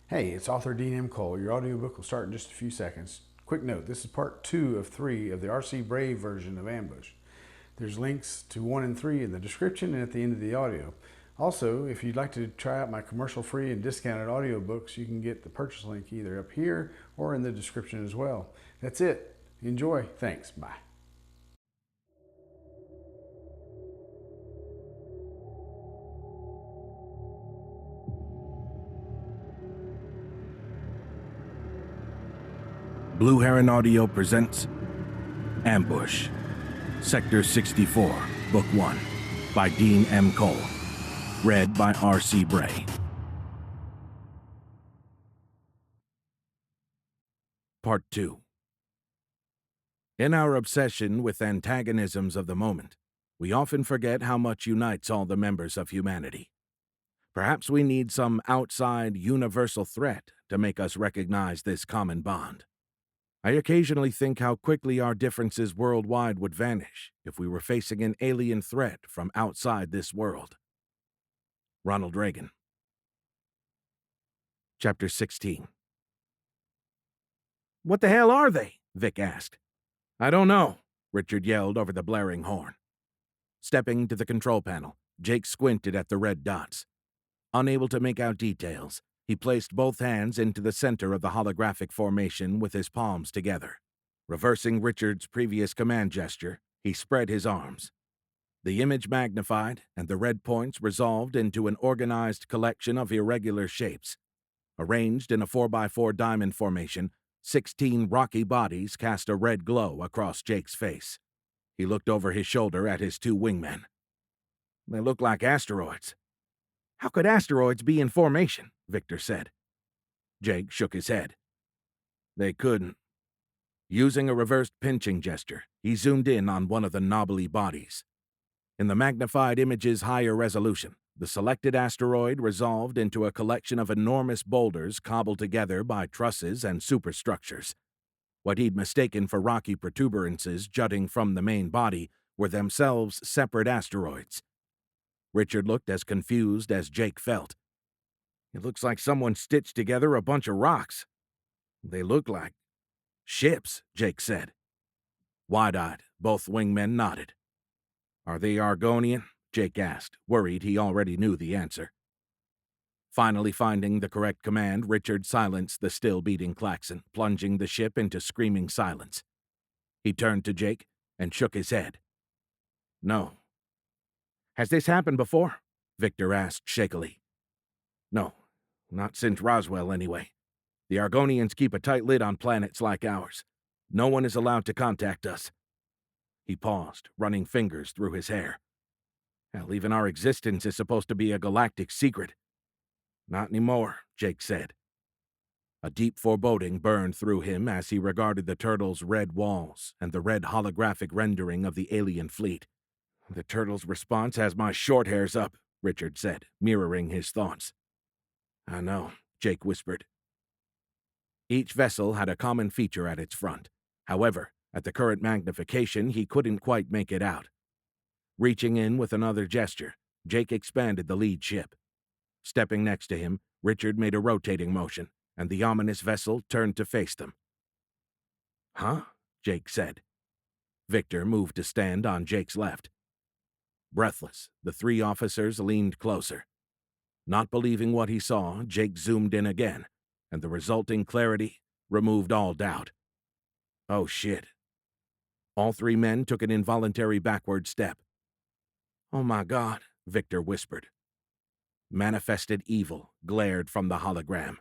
Hey, it's author Dean M. Cole. Your audiobook will start in just a few seconds. Quick note, this is part 2 of 3 of the R.C. Bray version of Ambush. There's links to 1 and 3 in the description and at the end of the audio. Also, if you'd like to try out my commercial-free and discounted audiobooks, you can get the purchase link either up here or in the description as well. That's it. Enjoy. Thanks. Bye. Blue Heron Audio presents Ambush, Sector 64, Book 1, by Dean M. Cole. Read by R.C. Bray. Part 2. In our obsession with antagonisms of the moment, we often forget how much unites all the members of humanity. Perhaps we need some outside, universal threat to make us recognize this common bond. I occasionally think how quickly our differences worldwide would vanish if we were facing an alien threat from outside this world. Ronald Reagan. Chapter 16. "What the hell are they?" Vic asked. "I don't know," Richard yelled over the blaring horn. Stepping to the control panel, Jake squinted at the red dots. Unable to make out details, he placed both hands into the center of the holographic formation with his palms together. Reversing Richard's previous command gesture, he spread his arms. The image magnified, and the red points resolved into an organized collection of irregular shapes. Arranged in a 4x4 diamond formation, 16 rocky bodies cast a red glow across Jake's face. He looked over his shoulder at his two wingmen. "They look like asteroids." "How could asteroids be in formation?" Victor said. Jake shook his head. "They couldn't." Using a reversed pinching gesture, he zoomed in on one of the knobbly bodies. In the magnified image's higher resolution, the selected asteroid resolved into a collection of enormous boulders cobbled together by trusses and superstructures. What he'd mistaken for rocky protuberances jutting from the main body were themselves separate asteroids. Richard looked as confused as Jake felt. "It looks like someone stitched together a bunch of rocks." "They look like ships," Jake said. Wide-eyed, both wingmen nodded. "Are they Argonian?" Jake asked, worried he already knew the answer. Finally finding the correct command, Richard silenced the still-beating klaxon, plunging the ship into screaming silence. He turned to Jake and shook his head. "No." "Has this happened before?" Victor asked shakily. "No, not since Roswell anyway. The Argonians keep a tight lid on planets like ours. No one is allowed to contact us." He paused, running fingers through his hair. "Hell, even our existence is supposed to be a galactic secret." "Not anymore," Jake said. A deep foreboding burned through him as he regarded the turtle's red walls and the red holographic rendering of the alien fleet. "The turtle's response has my short hairs up," Richard said, mirroring his thoughts. "I know," Jake whispered. Each vessel had a common feature at its front. However, at the current magnification, he couldn't quite make it out. Reaching in with another gesture, Jake expanded the lead ship. Stepping next to him, Richard made a rotating motion, and the ominous vessel turned to face them. "Huh?" Jake said. Victor moved to stand on Jake's left. Breathless, the three officers leaned closer. Not believing what he saw, Jake zoomed in again, and the resulting clarity removed all doubt. "Oh shit." All three men took an involuntary backward step. "Oh my God," Victor whispered. Manifested evil glared from the hologram.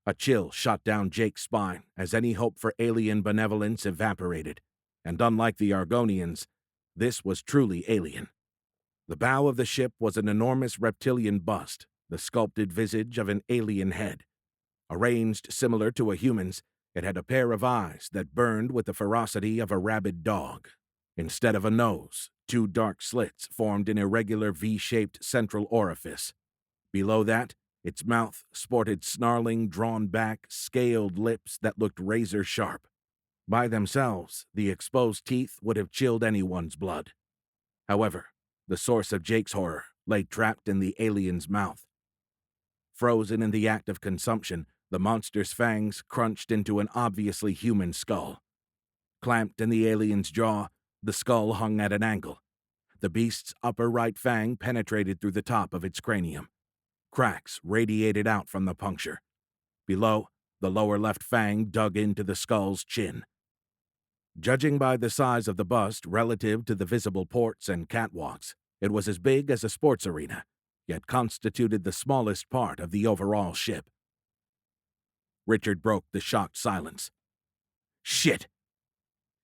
A chill shot down Jake's spine as any hope for alien benevolence evaporated, and unlike the Argonians, this was truly alien. The bow of the ship was an enormous reptilian bust, the sculpted visage of an alien head. Arranged similar to a human's, it had a pair of eyes that burned with the ferocity of a rabid dog. Instead of a nose, two dark slits formed an irregular V-shaped central orifice. Below that, its mouth sported snarling, drawn-back, scaled lips that looked razor-sharp. By themselves, the exposed teeth would have chilled anyone's blood. However, the source of Jake's horror lay trapped in the alien's mouth. Frozen in the act of consumption, the monster's fangs crunched into an obviously human skull. Clamped in the alien's jaw, the skull hung at an angle. The beast's upper right fang penetrated through the top of its cranium. Cracks radiated out from the puncture. Below, the lower left fang dug into the skull's chin. Judging by the size of the bust relative to the visible ports and catwalks, it was as big as a sports arena, yet constituted the smallest part of the overall ship. Richard broke the shocked silence. Shit!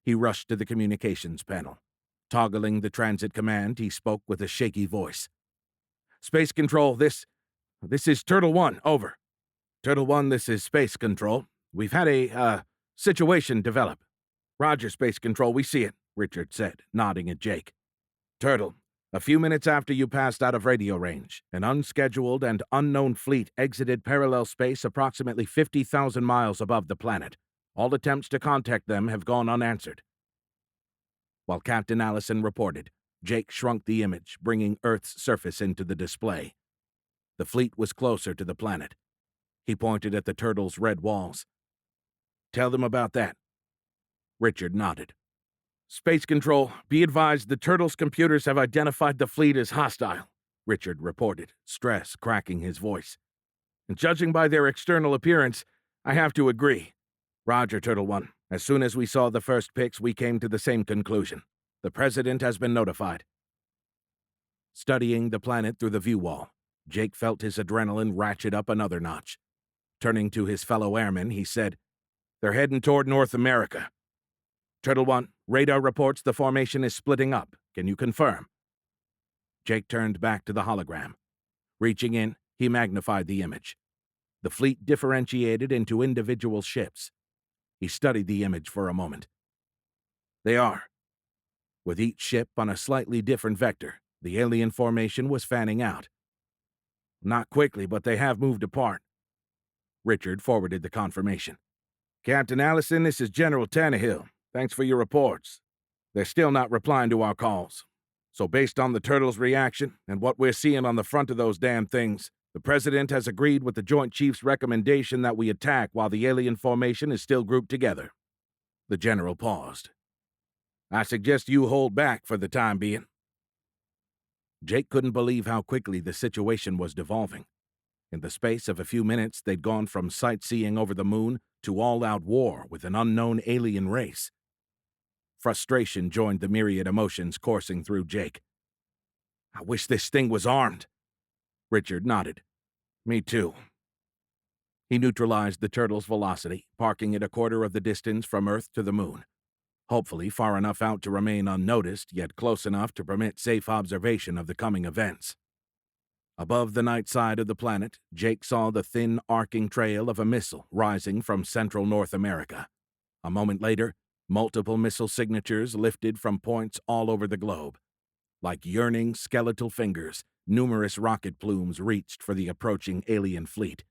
He rushed to the communications panel. Toggling the transit command, he spoke with a shaky voice. Space Control, this is Turtle 1, over. Turtle 1, this is Space Control. We've had a, situation develop. Roger, Space Control, we see it, Richard said, nodding at Jake. Turtle, a few minutes after you passed out of radio range, an unscheduled and unknown fleet exited parallel space approximately 50,000 miles above the planet. All attempts to contact them have gone unanswered. While Captain Allison reported, Jake shrunk the image, bringing Earth's surface into the display. The fleet was closer to the planet. He pointed at the turtle's red walls. Tell them about that. Richard nodded. Space Control, be advised the turtle's computers have identified the fleet as hostile, Richard reported, stress cracking his voice. And judging by their external appearance, I have to agree. Roger, Turtle 1. As soon as we saw the first pics, we came to the same conclusion. The President has been notified. Studying the planet through the view wall, Jake felt his adrenaline ratchet up another notch. Turning to his fellow airmen, he said, They're heading toward North America. Turtle 1, radar reports the formation is splitting up. Can you confirm? Jake turned back to the hologram. Reaching in, he magnified the image. The fleet differentiated into individual ships. He studied the image for a moment. They are. With each ship on a slightly different vector, the alien formation was fanning out. Not quickly, but they have moved apart. Richard forwarded the confirmation. Captain Allison, this is General Tannehill. Thanks for your reports. They're still not replying to our calls. So based on the turtle's reaction and what we're seeing on the front of those damn things, the President has agreed with the Joint Chiefs' recommendation that we attack while the alien formation is still grouped together. The General paused. I suggest you hold back for the time being. Jake couldn't believe how quickly the situation was devolving. In the space of a few minutes, they'd gone from sightseeing over the moon to all-out war with an unknown alien race. Frustration joined the myriad emotions coursing through Jake. I wish this thing was armed. Richard nodded. Me too. He neutralized the turtle's velocity, parking it a quarter of the distance from Earth to the moon. Hopefully far enough out to remain unnoticed, yet close enough to permit safe observation of the coming events. Above the night side of the planet, Jake saw the thin, arcing trail of a missile rising from central North America. A moment later, multiple missile signatures lifted from points all over the globe. Like yearning, skeletal fingers, numerous rocket plumes reached for the approaching alien fleet.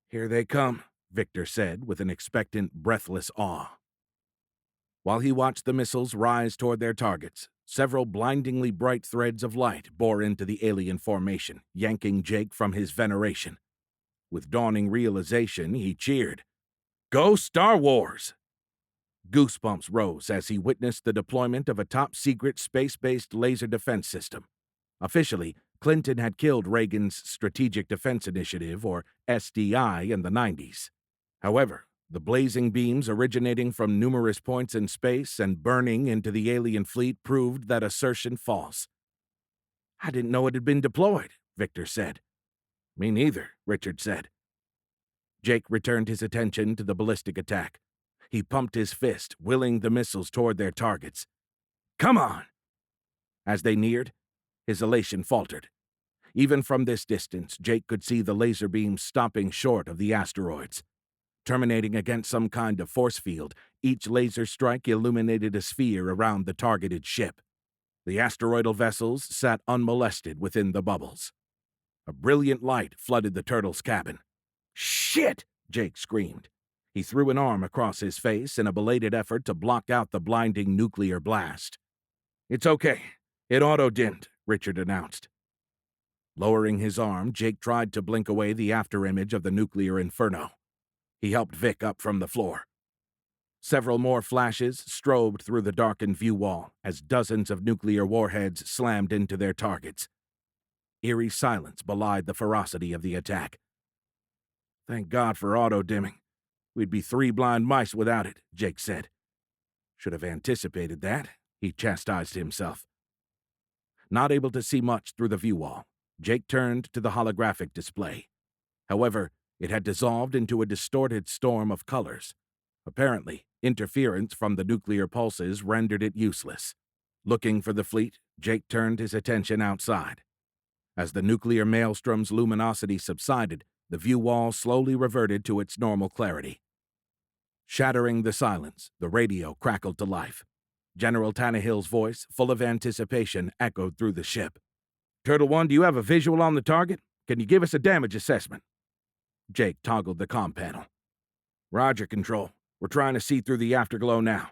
Here they come, Victor said with an expectant, breathless awe. While he watched the missiles rise toward their targets, several blindingly bright threads of light bore into the alien formation, yanking Jake from his veneration. With dawning realization, he cheered. Go Star Wars! Goosebumps rose as he witnessed the deployment of a top-secret space-based laser defense system. Officially, Clinton had killed Reagan's Strategic Defense Initiative, or SDI, in the 90s. However, the blazing beams originating from numerous points in space and burning into the alien fleet proved that assertion false. I didn't know it had been deployed, Victor said. Me neither, Richard said. Jake returned his attention to the ballistic attack. He pumped his fist, willing the missiles toward their targets. Come on! As they neared, his elation faltered. Even from this distance, Jake could see the laser beams stopping short of the asteroids. Terminating against some kind of force field, each laser strike illuminated a sphere around the targeted ship. The asteroidal vessels sat unmolested within the bubbles. A brilliant light flooded the turtle's cabin. Shit! Jake screamed. He threw an arm across his face in a belated effort to block out the blinding nuclear blast. It's okay. It auto-dimmed, Richard announced. Lowering his arm, Jake tried to blink away the afterimage of the nuclear inferno. He helped Vic up from the floor. Several more flashes strobed through the darkened view wall as dozens of nuclear warheads slammed into their targets. Eerie silence belied the ferocity of the attack. "Thank God for auto-dimming. We'd be 3 blind mice without it," Jake said. "Should have anticipated that," he chastised himself. Not able to see much through the view wall, Jake turned to the holographic display. However, it had dissolved into a distorted storm of colors. Apparently, interference from the nuclear pulses rendered it useless. Looking for the fleet, Jake turned his attention outside. As the nuclear maelstrom's luminosity subsided, the view wall slowly reverted to its normal clarity. Shattering the silence, the radio crackled to life. General Tannehill's voice, full of anticipation, echoed through the ship. "Turtle One, do you have a visual on the target? Can you give us a damage assessment?" Jake toggled the comm panel. "Roger, Control. We're trying to see through the afterglow now."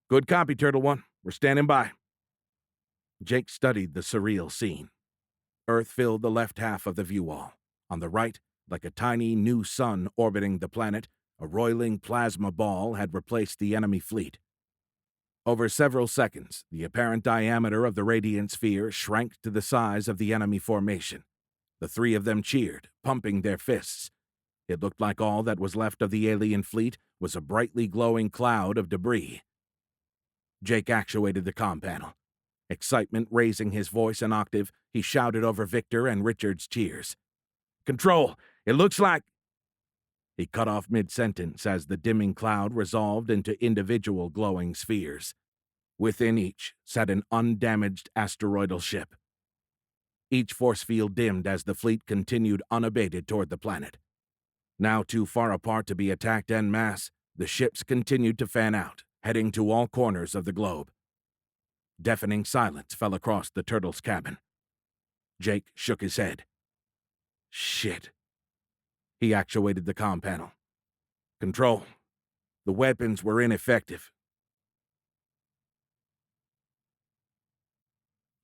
"Good copy, Turtle One. We're standing by." Jake studied the surreal scene. Earth filled the left half of the view wall. On the right, like a tiny new sun orbiting the planet, a roiling plasma ball had replaced the enemy fleet. Over several seconds, the apparent diameter of the radiant sphere shrank to the size of the enemy formation. The 3 of them cheered, pumping their fists. It looked like all that was left of the alien fleet was a brightly glowing cloud of debris. Jake actuated the comm panel. Excitement raising his voice an octave, he shouted over Victor and Richard's cheers. "Control, it looks like—" He cut off mid-sentence as the dimming cloud resolved into individual glowing spheres. Within each sat an undamaged asteroidal ship. Each force field dimmed as the fleet continued unabated toward the planet. Now too far apart to be attacked en masse, the ships continued to fan out, heading to all corners of the globe. Deafening silence fell across the turtle's cabin. Jake shook his head. "Shit." He actuated the comm panel. "Control, the weapons were ineffective."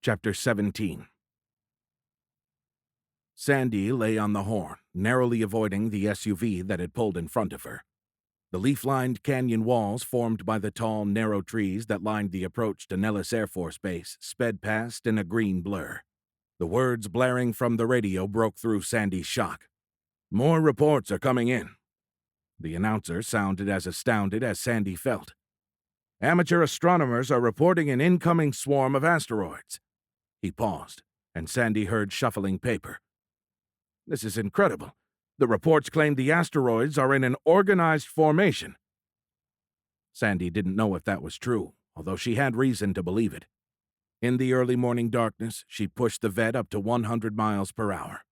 Chapter 17. Sandy lay on the horn, narrowly avoiding the SUV that had pulled in front of her. The leaf-lined canyon walls formed by the tall, narrow trees that lined the approach to Nellis Air Force Base sped past in a green blur. The words blaring from the radio broke through Sandy's shock. "More reports are coming in." The announcer sounded as astounded as Sandy felt. "Amateur astronomers are reporting an incoming swarm of asteroids." He paused, and Sandy heard shuffling paper. "This is incredible. The reports claim the asteroids are in an organized formation." Sandy didn't know if that was true, although she had reason to believe it. In the early morning darkness, she pushed the vet up to 100 miles per hour.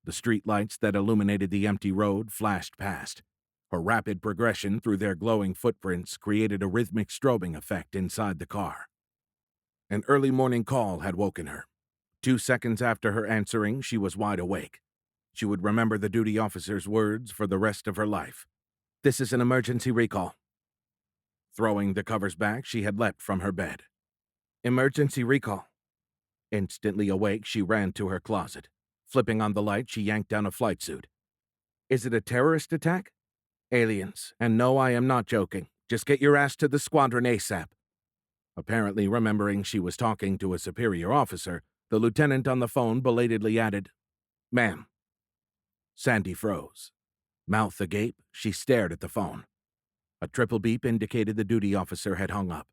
The street lights that illuminated the empty road flashed past. Her rapid progression through their glowing footprints created a rhythmic strobing effect inside the car. An early morning call had woken her. 2 seconds after her answering, she was wide awake. She would remember the duty officer's words for the rest of her life. "This is an emergency recall." Throwing the covers back, she had leapt from her bed. "Emergency recall." Instantly awake, she ran to her closet. Flipping on the light, she yanked down a flight suit. "Is it a terrorist attack?" "Aliens. And no, I am not joking. Just get your ass to the squadron ASAP." Apparently remembering she was talking to a superior officer, the lieutenant on the phone belatedly added, "Ma'am." Sandy froze. Mouth agape, she stared at the phone. A triple beep indicated the duty officer had hung up.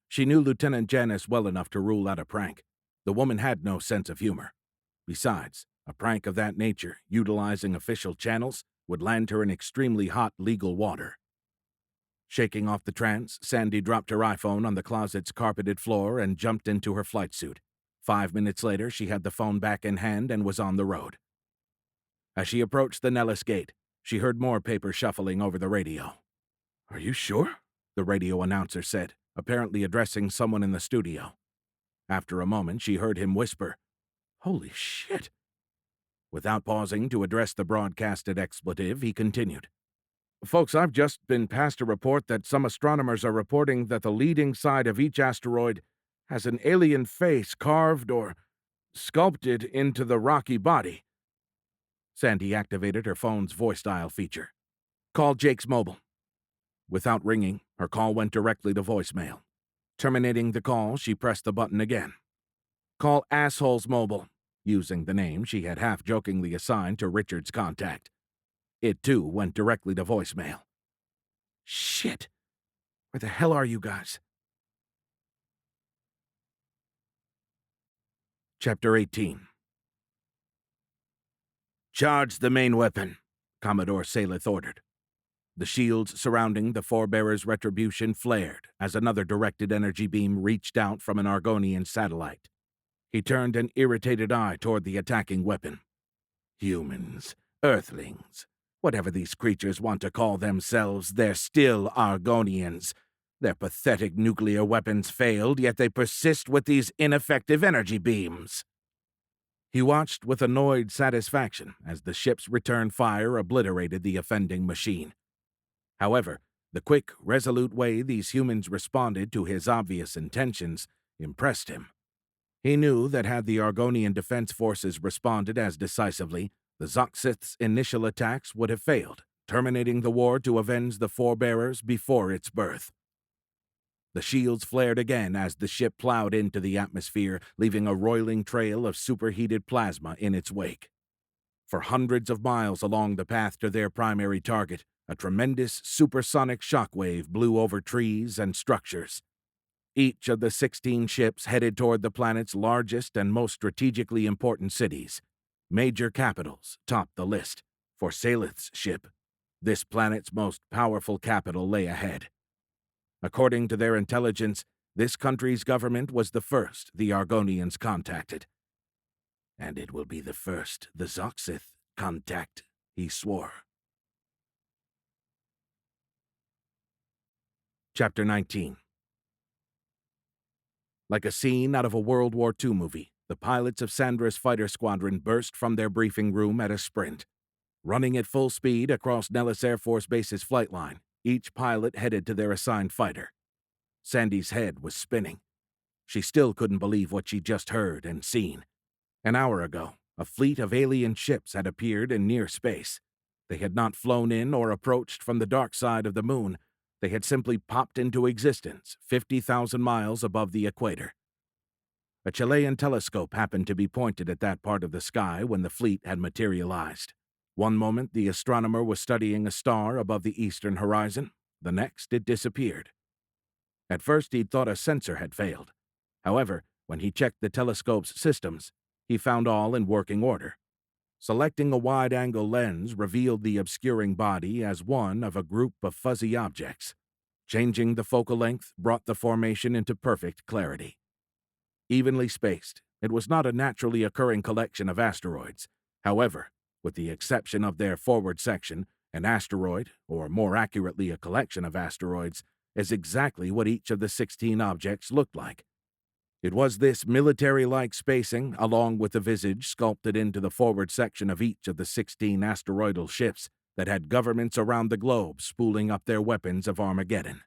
She knew Lieutenant Janice well enough to rule out a prank. The woman had no sense of humor. Besides, a prank of that nature, utilizing official channels, would land her in extremely hot legal water. Shaking off the trance, Sandy dropped her iPhone on the closet's carpeted floor and jumped into her flight suit. 5 minutes later, she had the phone back in hand and was on the road. As she approached the Nellis gate, she heard more paper shuffling over the radio. "Are you sure?" the radio announcer said, apparently addressing someone in the studio. After a moment, she heard him whisper, "Holy shit." Without pausing to address the broadcasted expletive, he continued. "Folks, I've just been passed a report that some astronomers are reporting that the leading side of each asteroid has an alien face carved or Sculpted into the rocky body. Sandy activated her phone's voice dial feature. Call Jake's mobile. Without ringing, her call went directly to voicemail. Terminating the call, she pressed the button again. Call Asshole's mobile, using the name she had half-jokingly assigned to Richard's contact. It, too, went directly to voicemail. Shit! Where the hell are you guys? Chapter 18. Charge the main weapon, Commodore Saleth ordered. The shields surrounding the Forebearer's retribution flared as another directed energy beam reached out from an Argonian satellite. He turned an irritated eye toward the attacking weapon. Humans, Earthlings, whatever these creatures want to call themselves, they're still Argonians. Their pathetic nuclear weapons failed, yet they persist with these ineffective energy beams. He watched with annoyed satisfaction as the ship's return fire obliterated the offending machine. However, the quick, resolute way these humans responded to his obvious intentions impressed him. He knew that had the Argonian Defense Forces responded as decisively, the Zoxith's initial attacks would have failed, terminating the war to avenge the Forebearers before its birth. The shields flared again as the ship plowed into the atmosphere, leaving a roiling trail of superheated plasma in its wake. For hundreds of miles along the path to their primary target, a tremendous supersonic shockwave blew over trees and structures. Each of the 16 ships headed toward the planet's largest and most strategically important cities. Major capitals topped the list. For Saleth's ship, this planet's most powerful capital lay ahead. According to their intelligence, this country's government was the first the Argonians contacted. And it will be the first the Zoxith contact, he swore. Chapter 19. Like a scene out of a World War II movie, the pilots of Sandra's fighter squadron burst from their briefing room at a sprint. Running at full speed across Nellis Air Force Base's flight line, each pilot headed to their assigned fighter. Sandy's head was spinning. She still couldn't believe what she'd just heard and seen. An hour ago, a fleet of alien ships had appeared in near space. They had not flown in or approached from the dark side of the moon. They had simply popped into existence 50,000 miles above the equator. A Chilean telescope happened to be pointed at that part of the sky when the fleet had materialized. One moment the astronomer was studying a star above the eastern horizon, the next it disappeared. At first he'd thought a sensor had failed. However, when he checked the telescope's systems, he found all in working order. Selecting a wide-angle lens revealed the obscuring body as one of a group of fuzzy objects. Changing the focal length brought the formation into perfect clarity. Evenly spaced, it was not a naturally occurring collection of asteroids. However, with the exception of their forward section, an asteroid, or more accurately a collection of asteroids, is exactly what each of the 16 objects looked like. It was this military-like spacing, along with the visage sculpted into the forward section of each of the 16 asteroidal ships, that had governments around the globe spooling up their weapons of Armageddon.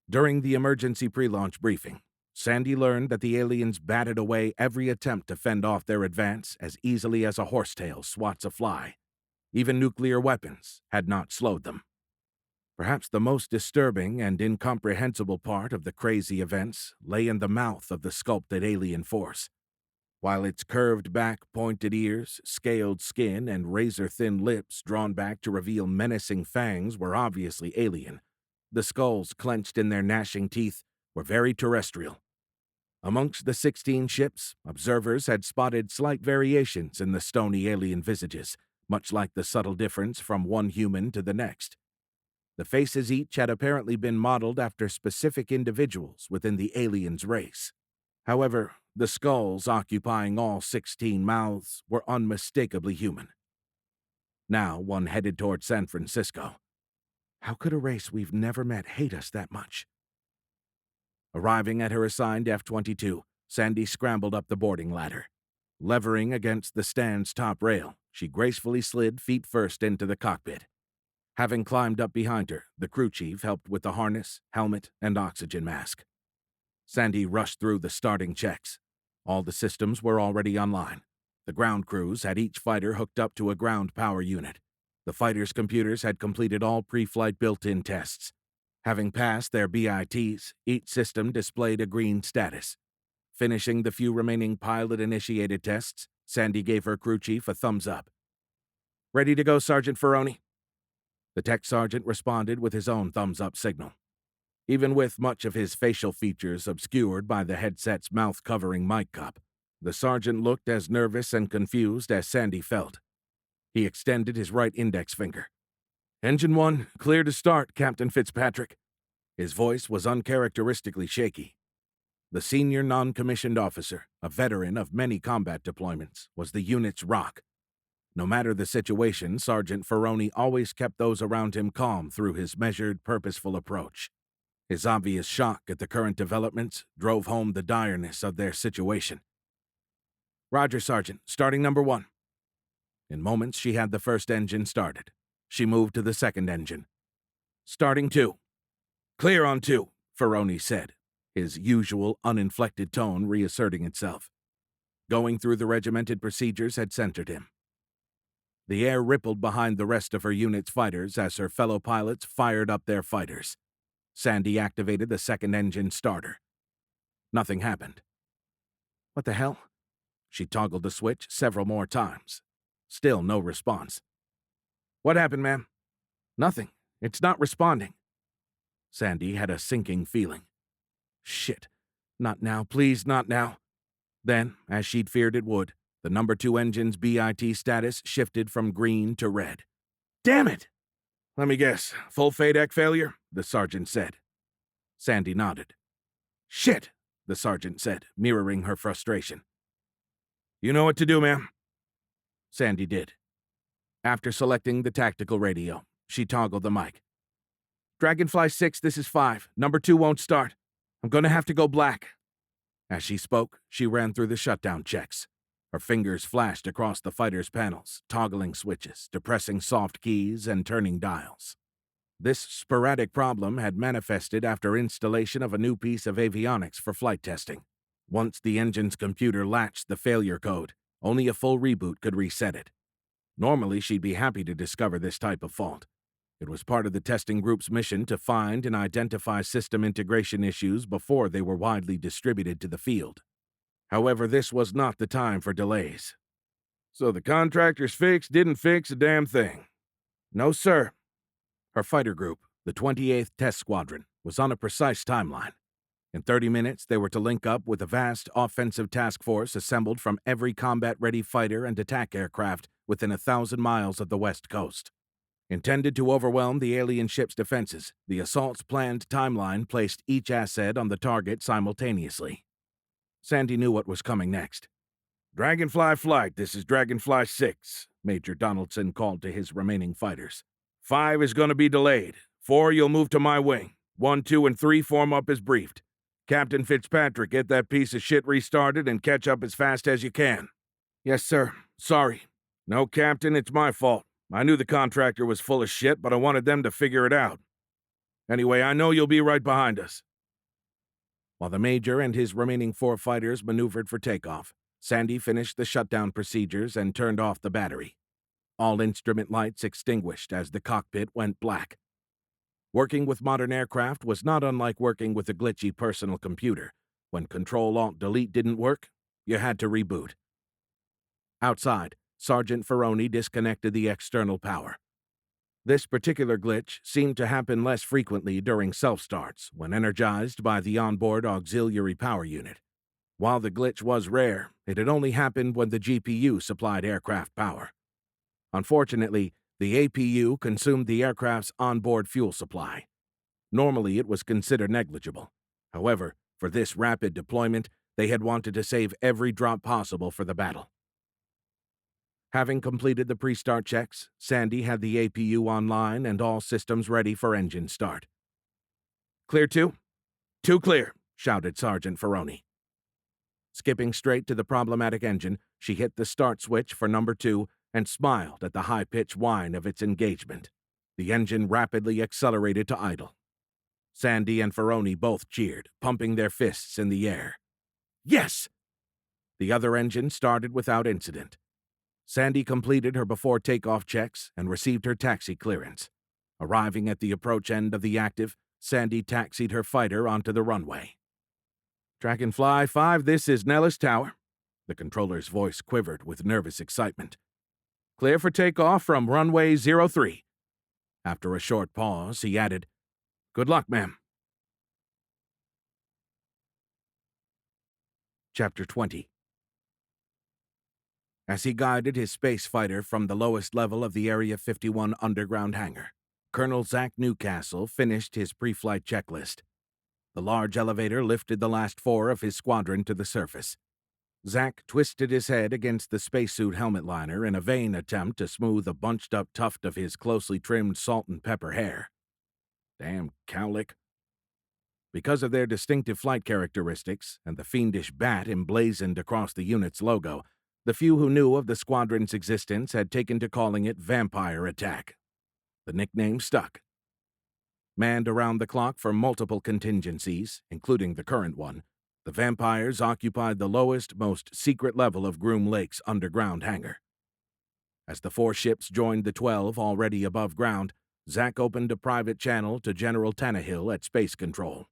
During the emergency pre-launch briefing, Sandy learned that the aliens batted away every attempt to fend off their advance as easily as a horsetail swats a fly. Even nuclear weapons had not slowed them. Perhaps the most disturbing and incomprehensible part of the crazy events lay in the mouth of the sculpted alien force. While its curved back, pointed ears, scaled skin, and razor-thin lips drawn back to reveal menacing fangs were obviously alien, the skulls clenched in their gnashing teeth were very terrestrial. Amongst the 16 ships, observers had spotted slight variations in the stony alien visages, much like the subtle difference from one human to the next. The faces each had apparently been modeled after specific individuals within the aliens' race. However, the skulls occupying all 16 mouths were unmistakably human. Now one headed toward San Francisco. How could a race we've never met hate us that much? Arriving at her assigned F-22, Sandy scrambled up the boarding ladder. Levering against the stand's top rail, she gracefully slid feet first into the cockpit. Having climbed up behind her, the crew chief helped with the harness, helmet, and oxygen mask. Sandy rushed through the starting checks. All the systems were already online. The ground crews had each fighter hooked up to a ground power unit. The fighters' computers had completed all pre-flight built-in tests. Having passed their BITs, each system displayed a green status. Finishing the few remaining pilot-initiated tests, Sandy gave her crew chief a thumbs up. "Ready to go, Sergeant Ferroni?" The tech sergeant responded with his own thumbs-up signal. Even with much of his facial features obscured by the headset's mouth-covering mic cup, the sergeant looked as nervous and confused as Sandy felt. He extended his right index finger. "Engine 1, clear to start, Captain Fitzpatrick." His voice was uncharacteristically shaky. The senior non-commissioned officer, a veteran of many combat deployments, was the unit's rock. No matter the situation, Sergeant Ferroni always kept those around him calm through his measured, purposeful approach. His obvious shock at the current developments drove home the direness of their situation. "Roger, Sergeant. Starting number 1. In moments, she had the first engine started. She moved to the second engine. "Starting 2. "Clear on 2, Ferroni said, his usual uninflected tone reasserting itself. Going through the regimented procedures had centered him. The air rippled behind the rest of her unit's fighters as her fellow pilots fired up their fighters. Sandy activated the second engine starter. Nothing happened. What the hell? She toggled the switch several more times. Still no response. "What happened, ma'am?" "Nothing. It's not responding." Sandy had a sinking feeling. Shit. Not now, please, not now. Then, as she'd feared it would, the number 2 engine's BIT status shifted from green to red. "Damn it!" "Let me guess. Full FADEC failure?" the sergeant said. Sandy nodded. "Shit," the sergeant said, mirroring her frustration. "You know what to do, ma'am." Sandy did. After selecting the tactical radio, she toggled the mic. "Dragonfly 6, this is 5. Number 2 won't start. I'm going to have to go black." As she spoke, she ran through the shutdown checks. Her fingers flashed across the fighter's panels, toggling switches, depressing soft keys, and turning dials. This sporadic problem had manifested after installation of a new piece of avionics for flight testing. Once the engine's computer latched the failure code, only a full reboot could reset it. Normally, she'd be happy to discover this type of fault. It was part of the testing group's mission to find and identify system integration issues before they were widely distributed to the field. However, this was not the time for delays. "So the contractor's fix didn't fix a damn thing." "No, sir." Her fighter group, the 28th Test Squadron, was on a precise timeline. In 30 minutes, they were to link up with a vast offensive task force assembled from every combat-ready fighter and attack aircraft within 1,000 miles of the West Coast. Intended to overwhelm the alien ship's defenses, the assault's planned timeline placed each asset on the target simultaneously. Sandy knew what was coming next. "Dragonfly Flight, this is Dragonfly 6, Major Donaldson called to his remaining fighters. 5 is going to be delayed. 4, you'll move to my wing. 1, 2, and 3 form up as briefed. Captain Fitzpatrick, get that piece of shit restarted and catch up as fast as you can." "Yes, sir. Sorry." "No, Captain, it's my fault. I knew the contractor was full of shit, but I wanted them to figure it out. Anyway, I know you'll be right behind us." While the Major and his remaining 4 fighters maneuvered for takeoff, Sandy finished the shutdown procedures and turned off the battery. All instrument lights extinguished as the cockpit went black. Working with modern aircraft was not unlike working with a glitchy personal computer. When Control-Alt-Delete didn't work, you had to reboot. Outside, Sergeant Ferroni disconnected the external power. This particular glitch seemed to happen less frequently during self-starts when energized by the onboard auxiliary power unit. While the glitch was rare, it had only happened when the GPU supplied aircraft power. Unfortunately, the APU consumed the aircraft's onboard fuel supply. Normally, it was considered negligible. However, for this rapid deployment, they had wanted to save every drop possible for the battle. Having completed the pre-start checks, Sandy had the APU online and all systems ready for engine start. "Clear 2? 2 clear," shouted Sergeant Ferroni. Skipping straight to the problematic engine, she hit the start switch for number 2 and smiled at the high-pitched whine of its engagement. The engine rapidly accelerated to idle. Sandy and Ferroni both cheered, pumping their fists in the air. "Yes!" The other engine started without incident. Sandy completed her before-takeoff checks and received her taxi clearance. Arriving at the approach end of the active, Sandy taxied her fighter onto the runway. "Dragonfly 5, this is Nellis Tower." The controller's voice quivered with nervous excitement. "Clear for takeoff from runway 03. After a short pause, he added, "Good luck, ma'am." Chapter 20. As he guided his space fighter from the lowest level of the Area 51 underground hangar, Colonel Zach Newcastle finished his pre-flight checklist. The large elevator lifted the last 4 of his squadron to the surface. Zach twisted his head against the spacesuit helmet liner in a vain attempt to smooth a bunched-up tuft of his closely trimmed salt and pepper hair. Damn cowlick. Because of their distinctive flight characteristics and the fiendish bat emblazoned across the unit's logo, the few who knew of the squadron's existence had taken to calling it Vampire Attack. The nickname stuck. Manned around the clock for multiple contingencies, including the current one, the vampires occupied the lowest, most secret level of Groom Lake's underground hangar. As the 4 ships joined the 12 already above ground, Zach opened a private channel to General Tannehill at Space Control.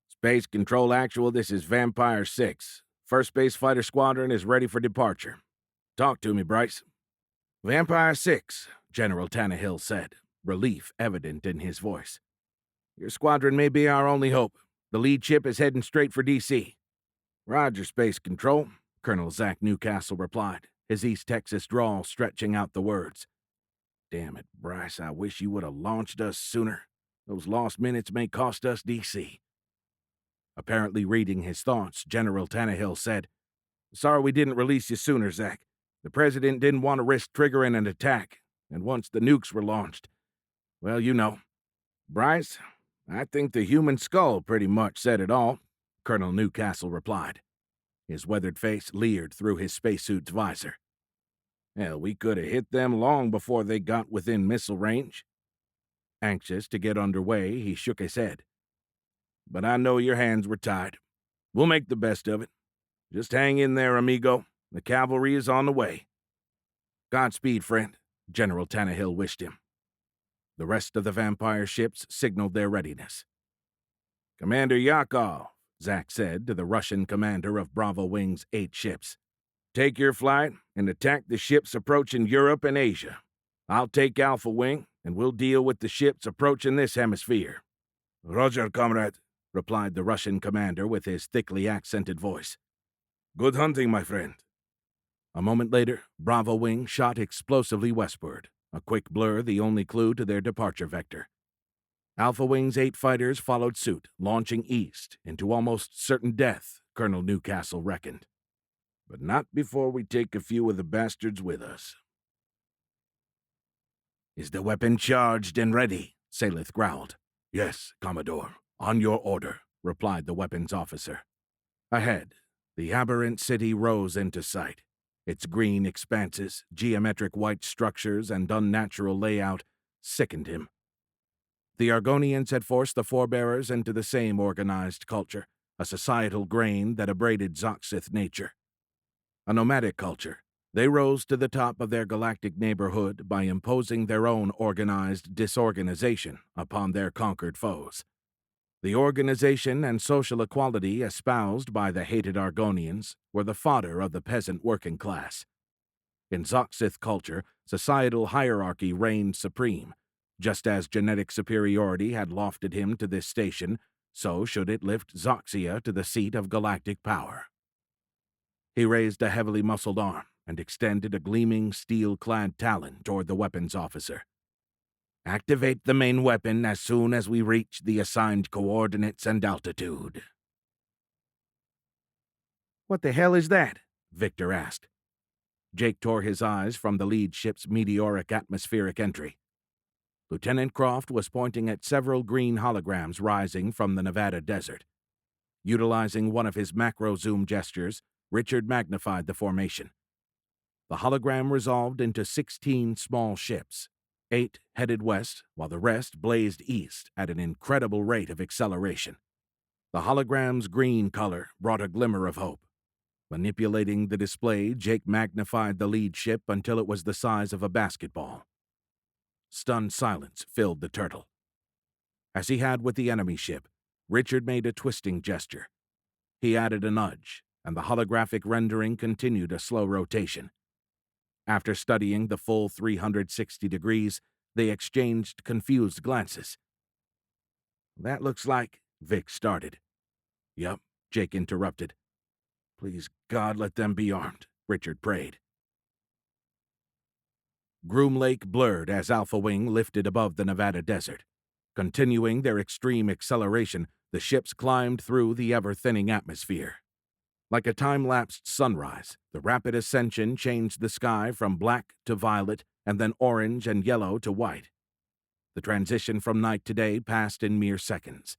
"Space Control Actual, this is Vampire 6. First Space Fighter Squadron is ready for departure. Talk to me, Bryce." "Vampire 6, General Tannehill said, relief evident in his voice. "Your squadron may be our only hope. The lead ship is heading straight for D.C. "Roger, Space Control," Colonel Zach Newcastle replied, his East Texas drawl stretching out the words. "Damn it, Bryce, I wish you would have launched us sooner. Those lost minutes may cost us D.C. Apparently reading his thoughts, General Tannehill said, "Sorry we didn't release you sooner, Zach. The President didn't want to risk triggering an attack, and once the nukes were launched, well, you know." "Bryce, I think the human skull pretty much said it all," Colonel Newcastle replied. His weathered face leered through his spacesuit's visor. "Hell, we could have hit them long before they got within missile range." Anxious to get underway, he shook his head. "But I know your hands were tied. We'll make the best of it. Just hang in there, amigo. The cavalry is on the way." "Godspeed, friend," General Tannehill wished him. The rest of the vampire ships signaled their readiness. "Commander Yakov," Zach said to the Russian commander of Bravo Wing's 8 ships, "take your flight and attack the ships approaching Europe and Asia. I'll take Alpha Wing, and we'll deal with the ships approaching this hemisphere." "Roger, comrade," replied the Russian commander with his thickly accented voice. "Good hunting, my friend." A moment later, Bravo Wing shot explosively westward, a quick blur the only clue to their departure vector. Alpha Wing's 8 fighters followed suit, launching east into almost certain death, Colonel Newcastle reckoned. "But not before we take a few of the bastards with us." "Is the weapon charged and ready?" Salith growled. "Yes, Commodore. On your order," replied the weapons officer. Ahead, the aberrant city rose into sight. Its green expanses, geometric white structures, and unnatural layout sickened him. The Argonians had forced the forebearers into the same organized culture, a societal grain that abraded Zoxith nature. A nomadic culture, they rose to the top of their galactic neighborhood by imposing their own organized disorganization upon their conquered foes. The organization and social equality espoused by the hated Argonians were the fodder of the peasant working class. In Zoxith culture, societal hierarchy reigned supreme. Just as genetic superiority had lofted him to this station, so should it lift Zoxia to the seat of galactic power. He raised a heavily muscled arm and extended a gleaming, steel-clad talon toward the weapons officer. "Activate the main weapon as soon as we reach the assigned coordinates and altitude." "What the hell is that?" Victor asked. Jake tore his eyes from the lead ship's meteoric atmospheric entry. Lieutenant Croft was pointing at several green holograms rising from the Nevada desert. Utilizing one of his macro zoom gestures, Richard magnified the formation. The hologram resolved into 16 small ships. 8 headed west, while the rest blazed east at an incredible rate of acceleration. The hologram's green color brought a glimmer of hope. Manipulating the display, Jake magnified the lead ship until it was the size of a basketball. Stunned silence filled the turtle. As he had with the enemy ship, Richard made a twisting gesture. He added a nudge, and the holographic rendering continued a slow rotation. After studying the full 360 degrees, they exchanged confused glances. "That looks like," Vic started. "Yup," Jake interrupted. "Please, God, let them be armed," Richard prayed. Groom Lake blurred as Alpha Wing lifted above the Nevada desert. Continuing their extreme acceleration, the ships climbed through the ever-thinning atmosphere. Like a time-lapsed sunrise, the rapid ascension changed the sky from black to violet and then orange and yellow to white. The transition from night to day passed in mere seconds.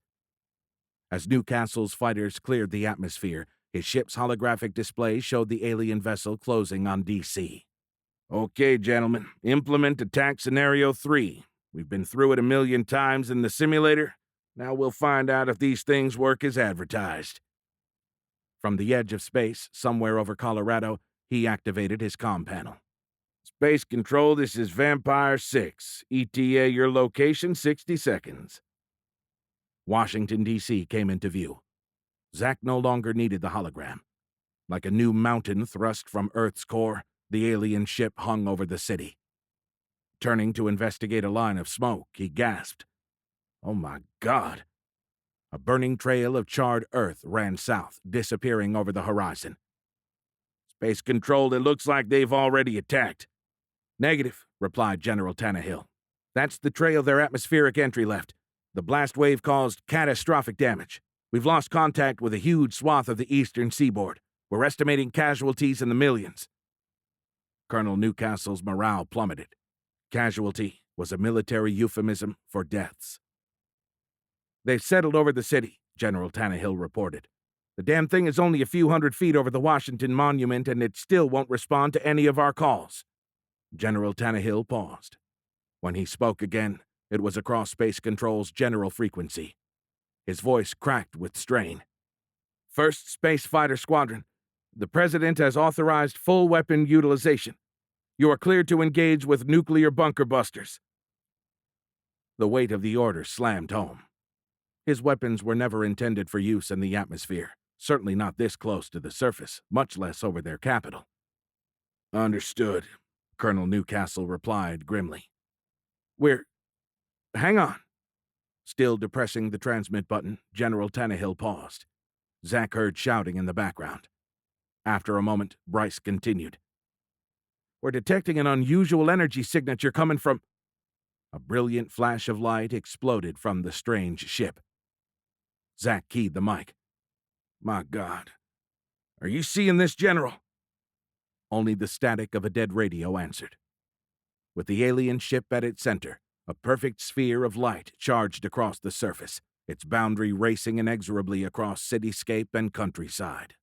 As Newcastle's fighters cleared the atmosphere, his ship's holographic display showed the alien vessel closing on DC. "Okay, gentlemen, implement attack scenario 3. We've been through it 1,000,000 times in the simulator. Now we'll find out if these things work as advertised." From the edge of space, somewhere over Colorado, he activated his comm panel. "Space Control, this is Vampire 6. ETA your location, 60 seconds. Washington, D.C. came into view. Zack no longer needed the hologram. Like a new mountain thrust from Earth's core, the alien ship hung over the city. Turning to investigate a line of smoke, he gasped, "Oh my God!" A burning trail of charred earth ran south, disappearing over the horizon. "Space Control, it looks like they've already attacked." "Negative," replied General Tannehill. "That's the trail their atmospheric entry left. The blast wave caused catastrophic damage. We've lost contact with a huge swath of the eastern seaboard. We're estimating casualties in the millions." Colonel Newcastle's morale plummeted. Casualty was a military euphemism for deaths. "They've settled over the city," General Tannehill reported. "The damn thing is only a few hundred feet over the Washington Monument, and it still won't respond to any of our calls." General Tannehill paused. When he spoke again, it was across Space Control's general frequency. His voice cracked with strain. "First Space Fighter Squadron, the President has authorized full weapon utilization. You are cleared to engage with nuclear bunker busters." The weight of the order slammed home. His weapons were never intended for use in the atmosphere, certainly not this close to the surface, much less over their capital. "Understood," Colonel Newcastle replied grimly. Hang on." Still depressing the transmit button, General Tannehill paused. Zack heard shouting in the background. After a moment, Bryce continued. "We're detecting an unusual energy signature coming from—" A brilliant flash of light exploded from the strange ship. Zack keyed the mic. "My God. Are you seeing this, General?" Only the static of a dead radio answered. With the alien ship at its center, a perfect sphere of light charged across the surface, its boundary racing inexorably across cityscape and countryside.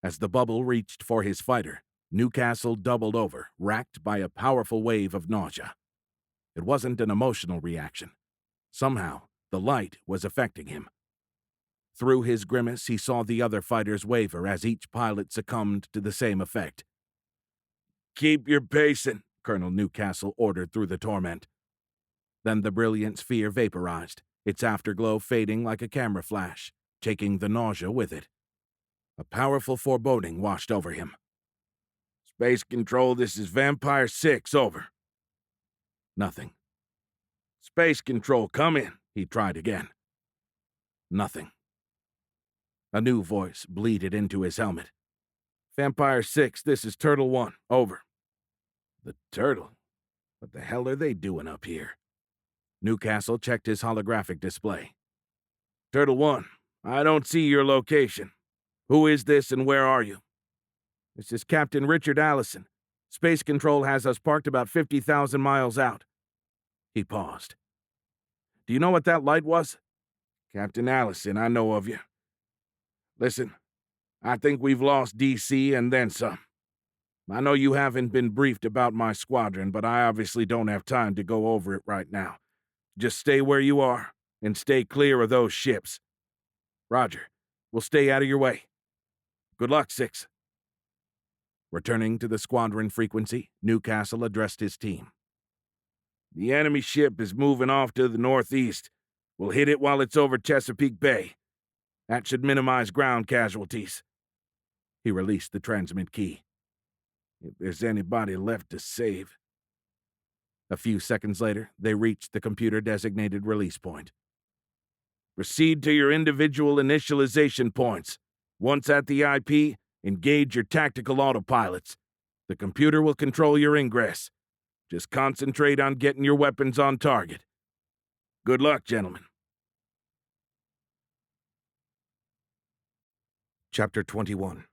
As the bubble reached for his fighter, Newcastle doubled over, racked by a powerful wave of nausea. It wasn't an emotional reaction. Somehow, the light was affecting him. Through his grimace, he saw the other fighters waver as each pilot succumbed to the same effect. "Keep your pacing," Colonel Newcastle ordered through the torment. Then the brilliant sphere vaporized, its afterglow fading like a camera flash, taking the nausea with it. A powerful foreboding washed over him. "Space Control, this is Vampire 6, over." Nothing. "Space Control, come in," he tried again. Nothing. A new voice bleated into his helmet. "Vampire 6, this is Turtle 1, over." The Turtle? What the hell are they doing up here? Newcastle checked his holographic display. "Turtle 1, I don't see your location. Who is this and where are you?" "This is Captain Richard Allison. Space Control has us parked about 50,000 miles out." He paused. "Do you know what that light was?" "Captain Allison, I know of you. Listen, I think we've lost DC and then some. I know you haven't been briefed about my squadron, but I obviously don't have time to go over it right now. Just stay where you are, and stay clear of those ships." "Roger. We'll stay out of your way." "Good luck, 6." Returning to the squadron frequency, Newcastle addressed his team. "The enemy ship is moving off to the northeast. We'll hit it while it's over Chesapeake Bay. That should minimize ground casualties." He released the transmit key. "If there's anybody left to save." A few seconds later, they reached the computer-designated release point. "Proceed to your individual initialization points. Once at the IP, engage your tactical autopilots. The computer will control your ingress. Just concentrate on getting your weapons on target. Good luck, gentlemen." Chapter 21.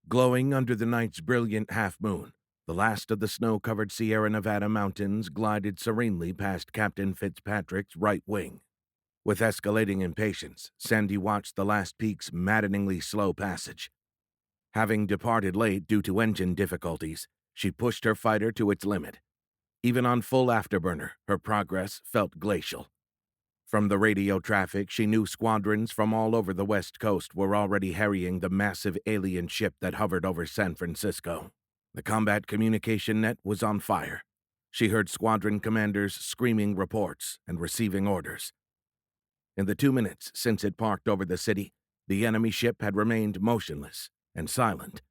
Glowing under the night's brilliant half-moon, the last of the snow-covered Sierra Nevada mountains glided serenely past Captain Fitzpatrick's right wing. With escalating impatience, Sandy watched the last peak's maddeningly slow passage. Having departed late due to engine difficulties, she pushed her fighter to its limit. Even on full afterburner, her progress felt glacial. From the radio traffic, she knew squadrons from all over the West Coast were already harrying the massive alien ship that hovered over San Francisco. The combat communication net was on fire. She heard squadron commanders screaming reports and receiving orders. In the 2 minutes since it parked over the city, the enemy ship had remained motionless and silent.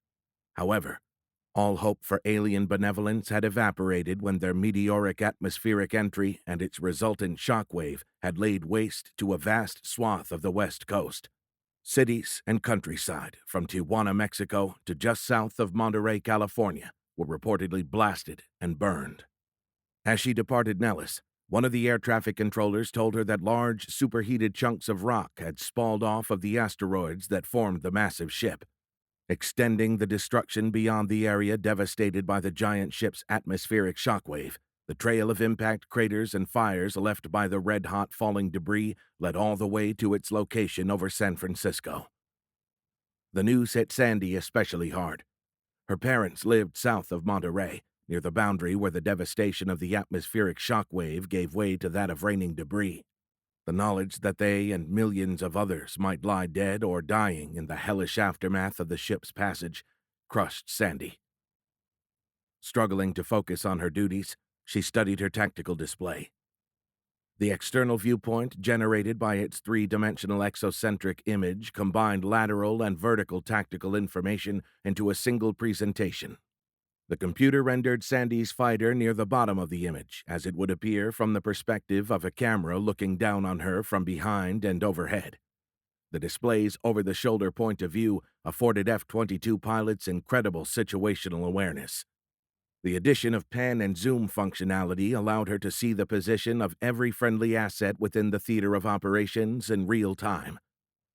However, all hope for alien benevolence had evaporated when their meteoric atmospheric entry and its resultant shockwave had laid waste to a vast swath of the West Coast. Cities and countryside, from Tijuana, Mexico, to just south of Monterey, California, were reportedly blasted and burned. As she departed Nellis, one of the air traffic controllers told her that large, superheated chunks of rock had spalled off of the asteroids that formed the massive ship, extending the destruction beyond the area devastated by the giant ship's atmospheric shockwave. The trail of impact craters and fires left by the red-hot falling debris led all the way to its location over San Francisco. The news hit Sandy especially hard. Her parents lived south of Monterey, near the boundary where the devastation of the atmospheric shockwave gave way to that of raining debris. The knowledge that they and millions of others might lie dead or dying in the hellish aftermath of the ship's passage crushed Sandy. Struggling to focus on her duties, she studied her tactical display. The external viewpoint generated by its three-dimensional exocentric image combined lateral and vertical tactical information into a single presentation. The computer rendered Sandy's fighter near the bottom of the image, as it would appear from the perspective of a camera looking down on her from behind and overhead. The display's over-the-shoulder point of view afforded F-22 pilots incredible situational awareness. The addition of pan and zoom functionality allowed her to see the position of every friendly asset within the theater of operations in real time.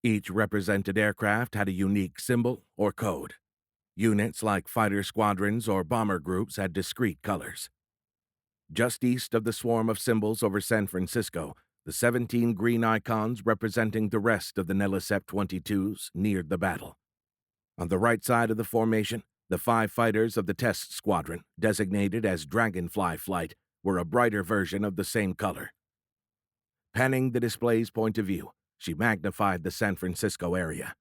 Each represented aircraft had a unique symbol or code. Units like fighter squadrons or bomber groups had discrete colors. Just east of the swarm of symbols over San Francisco, the 17 green icons representing the rest of the Nellis F-22s neared the battle. On the right side of the formation, the 5 fighters of the test squadron, designated as Dragonfly Flight, were a brighter version of the same color. Panning the display's point of view, she magnified the San Francisco area.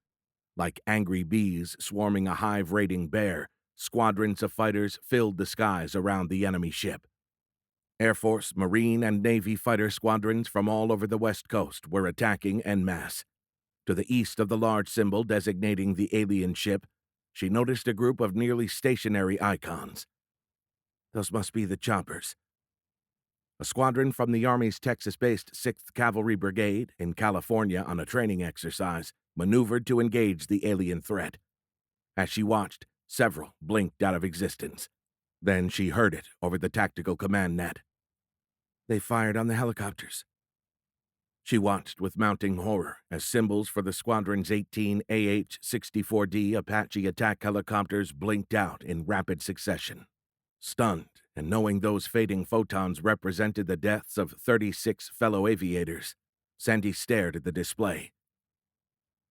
Like angry bees swarming a hive-raiding bear, squadrons of fighters filled the skies around the enemy ship. Air Force, Marine, and Navy fighter squadrons from all over the West Coast were attacking en masse. To the east of the large symbol designating the alien ship, she noticed a group of nearly stationary icons. Those must be the choppers. A squadron from the Army's Texas-based 6th Cavalry Brigade in California on a training exercise maneuvered to engage the alien threat. As she watched, several blinked out of existence. Then she heard it over the tactical command net. They fired on the helicopters. She watched with mounting horror as symbols for the squadron's 18 AH-64D Apache attack helicopters blinked out in rapid succession. Stunned, and knowing those fading photons represented the deaths of 36 fellow aviators, Sandy stared at the display.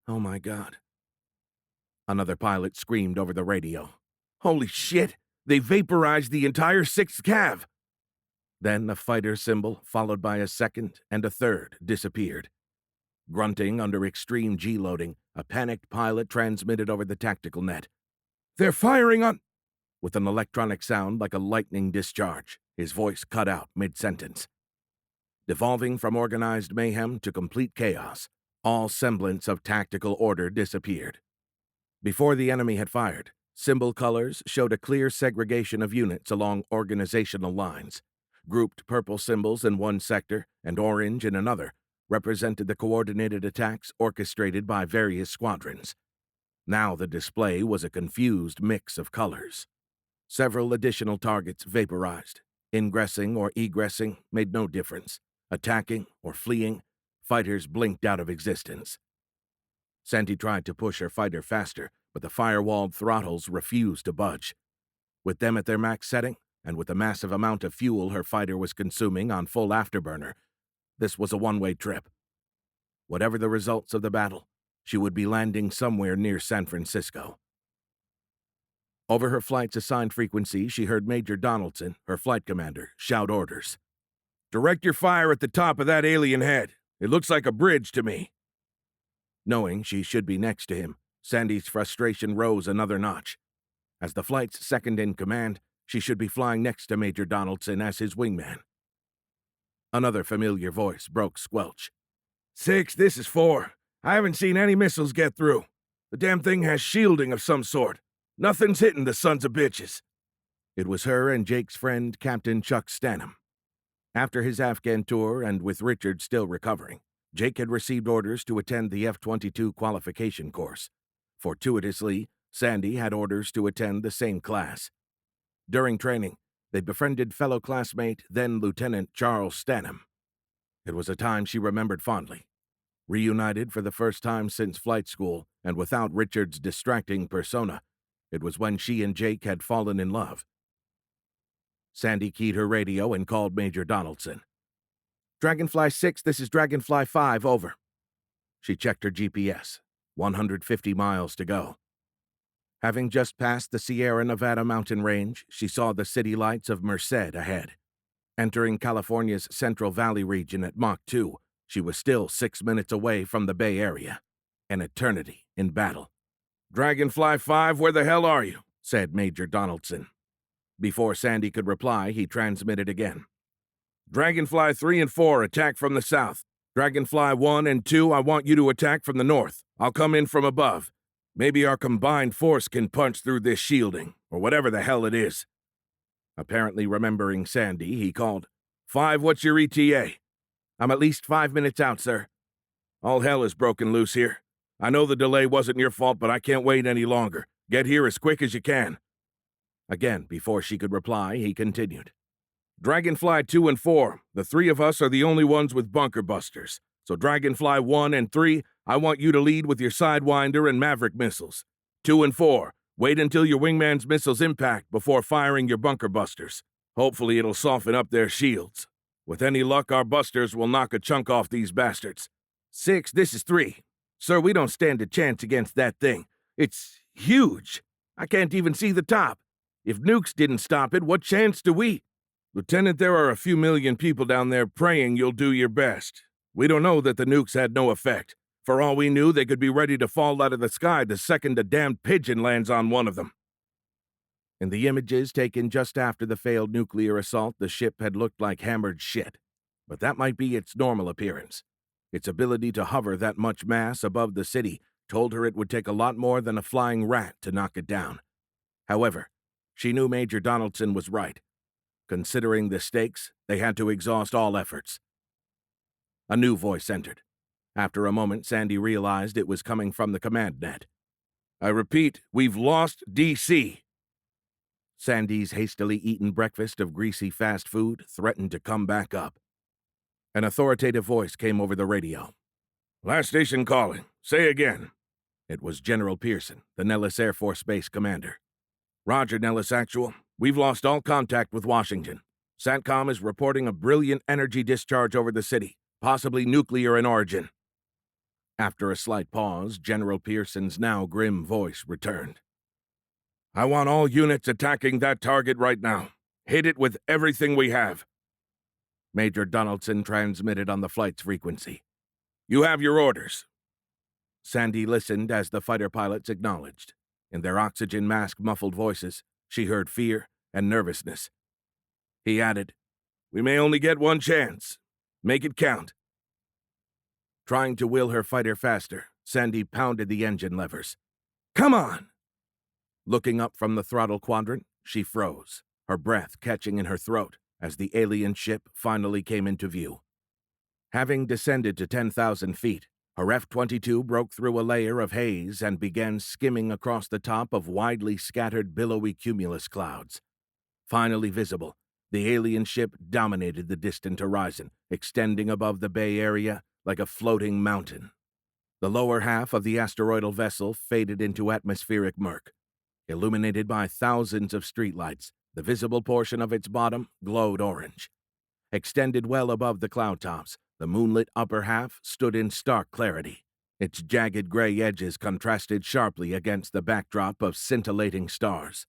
"Oh my God." Another pilot screamed over the radio. "Holy shit! They vaporized the entire 6th Cav!" Then a fighter symbol, followed by a second and a third, disappeared. Grunting under extreme G-loading, a panicked pilot transmitted over the tactical net. "They're firing on—" With an electronic sound like a lightning discharge, his voice cut out mid-sentence. Devolving from organized mayhem to complete chaos, all semblance of tactical order disappeared. Before the enemy had fired, symbol colors showed a clear segregation of units along organizational lines. Grouped purple symbols in one sector and orange in another represented the coordinated attacks orchestrated by various squadrons. Now the display was a confused mix of colors. Several additional targets vaporized. Ingressing or egressing made no difference. Attacking or fleeing, fighters blinked out of existence. Sandy tried to push her fighter faster, but the firewalled throttles refused to budge. With them at their max setting, and with the massive amount of fuel her fighter was consuming on full afterburner, this was a one-way trip. Whatever the results of the battle, she would be landing somewhere near San Francisco. Over her flight's assigned frequency, she heard Major Donaldson, her flight commander, shout orders. "Direct your fire at the top of that alien head. It looks like a bridge to me." Knowing she should be next to him, Sandy's frustration rose another notch. As the flight's second-in-command, she should be flying next to Major Donaldson as his wingman. Another familiar voice broke squelch. "6, this is 4. I haven't seen any missiles get through. The damn thing has shielding of some sort. Nothing's hitting the sons of bitches." It was her and Jake's friend, Captain Chuck Stanham. After his Afghan tour and with Richard still recovering, Jake had received orders to attend the F-22 qualification course. Fortuitously, Sandy had orders to attend the same class. During training, they befriended fellow classmate, then Lieutenant Charles Stanham. It was a time she remembered fondly. Reunited for the first time since flight school, and without Richard's distracting persona, it was when she and Jake had fallen in love. Sandy keyed her radio and called Major Donaldson. "Dragonfly 6, this is Dragonfly 5, over." She checked her GPS. 150 miles to go. Having just passed the Sierra Nevada mountain range, she saw the city lights of Merced ahead. Entering California's Central Valley region at Mach 2, she was still 6 minutes away from the Bay Area. An eternity in battle. "Dragonfly 5, where the hell are you?" said Major Donaldson. Before Sandy could reply, he transmitted again. "Dragonfly 3 and 4, attack from the south. Dragonfly 1 and 2, I want you to attack from the north. I'll come in from above. Maybe our combined force can punch through this shielding, or whatever the hell it is." Apparently remembering Sandy, he called, "5, what's your ETA?" "I'm at least 5 minutes out, sir." "All hell is broken loose here. I know the delay wasn't your fault, but I can't wait any longer. Get here as quick as you can." Again, before she could reply, he continued. "Dragonfly 2 and 4, the 3 of us are the only ones with bunker busters. So Dragonfly 1 and 3, I want you to lead with your Sidewinder and Maverick missiles. 2 and 4, wait until your wingman's missiles impact before firing your bunker busters. Hopefully it'll soften up their shields. With any luck, our busters will knock a chunk off these bastards. 6, this is 3. Sir, we don't stand a chance against that thing. It's huge. I can't even see the top. If nukes didn't stop it, what chance do we? Lieutenant, there are a few million people down there praying you'll do your best. We don't know that the nukes had no effect. For all we knew, they could be ready to fall out of the sky the second a damned pigeon lands on one of them." In the images taken just after the failed nuclear assault, the ship had looked like hammered shit. But that might be its normal appearance. Its ability to hover that much mass above the city told her it would take a lot more than a flying rat to knock it down. However, she knew Major Donaldson was right. Considering the stakes, they had to exhaust all efforts. A new voice entered. After a moment, Sandy realized it was coming from the command net. "I repeat, we've lost DC." Sandy's hastily eaten breakfast of greasy fast food threatened to come back up. An authoritative voice came over the radio. "Last station calling. Say again." It was General Pearson, the Nellis Air Force Base commander. "Roger, Nellis Actual. We've lost all contact with Washington. SATCOM is reporting a brilliant energy discharge over the city, possibly nuclear in origin." After a slight pause, General Pearson's now grim voice returned. "I want all units attacking that target right now. Hit it with everything we have." Major Donaldson transmitted on the flight's frequency. You have your orders. Sandy listened as the fighter pilots acknowledged. In their oxygen mask-muffled voices, she heard fear and nervousness. He added, "We may only get one chance. Make it count." Trying to will her fighter faster, Sandy pounded the engine levers. "Come on!" Looking up from the throttle quadrant, she froze, her breath catching in her throat as the alien ship finally came into view. Having descended to 10,000 feet, her F-22 broke through a layer of haze and began skimming across the top of widely scattered billowy cumulus clouds. Finally visible, the alien ship dominated the distant horizon, extending above the Bay Area like a floating mountain. The lower half of the asteroidal vessel faded into atmospheric murk. Illuminated by thousands of streetlights, the visible portion of its bottom glowed orange. Extended well above the cloud tops, the moonlit upper half stood in stark clarity. Its jagged gray edges contrasted sharply against the backdrop of scintillating stars.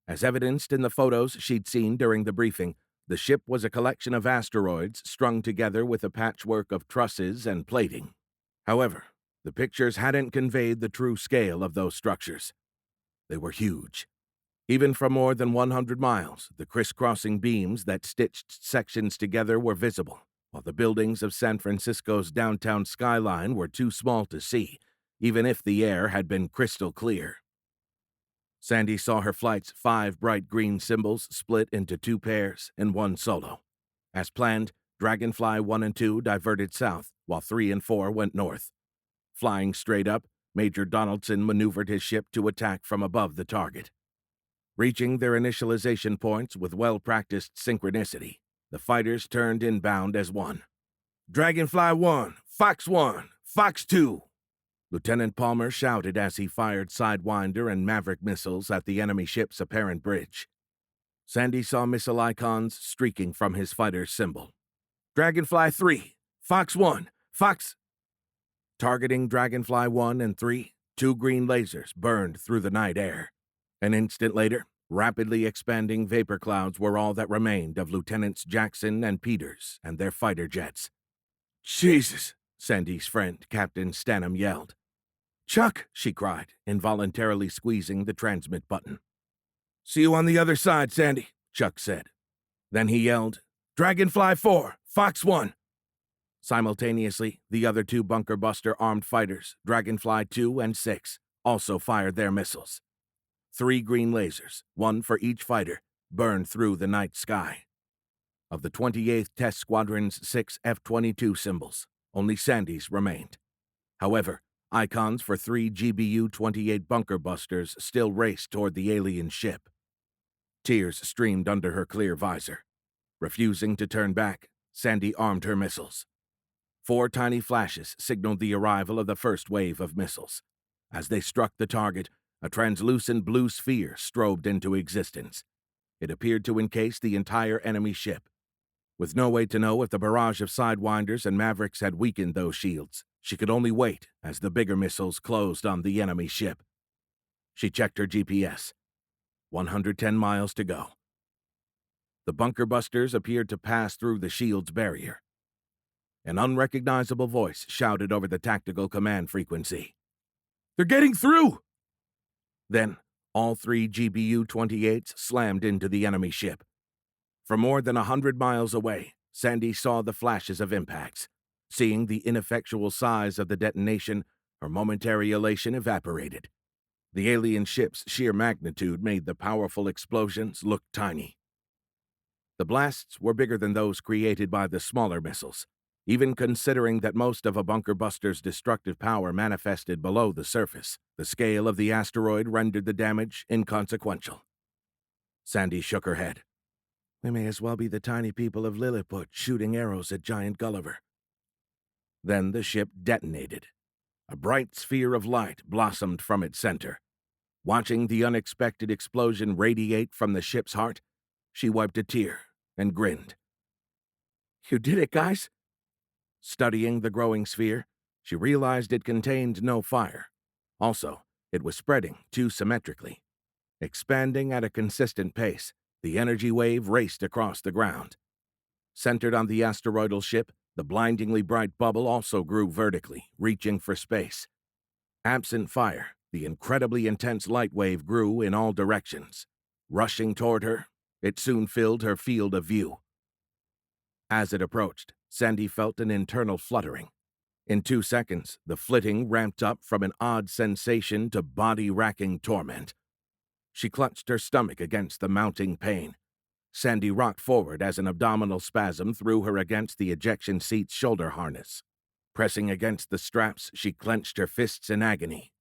As evidenced in the photos she'd seen during the briefing, the ship was a collection of asteroids strung together with a patchwork of trusses and plating. However, the pictures hadn't conveyed the true scale of those structures. They were huge. Even from more than 100 miles, the crisscrossing beams that stitched sections together were visible, while the buildings of San Francisco's downtown skyline were too small to see, even if the air had been crystal clear. Sandy saw her flight's 5 bright green symbols split into 2 pairs and 1 solo. As planned, Dragonfly 1 and 2 diverted south, while 3 and 4 went north. Flying straight up, Major Donaldson maneuvered his ship to attack from above the target. Reaching their initialization points with well-practiced synchronicity, the fighters turned inbound as one. "Dragonfly 1, Fox 1, Fox 2!" Lieutenant Palmer shouted as he fired Sidewinder and Maverick missiles at the enemy ship's apparent bridge. Sandy saw missile icons streaking from his fighter's symbol. "Dragonfly 3, Fox 1, Fox..." Targeting Dragonfly 1 and 3, 2 green lasers burned through the night air. An instant later, rapidly expanding vapor clouds were all that remained of Lieutenants Jackson and Peters and their fighter jets. "Jesus!" Sandy's friend, Captain Stanham, yelled. "Chuck!" she cried, involuntarily squeezing the transmit button. "See you on the other side, Sandy," Chuck said. Then he yelled, "Dragonfly 4, Fox 1!" Simultaneously, the other 2 bunker buster armed fighters, Dragonfly 2 and 6, also fired their missiles. 3 green lasers, 1 for each fighter, burned through the night sky. Of the 28th Test Squadron's 6 F-22 symbols, only Sandy's remained. However, icons for 3 GBU-28 bunker busters still raced toward the alien ship. Tears streamed under her clear visor. Refusing to turn back, Sandy armed her missiles. 4 tiny flashes signaled the arrival of the first wave of missiles. As they struck the target, a translucent blue sphere strobed into existence. It appeared to encase the entire enemy ship. With no way to know if the barrage of Sidewinders and Mavericks had weakened those shields, she could only wait as the bigger missiles closed on the enemy ship. She checked her GPS. 110 miles to go. The bunker busters appeared to pass through the shield's barrier. An unrecognizable voice shouted over the tactical command frequency. "They're getting through!" Then, all 3 GBU-28s slammed into the enemy ship. From more than 100 miles away, Sandy saw the flashes of impacts. Seeing the ineffectual size of the detonation, her momentary elation evaporated. The alien ship's sheer magnitude made the powerful explosions look tiny. The blasts were bigger than those created by the smaller missiles, even considering that most of a bunker buster's destructive power manifested below the surface. The scale of the asteroid rendered the damage inconsequential. Sandy shook her head. "We may as well be the tiny people of Lilliput shooting arrows at giant Gulliver." Then the ship detonated. A bright sphere of light blossomed from its center. Watching the unexpected explosion radiate from the ship's heart, she wiped a tear and grinned. "You did it, guys." Studying the growing sphere, she realized it contained no fire. Also, it was spreading too symmetrically. Expanding at a consistent pace, the energy wave raced across the ground. Centered on the asteroidal ship, The blindingly bright bubble also grew vertically, reaching for space. Absent fire, the incredibly intense light wave grew in all directions. Rushing toward her, it soon filled her field of view. As it approached, Sandy felt an internal fluttering. In 2 seconds, the flitting ramped up from an odd sensation to body-racking torment. She clutched her stomach against the mounting pain. Sandy rocked forward as an abdominal spasm threw her against the ejection seat's shoulder harness. Pressing against the straps, she clenched her fists in agony.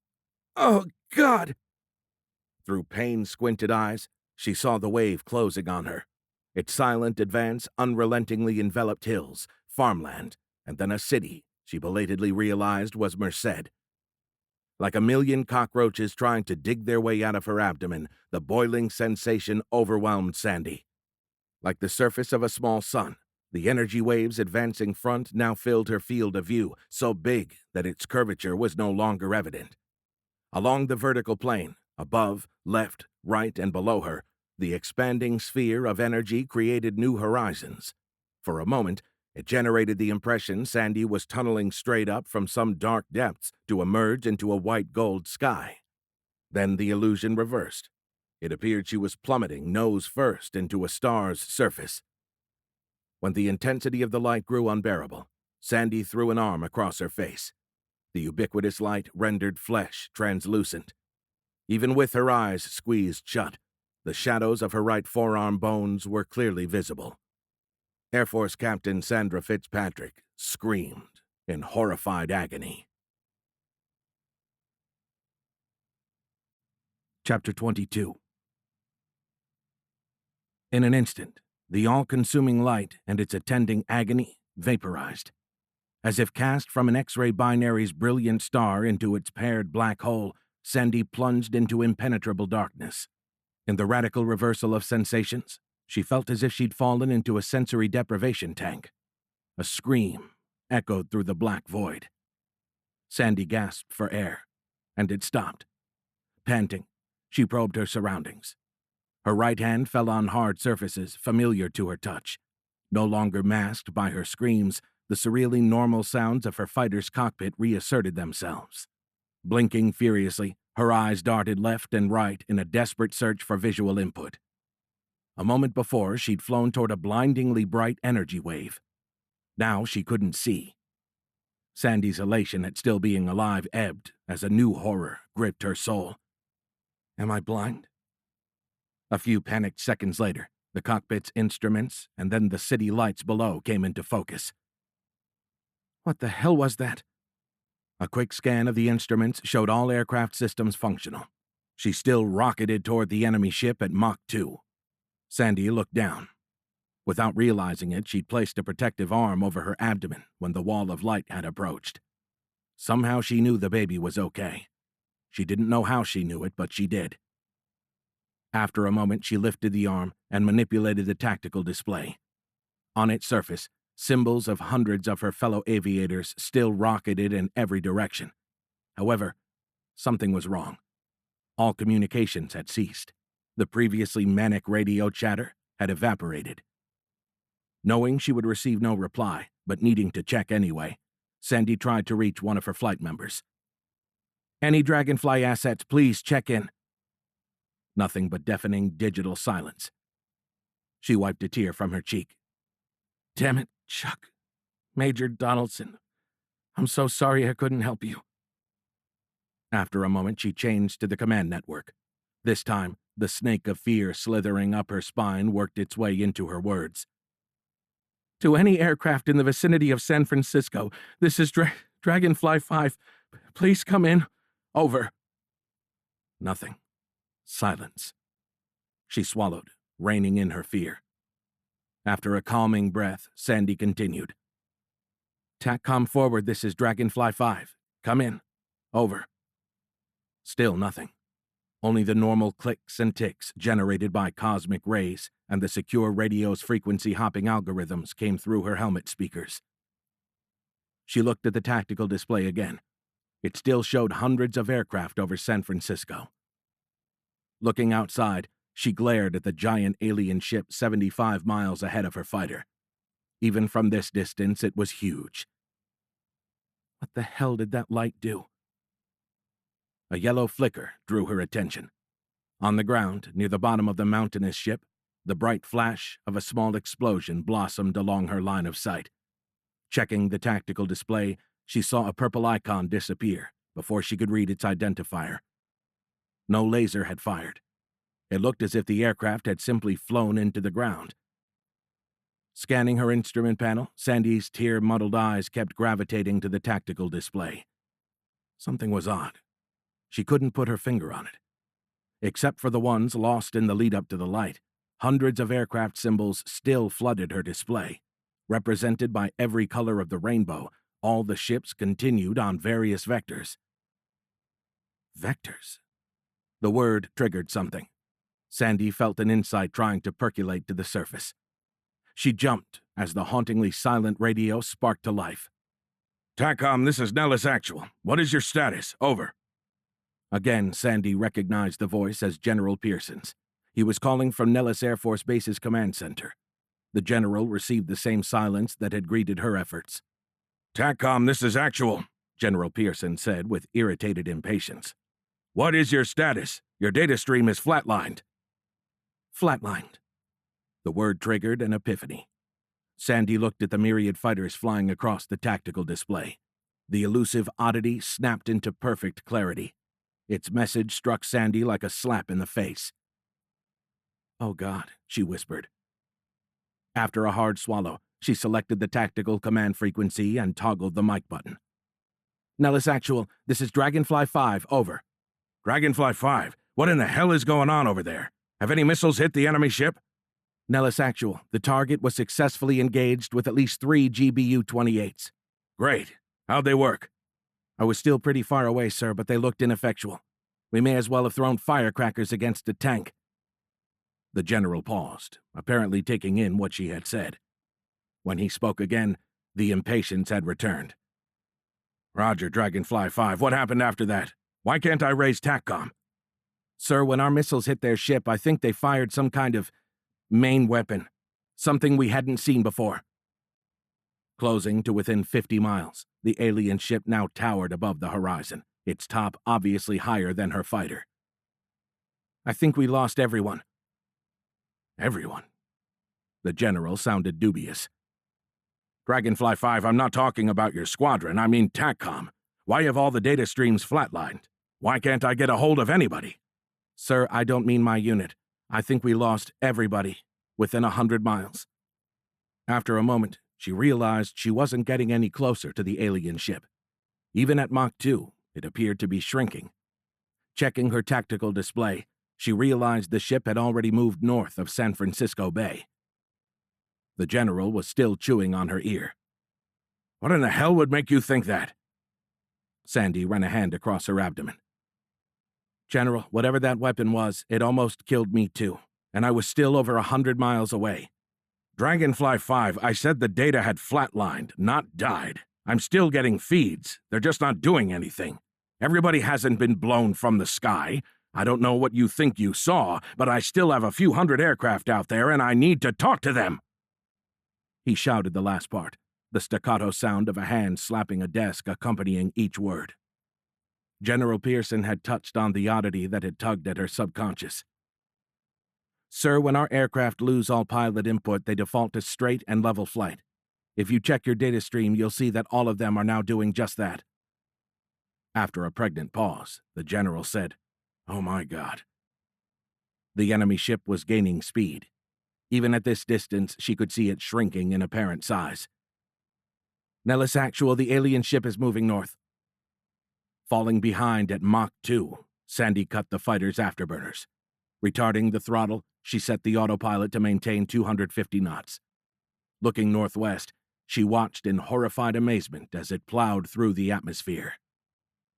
"Oh, God!" Through pain-squinted eyes, she saw the wave closing on her. Its silent advance unrelentingly enveloped hills, farmland, and then a city she belatedly realized was Merced. Like a million cockroaches trying to dig their way out of her abdomen, the boiling sensation overwhelmed Sandy. Like the surface of a small sun, the energy waves advancing front now filled her field of view, so big that its curvature was no longer evident. Along the vertical plane, above, left, right, and below her, the expanding sphere of energy created new horizons. For a moment, it generated the impression Sandy was tunneling straight up from some dark depths to emerge into a white-gold sky. Then the illusion reversed. It appeared she was plummeting nose first into a star's surface. When the intensity of the light grew unbearable, Sandy threw an arm across her face. The ubiquitous light rendered flesh translucent. Even with her eyes squeezed shut, the shadows of her right forearm bones were clearly visible. Air Force Captain Sandra Fitzpatrick screamed in horrified agony. Chapter 22. In an instant, the all-consuming light and its attending agony vaporized. As if cast from an X-ray binary's brilliant star into its paired black hole, Sandy plunged into impenetrable darkness. In the radical reversal of sensations, she felt as if she'd fallen into a sensory deprivation tank. A scream echoed through the black void. Sandy gasped for air, and it stopped. Panting, she probed her surroundings. Her right hand fell on hard surfaces familiar to her touch. No longer masked by her screams, the surreally normal sounds of her fighter's cockpit reasserted themselves. Blinking furiously, her eyes darted left and right in a desperate search for visual input. A moment before, she'd flown toward a blindingly bright energy wave. Now she couldn't see. Sandy's elation at still being alive ebbed as a new horror gripped her soul. Am I blind? A few panicked seconds later, the cockpit's instruments and then the city lights below came into focus. What the hell was that? A quick scan of the instruments showed all aircraft systems functional. She still rocketed toward the enemy ship at Mach 2. Sandy looked down. Without realizing it, she'd placed a protective arm over her abdomen when the wall of light had approached. Somehow she knew the baby was okay. She didn't know how she knew it, but she did. After a moment, she lifted the arm and manipulated the tactical display. On its surface, symbols of hundreds of her fellow aviators still rocketed in every direction. However, something was wrong. All communications had ceased. The previously manic radio chatter had evaporated. Knowing she would receive no reply, but needing to check anyway, Sandy tried to reach one of her flight members. Any Dragonfly assets, please check in. Nothing but deafening digital silence. She wiped a tear from her cheek. Damn it, Chuck. Major Donaldson. I'm so sorry I couldn't help you. After a moment, she changed to the command network. This time, the snake of fear slithering up her spine worked its way into her words. To any aircraft in the vicinity of San Francisco, this is Dragonfly 5. Please come in. Over. Nothing. Silence. She swallowed, reining in her fear. After a calming breath, Sandy continued. TACCOM forward, this is Dragonfly 5. Come in. Over. Still nothing. Only the normal clicks and ticks generated by cosmic rays and the secure radio's frequency-hopping algorithms came through her helmet speakers. She looked at the tactical display again. It still showed hundreds of aircraft over San Francisco. Looking outside, she glared at the giant alien ship 75 miles ahead of her fighter. Even from this distance, it was huge. What the hell did that light do? A yellow flicker drew her attention. On the ground, near the bottom of the mountainous ship, the bright flash of a small explosion blossomed along her line of sight. Checking the tactical display, she saw a purple icon disappear before she could read its identifier. No laser had fired. It looked as if the aircraft had simply flown into the ground. Scanning her instrument panel, Sandy's tear-muddled eyes kept gravitating to the tactical display. Something was odd. She couldn't put her finger on it. Except for the ones lost in the lead-up to the light, hundreds of aircraft symbols still flooded her display. Represented by every color of the rainbow, all the ships continued on various vectors. Vectors? The word triggered something. Sandy felt an insight trying to percolate to the surface. She jumped as the hauntingly silent radio sparked to life. TACOM, this is Nellis Actual. What is your status? Over. Again, Sandy recognized the voice as General Pearson's. He was calling from Nellis Air Force Base's command center. The general received the same silence that had greeted her efforts. TACOM, this is Actual, General Pearson said with irritated impatience. What is your status? Your data stream is flatlined. Flatlined. The word triggered an epiphany. Sandy looked at the myriad fighters flying across the tactical display. The elusive oddity snapped into perfect clarity. Its message struck Sandy like a slap in the face. Oh God, she whispered. After a hard swallow, she selected the tactical command frequency and toggled the mic button. Nellis Actual, this is Dragonfly 5, over. Dragonfly 5? What in the hell is going on over there? Have any missiles hit the enemy ship? Nellis Actual, the target was successfully engaged with at least 3 GBU-28s. Great. How'd they work? I was still pretty far away, sir, but they looked ineffectual. We may as well have thrown firecrackers against a tank. The general paused, apparently taking in what she had said. When he spoke again, the impatience had returned. Roger, Dragonfly 5. What happened after that? Why can't I raise TACCOM? Sir, when our missiles hit their ship, I think they fired some kind of main weapon. Something we hadn't seen before. Closing to within 50 miles, the alien ship now towered above the horizon, its top obviously higher than her fighter. I think we lost everyone. Everyone? The general sounded dubious. Dragonfly 5, I'm not talking about your squadron, I mean TACCOM. Why have all the data streams flatlined? Why can't I get a hold of anybody? Sir, I don't mean my unit. I think we lost everybody within 100 miles. After a moment, she realized she wasn't getting any closer to the alien ship. Even at Mach 2, it appeared to be shrinking. Checking her tactical display, she realized the ship had already moved north of San Francisco Bay. The general was still chewing on her ear. What in the hell would make you think that? Sandy ran a hand across her abdomen. General, whatever that weapon was, it almost killed me too, and I was still over 100 miles away. Dragonfly 5, I said the data had flatlined, not died. I'm still getting feeds. They're just not doing anything. Everybody hasn't been blown from the sky. I don't know what you think you saw, but I still have a few hundred aircraft out there, and I need to talk to them. He shouted the last part, the staccato sound of a hand slapping a desk accompanying each word. General Pearson had touched on the oddity that had tugged at her subconscious. Sir, when our aircraft lose all pilot input, they default to straight and level flight. If you check your data stream, you'll see that all of them are now doing just that. After a pregnant pause, the general said, Oh my God. The enemy ship was gaining speed. Even at this distance, she could see it shrinking in apparent size. Nellis Actual, the alien ship is moving north. Falling behind at Mach 2, Sandy cut the fighter's afterburners. Retarding the throttle, she set the autopilot to maintain 250 knots. Looking northwest, she watched in horrified amazement as it plowed through the atmosphere.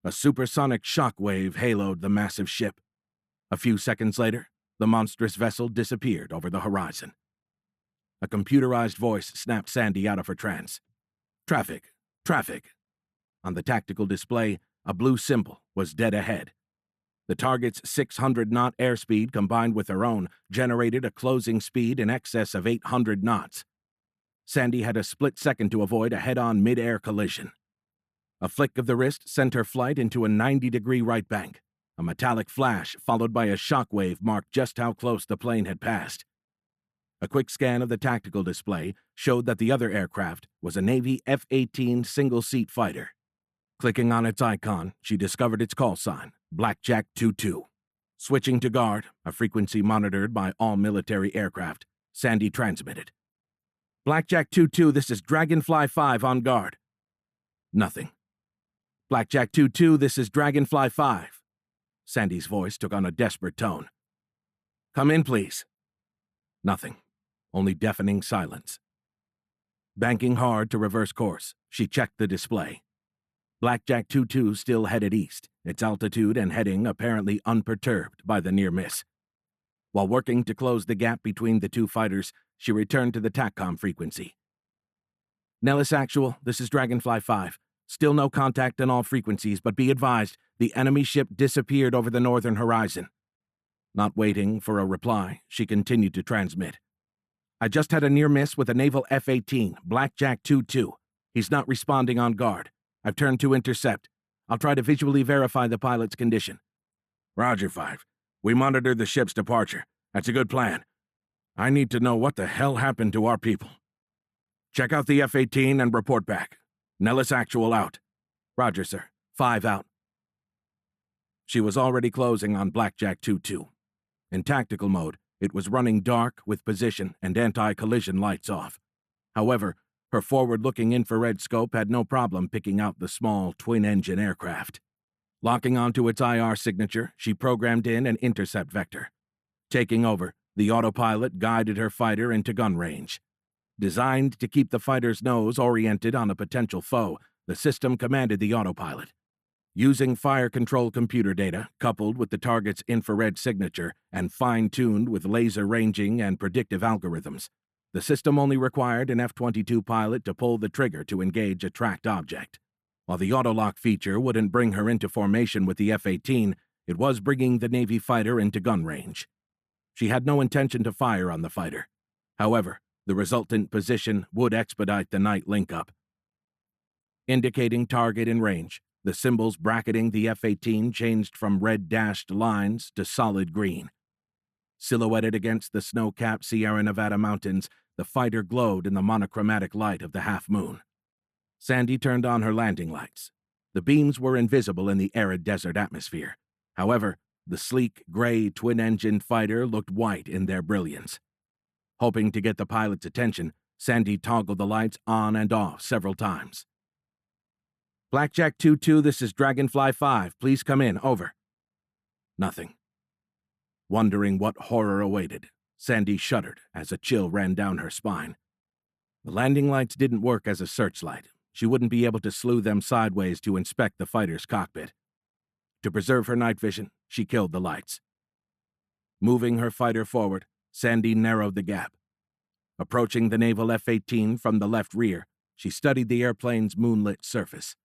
A supersonic shock wave haloed the massive ship. A few seconds later, the monstrous vessel disappeared over the horizon. A computerized voice snapped Sandy out of her trance. Traffic, traffic. On the tactical display, a blue symbol was dead ahead. The target's 600-knot airspeed combined with her own generated a closing speed in excess of 800 knots. Sandy had a split second to avoid a head-on mid-air collision. A flick of the wrist sent her flight into a 90-degree right bank. A metallic flash followed by a shockwave marked just how close the plane had passed. A quick scan of the tactical display showed that the other aircraft was a Navy F-18 single-seat fighter. Clicking on its icon, she discovered its call sign, Blackjack 22. Switching to guard, a frequency monitored by all military aircraft, Sandy transmitted. Blackjack 22, this is Dragonfly 5 on guard. Nothing. Blackjack 22, this is Dragonfly 5. Sandy's voice took on a desperate tone. Come in, please. Nothing. Only deafening silence. Banking hard to reverse course, she checked the display. Blackjack 22 still headed east, its altitude and heading apparently unperturbed by the near miss. While working to close the gap between the two fighters, she returned to the TACCOM frequency. Nellis Actual, this is Dragonfly 5. Still no contact on all frequencies, but be advised, the enemy ship disappeared over the northern horizon. Not waiting for a reply, she continued to transmit. I just had a near miss with a naval F-18, Blackjack 22. He's not responding on guard. I've turned to intercept. I'll try to visually verify the pilot's condition. Roger, 5. We monitored the ship's departure. That's a good plan. I need to know what the hell happened to our people. Check out the F-18 and report back. Nellis Actual out. Roger, sir. 5 out. She was already closing on Blackjack 22. In tactical mode, it was running dark with position and anti-collision lights off. However, her forward-looking infrared scope had no problem picking out the small, twin-engine aircraft. Locking onto its IR signature, she programmed in an intercept vector. Taking over, the autopilot guided her fighter into gun range. Designed to keep the fighter's nose oriented on a potential foe, the system commanded the autopilot. Using fire control computer data, coupled with the target's infrared signature and fine-tuned with laser ranging and predictive algorithms, the system only required an F-22 pilot to pull the trigger to engage a tracked object. While the autolock feature wouldn't bring her into formation with the F-18, it was bringing the Navy fighter into gun range. She had no intention to fire on the fighter. However, the resultant position would expedite the night link-up. Indicating target in range, the symbols bracketing the F-18 changed from red dashed lines to solid green. Silhouetted against the snow-capped Sierra Nevada mountains, the fighter glowed in the monochromatic light of the half-moon. Sandy turned on her landing lights. The beams were invisible in the arid desert atmosphere. However, the sleek, gray, twin-engine fighter looked white in their brilliance. Hoping to get the pilot's attention, Sandy toggled the lights on and off several times. Blackjack 22, this is Dragonfly 5. Please come in. Over. Nothing. Wondering what horror awaited, Sandy shuddered as a chill ran down her spine. The landing lights didn't work as a searchlight. She wouldn't be able to slew them sideways to inspect the fighter's cockpit. To preserve her night vision, she killed the lights. Moving her fighter forward, Sandy narrowed the gap. Approaching the naval F-18 from the left rear, she studied the airplane's moonlit surface.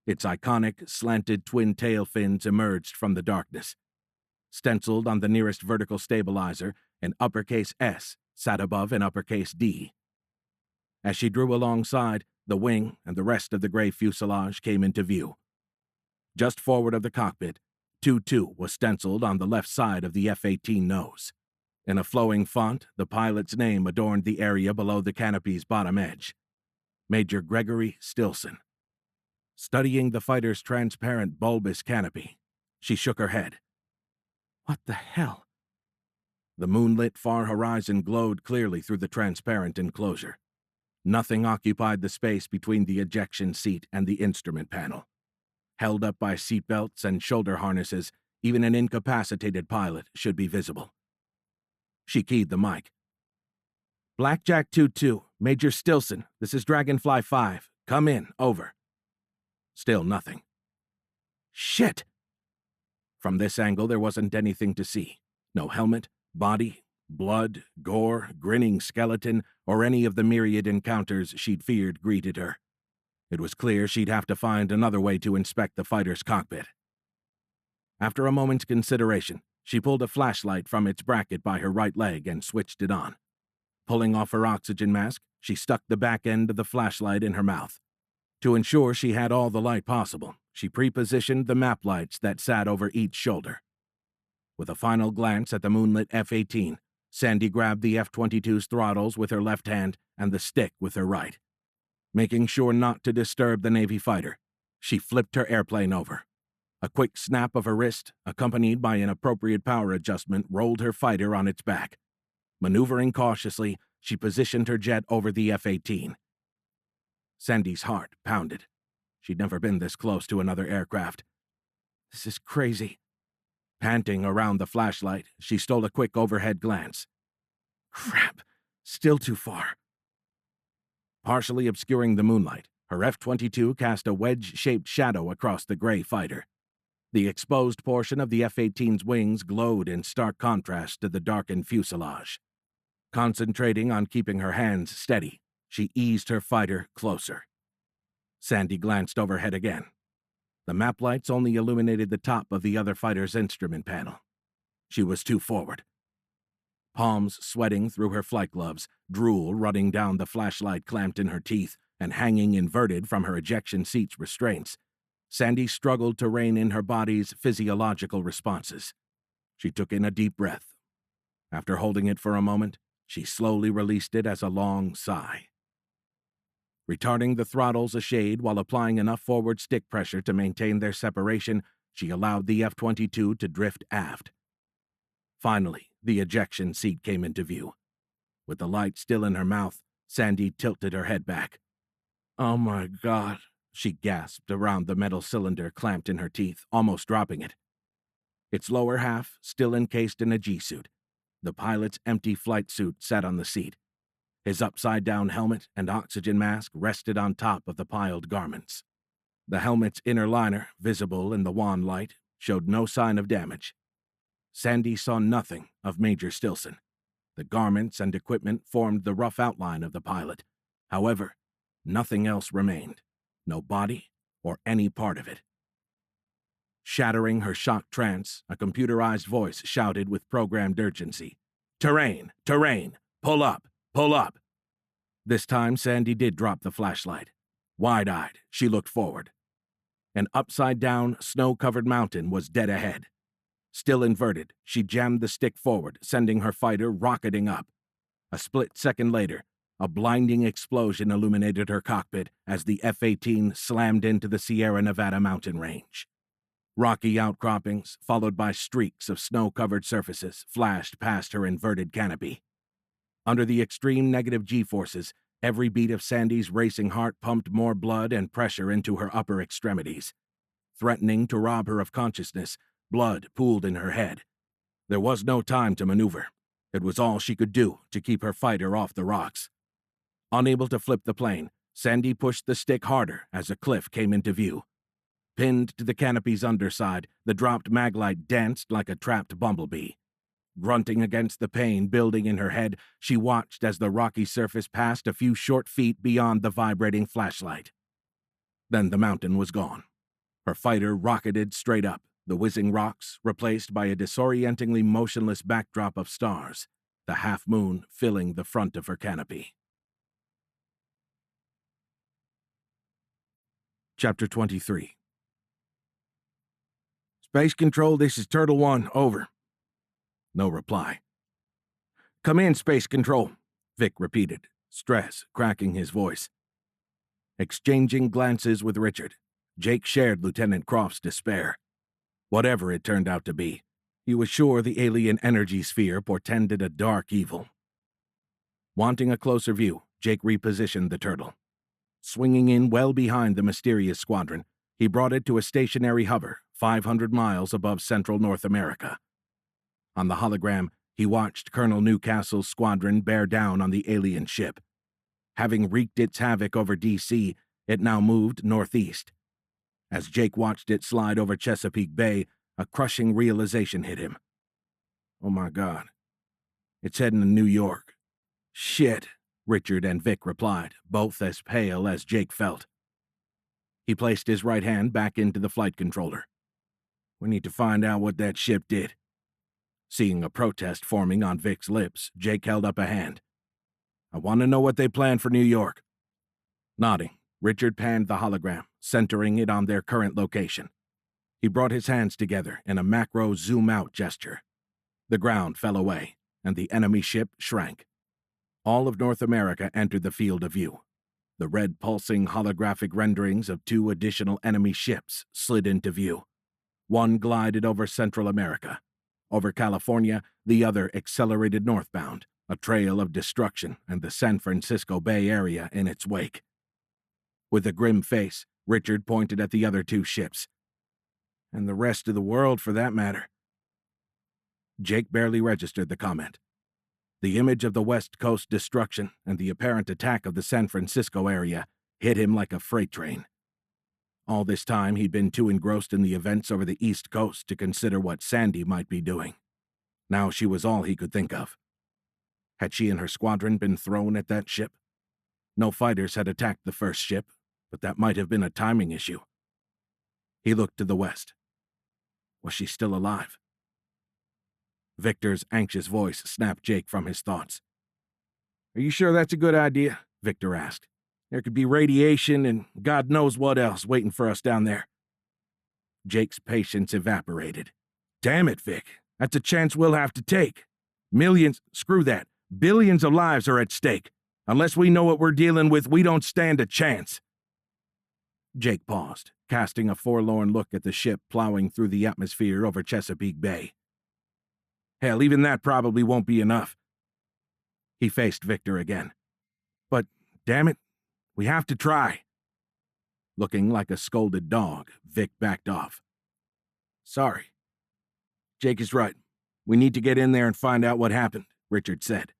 Its iconic, slanted twin tail fins emerged from the darkness. Stenciled on the nearest vertical stabilizer, an uppercase S sat above an uppercase D. As she drew alongside, the wing and the rest of the gray fuselage came into view. Just forward of the cockpit, 22 was stenciled on the left side of the F-18 nose. In a flowing font, the pilot's name adorned the area below the canopy's bottom edge. Major Gregory Stilson. Studying the fighter's transparent, bulbous canopy, she shook her head. What the hell? The moonlit far horizon glowed clearly through the transparent enclosure. Nothing occupied the space between the ejection seat and the instrument panel. Held up by seatbelts and shoulder harnesses, even an incapacitated pilot should be visible. She keyed the mic. Blackjack 22, Major Stilson, this is Dragonfly 5. Come in, over. Still nothing. Shit! From this angle, there wasn't anything to see. No helmet, body, blood, gore, grinning skeleton, or any of the myriad encounters she'd feared greeted her. It was clear she'd have to find another way to inspect the fighter's cockpit. After a moment's consideration, she pulled a flashlight from its bracket by her right leg and switched it on. Pulling off her oxygen mask, she stuck the back end of the flashlight in her mouth. To ensure she had all the light possible, she pre-positioned the map lights that sat over each shoulder. With a final glance at the moonlit F-18, Sandy grabbed the F-22's throttles with her left hand and the stick with her right. Making sure not to disturb the Navy fighter, she flipped her airplane over. A quick snap of her wrist, accompanied by an appropriate power adjustment, rolled her fighter on its back. Maneuvering cautiously, she positioned her jet over the F-18. Sandy's heart pounded. She'd never been this close to another aircraft. This is crazy. Panting around the flashlight, she stole a quick overhead glance. Crap, still too far. Partially obscuring the moonlight, her F-22 cast a wedge-shaped shadow across the gray fighter. The exposed portion of the F-18's wings glowed in stark contrast to the darkened fuselage. Concentrating on keeping her hands steady, she eased her fighter closer. Sandy glanced overhead again. The map lights only illuminated the top of the other fighter's instrument panel. She was too forward. Palms sweating through her flight gloves, drool running down the flashlight clamped in her teeth and hanging inverted from her ejection seat's restraints, Sandy struggled to rein in her body's physiological responses. She took in a deep breath. After holding it for a moment, she slowly released it as a long sigh. Retarding the throttles a shade while applying enough forward stick pressure to maintain their separation, she allowed the F-22 to drift aft. Finally, the ejection seat came into view. With the light still in her mouth, Sandy tilted her head back. "Oh my God," she gasped around the metal cylinder clamped in her teeth, almost dropping it. Its lower half, still encased in a G-suit. The pilot's empty flight suit sat on the seat. His upside-down helmet and oxygen mask rested on top of the piled garments. The helmet's inner liner, visible in the wan light, showed no sign of damage. Sandy saw nothing of Major Stilson. The garments and equipment formed the rough outline of the pilot. However, nothing else remained. No body or any part of it. Shattering her shocked trance, a computerized voice shouted with programmed urgency, "Terrain! Terrain! Pull up! Pull up!" This time, Sandy did drop the flashlight. Wide-eyed, she looked forward. An upside-down, snow-covered mountain was dead ahead. Still inverted, she jammed the stick forward, sending her fighter rocketing up. A split second later, a blinding explosion illuminated her cockpit as the F-18 slammed into the Sierra Nevada mountain range. Rocky outcroppings, followed by streaks of snow-covered surfaces, flashed past her inverted canopy. Under the extreme negative G-forces, every beat of Sandy's racing heart pumped more blood and pressure into her upper extremities. Threatening to rob her of consciousness, blood pooled in her head. There was no time to maneuver. It was all she could do to keep her fighter off the rocks. Unable to flip the plane, Sandy pushed the stick harder as a cliff came into view. Pinned to the canopy's underside, the dropped maglite danced like a trapped bumblebee. Grunting against the pain building in her head, she watched as the rocky surface passed a few short feet beyond the vibrating flashlight. Then the mountain was gone. Her fighter rocketed straight up, the whizzing rocks replaced by a disorientingly motionless backdrop of stars, the half-moon filling the front of her canopy. Chapter 23. Space Control, this is Turtle One, over. No reply. Come in, Space Control, Vic repeated, stress cracking his voice. Exchanging glances with Richard, Jake shared Lieutenant Croft's despair. Whatever it turned out to be, he was sure the alien energy sphere portended a dark evil. Wanting a closer view, Jake repositioned the turtle. Swinging in well behind the mysterious squadron, he brought it to a stationary hover 500 miles above central North America. On the hologram, he watched Colonel Newcastle's squadron bear down on the alien ship. Having wreaked its havoc over D.C., it now moved northeast. As Jake watched it slide over Chesapeake Bay, a crushing realization hit him. Oh my God. It's heading to New York. Shit, Richard and Vic replied, both as pale as Jake felt. He placed his right hand back into the flight controller. We need to find out what that ship did. Seeing a protest forming on Vic's lips, Jake held up a hand. I want to know what they plan for New York." Nodding, Richard panned the hologram, centering it on their current location. He brought his hands together in a macro zoom-out gesture. The ground fell away, and the enemy ship shrank. All of North America entered the field of view. The red pulsing holographic renderings of 2 additional enemy ships slid into view. One glided over Central America. Over California, the other accelerated northbound, a trail of destruction and the San Francisco Bay Area in its wake. With a grim face, Richard pointed at the other 2 ships. And the rest of the world, for that matter. Jake barely registered the comment. The image of the West Coast destruction and the apparent attack of the San Francisco area hit him like a freight train. All this time, he'd been too engrossed in the events over the East Coast to consider what Sandy might be doing. Now she was all he could think of. Had she and her squadron been thrown at that ship? No fighters had attacked the first ship, but that might have been a timing issue. He looked to the west. Was she still alive? Victor's anxious voice snapped Jake from his thoughts. "Are you sure that's a good idea?" Victor asked. "There could be radiation and God knows what else waiting for us down there." Jake's patience evaporated. "Damn it, Vic. That's a chance we'll have to take. Millions, screw that, billions of lives are at stake. Unless we know what we're dealing with, we don't stand a chance." Jake paused, casting a forlorn look at the ship plowing through the atmosphere over Chesapeake Bay. "Hell, even that probably won't be enough." He faced Victor again. "But, damn it, we have to try." Looking like a scolded dog, Vic backed off. "Sorry." "Jake is right. We need to get in there and find out what happened," Richard said.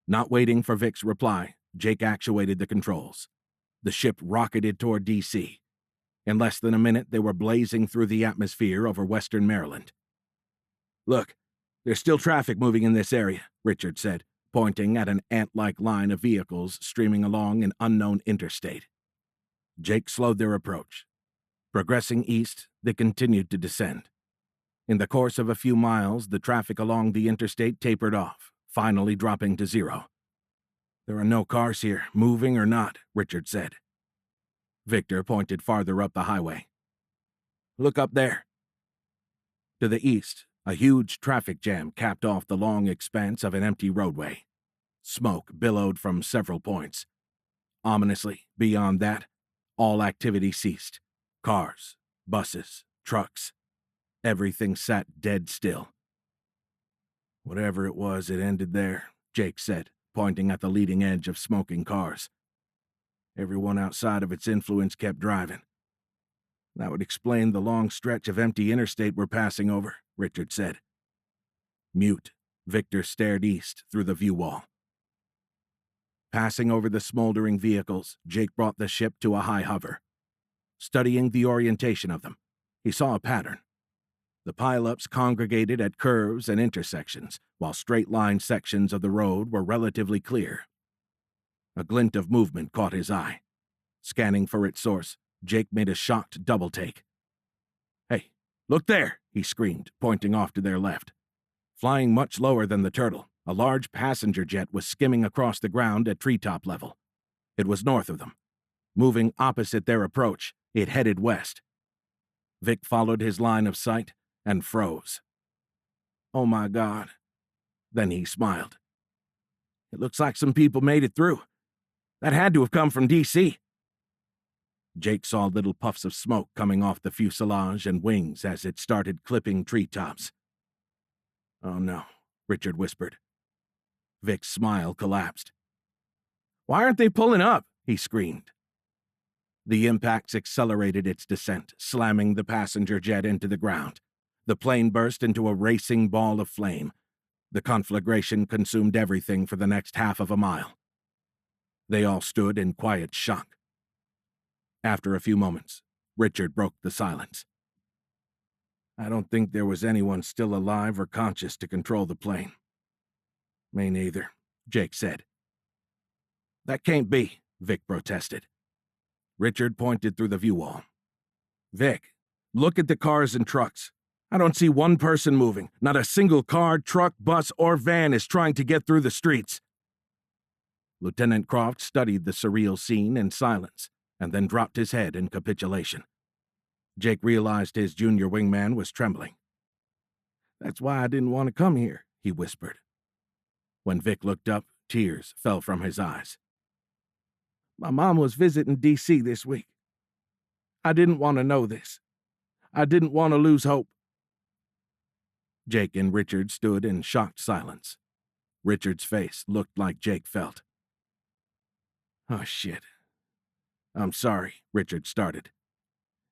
Not waiting for Vic's reply, Jake actuated the controls. The ship rocketed toward D.C. In less than a minute, they were blazing through the atmosphere over western Maryland. "Look, there's still traffic moving in this area," Richard said, pointing at an ant-like line of vehicles streaming along an unknown interstate. Jake slowed their approach. Progressing east, they continued to descend. In the course of a few miles, the traffic along the interstate tapered off, finally dropping to 0. "There are no cars here, moving or not," Richard said. Victor pointed farther up the highway. "Look up there." To the east, a huge traffic jam capped off the long expanse of an empty roadway. Smoke billowed from several points. Ominously, beyond that, all activity ceased. Cars, buses, trucks. Everything sat dead still. "Whatever it was, it ended there," Jake said, pointing at the leading edge of smoking cars. "Everyone outside of its influence kept driving." "That would explain the long stretch of empty interstate we're passing over," Richard said. Mute, Victor stared east through the view wall. Passing over the smoldering vehicles, Jake brought the ship to a high hover. Studying the orientation of them, he saw a pattern. The pileups congregated at curves and intersections, while straight-line sections of the road were relatively clear. A glint of movement caught his eye. Scanning for its source, Jake made a shocked double-take. "Hey, look there!" he screamed, pointing off to their left. Flying much lower than the Turtle, a large passenger jet was skimming across the ground at treetop level. It was north of them. Moving opposite their approach, it headed west. Vic followed his line of sight and froze. "Oh my God." Then he smiled. "It looks like some people made it through. That had to have come from D.C. Jake saw little puffs of smoke coming off the fuselage and wings as it started clipping treetops. "Oh no," Richard whispered. Vic's smile collapsed. "Why aren't they pulling up?" he screamed. The impacts accelerated its descent, slamming the passenger jet into the ground. The plane burst into a racing ball of flame. The conflagration consumed everything for the next half of a mile. They all stood in quiet shock. After a few moments, Richard broke the silence. "I don't think there was anyone still alive or conscious to control the plane." "Me neither," Jake said. "That can't be," Vic protested. Richard pointed through the view wall. "Vic, look at the cars and trucks. I don't see one person moving. Not a single car, truck, bus, or van is trying to get through the streets." Lieutenant Croft studied the surreal scene in silence and then dropped his head in capitulation. Jake realized his junior wingman was trembling. "That's why I didn't want to come here," he whispered. When Vic looked up, tears fell from his eyes. "My mom was visiting D.C. this week. I didn't want to know this. I didn't want to lose hope." Jake and Richard stood in shocked silence. Richard's face looked like Jake felt. "Oh, shit. I'm sorry," Richard started.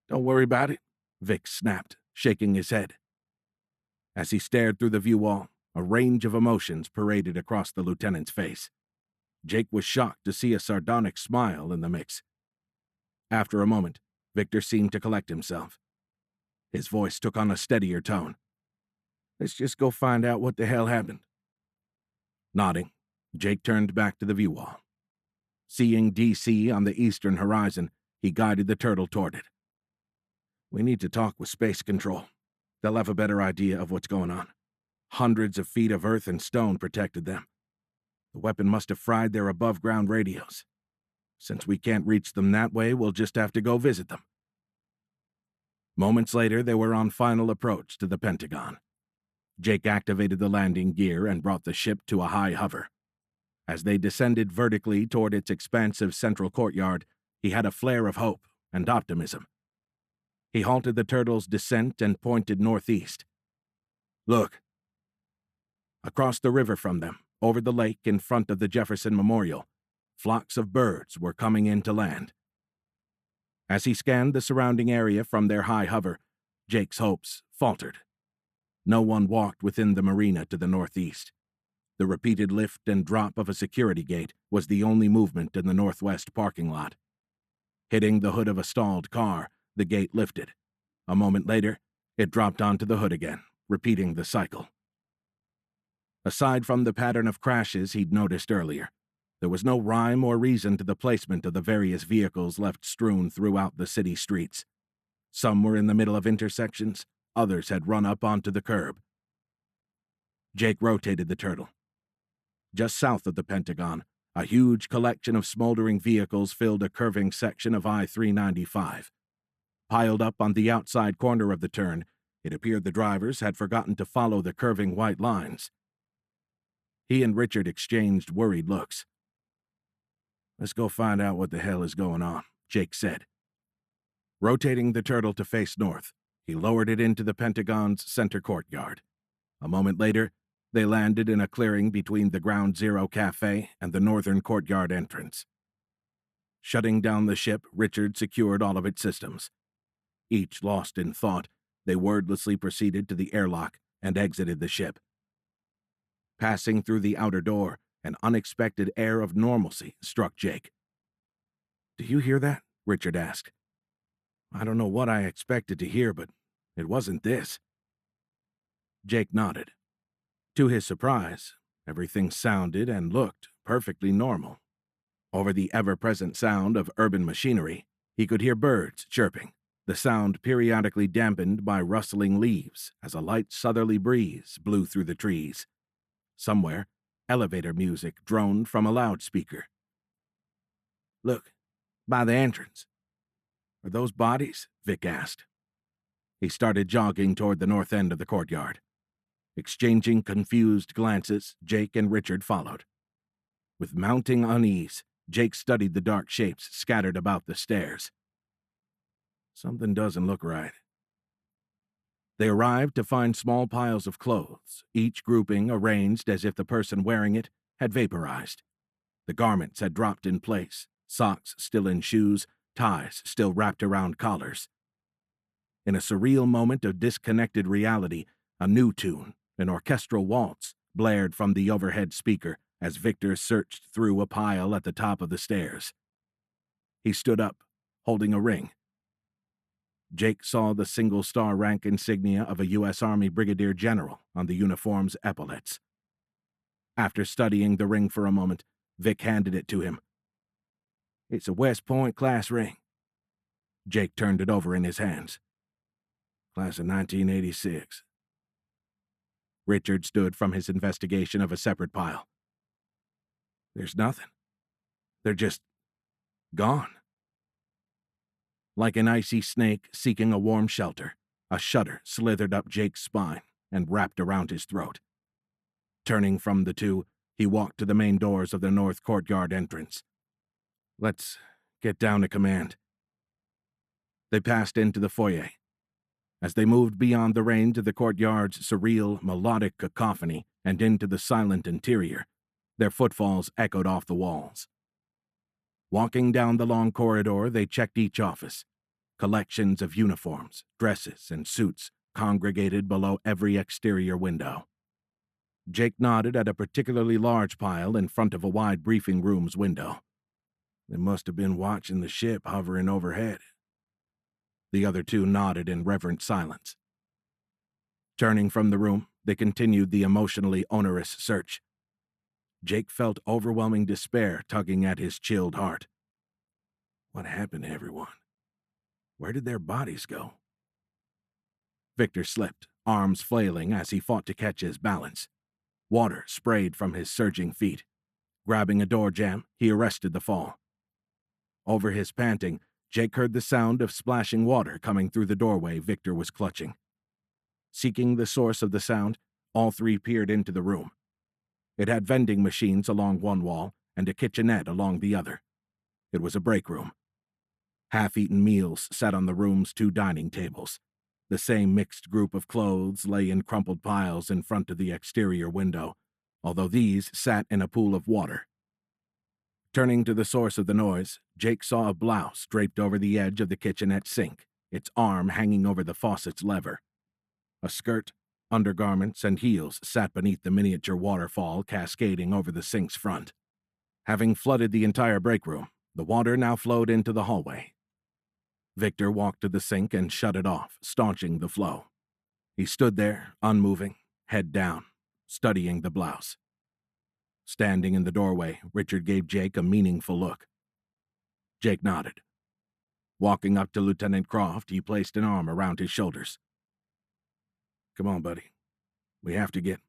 "Don't worry about it," Vic snapped, shaking his head. As he stared through the view wall, a range of emotions paraded across the lieutenant's face. Jake was shocked to see a sardonic smile in the mix. After a moment, Victor seemed to collect himself. His voice took on a steadier tone. "Let's just go find out what the hell happened." Nodding, Jake turned back to the view wall. Seeing D.C. on the eastern horizon, he guided the turtle toward it. "We need to talk with Space Control. They'll have a better idea of what's going on. Hundreds of feet of earth and stone protected them. The weapon must have fried their above-ground radios. Since we can't reach them that way, we'll just have to go visit them." Moments later, they were on final approach to the Pentagon. Jake activated the landing gear and brought the ship to a high hover. As they descended vertically toward its expansive central courtyard, he had a flare of hope and optimism. He halted the turtle's descent and pointed northeast. "Look." Across the river from them, over the lake in front of the Jefferson Memorial, flocks of birds were coming in to land. As he scanned the surrounding area from their high hover, Jake's hopes faltered. No one walked within the marina to the northeast. The repeated lift and drop of a security gate was the only movement in the northwest parking lot. Hitting the hood of a stalled car, the gate lifted. A moment later, it dropped onto the hood again, repeating the cycle. Aside from the pattern of crashes he'd noticed earlier, there was no rhyme or reason to the placement of the various vehicles left strewn throughout the city streets. Some were in the middle of intersections, others had run up onto the curb. Jake rotated the turtle. Just south of the Pentagon, a huge collection of smoldering vehicles filled a curving section of I-395. Piled up on the outside corner of the turn, it appeared the drivers had forgotten to follow the curving white lines. He and Richard exchanged worried looks. "Let's go find out what the hell is going on," Jake said. Rotating the turtle to face north, he lowered it into the Pentagon's center courtyard. A moment later, they landed in a clearing between the Ground Zero Cafe and the northern courtyard entrance. Shutting down the ship, Richard secured all of its systems. Each lost in thought, they wordlessly proceeded to the airlock and exited the ship. Passing through the outer door, an unexpected air of normalcy struck Jake. "Do you hear that?" Richard asked. "I don't know what I expected to hear, but it wasn't this." Jake nodded. To his surprise, everything sounded and looked perfectly normal. Over the ever-present sound of urban machinery, he could hear birds chirping, the sound periodically dampened by rustling leaves as a light southerly breeze blew through the trees. Somewhere, elevator music droned from a loudspeaker. "Look, by the entrance." "Are those bodies?" Vic asked. He started jogging toward the north end of the courtyard. Exchanging confused glances, Jake and Richard followed. With mounting unease, Jake studied the dark shapes scattered about the stairs. "Something doesn't look right." They arrived to find small piles of clothes, each grouping arranged as if the person wearing it had vaporized. The garments had dropped in place, socks still in shoes, ties still wrapped around collars. In a surreal moment of disconnected reality, a new tune, an orchestral waltz, blared from the overhead speaker as Victor searched through a pile at the top of the stairs. He stood up, holding a ring. Jake saw the single-star rank insignia of a U.S. Army Brigadier General on the uniform's epaulets. After studying the ring for a moment, Vic handed it to him. "It's a West Point class ring." Jake turned it over in his hands. "Class of 1986. Richard stood from his investigation of a separate pile. "There's nothing. They're just gone. Like an icy snake seeking a warm shelter, a shudder slithered up Jake's spine and wrapped around his throat. Turning from the two, he walked to the main doors of the north courtyard entrance. Let's get down to command. They passed into the foyer. As they moved beyond the range of the courtyard's surreal, melodic cacophony and into the silent interior, their footfalls echoed off the walls. Walking down the long corridor, they checked each office. Collections of uniforms, dresses, and suits congregated below every exterior window. Jake nodded at a particularly large pile in front of a wide briefing room's window. They must have been watching the ship hovering overhead. The other two nodded in reverent silence. Turning from the room, they continued the emotionally onerous search. Jake felt overwhelming despair tugging at his chilled heart. What happened to everyone? Where did their bodies go? Victor slipped, arms flailing as he fought to catch his balance. Water sprayed from his surging feet. Grabbing a door jamb, he arrested the fall. Over his panting, Jake heard the sound of splashing water coming through the doorway Victor was clutching. Seeking the source of the sound, all three peered into the room. It had vending machines along one wall and a kitchenette along the other. It was a break room. Half-eaten meals sat on the room's two dining tables. The same mixed group of clothes lay in crumpled piles in front of the exterior window, although these sat in a pool of water. Turning to the source of the noise, Jake saw a blouse draped over the edge of the kitchenette sink, its arm hanging over the faucet's lever. A skirt, undergarments, and heels sat beneath the miniature waterfall cascading over the sink's front. Having flooded the entire break room, the water now flowed into the hallway. Victor walked to the sink and shut it off, staunching the flow. He stood there, unmoving, head down, studying the blouse. Standing in the doorway, Richard gave Jake a meaningful look. Jake nodded. Walking up to Lieutenant Croft, he placed an arm around his shoulders. Come on, buddy. We have to get...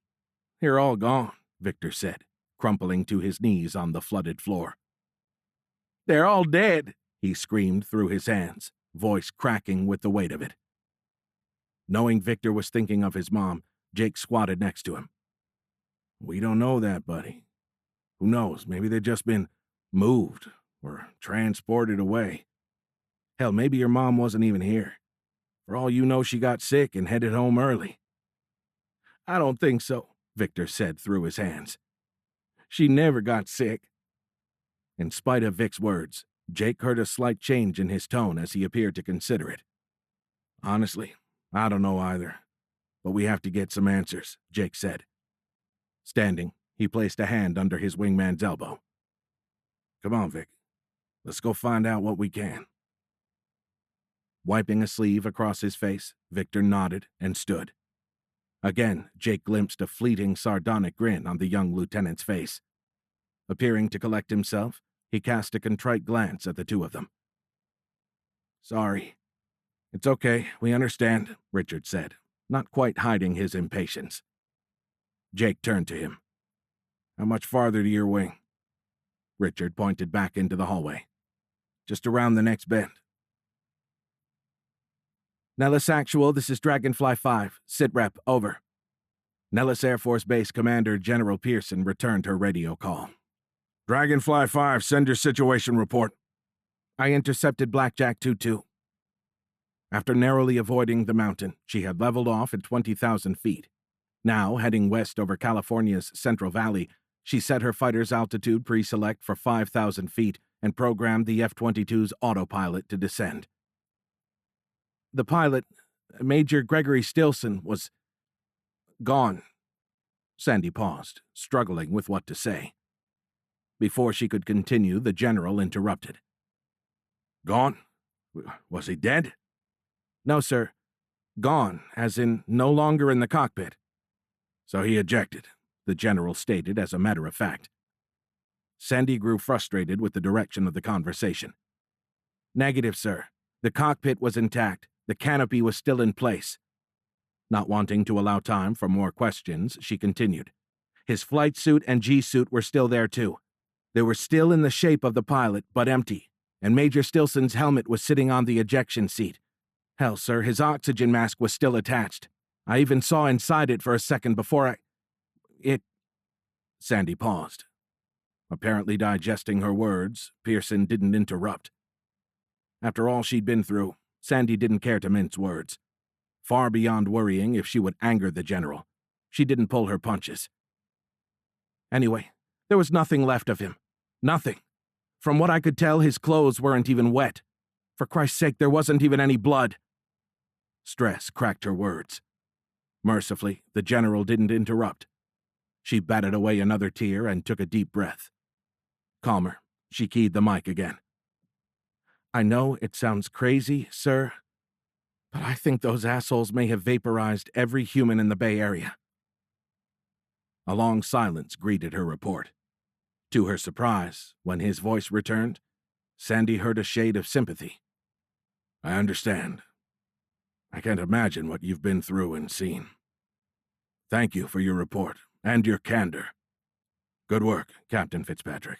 They're all gone, Victor said, crumpling to his knees on the flooded floor. They're all dead, he screamed through his hands, voice cracking with the weight of it. Knowing Victor was thinking of his mom, Jake squatted next to him. We don't know that, buddy. Who knows, maybe they've just been moved or transported away. Hell, maybe your mom wasn't even here. For all you know, she got sick and headed home early. I don't think so, Victor said through his hands. She never got sick. In spite of Vic's words, Jake heard a slight change in his tone as he appeared to consider it. Honestly, I don't know either. But we have to get some answers, Jake said. Standing, he placed a hand under his wingman's elbow. Come on, Vic. Let's go find out what we can. Wiping a sleeve across his face, Victor nodded and stood. Again, Jake glimpsed a fleeting, sardonic grin on the young lieutenant's face. Appearing to collect himself, he cast a contrite glance at the two of them. Sorry. It's okay, we understand, Richard said, not quite hiding his impatience. Jake turned to him. How much farther to your wing? Richard pointed back into the hallway. Just around the next bend. Nellis Actual, this is Dragonfly 5. Sitrep, over. Nellis Air Force Base Commander General Pearson returned her radio call. Dragonfly 5, send your situation report. I intercepted Blackjack 2-2. After narrowly avoiding the mountain, she had leveled off at 20,000 feet. Now, heading west over California's Central Valley, she set her fighter's altitude pre-select for 5,000 feet and programmed the F-22's autopilot to descend. The pilot, Major Gregory Stilson, was gone. Sandy paused, struggling with what to say. Before she could continue, the general interrupted. Gone? Was he dead? No, sir. Gone, as in no longer in the cockpit. So he ejected, the general stated as a matter of fact. Sandy grew frustrated with the direction of the conversation. Negative, sir. The cockpit was intact. The canopy was still in place. Not wanting to allow time for more questions, she continued. His flight suit and G-suit were still there, too. They were still in the shape of the pilot, but empty, and Major Stilson's helmet was sitting on the ejection seat. Hell, sir, his oxygen mask was still attached. I even saw inside it for a second before It... Sandy paused. Apparently digesting her words, Pearson didn't interrupt. After all she'd been through, Sandy didn't care to mince words. Far beyond worrying if she would anger the general, she didn't pull her punches. Anyway, there was nothing left of him. Nothing. From what I could tell, his clothes weren't even wet. For Christ's sake, there wasn't even any blood. Stress cracked her words. Mercifully, the general didn't interrupt. She batted away another tear and took a deep breath. Calmer, she keyed the mic again. I know it sounds crazy, sir, but I think those assholes may have vaporized every human in the Bay Area. A long silence greeted her report. To her surprise, when his voice returned, Sandy heard a shade of sympathy. I understand. I can't imagine what you've been through and seen. Thank you for your report and your candor. Good work, Captain Fitzpatrick.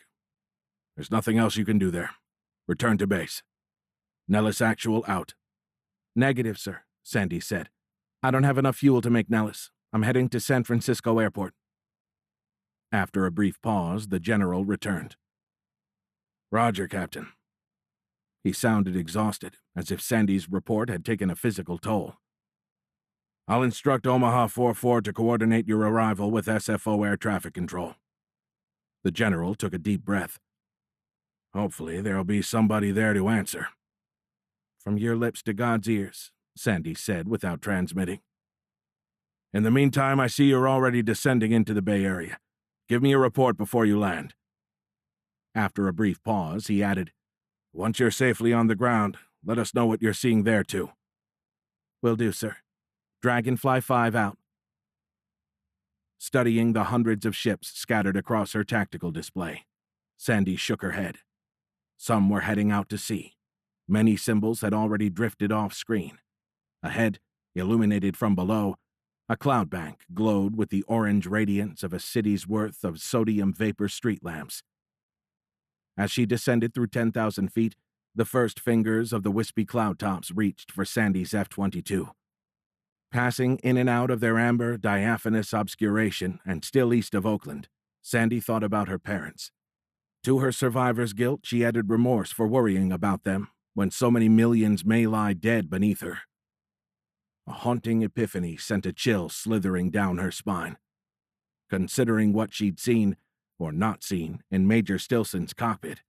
There's nothing else you can do there. Return to base. Nellis Actual out. Negative, sir, Sandy said. I don't have enough fuel to make Nellis. I'm heading to San Francisco Airport. After a brief pause, the general returned. Roger, Captain. He sounded exhausted, as if Sandy's report had taken a physical toll. I'll instruct Omaha 44 to coordinate your arrival with SFO air traffic control. The general took a deep breath. Hopefully there'll be somebody there to answer. From your lips to God's ears, Sandy said without transmitting. In the meantime, I see you're already descending into the Bay Area. Give me a report before you land. After a brief pause, he added, Once you're safely on the ground, let us know what you're seeing there, too. Will do, sir. Dragonfly 5 out. Studying the hundreds of ships scattered across her tactical display, Sandy shook her head. Some were heading out to sea. Many symbols had already drifted off-screen. Ahead, illuminated from below, a cloud bank glowed with the orange radiance of a city's worth of sodium vapor street lamps. As she descended through 10,000 feet, the first fingers of the wispy cloud tops reached for Sandy's F-22. Passing in and out of their amber, diaphanous obscuration and still east of Oakland, Sandy thought about her parents. To her survivor's guilt, she added remorse for worrying about them when so many millions may lie dead beneath her. A haunting epiphany sent a chill slithering down her spine. Considering what she'd seen, or not seen, in Major Stilson's cockpit,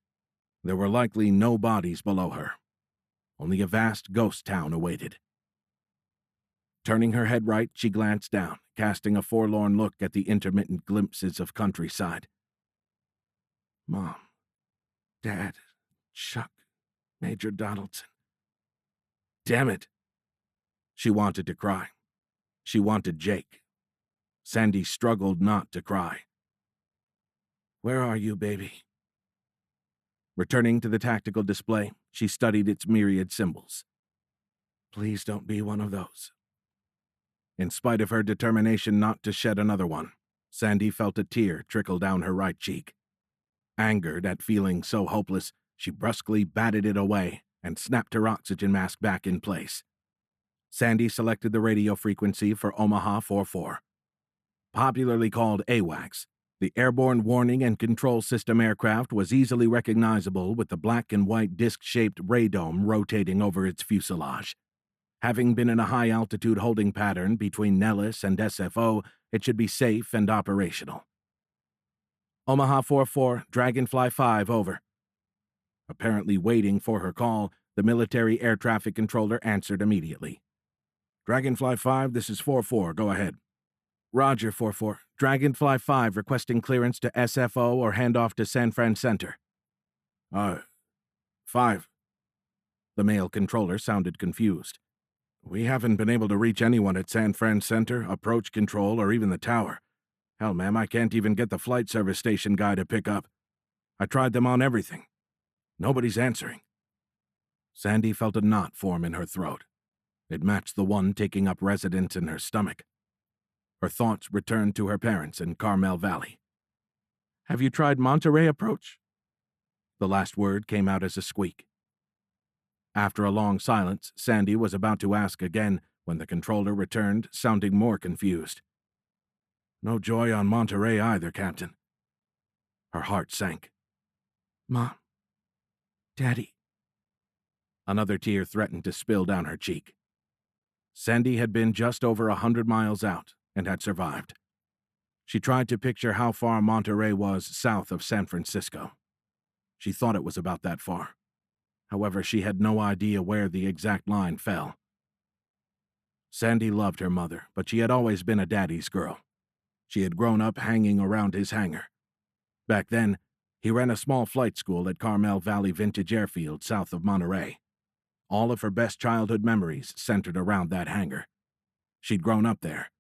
there were likely no bodies below her. Only a vast ghost town awaited. Turning her head right, she glanced down, casting a forlorn look at the intermittent glimpses of countryside. Mom, Dad, Chuck, Major Donaldson. Damn it! She wanted to cry. She wanted Jake. Sandy struggled not to cry. Where are you, baby? Returning to the tactical display, she studied its myriad symbols. Please don't be one of those. In spite of her determination not to shed another one, Sandy felt a tear trickle down her right cheek. Angered at feeling so hopeless, she brusquely batted it away and snapped her oxygen mask back in place. Sandy selected the radio frequency for Omaha 44. Popularly called AWACS, the Airborne Warning and Control System aircraft was easily recognizable with the black and white disc-shaped radome rotating over its fuselage. Having been in a high-altitude holding pattern between Nellis and SFO, it should be safe and operational. Omaha 44, Dragonfly 5, over. Apparently waiting for her call, the military air traffic controller answered immediately. Dragonfly 5, this is 44, go ahead. Roger, 44. Dragonfly 5 requesting clearance to SFO or handoff to San Fran Center. 5. The male controller sounded confused. We haven't been able to reach anyone at San Fran Center, approach control, or even the tower. Hell, ma'am, I can't even get the flight service station guy to pick up. I tried them on everything. Nobody's answering. Sandy felt a knot form in her throat. It matched the one taking up residence in her stomach. Her thoughts returned to her parents in Carmel Valley. Have you tried Monterey approach? The last word came out as a squeak. After a long silence, Sandy was about to ask again when the controller returned, sounding more confused. No joy on Monterey either, Captain. Her heart sank. Mom. Daddy. Another tear threatened to spill down her cheek. Sandy had been just over 100 miles out and had survived. She tried to picture how far Monterey was south of San Francisco. She thought it was about that far. However, she had no idea where the exact line fell. Sandy loved her mother, but she had always been a daddy's girl. She had grown up hanging around his hangar. Back then, he ran a small flight school at Carmel Valley Vintage Airfield south of Monterey. All of her best childhood memories centered around that hangar. She'd grown up there.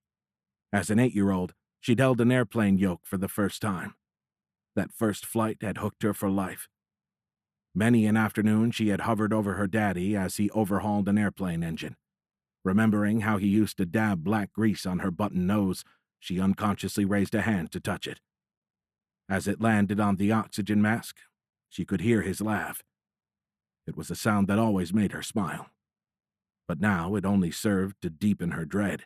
As an 8-year-old, she'd held an airplane yoke for the first time. That first flight had hooked her for life. Many an afternoon she had hovered over her daddy as he overhauled an airplane engine. Remembering how he used to dab black grease on her button nose, she unconsciously raised a hand to touch it. As it landed on the oxygen mask, she could hear his laugh. It was a sound that always made her smile. But now it only served to deepen her dread.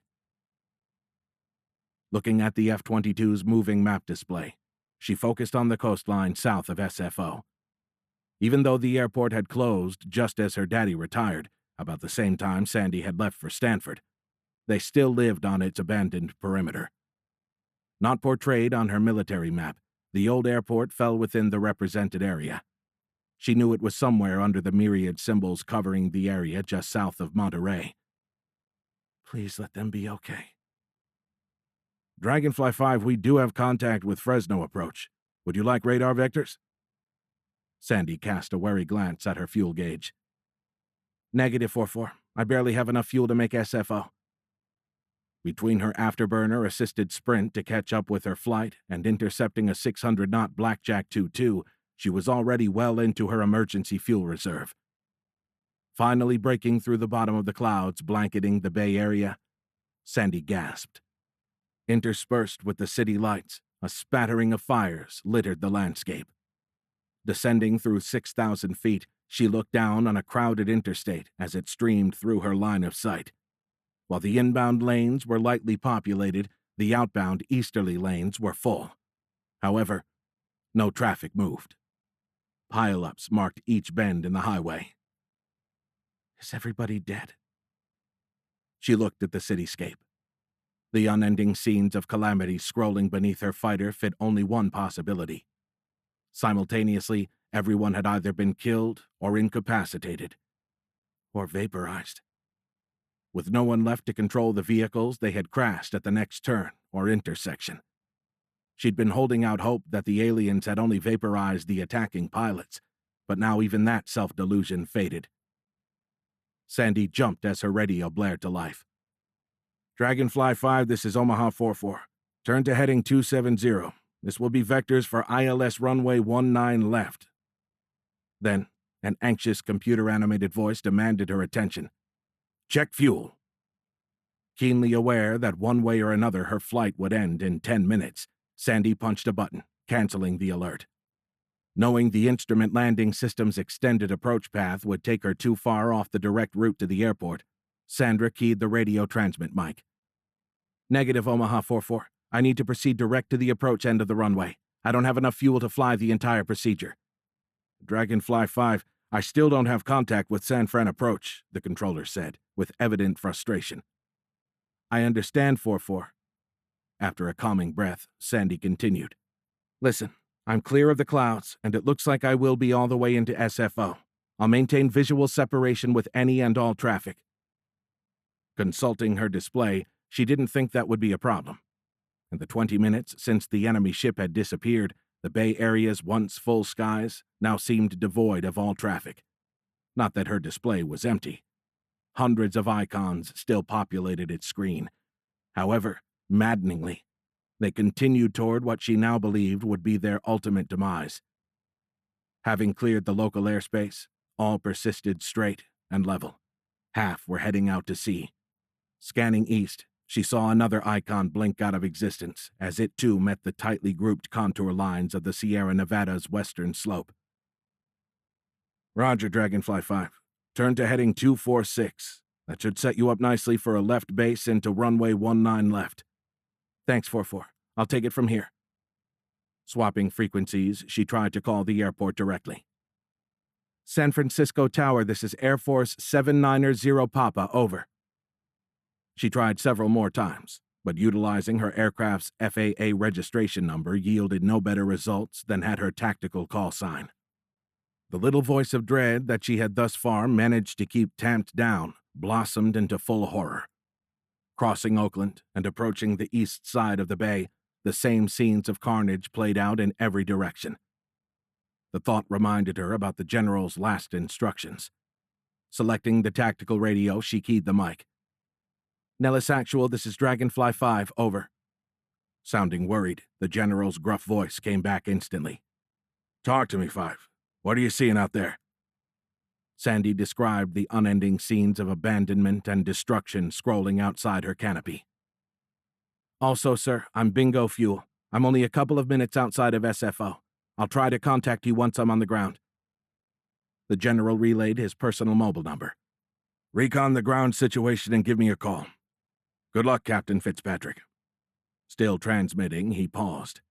Looking at the F-22's moving map display, she focused on the coastline south of SFO. Even though the airport had closed just as her daddy retired, about the same time Sandy had left for Stanford, they still lived on its abandoned perimeter. Not portrayed on her military map, the old airport fell within the represented area. She knew it was somewhere under the myriad symbols covering the area just south of Monterey. Please let them be okay. Dragonfly 5, we do have contact with Fresno approach. Would you like radar vectors? Sandy cast a wary glance at her fuel gauge. Negative 4-4. I barely have enough fuel to make SFO. Between her afterburner-assisted sprint to catch up with her flight and intercepting a 600-knot Blackjack 2-2, she was already well into her emergency fuel reserve. Finally breaking through the bottom of the clouds blanketing the Bay Area, Sandy gasped. Interspersed with the city lights, a spattering of fires littered the landscape. Descending through 6,000 feet, she looked down on a crowded interstate as it streamed through her line of sight. While the inbound lanes were lightly populated, the outbound easterly lanes were full. However, no traffic moved. Pile-ups marked each bend in the highway. Is everybody dead? She looked at the cityscape. The unending scenes of calamity scrolling beneath her fighter fit only one possibility. Simultaneously, everyone had either been killed or incapacitated, or vaporized. With no one left to control the vehicles, they had crashed at the next turn or intersection. She'd been holding out hope that the aliens had only vaporized the attacking pilots, but now even that self-delusion faded. Sandy jumped as her radio blared to life. Dragonfly 5, this is Omaha 4-4. Turn to heading 270. This will be vectors for ILS runway 19 left. Then, an anxious computer-animated voice demanded her attention. Check fuel. Keenly aware that one way or another her flight would end in 10 minutes, Sandy punched a button, canceling the alert. Knowing the instrument landing system's extended approach path would take her too far off the direct route to the airport, Sandra keyed the radio transmit mic. Negative, Omaha 4-4. I need to proceed direct to the approach end of the runway. I don't have enough fuel to fly the entire procedure. Dragonfly 5, I still don't have contact with San Fran approach, the controller said, with evident frustration. I understand, 4-4. After a calming breath, Sandy continued. Listen, I'm clear of the clouds, and it looks like I will be all the way into SFO. I'll maintain visual separation with any and all traffic. Consulting her display, she didn't think that would be a problem. In the 20 minutes since the enemy ship had disappeared, the Bay Area's once full skies now seemed devoid of all traffic. Not that her display was empty. Hundreds of icons still populated its screen. However, maddeningly, they continued toward what she now believed would be their ultimate demise. Having cleared the local airspace, all persisted straight and level. Half were heading out to sea. Scanning east, she saw another icon blink out of existence as it too met the tightly grouped contour lines of the Sierra Nevada's western slope. Roger, Dragonfly 5. Turn to heading 246. That should set you up nicely for a left base into runway 19 left. Thanks, 44. I'll take it from here. Swapping frequencies, she tried to call the airport directly. San Francisco Tower, this is Air Force 790 Papa, over. She tried several more times, but utilizing her aircraft's FAA registration number yielded no better results than had her tactical call sign. The little voice of dread that she had thus far managed to keep tamped down blossomed into full horror. Crossing Oakland and approaching the east side of the bay, the same scenes of carnage played out in every direction. The thought reminded her about the general's last instructions. Selecting the tactical radio, she keyed the mic. Nellis Actual, this is Dragonfly 5, over. Sounding worried, the general's gruff voice came back instantly. Talk to me, 5. What are you seeing out there? Sandy described the unending scenes of abandonment and destruction scrolling outside her canopy. Also, sir, I'm Bingo Fuel. I'm only a couple of minutes outside of SFO. I'll try to contact you once I'm on the ground. The general relayed his personal mobile number. Recon the ground situation and give me a call. Good luck, Captain Fitzpatrick. Still transmitting, he paused.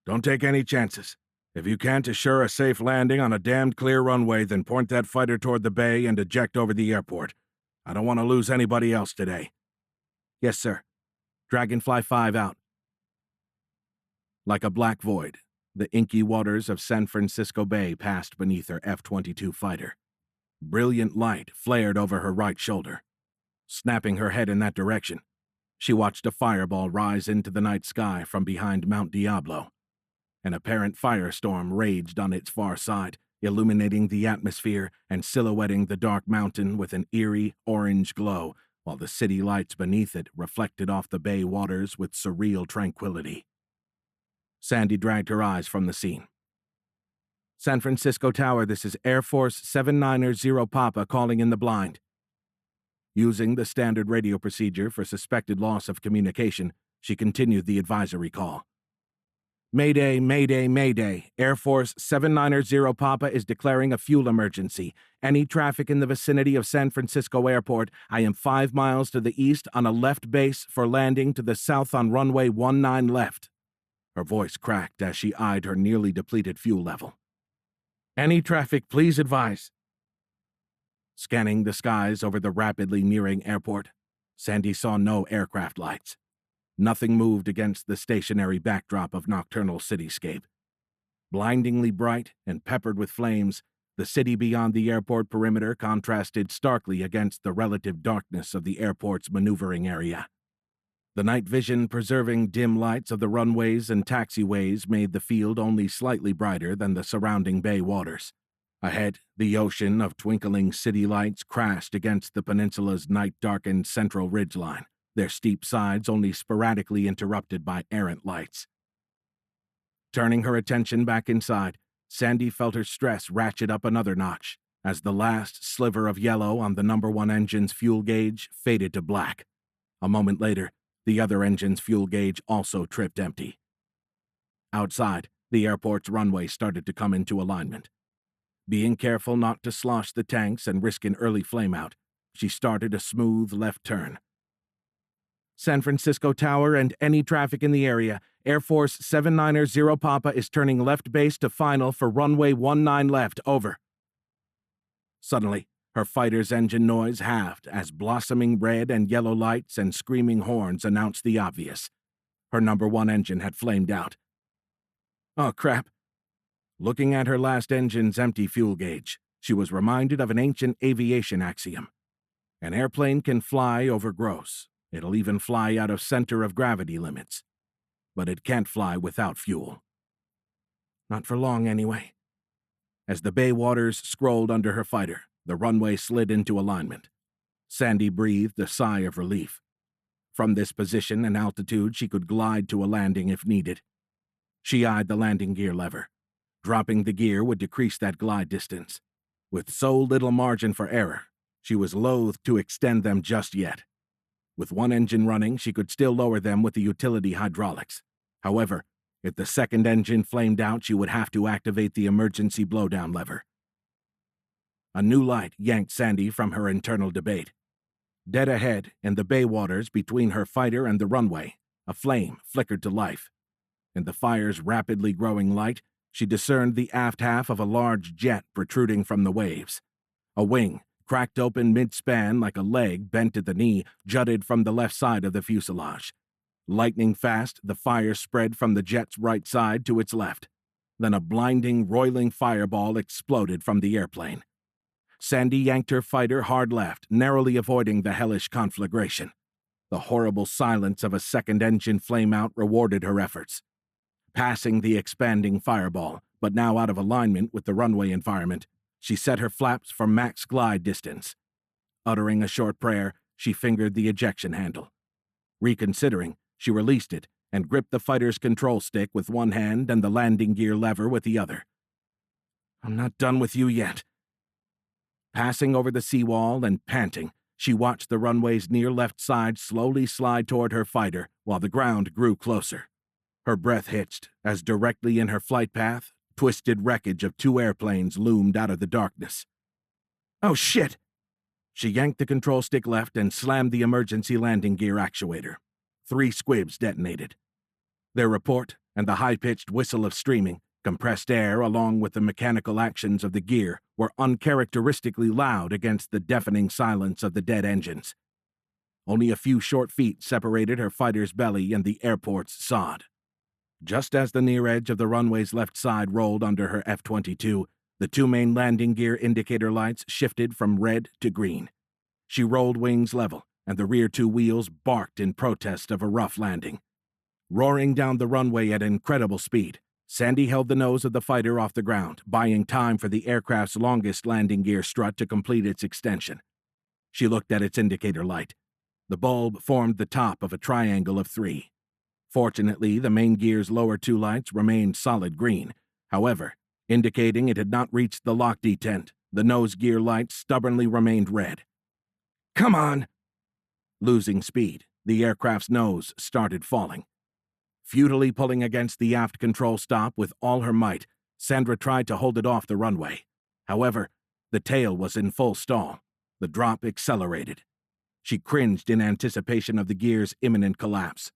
Don't take any chances. If you can't assure a safe landing on a damned clear runway, then point that fighter toward the bay and eject over the airport. I don't want to lose anybody else today. Yes, sir. Dragonfly 5 out. Like a black void, the inky waters of San Francisco Bay passed beneath her F-22 fighter. Brilliant light flared over her right shoulder. Snapping her head in that direction, she watched a fireball rise into the night sky from behind Mount Diablo. An apparent firestorm raged on its far side, illuminating the atmosphere and silhouetting the dark mountain with an eerie orange glow, while the city lights beneath it reflected off the bay waters with surreal tranquility. Sandy dragged her eyes from the scene. San Francisco Tower, this is Air Force 790 Papa calling in the blind. Using the standard radio procedure for suspected loss of communication, she continued the advisory call. Mayday, Mayday, Mayday. Air Force 790 Papa is declaring a fuel emergency. Any traffic in the vicinity of San Francisco Airport, I am 5 miles to the east on a left base for landing to the south on runway 19 left. Her voice cracked as she eyed her nearly depleted fuel level. Any traffic, please advise. Scanning the skies over the rapidly nearing airport, Sandy saw no aircraft lights. Nothing moved against the stationary backdrop of nocturnal cityscape. Blindingly bright and peppered with flames, the city beyond the airport perimeter contrasted starkly against the relative darkness of the airport's maneuvering area. The night vision preserving dim lights of the runways and taxiways made the field only slightly brighter than the surrounding bay waters. Ahead, the ocean of twinkling city lights crashed against the peninsula's night-darkened central ridgeline, their steep sides only sporadically interrupted by errant lights. Turning her attention back inside, Sandy felt her stress ratchet up another notch as the last sliver of yellow on the number 1 engine's fuel gauge faded to black. A moment later, the other engine's fuel gauge also tripped empty. Outside, the airport's runway started to come into alignment. Being careful not to slosh the tanks and risk an early flameout, she started a smooth left turn. San Francisco Tower and any traffic in the area, Air Force 790 Papa is turning left base to final for runway 19 left, over. Suddenly, her fighter's engine noise halved as blossoming red and yellow lights and screaming horns announced the obvious. Her number 1 engine had flamed out. Oh, crap. Looking at her last engine's empty fuel gauge, she was reminded of an ancient aviation axiom. An airplane can fly over gross. It'll even fly out of center of gravity limits. But it can't fly without fuel. Not for long, anyway. As the bay waters scrolled under her fighter, the runway slid into alignment. Sandy breathed a sigh of relief. From this position and altitude, she could glide to a landing if needed. She eyed the landing gear lever. Dropping the gear would decrease that glide distance. With so little margin for error, she was loath to extend them just yet. With one engine running, she could still lower them with the utility hydraulics. However, if the second engine flamed out, she would have to activate the emergency blowdown lever. A new light yanked Sandy from her internal debate. Dead ahead, in the bay waters between her fighter and the runway, a flame flickered to life. In the fire's rapidly growing light, she discerned the aft half of a large jet protruding from the waves. A wing, cracked open mid-span like a leg bent at the knee, jutted from the left side of the fuselage. Lightning fast, the fire spread from the jet's right side to its left. Then a blinding, roiling fireball exploded from the airplane. Sandy yanked her fighter hard left, narrowly avoiding the hellish conflagration. The horrible silence of a second engine flame-out rewarded her efforts. Passing the expanding fireball, but now out of alignment with the runway environment, she set her flaps for max glide distance. Uttering a short prayer, she fingered the ejection handle. Reconsidering, she released it and gripped the fighter's control stick with one hand and the landing gear lever with the other. "I'm not done with you yet." Passing over the seawall and panting, she watched the runway's near left side slowly slide toward her fighter while the ground grew closer. Her breath hitched as directly in her flight path, twisted wreckage of two airplanes loomed out of the darkness. "Oh, shit!" She yanked the control stick left and slammed the emergency landing gear actuator. 3 squibs detonated. Their report and the high-pitched whistle of streaming, compressed air along with the mechanical actions of the gear were uncharacteristically loud against the deafening silence of the dead engines. Only a few short feet separated her fighter's belly and the airport's sod. Just as the near edge of the runway's left side rolled under her F-22, the 2 main landing gear indicator lights shifted from red to green. She rolled wings level, and the rear 2 wheels barked in protest of a rough landing. Roaring down the runway at incredible speed, Sandy held the nose of the fighter off the ground, buying time for the aircraft's longest landing gear strut to complete its extension. She looked at its indicator light. The bulb formed the top of a triangle of 3. Fortunately, the main gear's lower 2 lights remained solid green. However, indicating it had not reached the lock detent, the nose gear light stubbornly remained red. "Come on!" Losing speed, the aircraft's nose started falling. Futilely pulling against the aft control stop with all her might, Sandra tried to hold it off the runway. However, the tail was in full stall. The drop accelerated. She cringed in anticipation of the gear's imminent collapse.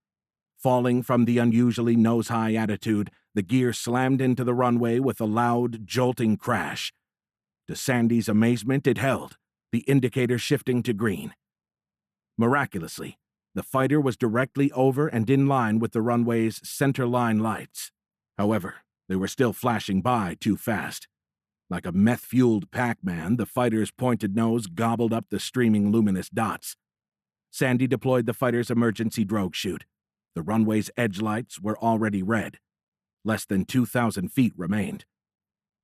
Falling from the unusually nose-high attitude, the gear slammed into the runway with a loud, jolting crash. To Sandy's amazement, it held, the indicator shifting to green. Miraculously, the fighter was directly over and in line with the runway's center-line lights. However, they were still flashing by too fast. Like a meth-fueled Pac-Man, the fighter's pointed nose gobbled up the streaming luminous dots. Sandy deployed the fighter's emergency drogue chute. The runway's edge lights were already red. Less than 2,000 feet remained.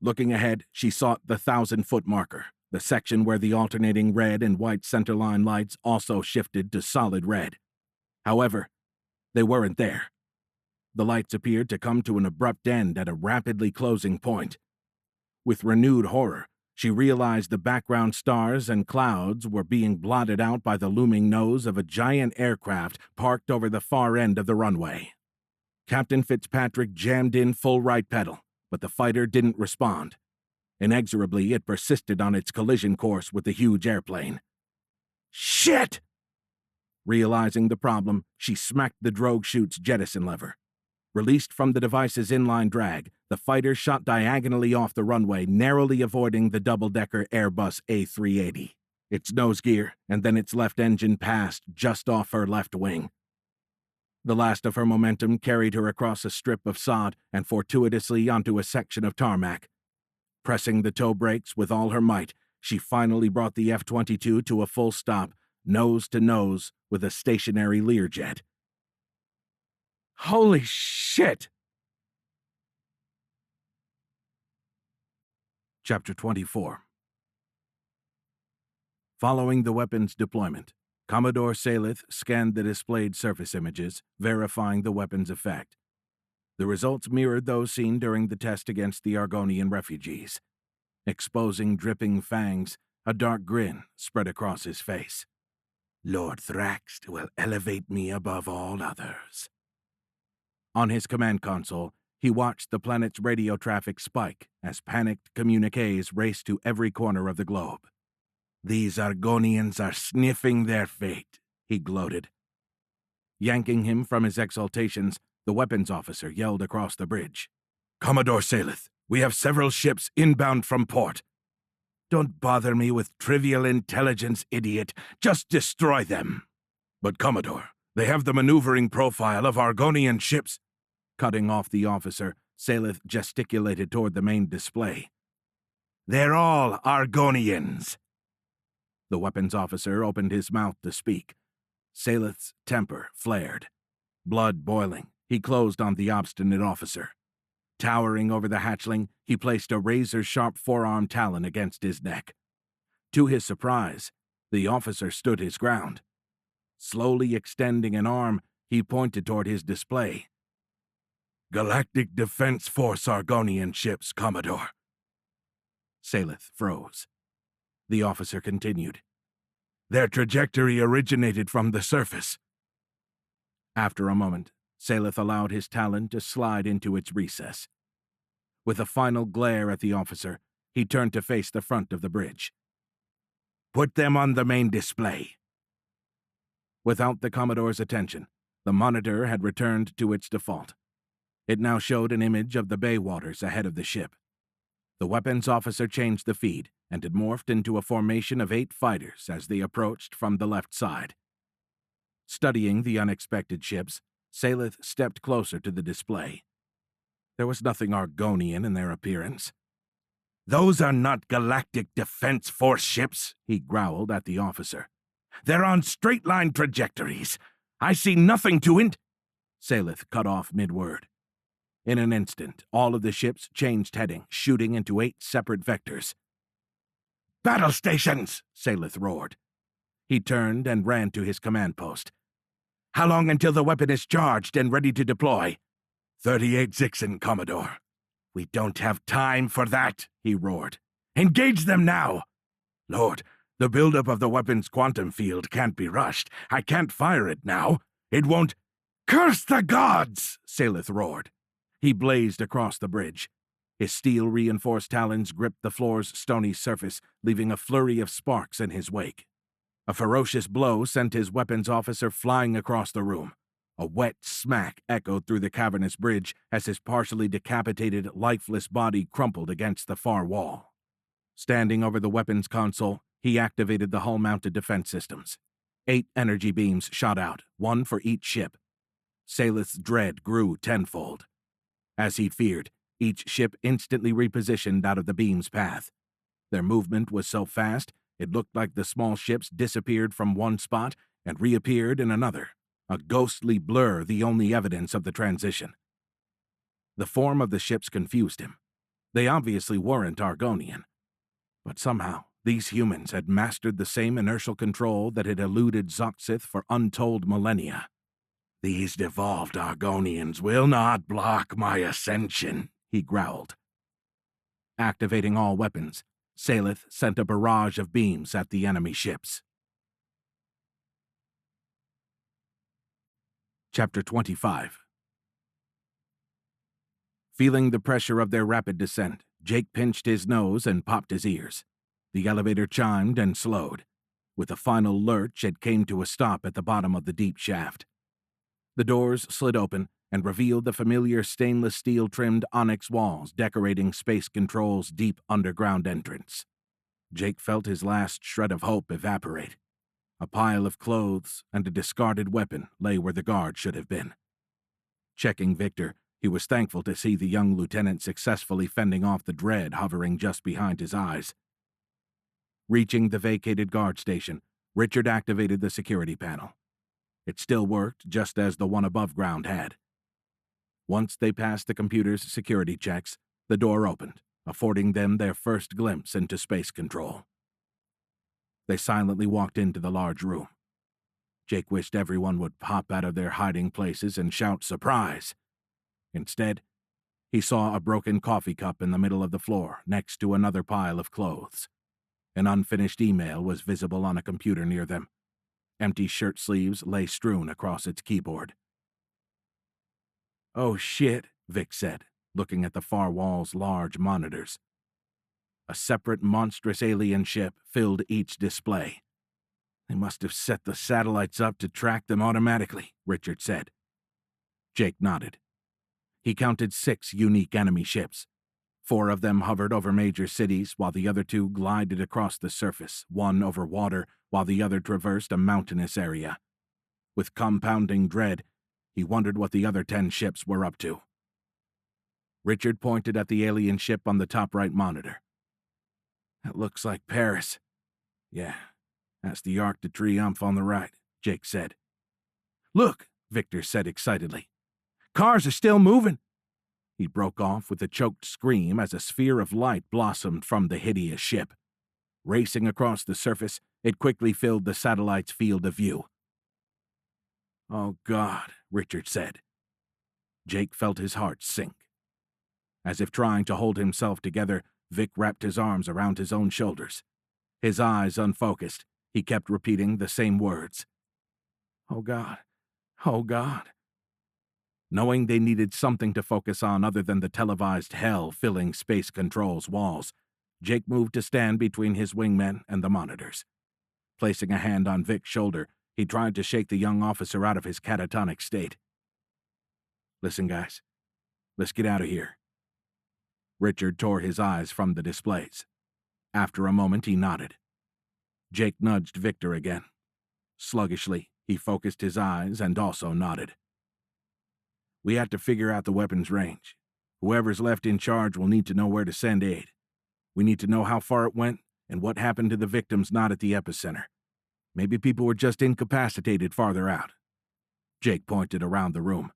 Looking ahead, she sought the 1,000-foot marker, the section where the alternating red and white centerline lights also shifted to solid red. However, they weren't there. The lights appeared to come to an abrupt end at a rapidly closing point. With renewed horror, she realized the background stars and clouds were being blotted out by the looming nose of a giant aircraft parked over the far end of the runway. Captain Fitzpatrick jammed in full right pedal, but the fighter didn't respond. Inexorably, it persisted on its collision course with the huge airplane. "Shit!" Realizing the problem, she smacked the drogue chute's jettison lever. Released from the device's inline drag, the fighter shot diagonally off the runway, narrowly avoiding the double-decker Airbus A380. Its nose gear and then its left engine passed just off her left wing. The last of her momentum carried her across a strip of sod and fortuitously onto a section of tarmac. Pressing the toe brakes with all her might, she finally brought the F-22 to a full stop, nose to nose with a stationary Learjet. Holy shit! Chapter 24. Following the weapon's deployment, Commodore Salith scanned the displayed surface images, verifying the weapon's effect. The results mirrored those seen during the test against the Argonian refugees. Exposing dripping fangs, a dark grin spread across his face. Lord Thrax will elevate me above all others. On his command console, he watched the planet's radio traffic spike as panicked communiques raced to every corner of the globe. These Argonians are sniffing their fate, he gloated. Yanking him from his exaltations, the weapons officer yelled across the bridge. Commodore Saleth, we have several ships inbound from port. Don't bother me with trivial intelligence, idiot. Just destroy them. But Commodore, they have the maneuvering profile of Argonian ships. Cutting off the officer, Saleth gesticulated toward the main display. They're all Argonians. The weapons officer opened his mouth to speak. Saleth's temper flared. Blood boiling, he closed on the obstinate officer. Towering over the hatchling, he placed a razor-sharp forearm talon against his neck. To his surprise, the officer stood his ground. Slowly extending an arm, he pointed toward his display. Galactic Defense Force Argonian ships, Commodore. Saleth froze. The officer continued. Their trajectory originated from the surface. After a moment, Saleth allowed his talon to slide into its recess. With a final glare at the officer, he turned to face the front of the bridge. Put them on the main display. Without the Commodore's attention, the monitor had returned to its default. It now showed an image of the bay waters ahead of the ship. The weapons officer changed the feed, and it morphed into a formation of 8 fighters as they approached from the left side. Studying the unexpected ships, Saleth stepped closer to the display. There was nothing Argonian in their appearance. Those are not Galactic Defense Force ships, he growled at the officer. They're on straight-line trajectories. I see nothing to Saleth cut off mid-word. In an instant, all of the ships changed heading, shooting into 8 separate vectors. Battle stations! Saleth roared. He turned and ran to his command post. How long until the weapon is charged and ready to deploy? 38 Zixen, Commodore. We don't have time for that, he roared. Engage them now! Lord, the buildup of the weapon's quantum field can't be rushed. I can't fire it now. It won't— Curse the gods! Saleth roared. He blazed across the bridge. His steel-reinforced talons gripped the floor's stony surface, leaving a flurry of sparks in his wake. A ferocious blow sent his weapons officer flying across the room. A wet smack echoed through the cavernous bridge as his partially decapitated, lifeless body crumpled against the far wall. Standing over the weapons console, he activated the hull-mounted defense systems. 8 energy beams shot out, 1 for each ship. Saleth's dread grew tenfold. As he feared, each ship instantly repositioned out of the beam's path. Their movement was so fast, it looked like the small ships disappeared from one spot and reappeared in another, a ghostly blur the only evidence of the transition. The form of the ships confused him. They obviously weren't Argonian. But somehow, these humans had mastered the same inertial control that had eluded Zoxith for untold millennia. These devolved Argonians will not block my ascension, he growled. Activating all weapons, Saleth sent a barrage of beams at the enemy ships. Chapter 25. Feeling the pressure of their rapid descent, Jake pinched his nose and popped his ears. The elevator chimed and slowed. With a final lurch, it came to a stop at the bottom of the deep shaft. The doors slid open and revealed the familiar stainless steel-trimmed onyx walls decorating Space Control's deep underground entrance. Jake felt his last shred of hope evaporate. A pile of clothes and a discarded weapon lay where the guard should have been. Checking Victor, he was thankful to see the young lieutenant successfully fending off the dread hovering just behind his eyes. Reaching the vacated guard station, Richard activated the security panel. It still worked just as the one above ground had. Once they passed the computer's security checks, the door opened, affording them their first glimpse into Space Control. They silently walked into the large room. Jake wished everyone would pop out of their hiding places and shout surprise. Instead, he saw a broken coffee cup in the middle of the floor next to another pile of clothes. An unfinished email was visible on a computer near them. Empty shirt sleeves lay strewn across its keyboard. "Oh shit," Vic said, looking at the far wall's large monitors. A separate monstrous alien ship filled each display. "They must have set the satellites up to track them automatically," Richard said. Jake nodded. He counted 6 unique enemy ships. 4 of them hovered over major cities, while the other 2 glided across the surface, one over water, while the other traversed a mountainous area. With compounding dread, he wondered what the other 10 ships were up to. Richard pointed at the alien ship on the top right monitor. "That looks like Paris." "Yeah, that's the Arc de Triomphe on the right," Jake said. "Look," Victor said excitedly. "Cars are still moving." He broke off with a choked scream as a sphere of light blossomed from the hideous ship. Racing across the surface, it quickly filled the satellite's field of view. "Oh, God," Richard said. Jake felt his heart sink. As if trying to hold himself together, Vic wrapped his arms around his own shoulders. His eyes unfocused, he kept repeating the same words. "Oh, God. Oh, God." Knowing they needed something to focus on other than the televised hell filling Space Control's walls, Jake moved to stand between his wingmen and the monitors. Placing a hand on Vic's shoulder, he tried to shake the young officer out of his catatonic state. "Listen, guys. Let's get out of here." Richard tore his eyes from the displays. After a moment, he nodded. Jake nudged Victor again. Sluggishly, he focused his eyes and also nodded. "We have to figure out the weapon's range. Whoever's left in charge will need to know where to send aid. We need to know how far it went and what happened to the victims not at the epicenter. Maybe people were just incapacitated farther out." Jake pointed around the room.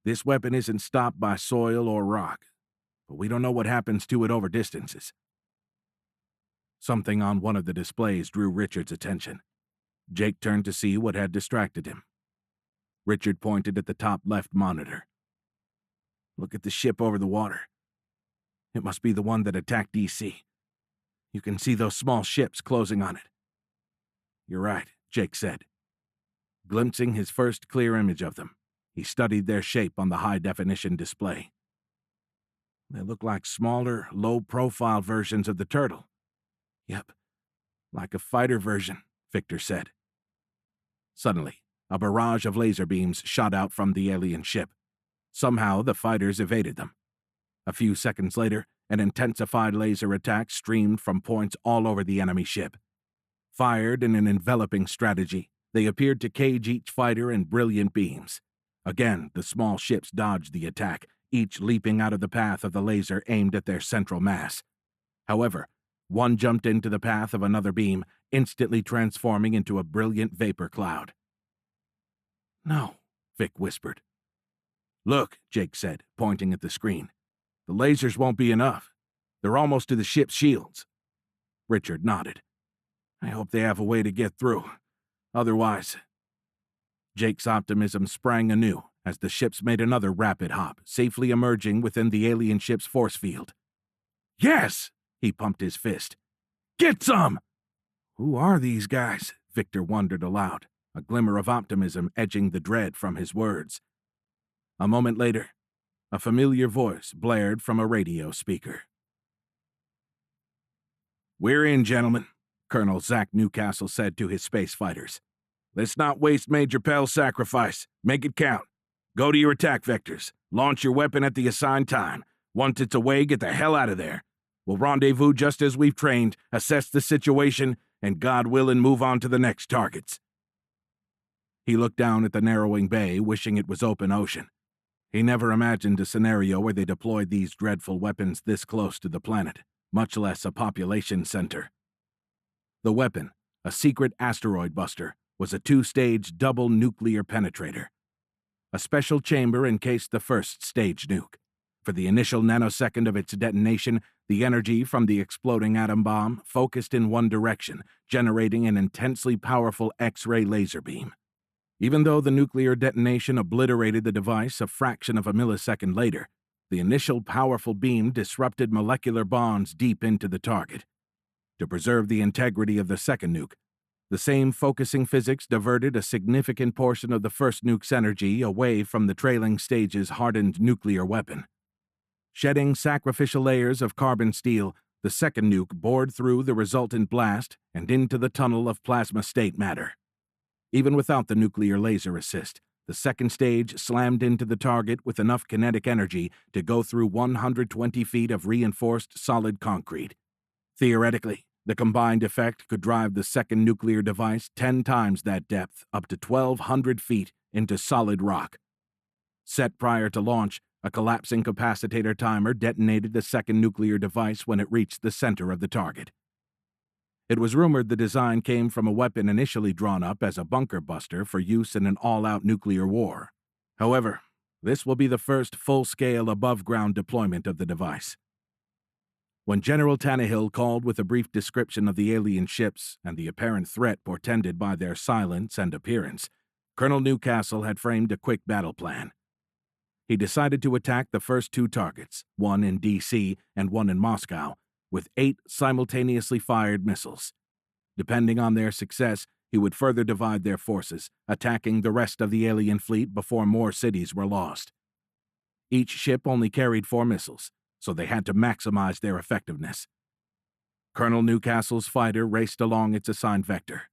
"This weapon isn't stopped by soil or rock, but we don't know what happens to it over distances." Something on one of the displays drew Richard's attention. Jake turned to see what had distracted him. Richard pointed at the top left monitor. "Look at the ship over the water. It must be the one that attacked DC. You can see those small ships closing on it." "You're right," Jake said. Glimpsing his first clear image of them, he studied their shape on the high-definition display. "They look like smaller, low-profile versions of the Turtle." "Yep, like a fighter version," Victor said. Suddenly, a barrage of laser beams shot out from the alien ship. Somehow, the fighters evaded them. A few seconds later, an intensified laser attack streamed from points all over the enemy ship. Fired in an enveloping strategy, they appeared to cage each fighter in brilliant beams. Again, the small ships dodged the attack, each leaping out of the path of the laser aimed at their central mass. However, one jumped into the path of another beam, instantly transforming into a brilliant vapor cloud. "No," Vic whispered. "Look," Jake said, pointing at the screen. "The lasers won't be enough. They're almost to the ship's shields." Richard nodded. "I hope they have a way to get through. Otherwise—" Jake's optimism sprang anew as the ships made another rapid hop, safely emerging within the alien ship's force field. "Yes!" He pumped his fist. "Get some!" "Who are these guys?" Victor wondered aloud, a glimmer of optimism edging the dread from his words. A moment later, a familiar voice blared from a radio speaker. "We're in, gentlemen," Colonel Zach Newcastle said to his space fighters. "Let's not waste Major Pell's sacrifice. Make it count. Go to your attack vectors. Launch your weapon at the assigned time. Once it's away, get the hell out of there. We'll rendezvous just as we've trained, assess the situation, and God willing, move on to the next targets." He looked down at the narrowing bay, wishing it was open ocean. He never imagined a scenario where they deployed these dreadful weapons this close to the planet, much less a population center. The weapon, a secret asteroid buster, was a 2-stage double nuclear penetrator. A special chamber encased the first stage nuke. For the initial nanosecond of its detonation, the energy from the exploding atom bomb focused in one direction, generating an intensely powerful X-ray laser beam. Even though the nuclear detonation obliterated the device a fraction of a millisecond later, the initial powerful beam disrupted molecular bonds deep into the target. To preserve the integrity of the second nuke, The same focusing physics diverted a significant portion of the first nuke's energy away from the trailing stage's hardened nuclear weapon. Shedding sacrificial layers of carbon steel, the second nuke bored through the resultant blast and into the tunnel of plasma state matter. Even without the nuclear laser assist, the second stage slammed into the target with enough kinetic energy to go through 120 feet of reinforced solid concrete. Theoretically, the combined effect could drive the second nuclear device 10 times that depth, up to 1,200 feet, into solid rock. Set prior to launch, a collapsing capacitator timer detonated the second nuclear device when it reached the center of the target. It was rumored the design came from a weapon initially drawn up as a bunker buster for use in an all-out nuclear war. However, this will be the first full-scale above-ground deployment of the device. When General Tannehill called with a brief description of the alien ships and the apparent threat portended by their silence and appearance, Colonel Newcastle had framed a quick battle plan. He decided to attack the first two targets, one in D.C. and one in Moscow, with 8 simultaneously fired missiles. Depending on their success, he would further divide their forces, attacking the rest of the alien fleet before more cities were lost. Each ship only carried 4 missiles, so they had to maximize their effectiveness. Colonel Newcastle's fighter raced along its assigned vector.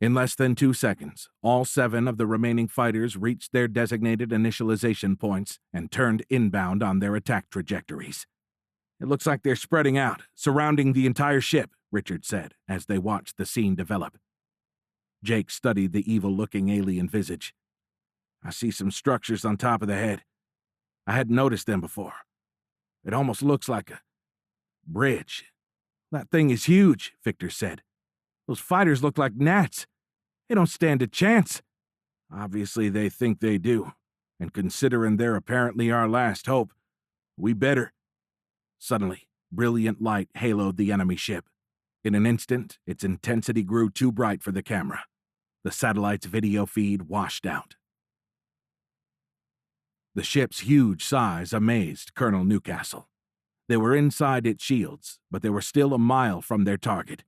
In less than 2 seconds, all 7 of the remaining fighters reached their designated initialization points and turned inbound on their attack trajectories. "It looks like they're spreading out, surrounding the entire ship," Richard said, as they watched the scene develop. Jake studied the evil-looking alien visage. "I see some structures on top of the head. I hadn't noticed them before. It almost looks like a bridge." "That thing is huge," Victor said. "Those fighters look like gnats. They don't stand a chance." "Obviously they think they do, and considering they're apparently our last hope, we better." Suddenly, brilliant light haloed the enemy ship. In an instant, its intensity grew too bright for the camera. The satellite's video feed washed out. The ship's huge size amazed Colonel Newcastle. They were inside its shields, but they were still a mile from their target.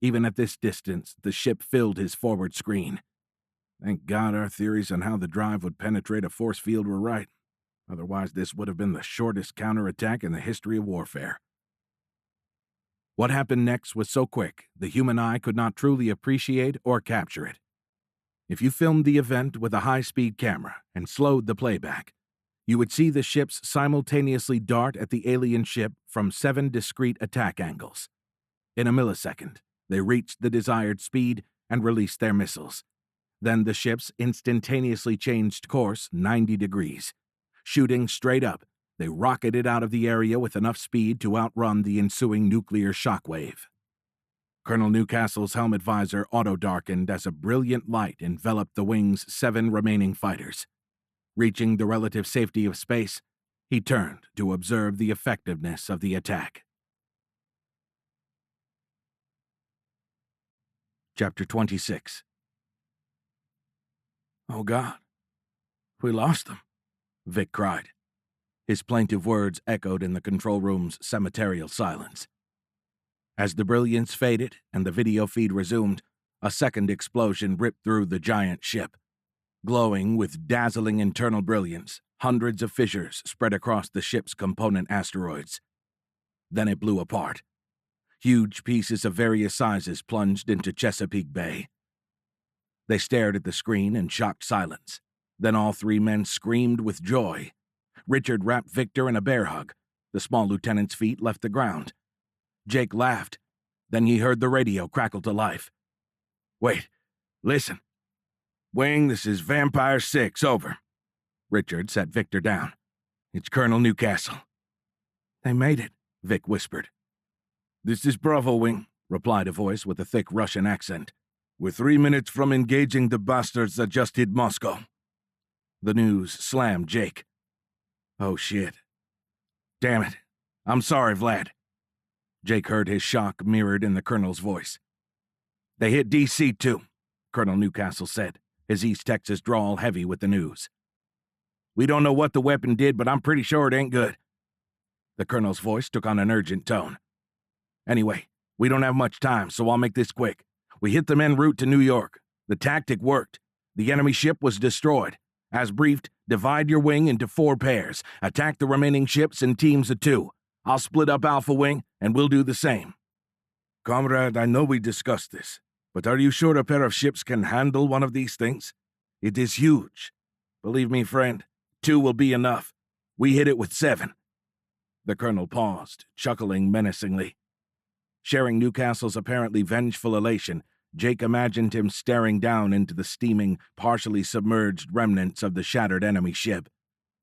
Even at this distance, the ship filled his forward screen. Thank God our theories on how the drive would penetrate a force field were right. Otherwise, this would have been the shortest counterattack in the history of warfare. What happened next was so quick, the human eye could not truly appreciate or capture it. If you filmed the event with a high-speed camera and slowed the playback, you would see the ships simultaneously dart at the alien ship from 7 discrete attack angles. In a millisecond, they reached the desired speed and released their missiles. Then the ships instantaneously changed course 90 degrees. Shooting straight up, they rocketed out of the area with enough speed to outrun the ensuing nuclear shockwave. Colonel Newcastle's helmet visor auto-darkened as a brilliant light enveloped the wing's 7 remaining fighters. Reaching the relative safety of space, he turned to observe the effectiveness of the attack. Chapter 26. "Oh God, we lost them," Vic cried. His plaintive words echoed in the control room's cemeterial silence. As the brilliance faded and the video feed resumed, a second explosion ripped through the giant ship. Glowing with dazzling internal brilliance, hundreds of fissures spread across the ship's component asteroids. Then it blew apart. Huge pieces of various sizes plunged into Chesapeake Bay. They stared at the screen in shocked silence. Then all 3 men screamed with joy. Richard wrapped Victor in a bear hug. The small lieutenant's feet left the ground. Jake laughed. Then he heard the radio crackle to life. "Wait, listen. Wing, this is Vampire 6, over." Richard set Victor down. "It's Colonel Newcastle." "They made it," Vic whispered. "This is Bravo, Wing," replied a voice with a thick Russian accent. "We're 3 minutes from engaging the bastards that just hit Moscow." The news slammed Jake. "Oh, shit. Damn it. I'm sorry, Vlad." Jake heard his shock mirrored in the colonel's voice. "They hit D.C. too," Colonel Newcastle said, his East Texas drawl heavy with the news. "We don't know what the weapon did, but I'm pretty sure it ain't good." The colonel's voice took on an urgent tone. "Anyway, we don't have much time, so I'll make this quick. We hit them en route to New York. The tactic worked. The enemy ship was destroyed. As briefed, divide your wing into 4 pairs. Attack the remaining ships in teams of 2. I'll split up Alpha Wing, and we'll do the same. Comrade, I know we discussed this, but are you sure a pair of ships can handle one of these things? It is huge. Believe me, friend, 2 will be enough. We hit it with 7. The colonel paused, chuckling menacingly. Sharing Newcastle's apparently vengeful elation, Jake imagined him staring down into the steaming, partially submerged remnants of the shattered enemy ship.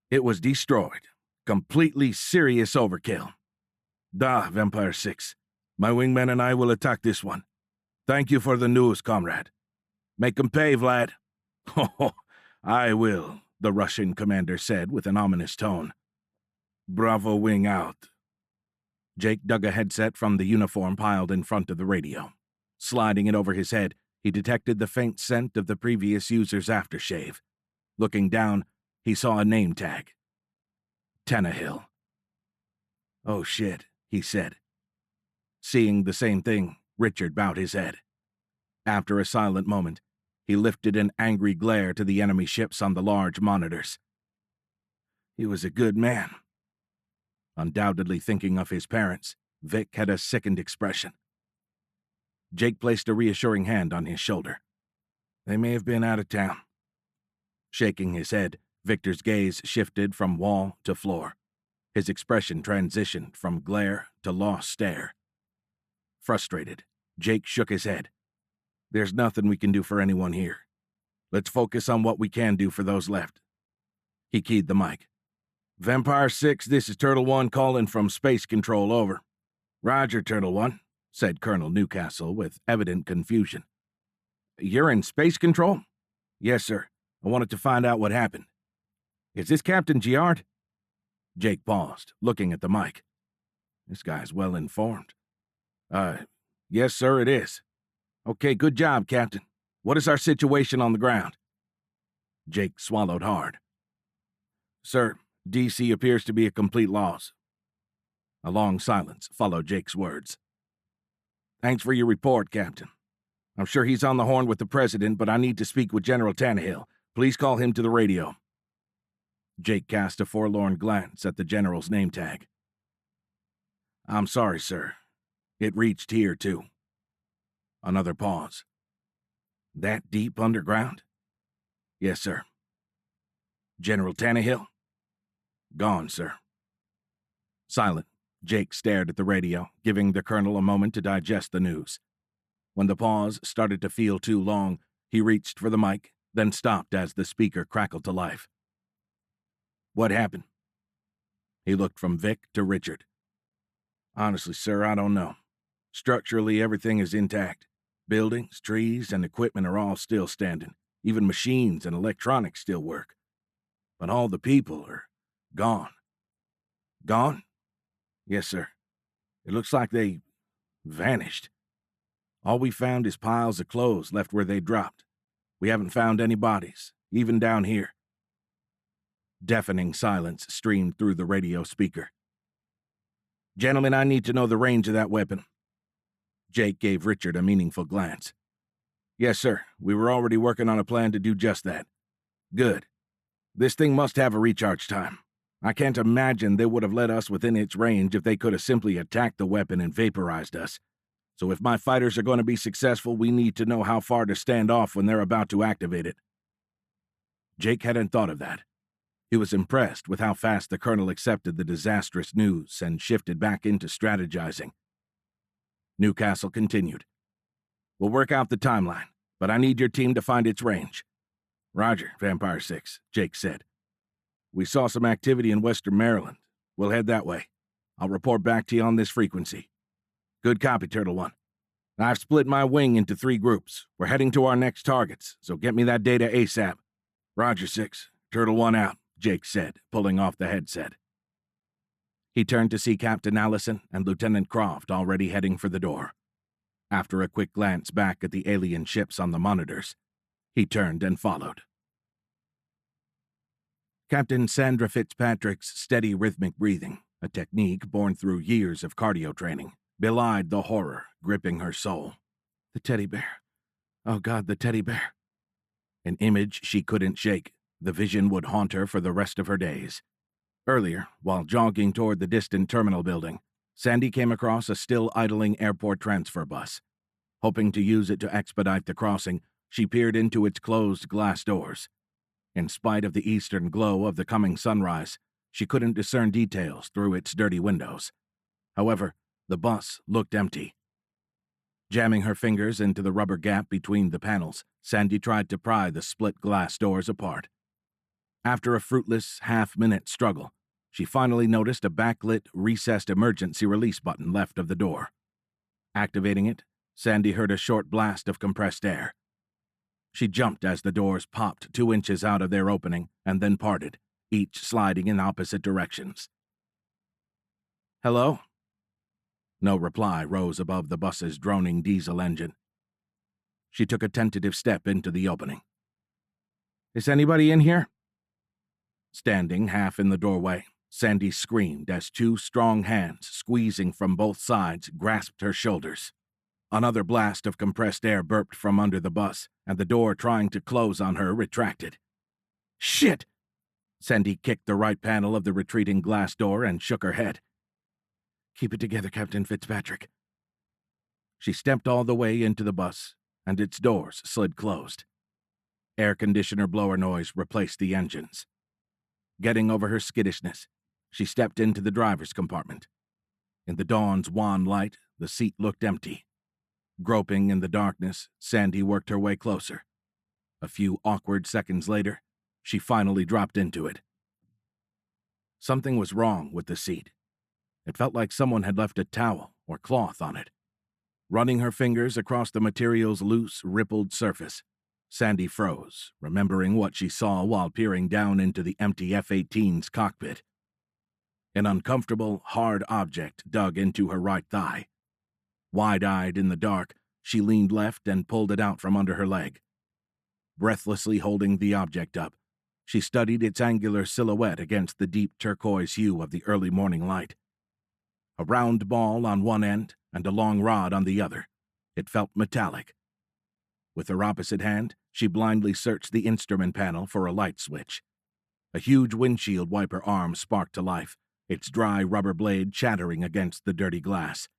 It was destroyed. Completely serious overkill. Da, Vampire 6. My wingman and I will attack this one. Thank you for the news, comrade. Make 'em pay, Vlad. Oh, I will, the Russian commander said with an ominous tone. Bravo wing out. Jake dug a headset from the uniform piled in front of the radio. Sliding it over his head, he detected the faint scent of the previous user's aftershave. Looking down, he saw a name tag. Tannehill. Oh shit, he said. Seeing the same thing, Richard bowed his head. After a silent moment, he lifted an angry glare to the enemy ships on the large monitors. He was a good man. Undoubtedly thinking of his parents, Vic had a sickened expression. Jake placed a reassuring hand on his shoulder. They may have been out of town. Shaking his head, Victor's gaze shifted from wall to floor. His expression transitioned from glare to lost stare. Frustrated, Jake shook his head. There's nothing we can do for anyone here. Let's focus on what we can do for those left. He keyed the mic. Vampire 6, this is Turtle 1 calling from Space Control, over. Roger, Turtle 1, said Colonel Newcastle with evident confusion. You're in Space Control? Yes, sir. I wanted to find out what happened. Is this Captain Giard? Jake paused, looking at the mic. This guy's well informed. Yes, sir, it is. Okay, good job, Captain. What is our situation on the ground? Jake swallowed hard. Sir, DC appears to be a complete loss. A long silence followed Jake's words. Thanks for your report, Captain. I'm sure he's on the horn with the President, but I need to speak with General Tannehill. Please call him to the radio. Jake cast a forlorn glance at the General's name tag. I'm sorry, sir. It reached here, too. Another pause. That deep underground? Yes, sir. General Tannehill? Gone, sir. Silent, Jake stared at the radio, giving the colonel a moment to digest the news. When the pause started to feel too long, he reached for the mic, then stopped as the speaker crackled to life. What happened? He looked from Vic to Richard. Honestly, sir, I don't know. Structurally, everything is intact. Buildings, trees, and equipment are all still standing. Even machines and electronics still work. But all the people are gone. Gone? Yes, sir. It looks like they vanished. All we found is piles of clothes left where they dropped. We haven't found any bodies, even down here. Deafening silence streamed through the radio speaker. Gentlemen, I need to know the range of that weapon. Jake gave Richard a meaningful glance. Yes, sir. We were already working on a plan to do just that. Good. This thing must have a recharge time. I can't imagine they would have let us within its range if they could have simply attacked the weapon and vaporized us. So if my fighters are going to be successful, we need to know how far to stand off when they're about to activate it. Jake hadn't thought of that. He was impressed with how fast the colonel accepted the disastrous news and shifted back into strategizing. Newcastle continued. We'll work out the timeline, but I need your team to find its range. Roger, Vampire 6, Jake said. We saw some activity in western Maryland. We'll head that way. I'll report back to you on this frequency. Good copy, Turtle 1. I've split my wing into 3 groups. We're heading to our next targets, so get me that data ASAP. Roger, 6. Turtle 1 out, Jake said, pulling off the headset. He turned to see Captain Allison and Lieutenant Croft already heading for the door. After a quick glance back at the alien ships on the monitors, he turned and followed. Captain Sandra Fitzpatrick's steady rhythmic breathing, a technique born through years of cardio training, belied the horror gripping her soul. The teddy bear. Oh God, the teddy bear. An image she couldn't shake. The vision would haunt her for the rest of her days. Earlier, while jogging toward the distant terminal building, Sandy came across a still idling airport transfer bus. Hoping to use it to expedite the crossing, she peered into its closed glass doors. In spite of the eastern glow of the coming sunrise, she couldn't discern details through its dirty windows. However, the bus looked empty. Jamming her fingers into the rubber gap between the panels, Sandy tried to pry the split glass doors apart. After a fruitless half-minute struggle, she finally noticed a backlit, recessed emergency release button left of the door. Activating it, Sandy heard a short blast of compressed air. She jumped as the doors popped 2 inches out of their opening and then parted, each sliding in opposite directions. Hello? No reply rose above the bus's droning diesel engine. She took a tentative step into the opening. Is anybody in here? Standing half in the doorway, Sandy screamed as 2 strong hands, squeezing from both sides, grasped her shoulders. Another blast of compressed air burped from under the bus, and the door trying to close on her retracted. Shit! Sandy kicked the right panel of the retreating glass door and shook her head. Keep it together, Captain Fitzpatrick. She stepped all the way into the bus, and its doors slid closed. Air conditioner blower noise replaced the engines. Getting over her skittishness, she stepped into the driver's compartment. In the dawn's wan light, the seat looked empty. Groping in the darkness, Sandy worked her way closer. A few awkward seconds later, she finally dropped into it. Something was wrong with the seat. It felt like someone had left a towel or cloth on it. Running her fingers across the material's loose, rippled surface, Sandy froze, remembering what she saw while peering down into the empty F-18's cockpit. An uncomfortable, hard object dug into her right thigh. Wide-eyed in the dark, she leaned left and pulled it out from under her leg. Breathlessly holding the object up, she studied its angular silhouette against the deep turquoise hue of the early morning light. A round ball on one end and a long rod on the other, it felt metallic. With her opposite hand, she blindly searched the instrument panel for a light switch. A huge windshield wiper arm sparked to life, its dry rubber blade chattering against the dirty glass.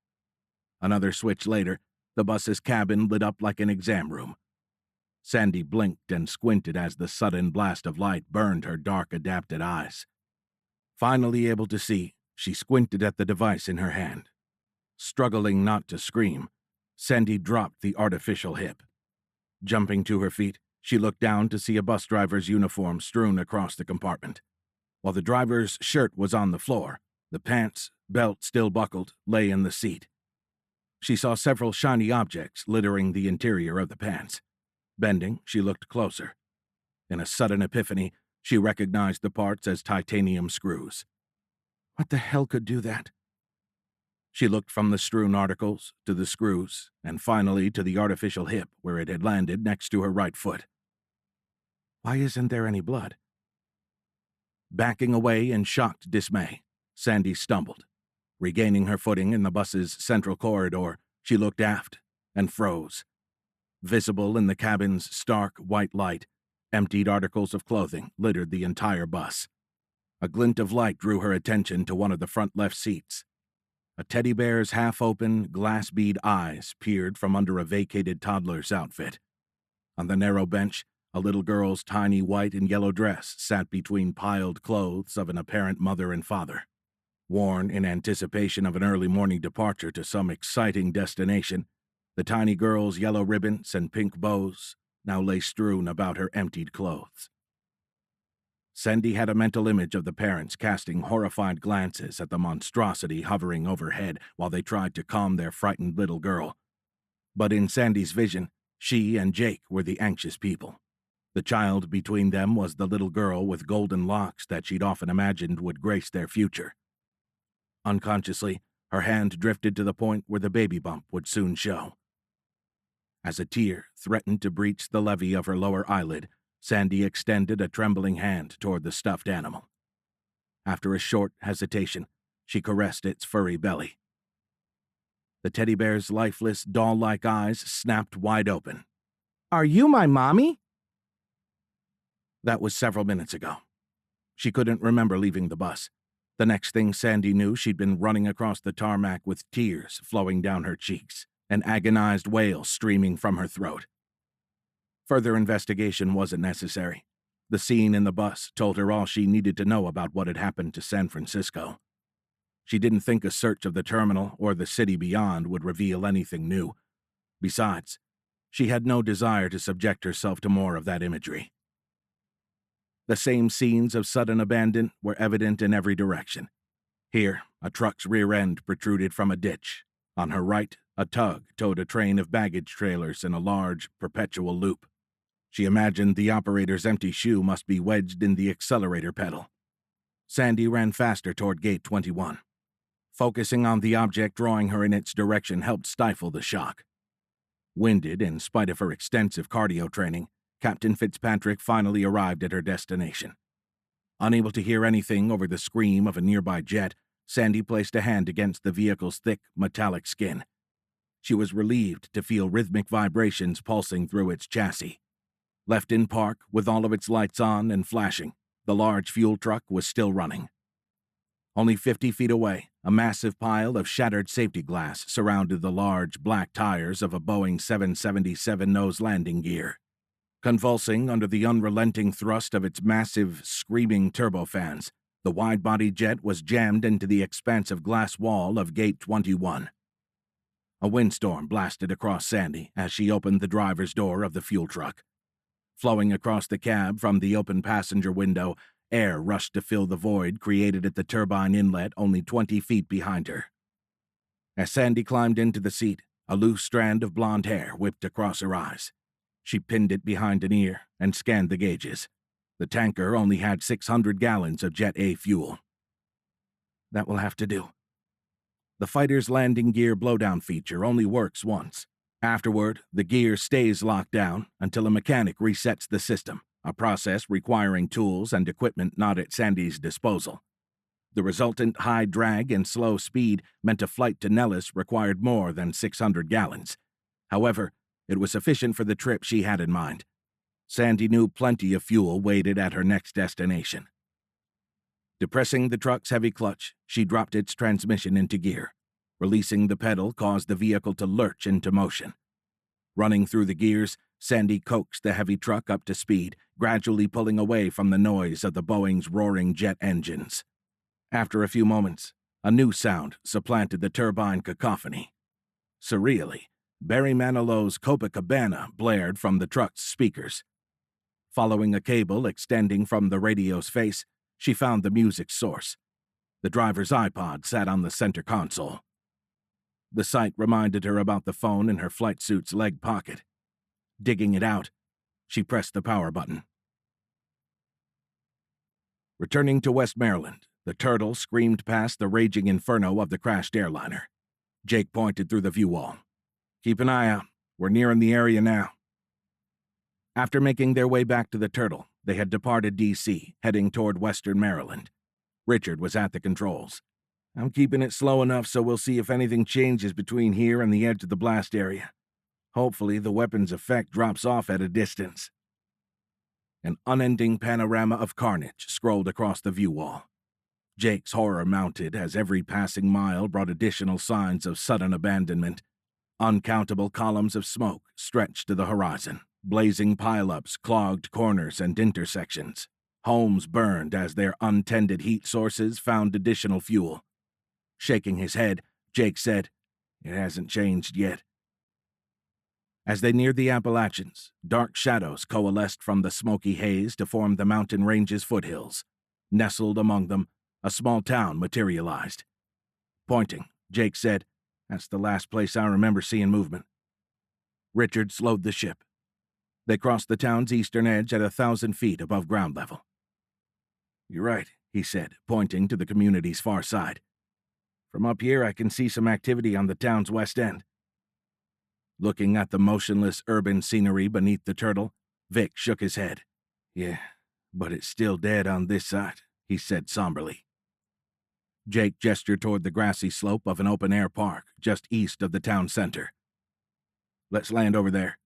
Another switch later, the bus's cabin lit up like an exam room. Sandy blinked and squinted as the sudden blast of light burned her dark, adapted eyes. Finally able to see, she squinted at the device in her hand. Struggling not to scream, Sandy dropped the artificial hip. Jumping to her feet, she looked down to see a bus driver's uniform strewn across the compartment. While the driver's shirt was on the floor, the pants, belt still buckled, lay in the seat. She saw several shiny objects littering the interior of the pants. Bending, she looked closer. In a sudden epiphany, she recognized the parts as titanium screws. What the hell could do that? She looked from the strewn articles to the screws, and finally to the artificial hip where it had landed next to her right foot. Why isn't there any blood? Backing away in shocked dismay, Sandy stumbled. Regaining her footing in the bus's central corridor, she looked aft and froze. Visible in the cabin's stark white light, emptied articles of clothing littered the entire bus. A glint of light drew her attention to one of the front left seats. A teddy bear's half-open, glass-bead eyes peered from under a vacated toddler's outfit. On the narrow bench, a little girl's tiny white and yellow dress sat between piled clothes of an apparent mother and father. Worn in anticipation of an early morning departure to some exciting destination, the tiny girl's yellow ribbons and pink bows now lay strewn about her emptied clothes. Sandy had a mental image of the parents casting horrified glances at the monstrosity hovering overhead while they tried to calm their frightened little girl. But in Sandy's vision, she and Jake were the anxious people. The child between them was the little girl with golden locks that she'd often imagined would grace their future. Unconsciously, her hand drifted to the point where the baby bump would soon show. As a tear threatened to breach the levee of her lower eyelid, Sandy extended a trembling hand toward the stuffed animal. After a short hesitation, she caressed its furry belly. The teddy bear's lifeless, doll-like eyes snapped wide open. Are you my mommy? That was several minutes ago. She couldn't remember leaving the bus. The next thing Sandy knew, she'd been running across the tarmac with tears flowing down her cheeks, an agonized wail streaming from her throat. Further investigation wasn't necessary. The scene in the bus told her all she needed to know about what had happened to San Francisco. She didn't think a search of the terminal or the city beyond would reveal anything new. Besides, she had no desire to subject herself to more of that imagery. The same scenes of sudden abandon were evident in every direction. Here, a truck's rear end protruded from a ditch. On her right, a tug towed a train of baggage trailers in a large, perpetual loop. She imagined the operator's empty shoe must be wedged in the accelerator pedal. Sandy ran faster toward Gate 21. Focusing on the object drawing her in its direction helped stifle the shock. Winded in spite of her extensive cardio training, Captain Fitzpatrick finally arrived at her destination. Unable to hear anything over the scream of a nearby jet, Sandy placed a hand against the vehicle's thick, metallic skin. She was relieved to feel rhythmic vibrations pulsing through its chassis. Left in park, with all of its lights on and flashing, the large fuel truck was still running. Only 50 feet away, a massive pile of shattered safety glass surrounded the large, black tires of a Boeing 777 nose landing gear. Convulsing under the unrelenting thrust of its massive, screaming turbofans, the wide-body jet was jammed into the expansive glass wall of Gate 21. A windstorm blasted across Sandy as she opened the driver's door of the fuel truck. Flowing across the cab from the open passenger window, air rushed to fill the void created at the turbine inlet only 20 feet behind her. As Sandy climbed into the seat, a loose strand of blonde hair whipped across her eyes. She pinned it behind an ear and scanned the gauges. The tanker only had 600 gallons of Jet A fuel. That will have to do. The fighter's landing gear blowdown feature only works once. Afterward, the gear stays locked down until a mechanic resets the system, a process requiring tools and equipment not at Sandy's disposal. The resultant high drag and slow speed meant a flight to Nellis required more than 600 gallons. However, it was sufficient for the trip she had in mind. Sandy knew plenty of fuel waited at her next destination. Depressing the truck's heavy clutch, she dropped its transmission into gear. Releasing the pedal caused the vehicle to lurch into motion. Running through the gears, Sandy coaxed the heavy truck up to speed, gradually pulling away from the noise of the Boeing's roaring jet engines. After a few moments, a new sound supplanted the turbine cacophony. Surreally, Barry Manilow's Copacabana blared from the truck's speakers. Following a cable extending from the radio's face, she found the music's source. The driver's iPod sat on the center console. The sight reminded her about the phone in her flight suit's leg pocket. Digging it out, she pressed the power button. Returning to West Maryland, the Turtle screamed past the raging inferno of the crashed airliner. Jake pointed through the view wall. "Keep an eye out. We're nearing the area now." After making their way back to the Turtle, they had departed D.C., heading toward Western Maryland. Richard was at the controls. "I'm keeping it slow enough so we'll see if anything changes between here and the edge of the blast area. Hopefully the weapon's effect drops off at a distance." An unending panorama of carnage scrolled across the view wall. Jake's horror mounted as every passing mile brought additional signs of sudden abandonment. Uncountable columns of smoke stretched to the horizon. Blazing pile-ups clogged corners and intersections. Homes burned as their untended heat sources found additional fuel. Shaking his head, Jake said, "It hasn't changed yet." As they neared the Appalachians, dark shadows coalesced from the smoky haze to form the mountain range's foothills. Nestled among them, a small town materialized. Pointing, Jake said, "That's the last place I remember seeing movement." Richard slowed the ship. They crossed the town's eastern edge at 1,000 feet above ground level. "You're right," he said, pointing to the community's far side. "From up here I can see some activity on the town's west end." Looking at the motionless urban scenery beneath the Turtle, Vic shook his head. "Yeah, but it's still dead on this side," he said somberly. Jake gestured toward the grassy slope of an open-air park just east of the town center. "Let's land over there."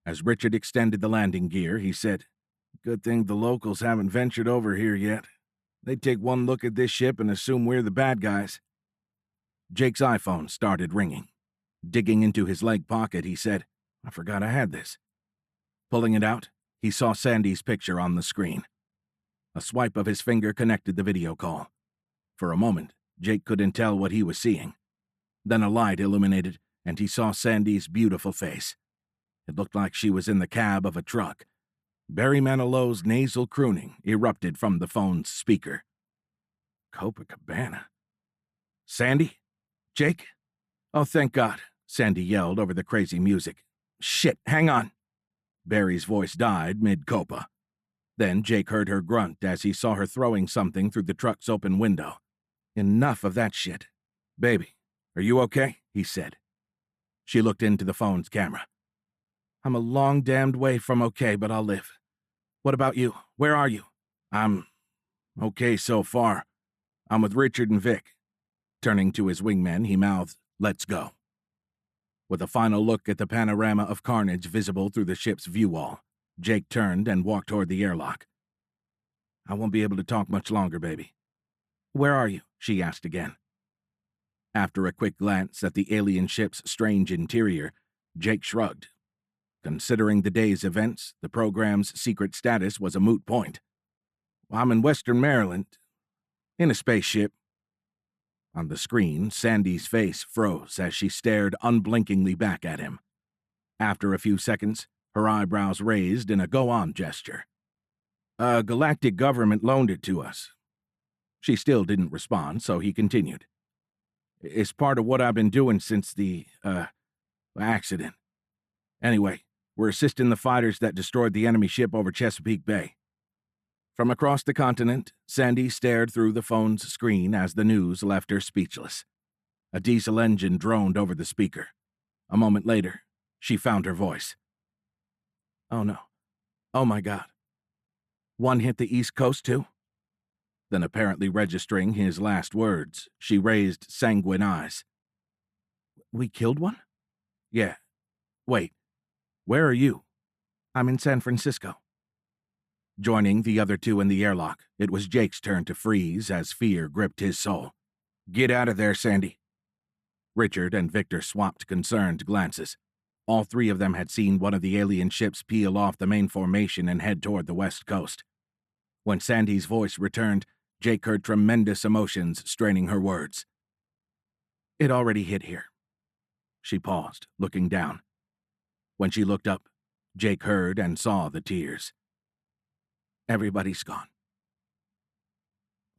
As Richard extended the landing gear, he said, "Good thing the locals haven't ventured over here yet. They'd take one look at this ship and assume we're the bad guys." Jake's iPhone started ringing. Digging into his leg pocket, he said, "I forgot I had this." Pulling it out, he saw Sandy's picture on the screen. A swipe of his finger connected the video call. For a moment, Jake couldn't tell what he was seeing. Then a light illuminated, and he saw Sandy's beautiful face. It looked like she was in the cab of a truck. Barry Manilow's nasal crooning erupted from the phone's speaker. Copacabana. "Sandy? Jake? Oh, thank God," Sandy yelled over the crazy music. "Shit, hang on." Barry's voice died mid-copa. Then Jake heard her grunt as he saw her throwing something through the truck's open window. "Enough of that shit. Baby, are you okay?" he said. She looked into the phone's camera. "I'm a long damned way from okay, but I'll live. What about you? Where are you?" "I'm okay so far. I'm with Richard and Vic." Turning to his wingmen, he mouthed, "Let's go." With a final look at the panorama of carnage visible through the ship's view wall, Jake turned and walked toward the airlock. "I won't be able to talk much longer, baby." "Where are you?" she asked again. After a quick glance at the alien ship's strange interior, Jake shrugged. Considering the day's events, the program's secret status was a moot point. "I'm in Western Maryland, in a spaceship." On the screen, Sandy's face froze as she stared unblinkingly back at him. After a few seconds, her eyebrows raised in a go-on gesture. "A galactic government loaned it to us." She still didn't respond, so he continued. "It's part of what I've been doing since the, accident. Anyway, we're assisting the fighters that destroyed the enemy ship over Chesapeake Bay." From across the continent, Sandy stared through the phone's screen as the news left her speechless. A diesel engine droned over the speaker. A moment later, she found her voice. "Oh no. Oh my God. One hit the East Coast too?" Then, apparently registering his last words, she raised sanguine eyes. "We killed one?" "Yeah. Wait. Where are you?" "I'm in San Francisco." Joining the other two in the airlock, it was Jake's turn to freeze as fear gripped his soul. "Get out of there, Sandy." Richard and Victor swapped concerned glances. All three of them had seen one of the alien ships peel off the main formation and head toward the west coast. When Sandy's voice returned, Jake heard tremendous emotions straining her words. "It already hit here." She paused, looking down. When she looked up, Jake heard and saw the tears. "Everybody's gone."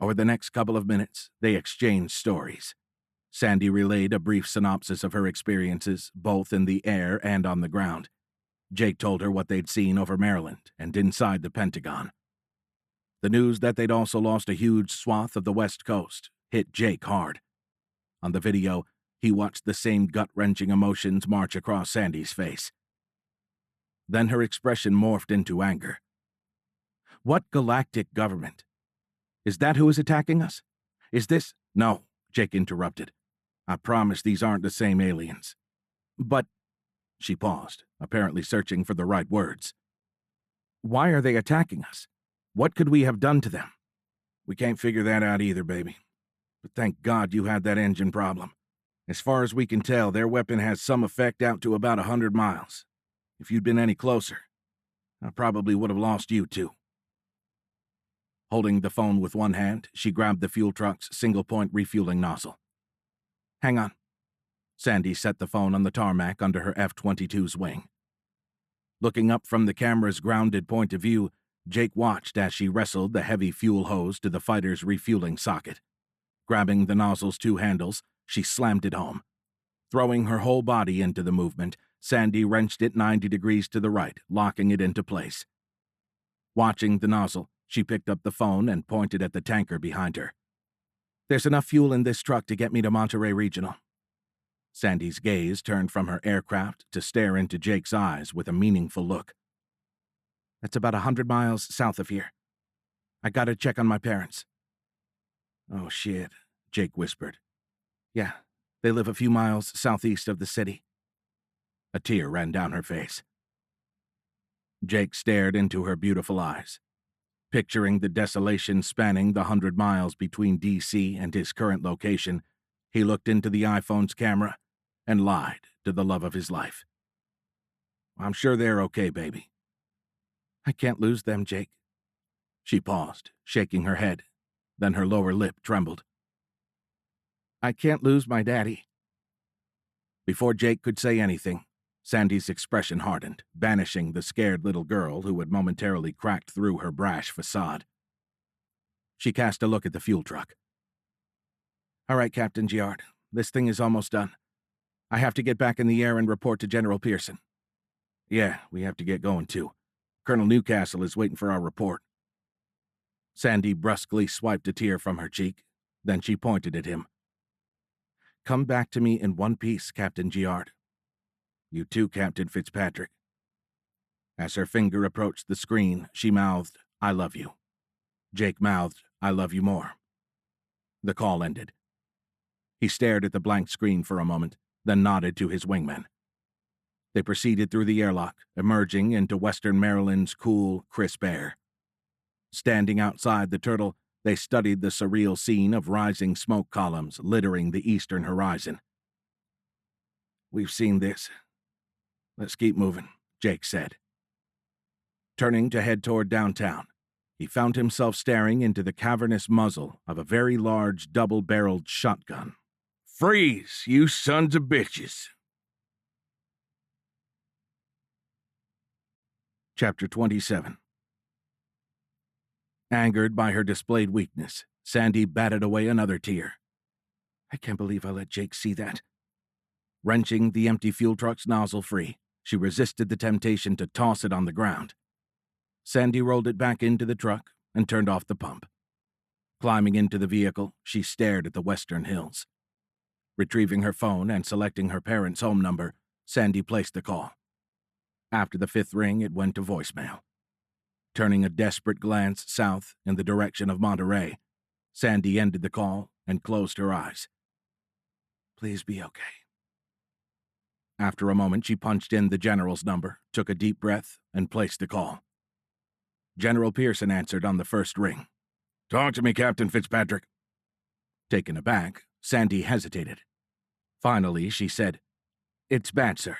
Over the next couple of minutes, they exchanged stories. Sandy relayed a brief synopsis of her experiences, both in the air and on the ground. Jake told her what they'd seen over Maryland and inside the Pentagon. The news that they'd also lost a huge swath of the West Coast hit Jake hard. On the video, he watched the same gut-wrenching emotions march across Sandy's face. Then her expression morphed into anger. "What galactic government? Is that who is attacking us? Is this—" "No," Jake interrupted. "I promise these aren't the same aliens." "But—" She paused, apparently searching for the right words. "Why are they attacking us? What could we have done to them?" "We can't figure that out either, baby. But thank God you had that engine problem. As far as we can tell, their weapon has some effect out to about 100 miles. If you'd been any closer, I probably would have lost you too." Holding the phone with one hand, she grabbed the fuel truck's single-point refueling nozzle. "Hang on." Sandy set the phone on the tarmac under her F-22's wing. Looking up from the camera's grounded point of view, Jake watched as she wrestled the heavy fuel hose to the fighter's refueling socket. Grabbing the nozzle's two handles, she slammed it home. Throwing her whole body into the movement, Sandy wrenched it 90 degrees to the right, locking it into place. Watching the nozzle, she picked up the phone and pointed at the tanker behind her. "There's enough fuel in this truck to get me to Monterey Regional." Sandy's gaze turned from her aircraft to stare into Jake's eyes with a meaningful look. "That's about 100 miles south of here. I gotta check on my parents." "Oh, shit," Jake whispered. "Yeah, they live a few miles southeast of the city." A tear ran down her face. Jake stared into her beautiful eyes. Picturing the desolation spanning the 100 miles between D.C. and his current location, he looked into the iPhone's camera and lied to the love of his life. "I'm sure they're okay, baby." "I can't lose them, Jake." She paused, shaking her head. Then her lower lip trembled. "I can't lose my daddy." Before Jake could say anything, Sandy's expression hardened, banishing the scared little girl who had momentarily cracked through her brash facade. She cast a look at the fuel truck. "All right, Captain Giard, this thing is almost done. I have to get back in the air and report to General Pearson." "Yeah, we have to get going, too. Colonel Newcastle is waiting for our report." Sandy brusquely swiped a tear from her cheek. Then she pointed at him. "Come back to me in one piece, Captain Giard." "You too, Captain Fitzpatrick." As her finger approached the screen, she mouthed, "I love you." Jake mouthed, "I love you more." The call ended. He stared at the blank screen for a moment, then nodded to his wingmen. They proceeded through the airlock, emerging into western Maryland's cool, crisp air. Standing outside the Turtle, they studied the surreal scene of rising smoke columns littering the eastern horizon. "We've seen this. Let's keep moving," Jake said. Turning to head toward downtown, he found himself staring into the cavernous muzzle of a very large double-barreled shotgun. "Freeze, you sons of bitches!" Chapter 27. Angered by her displayed weakness, Sandy batted away another tear. "I can't believe I let Jake see that." Wrenching the empty fuel truck's nozzle free, she resisted the temptation to toss it on the ground. Sandy rolled it back into the truck and turned off the pump. Climbing into the vehicle, she stared at the western hills. Retrieving her phone and selecting her parents' home number, Sandy placed the call. After the 5th ring, it went to voicemail. Turning a desperate glance south in the direction of Monterey, Sandy ended the call and closed her eyes. "Please be okay." After a moment, she punched in the general's number, took a deep breath, and placed the call. General Pearson answered on the first ring. "Talk to me, Captain Fitzpatrick." Taken aback, Sandy hesitated. Finally, she said, "It's bad, sir.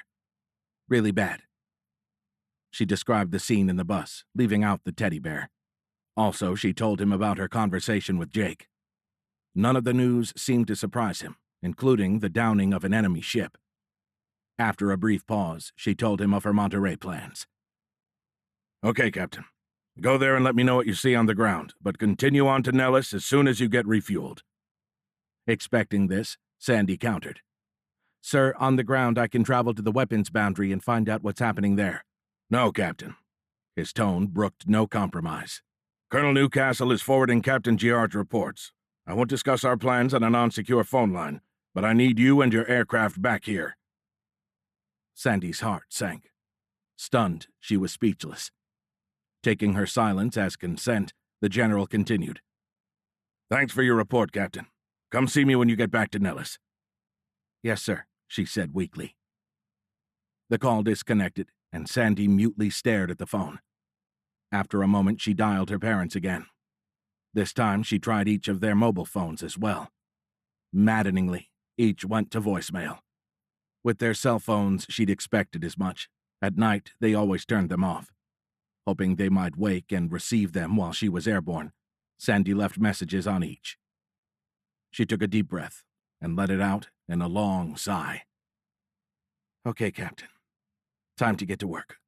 Really bad." She described the scene in the bus, leaving out the teddy bear. Also, she told him about her conversation with Jake. None of the news seemed to surprise him, including the downing of an enemy ship. After a brief pause, she told him of her Monterey plans. "Okay, Captain. Go there and let me know what you see on the ground, but continue on to Nellis as soon as you get refueled." Expecting this, Sandy countered. "Sir, on the ground I can travel to the weapons boundary and find out what's happening there." "No, Captain." His tone brooked no compromise. "Colonel Newcastle is forwarding Captain Giard's reports. I won't discuss our plans on a non-secure phone line, but I need you and your aircraft back here." Sandy's heart sank. Stunned, she was speechless. Taking her silence as consent, the general continued. "Thanks for your report, Captain. Come see me when you get back to Nellis." "Yes, sir," she said weakly. The call disconnected, and Sandy mutely stared at the phone. After a moment, she dialed her parents again. This time, she tried each of their mobile phones as well. Maddeningly, each went to voicemail. With their cell phones, she'd expected as much. At night, they always turned them off. Hoping they might wake and receive them while she was airborne, Sandy left messages on each. She took a deep breath and let it out in a long sigh. "Okay, Captain. Time to get to work."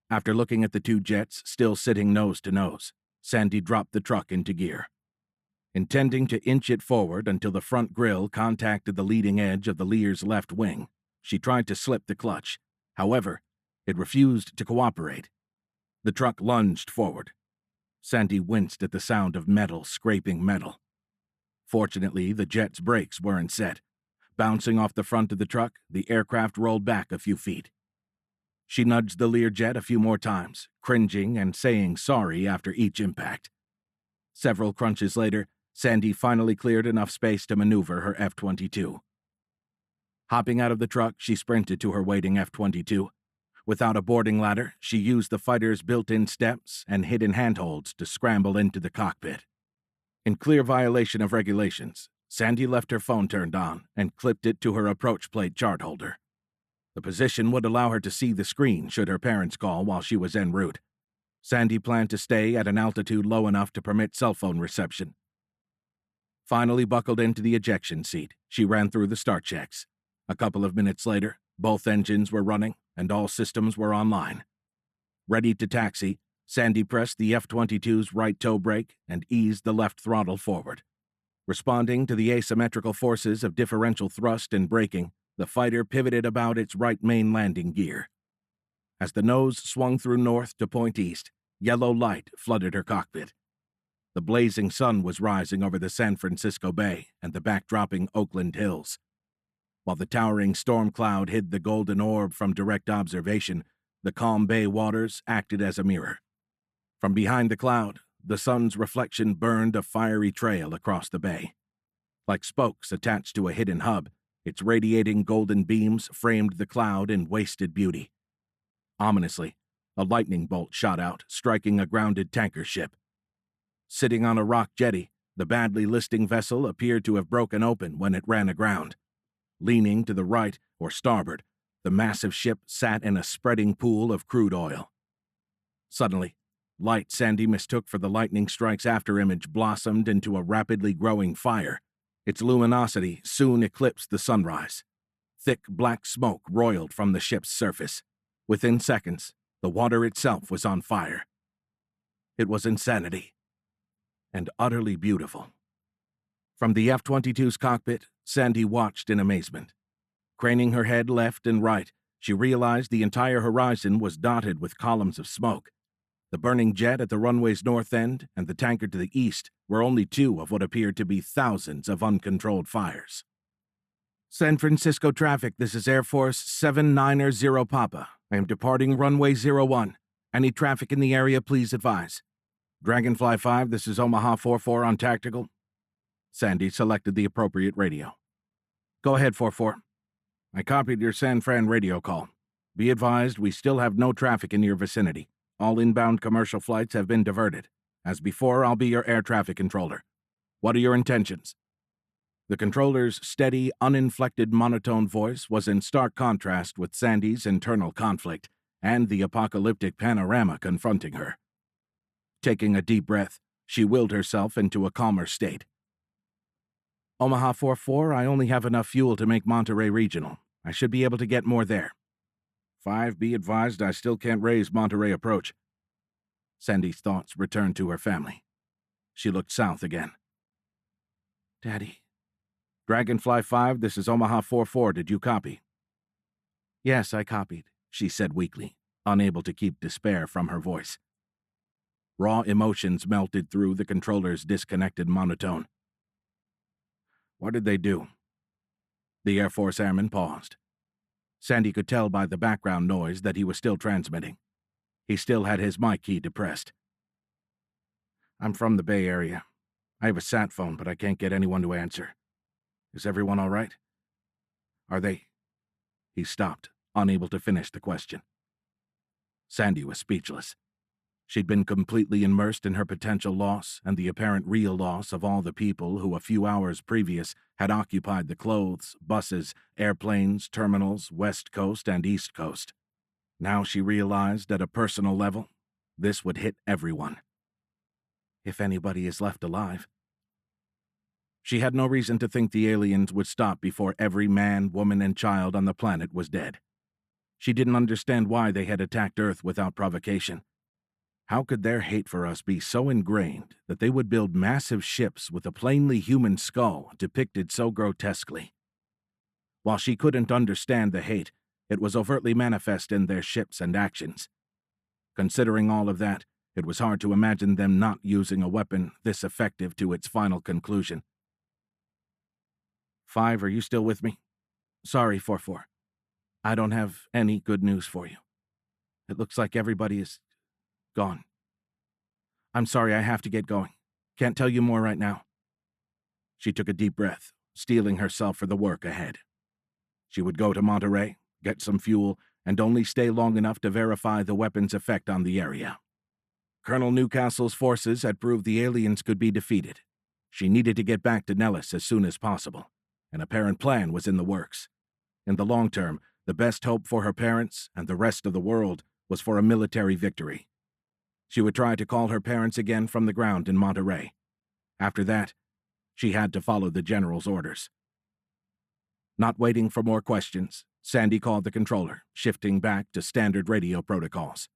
After looking at the two jets still sitting nose to nose, Sandy dropped the truck into gear. Intending to inch it forward until the front grille contacted the leading edge of the Lear's left wing, she tried to slip the clutch. However, it refused to cooperate. The truck lunged forward. Sandy winced at the sound of metal scraping metal. Fortunately, the jet's brakes weren't set. Bouncing off the front of the truck, the aircraft rolled back a few feet. She nudged the Learjet a few more times, cringing and saying sorry after each impact. Several crunches later, Sandy finally cleared enough space to maneuver her F-22. Hopping out of the truck, she sprinted to her waiting F-22. Without a boarding ladder, she used the fighter's built-in steps and hidden handholds to scramble into the cockpit. In clear violation of regulations, Sandy left her phone turned on and clipped it to her approach plate chart holder. The position would allow her to see the screen should her parents call while she was en route. Sandy planned to stay at an altitude low enough to permit cell phone reception. Finally buckled into the ejection seat, she ran through the start checks. A couple of minutes later, both engines were running and all systems were online. Ready to taxi, Sandy pressed the F-22's right toe brake and eased the left throttle forward. Responding to the asymmetrical forces of differential thrust and braking, the fighter pivoted about its right main landing gear. As the nose swung through north to point east, yellow light flooded her cockpit. The blazing sun was rising over the San Francisco Bay and the backdropping Oakland Hills. While the towering storm cloud hid the golden orb from direct observation, the calm bay waters acted as a mirror. From behind the cloud, the sun's reflection burned a fiery trail across the bay. Like spokes attached to a hidden hub, its radiating golden beams framed the cloud in wasted beauty. Ominously, a lightning bolt shot out, striking a grounded tanker ship. Sitting on a rock jetty, the badly listing vessel appeared to have broken open when it ran aground. Leaning to the right or starboard, the massive ship sat in a spreading pool of crude oil. Suddenly, light Sandy mistook for the lightning strike's afterimage blossomed into a rapidly growing fire. Its luminosity soon eclipsed the sunrise. Thick black smoke roiled from the ship's surface. Within seconds, the water itself was on fire. It was insanity. And utterly beautiful. From the F-22's cockpit, Sandy watched in amazement. Craning her head left and right, she realized the entire horizon was dotted with columns of smoke. The burning jet at the runway's north end and the tanker to the east were only two of what appeared to be thousands of uncontrolled fires. San Francisco traffic, this is Air Force 790 Papa. I am departing runway 01. Any traffic in the area, please advise. Dragonfly 5, this is Omaha 44 on tactical. Sandy selected the appropriate radio. Go ahead, 44. I copied your San Fran radio call. Be advised, we still have no traffic in your vicinity. All inbound commercial flights have been diverted. As before, I'll be your air traffic controller. What are your intentions? The controller's steady, uninflected monotone voice was in stark contrast with Sandy's internal conflict and the apocalyptic panorama confronting her. Taking a deep breath, she willed herself into a calmer state. Omaha 44, I only have enough fuel to make Monterey Regional. I should be able to get more there. 5, be advised, I still can't raise Monterey approach. Sandy's thoughts returned to her family. She looked south again. Daddy. Dragonfly 5, this is Omaha 44, did you copy? Yes, I copied, she said weakly, unable to keep despair from her voice. Raw emotions melted through the controller's disconnected monotone. What did they do? The Air Force airman paused. Sandy could tell by the background noise that he was still transmitting. He still had his mic key depressed. I'm from the Bay Area. I have a sat phone, but I can't get anyone to answer. Is everyone all right? Are they? He stopped, unable to finish the question. Sandy was speechless. She'd been completely immersed in her potential loss and the apparent real loss of all the people who a few hours previous had occupied the clothes, buses, airplanes, terminals, West Coast and East Coast. Now she realized at a personal level, this would hit everyone. If anybody is left alive. She had no reason to think the aliens would stop before every man, woman, and child on the planet was dead. She didn't understand why they had attacked Earth without provocation. How could their hate for us be so ingrained that they would build massive ships with a plainly human skull depicted so grotesquely? While she couldn't understand the hate, it was overtly manifest in their ships and actions. Considering all of that, it was hard to imagine them not using a weapon this effective to its final conclusion. 5, are you still with me? Sorry, 44. I don't have any good news for you. It looks like everybody is gone. I'm sorry, I have to get going. Can't tell you more right now. She took a deep breath, steeling herself for the work ahead. She would go to Monterey, get some fuel, and only stay long enough to verify the weapon's effect on the area. Colonel Newcastle's forces had proved the aliens could be defeated. She needed to get back to Nellis as soon as possible. An apparent plan was in the works. In the long term, the best hope for her parents and the rest of the world was for a military victory. She would try to call her parents again from the ground in Monterey. After that, she had to follow the general's orders. Not waiting for more questions, Sandy called the controller, shifting back to standard radio protocols.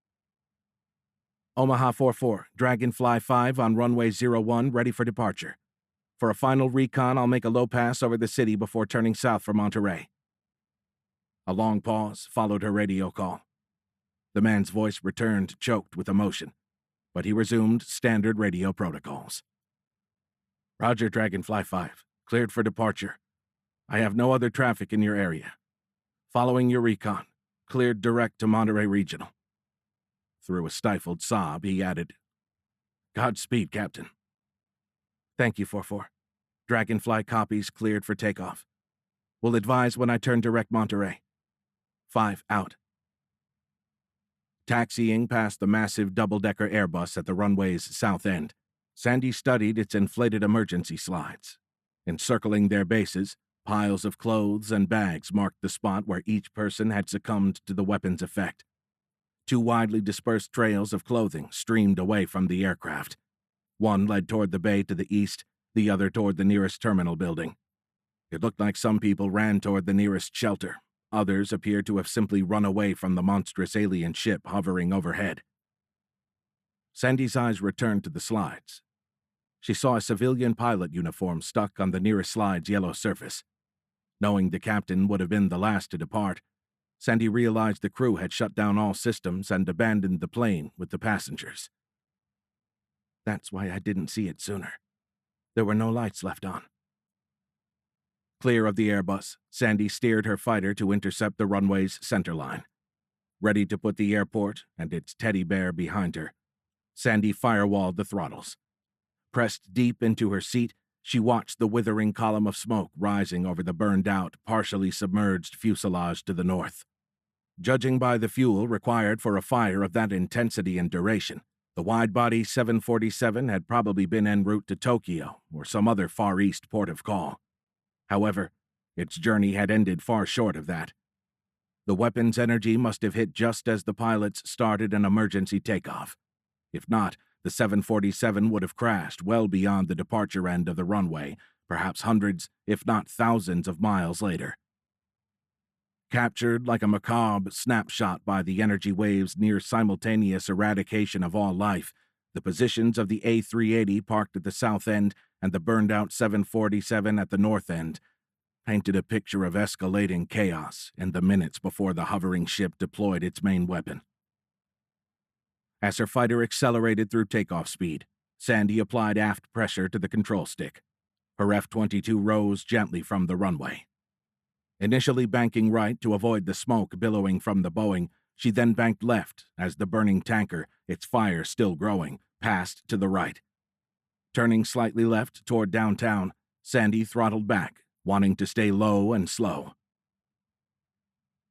Omaha 44, Dragonfly 5 on runway 01, ready for departure. For a final recon, I'll make a low pass over the city before turning south for Monterey. A long pause followed her radio call. The man's voice returned, choked with emotion, but he resumed standard radio protocols. Roger, Dragonfly 5. Cleared for departure. I have no other traffic in your area. Following your recon. Cleared direct to Monterey Regional. Through a stifled sob, he added, Godspeed, Captain. Thank you, 44. Dragonfly copies cleared for takeoff. Will advise when I turn direct Monterey. 5 out. Taxiing past the massive double-decker Airbus at the runway's south end, Sandy studied its inflated emergency slides. Encircling their bases, piles of clothes and bags marked the spot where each person had succumbed to the weapon's effect. 2 widely dispersed trails of clothing streamed away from the aircraft. One led toward the bay to the east, the other toward the nearest terminal building. It looked like some people ran toward the nearest shelter. Others appeared to have simply run away from the monstrous alien ship hovering overhead. Sandy's eyes returned to the slides. She saw a civilian pilot uniform stuck on the nearest slide's yellow surface. Knowing the captain would have been the last to depart, Sandy realized the crew had shut down all systems and abandoned the plane with the passengers. That's why I didn't see it sooner. There were no lights left on. Clear of the Airbus, Sandy steered her fighter to intercept the runway's centerline. Ready to put the airport and its teddy bear behind her, Sandy firewalled the throttles. Pressed deep into her seat, she watched the withering column of smoke rising over the burned-out, partially submerged fuselage to the north. Judging by the fuel required for a fire of that intensity and duration, the wide-body 747 had probably been en route to Tokyo or some other Far East port of call. However, its journey had ended far short of that. The weapon's energy must have hit just as the pilots started an emergency takeoff. If not, the 747 would have crashed well beyond the departure end of the runway, perhaps hundreds, if not thousands of miles later. Captured like a macabre snapshot by the energy wave's near-simultaneous eradication of all life, the positions of the A380 parked at the south end and the burned-out 747 at the north end painted a picture of escalating chaos in the minutes before the hovering ship deployed its main weapon. As her fighter accelerated through takeoff speed, Sandy applied aft pressure to the control stick. Her F-22 rose gently from the runway. Initially banking right to avoid the smoke billowing from the Boeing, she then banked left as the burning tanker, its fire still growing, passed to the right. Turning slightly left toward downtown, Sandy throttled back, wanting to stay low and slow.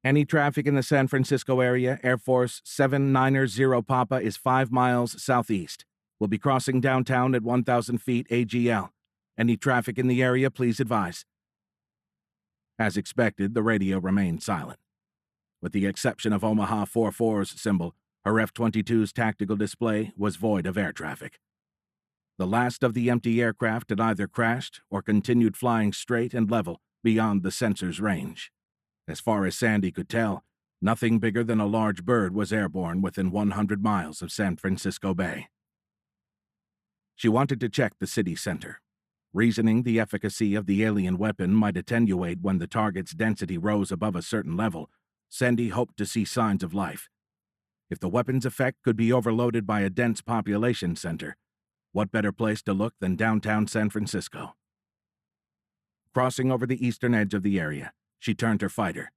Any traffic in the San Francisco area, Air Force 790 Papa is 5 miles southeast. We'll be crossing downtown at 1,000 feet AGL. Any traffic in the area, please advise. As expected, the radio remained silent. With the exception of Omaha 44's symbol, her F-22's tactical display was void of air traffic. The last of the empty aircraft had either crashed or continued flying straight and level beyond the sensor's range. As far as Sandy could tell, nothing bigger than a large bird was airborne within 100 miles of San Francisco Bay. She wanted to check the city center. Reasoning the efficacy of the alien weapon might attenuate when the target's density rose above a certain level, Sandy hoped to see signs of life. If the weapon's effect could be overloaded by a dense population center, what better place to look than downtown San Francisco? Crossing over the eastern edge of the area, she turned her fighter.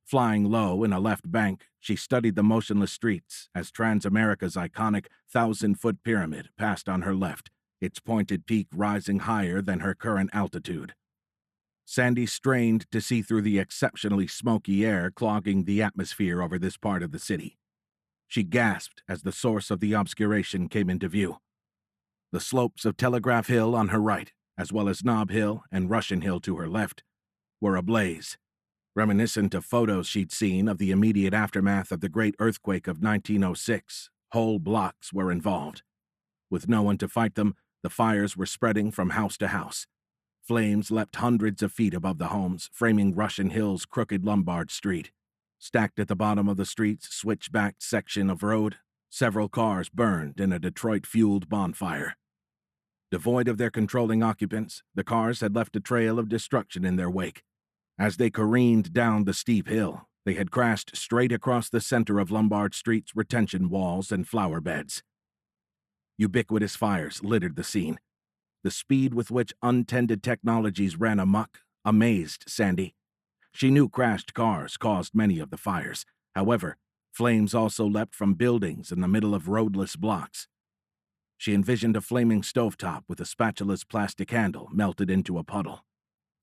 Flying low in a left bank, she studied the motionless streets as Transamerica's iconic 1,000-foot pyramid passed on her left, its pointed peak rising higher than her current altitude. Sandy strained to see through the exceptionally smoky air clogging the atmosphere over this part of the city. She gasped as the source of the obscuration came into view. The slopes of Telegraph Hill on her right, as well as Nob Hill and Russian Hill to her left, were ablaze, reminiscent of photos she'd seen of the immediate aftermath of the great earthquake of 1906. Whole blocks were involved. With no one to fight them, the fires were spreading from house to house. Flames leapt hundreds of feet above the homes, framing Russian Hill's crooked Lombard Street. Stacked at the bottom of the street's switchbacked section of road, several cars burned in a Detroit-fueled bonfire. Devoid of their controlling occupants, the cars had left a trail of destruction in their wake. As they careened down the steep hill, they had crashed straight across the center of Lombard Street's retention walls and flower beds. Ubiquitous fires littered the scene. The speed with which untended technologies ran amok amazed Sandy. She knew crashed cars caused many of the fires. However, flames also leapt from buildings in the middle of roadless blocks. She envisioned a flaming stovetop with a spatula's plastic handle melted into a puddle.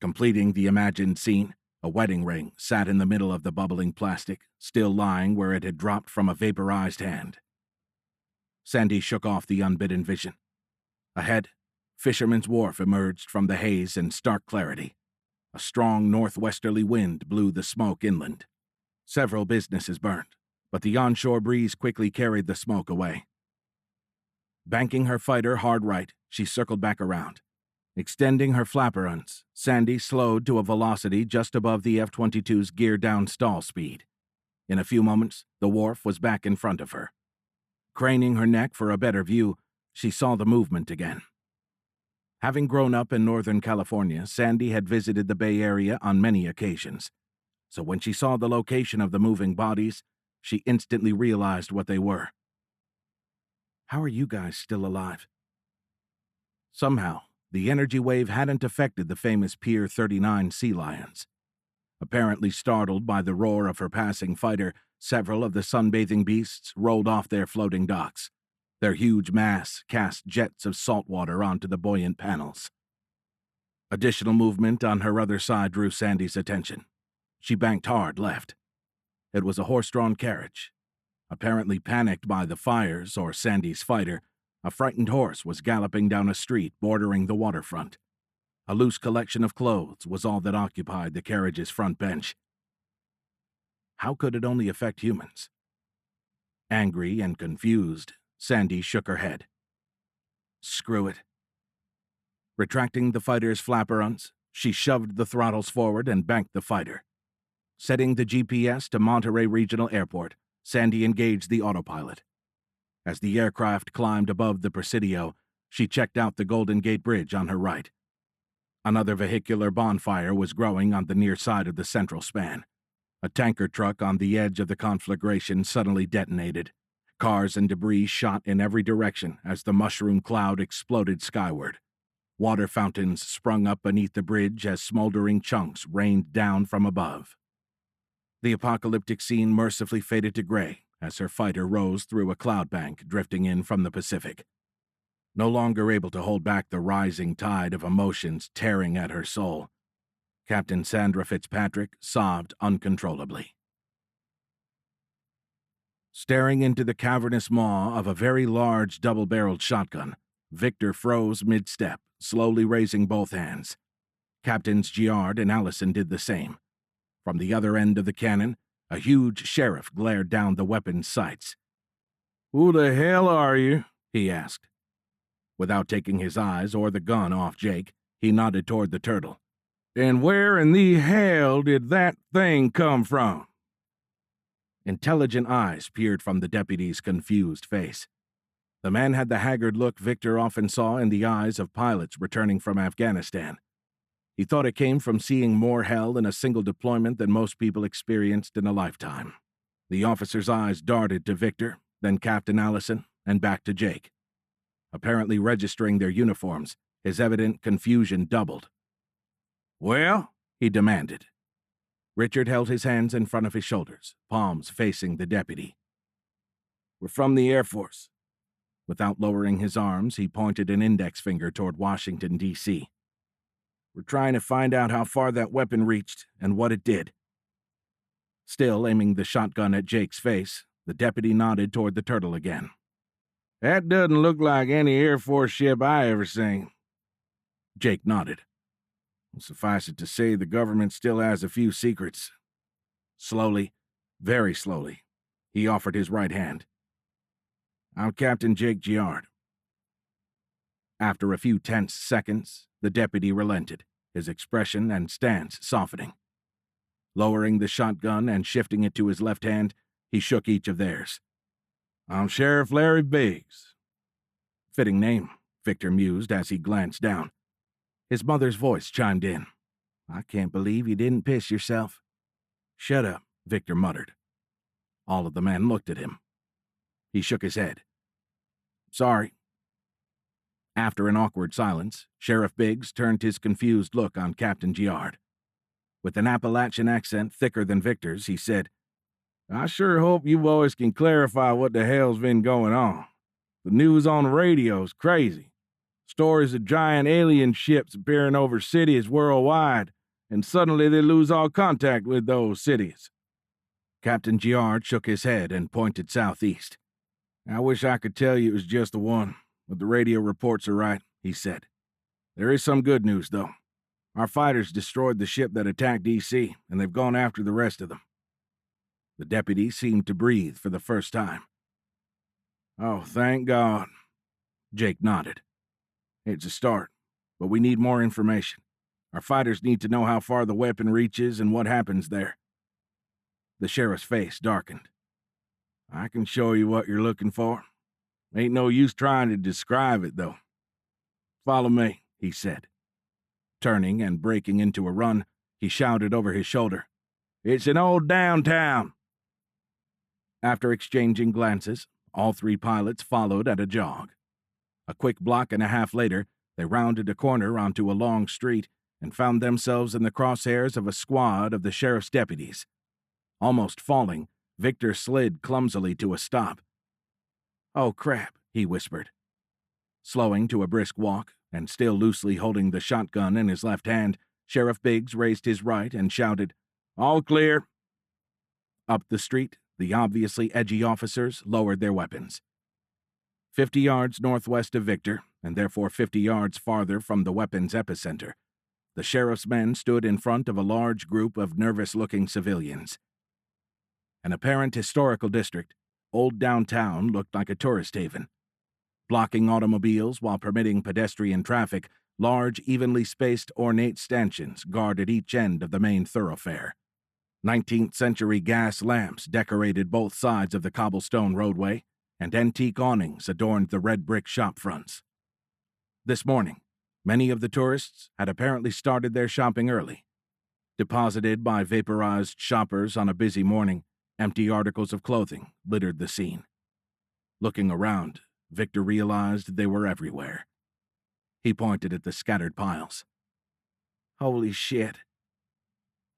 Completing the imagined scene, a wedding ring sat in the middle of the bubbling plastic, still lying where it had dropped from a vaporized hand. Sandy shook off the unbidden vision. Ahead, Fisherman's Wharf emerged from the haze in stark clarity. A strong northwesterly wind blew the smoke inland. Several businesses burned, but the onshore breeze quickly carried the smoke away. Banking her fighter hard right, she circled back around. Extending her flaperons, Sandy slowed to a velocity just above the F-22's gear-down stall speed. In a few moments, the wharf was back in front of her. Craning her neck for a better view, she saw the movement again. Having grown up in Northern California, Sandy had visited the Bay Area on many occasions. So when she saw the location of the moving bodies, she instantly realized what they were. How are you guys still alive? Somehow, the energy wave hadn't affected the famous Pier 39 sea lions. Apparently startled by the roar of her passing fighter, several of the sunbathing beasts rolled off their floating docks. Their huge mass cast jets of salt water onto the buoyant panels. Additional movement on her other side drew Sandy's attention. She banked hard left. It was a horse-drawn carriage. Apparently panicked by the fires or Sandy's fighter, a frightened horse was galloping down a street bordering the waterfront. A loose collection of clothes was all that occupied the carriage's front bench. How could it only affect humans? Angry and confused, Sandy shook her head. Screw it. Retracting the fighter's flaperons, she shoved the throttles forward and banked the fighter. Setting the GPS to Monterey Regional Airport, Sandy engaged the autopilot. As the aircraft climbed above the Presidio, she checked out the Golden Gate Bridge on her right. Another vehicular bonfire was growing on the near side of the central span. A tanker truck on the edge of the conflagration suddenly detonated. Cars and debris shot in every direction as the mushroom cloud exploded skyward. Water fountains sprung up beneath the bridge as smoldering chunks rained down from above. The apocalyptic scene mercifully faded to gray as her fighter rose through a cloud bank drifting in from the Pacific. No longer able to hold back the rising tide of emotions tearing at her soul, Captain Sandra Fitzpatrick sobbed uncontrollably. Staring into the cavernous maw of a very large double-barreled shotgun, Victor froze mid-step, slowly raising both hands. Captains Giard and Allison did the same. From the other end of the cannon, a huge sheriff glared down the weapon's sights. "Who the hell are you?" he asked. Without taking his eyes or the gun off Jake, he nodded toward the turtle. "And where in the hell did that thing come from?" Intelligent eyes peered from the deputy's confused face. The man had the haggard look Victor often saw in the eyes of pilots returning from Afghanistan. He thought it came from seeing more hell in a single deployment than most people experienced in a lifetime. The officer's eyes darted to Victor, then Captain Allison, and back to Jake. Apparently registering their uniforms, his evident confusion doubled. "Well?" he demanded. Richard held his hands in front of his shoulders, palms facing the deputy. "We're from the Air Force." Without lowering his arms, he pointed an index finger toward Washington, D.C. We're trying to find out how far that weapon reached and what it did." Still aiming the shotgun at Jake's face, the deputy nodded toward the turtle again. "That doesn't look like any Air Force ship I ever seen." Jake nodded. "Suffice it to say, the government still has a few secrets." Slowly, very slowly, he offered his right hand. "I'm Captain Jake Giard." After a few tense seconds, the deputy relented, his expression and stance softening. Lowering the shotgun and shifting it to his left hand, he shook each of theirs. "I'm Sheriff Larry Biggs." Fitting name, Victor mused as he glanced down. His mother's voice chimed in. "I can't believe you didn't piss yourself." "Shut up," Victor muttered. All of the men looked at him. He shook his head. "Sorry." After an awkward silence, Sheriff Biggs turned his confused look on Captain Giard. With an Appalachian accent thicker than Victor's, he said, "I sure hope you boys can clarify what the hell's been going on. The news on the radio's crazy. Stories of giant alien ships appearing over cities worldwide, and suddenly they lose all contact with those cities." Captain Giard shook his head and pointed southeast. "I wish I could tell you it was just the one, but the radio reports are right," he said. "There is some good news, though. Our fighters destroyed the ship that attacked D.C., and they've gone after the rest of them." The deputy seemed to breathe for the first time. "Oh, thank God." Jake nodded. "It's a start, but we need more information. Our fighters need to know how far the weapon reaches and what happens there." The sheriff's face darkened. "I can show you what you're looking for. Ain't no use trying to describe it, though. Follow me," he said. Turning and breaking into a run, he shouted over his shoulder, "It's an old downtown." After exchanging glances, all three pilots followed at a jog. A quick block and a half later, they rounded a corner onto a long street and found themselves in the crosshairs of a squad of the sheriff's deputies. Almost falling, Victor slid clumsily to a stop. "Oh, crap," he whispered. Slowing to a brisk walk, and still loosely holding the shotgun in his left hand, Sheriff Biggs raised his right and shouted, "All clear." Up the street, the obviously edgy officers lowered their weapons. 50 yards northwest of Victor, and therefore 50 yards farther from the weapon's epicenter, the sheriff's men stood in front of a large group of nervous-looking civilians. An apparent historical district, old downtown looked like a tourist haven. Blocking automobiles while permitting pedestrian traffic, large, evenly spaced, ornate stanchions guarded each end of the main thoroughfare. 19th-century gas lamps decorated both sides of the cobblestone roadway, and antique awnings adorned the red brick shop fronts. This morning, many of the tourists had apparently started their shopping early. Deposited by vaporized shoppers on a busy morning, empty articles of clothing littered the scene. Looking around, Victor realized they were everywhere. He pointed at the scattered piles. "Holy shit."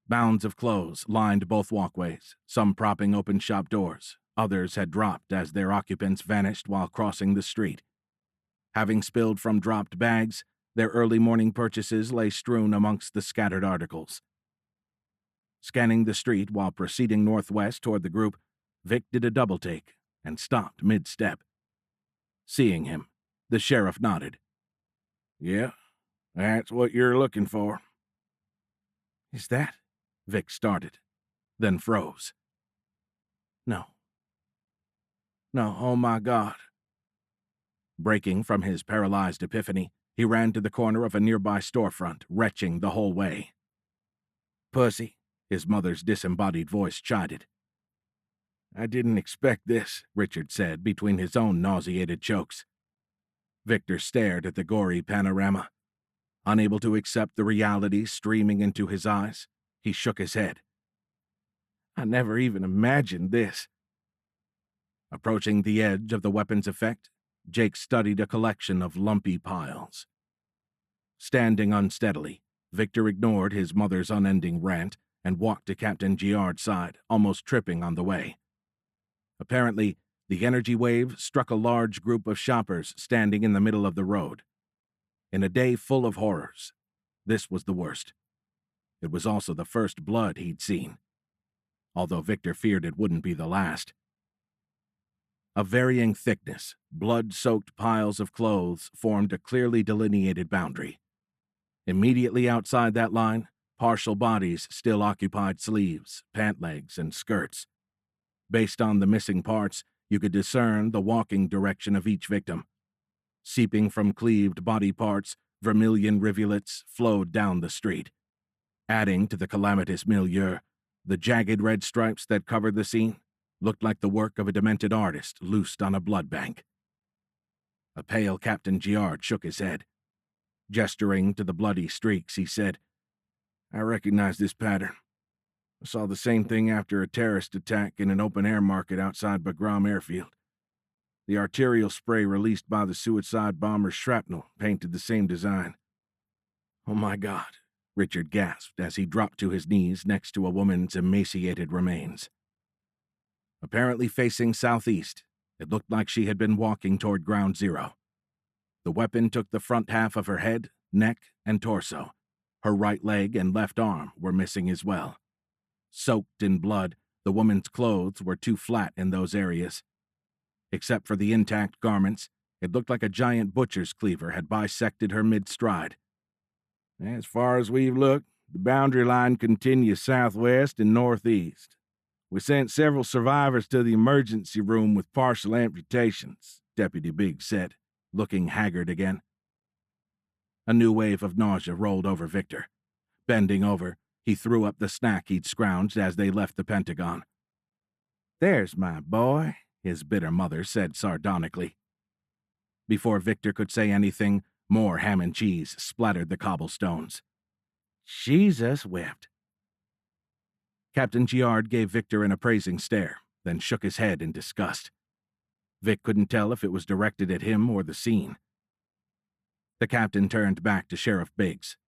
Mounds of clothes lined both walkways, some propping open shop doors. Others had dropped as their occupants vanished while crossing the street. Having spilled from dropped bags, their early morning purchases lay strewn amongst the scattered articles. Scanning the street while proceeding northwest toward the group, Vic did a double-take and stopped mid-step. Seeing him, the sheriff nodded. "Yeah, that's what you're looking for." "Is that?" Vic started, then froze. No, oh my God." Breaking from his paralyzed epiphany, he ran to the corner of a nearby storefront, retching the whole way. "Pussy," his mother's disembodied voice chided. "I didn't expect this," Richard said between his own nauseated chokes. Victor stared at the gory panorama. Unable to accept the reality streaming into his eyes, he shook his head. "I never even imagined this." Approaching the edge of the weapon's effect, Jake studied a collection of lumpy piles. Standing unsteadily, Victor ignored his mother's unending rant and walked to Captain Giard's side, almost tripping on the way. Apparently, the energy wave struck a large group of shoppers standing in the middle of the road. In a day full of horrors, this was the worst. It was also the first blood he'd seen, although Victor feared it wouldn't be the last. Of varying thickness, blood-soaked piles of clothes formed a clearly delineated boundary. Immediately outside that line, partial bodies still occupied sleeves, pant legs, and skirts. Based on the missing parts, you could discern the walking direction of each victim. Seeping from cleaved body parts, vermilion rivulets flowed down the street. Adding to the calamitous milieu, the jagged red stripes that covered the scene looked like the work of a demented artist loosed on a blood bank. A pale Captain Giard shook his head. Gesturing to the bloody streaks, he said, "I recognize this pattern. I saw the same thing after a terrorist attack in an open-air market outside Bagram Airfield. The arterial spray released by the suicide bomber's shrapnel painted the same design." "Oh my God," Richard gasped as he dropped to his knees next to a woman's emaciated remains. Apparently facing southeast, it looked like she had been walking toward Ground Zero. The weapon took the front half of her head, neck, and torso. Her right leg and left arm were missing as well. Soaked in blood, the woman's clothes were too flat in those areas. Except for the intact garments, it looked like a giant butcher's cleaver had bisected her mid-stride. "As far as we've looked, the boundary line continues southwest and northeast. We sent several survivors to the emergency room with partial amputations," Deputy Biggs said, looking haggard again. A new wave of nausea rolled over Victor. Bending over, he threw up the snack he'd scrounged as they left the Pentagon. "There's my boy," his bitter mother said sardonically. Before Victor could say anything, more ham and cheese splattered the cobblestones. "Jesus wept." Captain Giard gave Victor an appraising stare, then shook his head in disgust. Vic couldn't tell if it was directed at him or the scene. The captain turned back to Sheriff Biggs.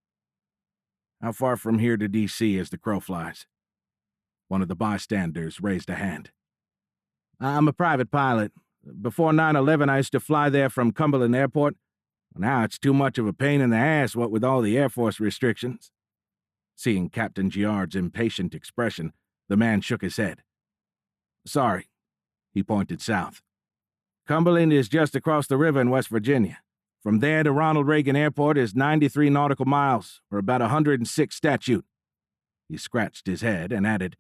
"How far from here to D.C. as the crow flies?" One of the bystanders raised a hand. "I'm a private pilot. Before 9/11, I used to fly there from Cumberland Airport. Now it's too much of a pain in the ass, what with all the Air Force restrictions." Seeing Captain Giard's impatient expression, the man shook his head. "Sorry." He pointed south. "Cumberland is just across the river in West Virginia. From there to Ronald Reagan Airport is 93 nautical miles, or about 106 statute." He scratched his head and added,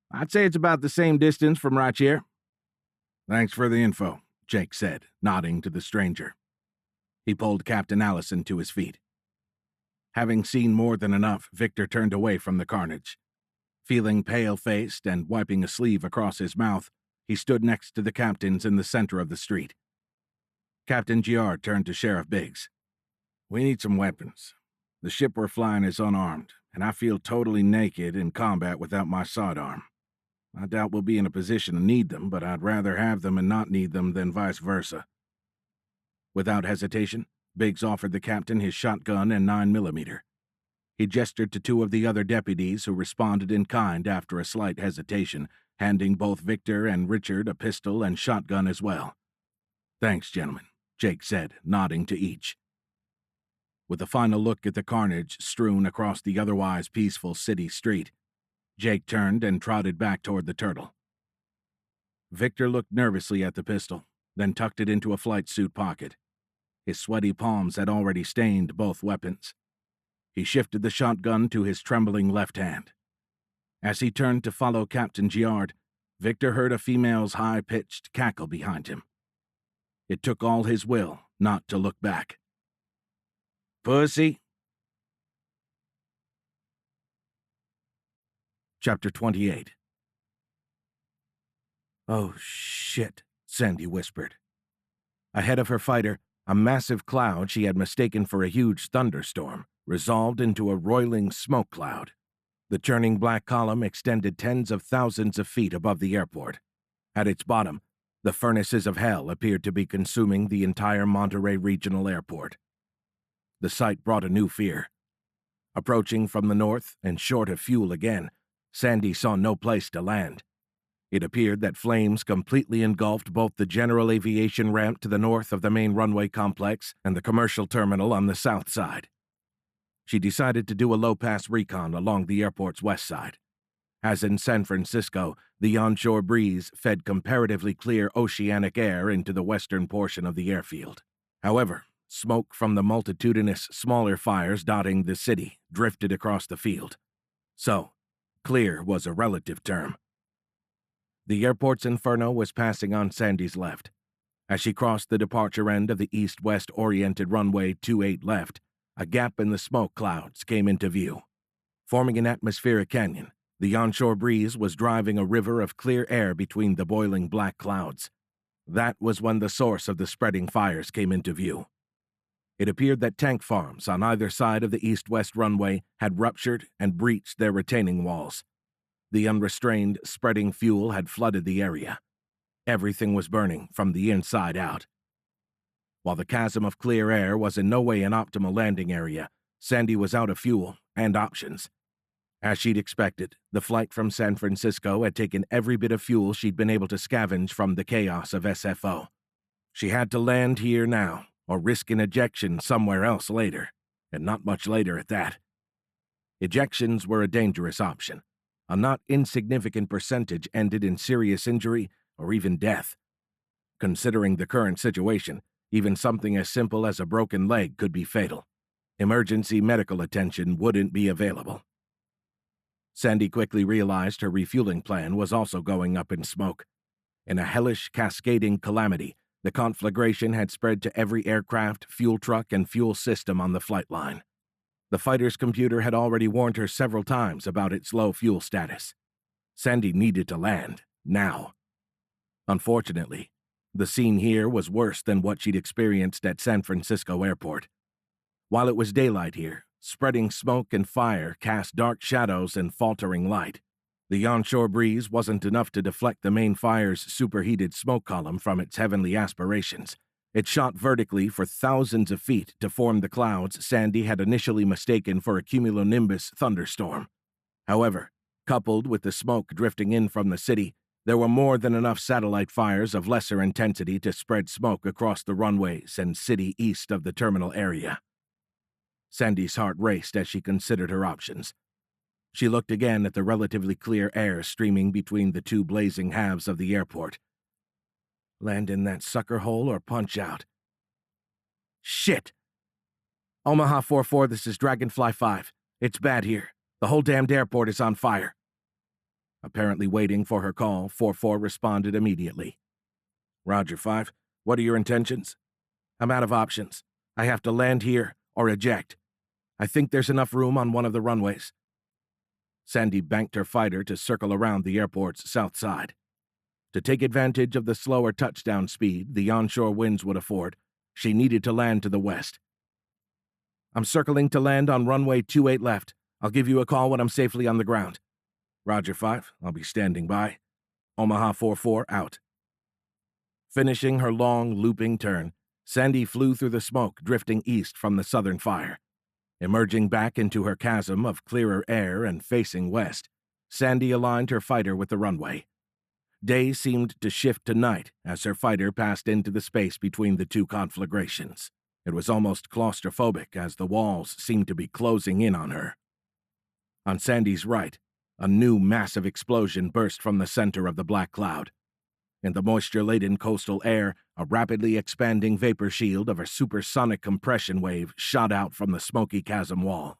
"I'd say it's about the same distance from right here." "Thanks for the info," Jake said, nodding to the stranger. He pulled Captain Allison to his feet. Having seen more than enough, Victor turned away from the carnage. Feeling pale-faced and wiping a sleeve across his mouth, he stood next to the captains in the center of the street. Captain Giard turned to Sheriff Biggs. "We need some weapons. The ship we're flying is unarmed, and I feel totally naked in combat without my sidearm. I doubt we'll be in a position to need them, but I'd rather have them and not need them than vice versa." Without hesitation, Biggs offered the captain his shotgun and 9mm. He gestured to two of the other deputies who responded in kind after a slight hesitation, handing both Victor and Richard a pistol and shotgun as well. "Thanks, gentlemen," Jake said, nodding to each. With a final look at the carnage strewn across the otherwise peaceful city street, Jake turned and trotted back toward the Turtle. Victor looked nervously at the pistol, then tucked it into a flight suit pocket. His sweaty palms had already stained both weapons. He shifted the shotgun to his trembling left hand. As he turned to follow Captain Giard, Victor heard a female's high-pitched cackle behind him. It took all his will not to look back. "Pussy!" Chapter 28. "Oh, shit," Sandy whispered. Ahead of her fighter, a massive cloud she had mistaken for a huge thunderstorm resolved into a roiling smoke cloud. The churning black column extended tens of thousands of feet above the airport. At its bottom, the furnaces of hell appeared to be consuming the entire Monterey Regional Airport. The sight brought a new fear. Approaching from the north and short of fuel again, Sandy saw no place to land. It appeared that flames completely engulfed both the general aviation ramp to the north of the main runway complex and the commercial terminal on the south side. she decided to do a low-pass recon along the airport's west side. As in San Francisco, the onshore breeze fed comparatively clear oceanic air into the western portion of the airfield. However, smoke from the multitudinous smaller fires dotting the city drifted across the field. So, clear was a relative term. The airport's inferno was passing on Sandy's left. As she crossed the departure end of the east-west-oriented runway 28 left, a gap in the smoke clouds came into view. Forming an atmospheric canyon, the onshore breeze was driving a river of clear air between the boiling black clouds. That was when the source of the spreading fires came into view. It appeared that tank farms on either side of the east-west runway had ruptured and breached their retaining walls. The unrestrained, spreading fuel had flooded the area. Everything was burning from the inside out. While the chasm of clear air was in no way an optimal landing area, Sandy was out of fuel and options. As she'd expected, the flight from San Francisco had taken every bit of fuel she'd been able to scavenge from the chaos of SFO. She had to land here now, or risk an ejection somewhere else later, and not much later at that. Ejections were a dangerous option. A not insignificant percentage ended in serious injury or even death. Considering the current situation, even something as simple as a broken leg could be fatal. Emergency medical attention wouldn't be available. Sandy quickly realized her refueling plan was also going up in smoke. In a hellish, cascading calamity, the conflagration had spread to every aircraft, fuel truck, and fuel system on the flight line. The fighter's computer had already warned her several times about its low fuel status. Sandy needed to land, now. Unfortunately, the scene here was worse than what she'd experienced at San Francisco Airport. While it was daylight here, spreading smoke and fire cast dark shadows and faltering light. The onshore breeze wasn't enough to deflect the main fire's superheated smoke column from its heavenly aspirations. It shot vertically for thousands of feet to form the clouds Sandy had initially mistaken for a cumulonimbus thunderstorm. However, coupled with the smoke drifting in from the city, there were more than enough satellite fires of lesser intensity to spread smoke across the runways and city east of the terminal area. Sandy's heart raced as she considered her options. She looked again at the relatively clear air streaming between the two blazing halves of the airport. Land in that sucker hole or punch out? Shit! Omaha 4-4, this is Dragonfly 5. It's bad here. The whole damned airport is on fire. Apparently waiting for her call, 4-4 responded immediately. Roger 5, what are your intentions? I'm out of options. I have to land here or eject. I think there's enough room on one of the runways. Sandy banked her fighter to circle around the airport's south side. To take advantage of the slower touchdown speed the onshore winds would afford, she needed to land to the west. I'm circling to land on runway 28 left. I'll give you a call when I'm safely on the ground. Roger 5, I'll be standing by. Omaha 4-4 out. Finishing her long, looping turn, Sandy flew through the smoke drifting east from the southern fire. Emerging back into her chasm of clearer air and facing west, Sandy aligned her fighter with the runway. Day seemed to shift to night as her fighter passed into the space between the two conflagrations. It was almost claustrophobic as the walls seemed to be closing in on her. On Sandy's right, a new massive explosion burst from the center of the black cloud. In the moisture-laden coastal air, a rapidly expanding vapor shield of a supersonic compression wave shot out from the smoky chasm wall.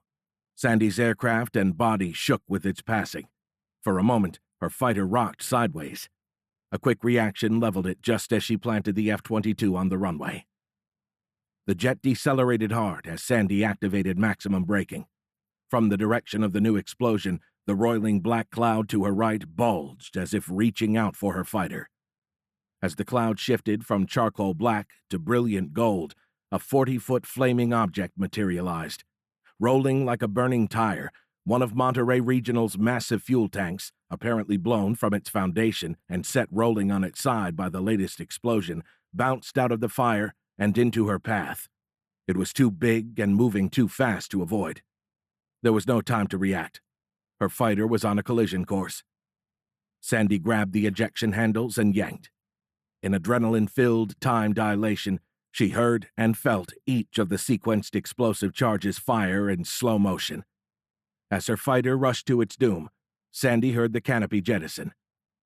Sandy's aircraft and body shook with its passing. For a moment, her fighter rocked sideways. A quick reaction leveled it just as she planted the F-22 on the runway. The jet decelerated hard as Sandy activated maximum braking. From the direction of the new explosion, the roiling black cloud to her right bulged as if reaching out for her fighter. As the cloud shifted from charcoal black to brilliant gold, a 40-foot flaming object materialized. Rolling like a burning tire, one of Monterey Regional's massive fuel tanks, apparently blown from its foundation and set rolling on its side by the latest explosion, bounced out of the fire and into her path. It was too big and moving too fast to avoid. There was no time to react. Her fighter was on a collision course. Sandy grabbed the ejection handles and yanked. In adrenaline-filled time dilation, She heard and felt each of the sequenced explosive charges fire in slow motion. As her fighter rushed to its doom, Sandy heard the canopy jettison.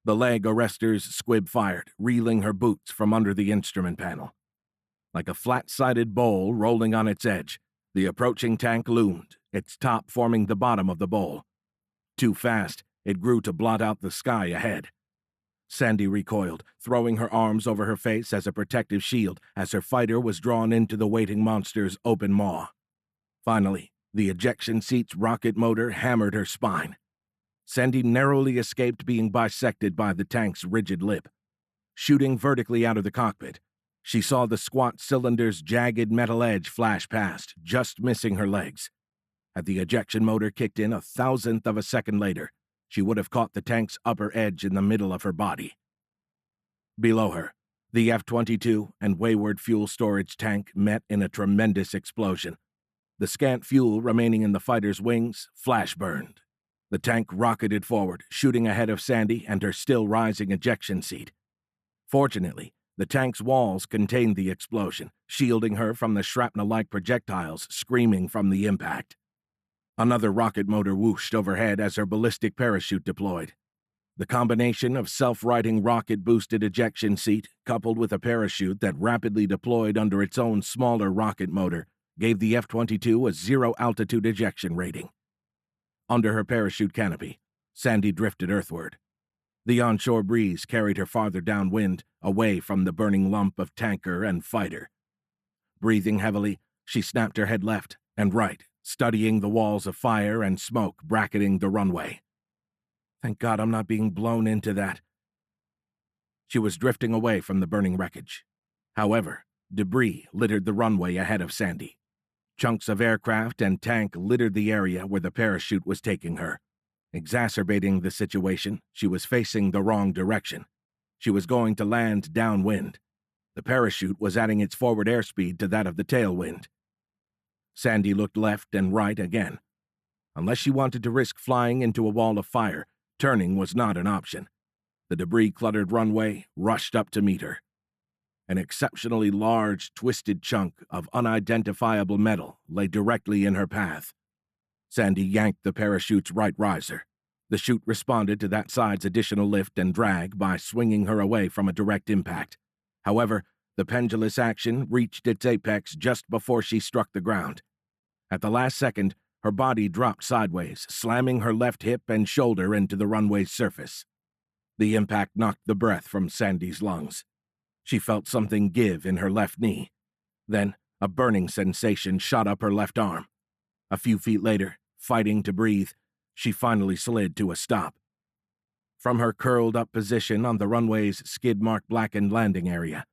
The leg arrester's squib fired, reeling her boots from under the instrument panel. Like a flat-sided bowl rolling on its edge, the approaching tank loomed, its top forming the bottom of the bowl. Too fast, it grew to blot out the sky ahead. Sandy recoiled, throwing her arms over her face as a protective shield as her fighter was drawn into the waiting monster's open maw. Finally, the ejection seat's rocket motor hammered her spine. Sandy narrowly escaped being bisected by the tank's rigid lip. Shooting vertically out of the cockpit, she saw the squat cylinder's jagged metal edge flash past, just missing her legs. Had the ejection motor kicked in 1,000th of a second later, she would have caught the tank's upper edge in the middle of her body. Below her, the F-22 and Wayward fuel storage tank met in a tremendous explosion. The scant fuel remaining in the fighter's wings flash-burned. The tank rocketed forward, shooting ahead of Sandy and her still-rising ejection seat. Fortunately, the tank's walls contained the explosion, shielding her from the shrapnel-like projectiles screaming from the impact. Another rocket motor whooshed overhead as her ballistic parachute deployed. The combination of self-righting rocket-boosted ejection seat, coupled with a parachute that rapidly deployed under its own smaller rocket motor, gave the F-22 a zero-altitude ejection rating. Under her parachute canopy, Sandy drifted earthward. The onshore breeze carried her farther downwind, away from the burning lump of tanker and fighter. Breathing heavily, she snapped her head left and right, studying the walls of fire and smoke bracketing the runway. Thank God I'm not being blown into that. She was drifting away from the burning wreckage. However, debris littered the runway ahead of Sandy. Chunks of aircraft and tank littered the area where the parachute was taking her. Exacerbating the situation, she was facing the wrong direction. She was going to land downwind. The parachute was adding its forward airspeed to that of the tailwind. Sandy looked left and right again. Unless she wanted to risk flying into a wall of fire, turning was not an option. The debris-cluttered runway rushed up to meet her. An exceptionally large, twisted chunk of unidentifiable metal lay directly in her path. Sandy yanked the parachute's right riser. The chute responded to that side's additional lift and drag by swinging her away from a direct impact. However, the pendulous action reached its apex just before she struck the ground. At the last second, her body dropped sideways, slamming her left hip and shoulder into the runway's surface. The impact knocked the breath from Sandy's lungs. She felt something give in her left knee. Then, a burning sensation shot up her left arm. A few feet later, fighting to breathe, she finally slid to a stop. From her curled-up position on the runway's skid-mark-blackened landing area,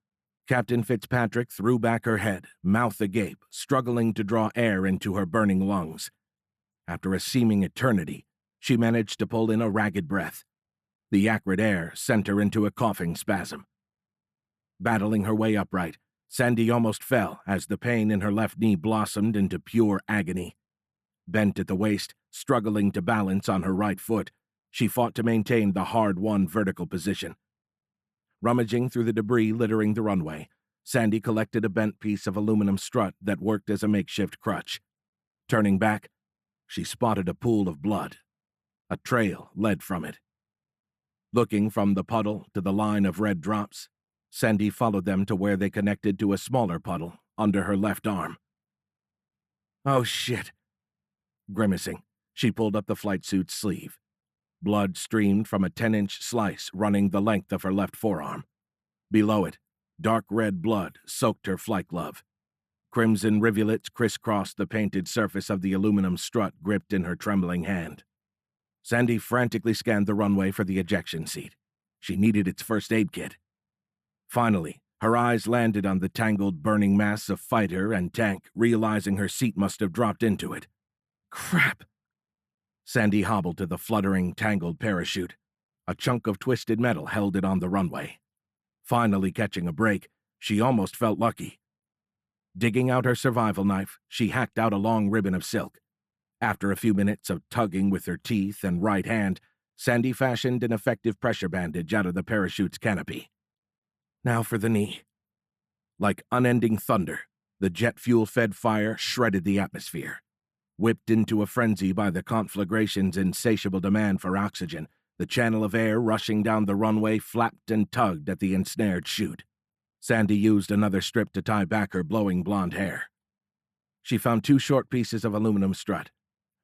Captain Fitzpatrick threw back her head, mouth agape, struggling to draw air into her burning lungs. After a seeming eternity, she managed to pull in a ragged breath. The acrid air sent her into a coughing spasm. Battling her way upright, Sandy almost fell as the pain in her left knee blossomed into pure agony. Bent at the waist, struggling to balance on her right foot, she fought to maintain the hard-won vertical position. Rummaging through the debris littering the runway, Sandy collected a bent piece of aluminum strut that worked as a makeshift crutch. Turning back, she spotted a pool of blood. A trail led from it. Looking from the puddle to the line of red drops, Sandy followed them to where they connected to a smaller puddle under her left arm. Oh, shit. Grimacing, she pulled up the flight suit's sleeve. Blood streamed from a 10-inch slice running the length of her left forearm. Below it, dark red blood soaked her flight glove. Crimson rivulets crisscrossed the painted surface of the aluminum strut gripped in her trembling hand. Sandy frantically scanned the runway for the ejection seat. She needed its first aid kit. Finally, her eyes landed on the tangled, burning mass of fighter and tank, realizing her seat must have dropped into it. Crap! Sandy hobbled to the fluttering, tangled parachute. A chunk of twisted metal held it on the runway. Finally catching a break, she almost felt lucky. Digging out her survival knife, she hacked out a long ribbon of silk. After a few minutes of tugging with her teeth and right hand, Sandy fashioned an effective pressure bandage out of the parachute's canopy. Now for the knee. Like unending thunder, the jet fuel-fed fire shredded the atmosphere. Whipped into a frenzy by the conflagration's insatiable demand for oxygen, the channel of air rushing down the runway flapped and tugged at the ensnared chute. Sandy used another strip to tie back her blowing blonde hair. She found 2 short pieces of aluminum strut.